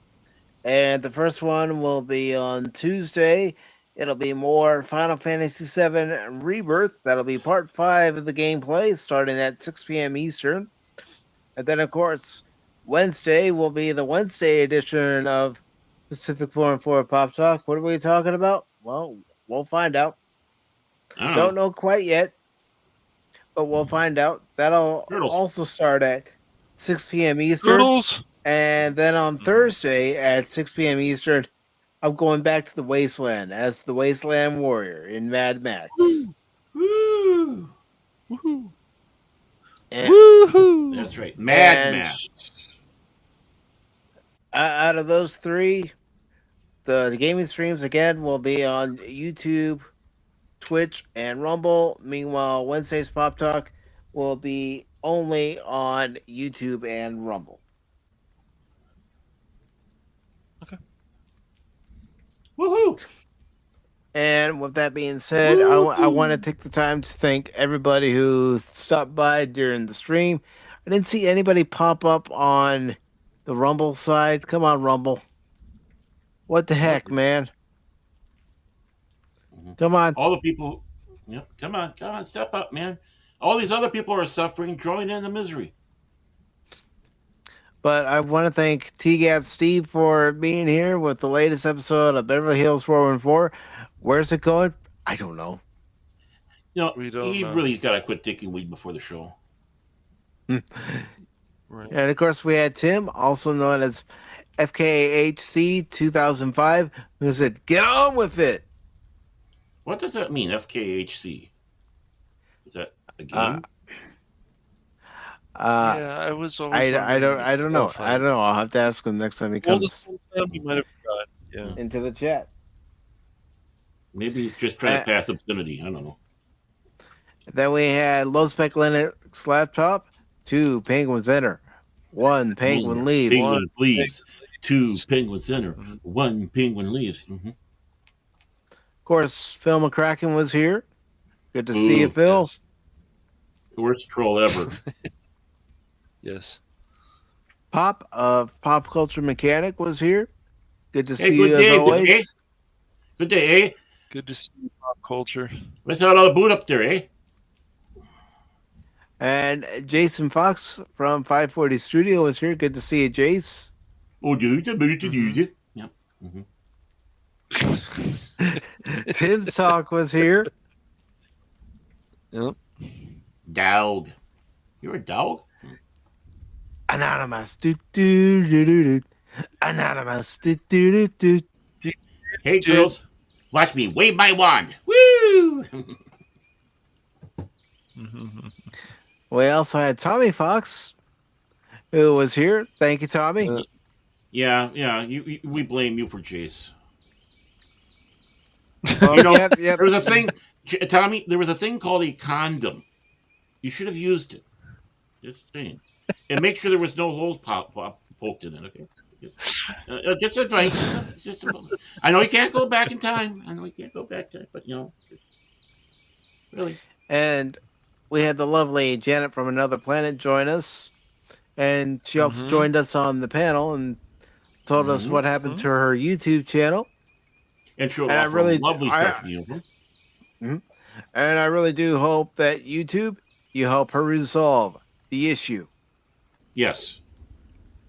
And the first one will be on Tuesday. It'll be more Final Fantasy VII Rebirth. That'll be part 5 of the gameplay, starting at 6 p.m. Eastern. And then, of course, Wednesday will be the Wednesday edition of Pacific414 Pop Talk. What are we talking about? Well, we'll find out. Don't know quite yet. but we'll find out. That'll Turtles. also start at 6 p.m. Eastern. Turtles. And then on Thursday at 6 p.m. Eastern, I'm going back to the Wasteland as the Wasteland Warrior in Mad Max. Woo! Woohoo! And, Woohoo! That's right. Mad and Max. out of those three, the gaming streams again will be on YouTube, Twitch, and Rumble. Meanwhile, Wednesday's Pop Talk will be only on YouTube and Rumble. Woohoo! And with that being said, I want to take the time to thank everybody who stopped by during the stream. I didn't see anybody pop up on the Rumble side. Come on, Rumble. What the heck, man? Come on. All the people. Yep. Come on, step up, man. All these other people are suffering. Join in the misery. But I want to thank T-Gap Steve for being here with the latest episode of Beverly Hills 414. Where's it going? I don't know. You know, We don't he know. really's got to quit taking weed before the show. Right. And of course, we had Tim, also known as FKHC 2005, who said, "Get on with it." What does that mean, FKHC? Is that a Uh, game? Yeah, I was always. I don't know. qualified. I don't know. I'll have to ask him next time he Well, comes we might have forgotten. Yeah. into the chat. Maybe he's just trying to pass obscenity. I don't know. Then we had Low Spec Linux Laptop, 2 Penguins Enter, 1 Penguin Leave. Penguins leaves. 2 Penguins enter. Mhm. 1 Penguin leaves. Mm-hmm. Of course, Phil McCracken was here. Good to see you, Phil. Yes. Worst troll ever. Yes. Pop of Pop Culture Mechanic was here. Good to Hey, see good you day, as good always. day. Good day, eh? Good to see you, pop culture. What's all the boot up there, eh? And Jason Fox from 540 Studio was here. Good to see you, Jace. Oh, dude, dude. Yep. Mm-hmm. Tim's Talk was here. Yep. Dog. You're a dog? Anonymous. Do, do, do, do, do. Anonymous. Do, do, do, do. Hey, Dude. girls. Watch me wave my wand. Woo! Mhm. We also had Tommy Fox, who was here. Thank you, Tommy. Yeah. We blame you for Jace. Well, You know, yep. there was a thing, Tommy. There was a thing called a condom. You should have used it. Just saying, and make sure there was no holes poked in it. Okay. Just advice. I know you can't go back in time. But really. And we had the lovely Janet from Another Planet join us. And she also Mhm. joined us on the panel and told us what happened to her YouTube channel. And showed And I off really her lovely stuff. And I really do hope that YouTube, you help her resolve the issue. Yes.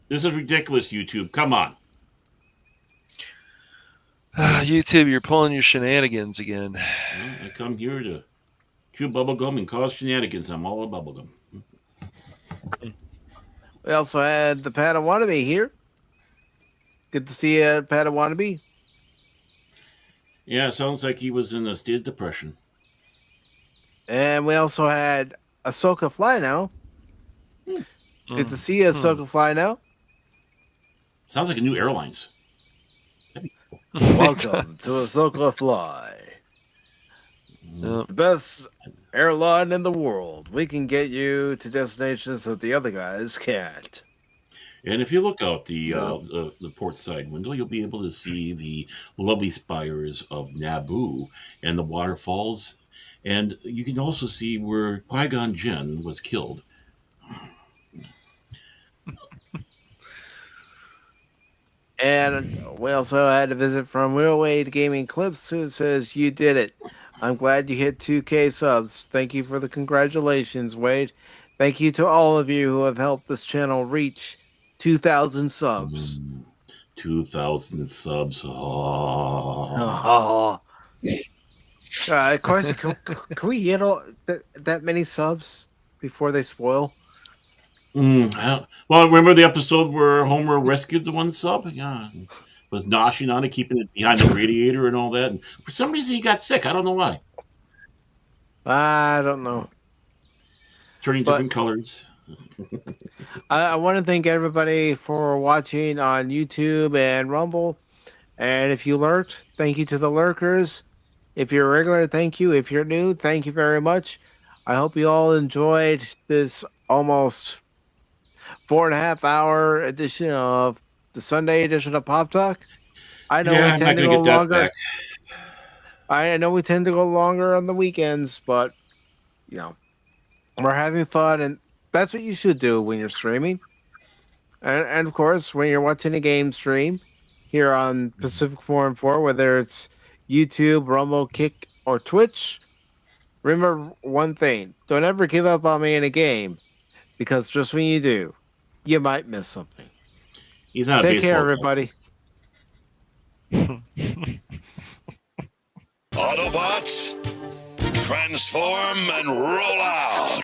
This is ridiculous, YouTube. Come on. YouTube, you're pulling your shenanigans again. Well, I come here to chew bubblegum and cause shenanigans. I'm all about bubblegum. We also had the Padawannabe here. Good to see you, Padawannabe. Yeah, it sounds like he was in a state of depression. And we also had Ahsoka Fly Now. Good to see you, Ahsoka Fly Now. Sounds like a new airlines. Welcome to Ahsoka Fly. Yep. The best airline in the world. We can get you to destinations that the other guys can't. And if you look out the port side window, you'll be able to see the lovely spires of Naboo and the waterfalls. And you can also see where Qui-Gon Jinn was killed. And we also had a visit from Real Wade Gaming Clips, who says, "You did it. I'm glad you hit 2K subs. Thank you for the congratulations, Wade. Thank you to all of you who have helped this channel reach 2,000 subs." 2,000 subs. Oh. Question: can we get that many subs before they spoil? Well, remember the episode where Homer rescued the one sub? Yeah, was noshing on it, keeping it behind the radiator and all that. And for some reason, he got sick. I don't know why. I don't know. Turning But different colors. I want to thank everybody for watching on YouTube and Rumble. And if you lurked, thank you to the lurkers. If you're a regular, thank you. If you're new, thank you very much. I hope you all enjoyed this almost 4.5 hour edition of the Sunday edition of Pop Talk. I know we Yeah, I'm not tend to going to go get that longer. back. I know we tend to go longer on the weekends, but we're having fun, and that's what you should do when you're streaming. And of course, when you're watching a game stream here on Pacific414, whether it's YouTube, Rumble, Kick, or Twitch, remember one thing: don't ever give up on me in a game, because just when you do, you might miss something. He's not a Take care, baseball guy. everybody. Autobots, transform and roll out!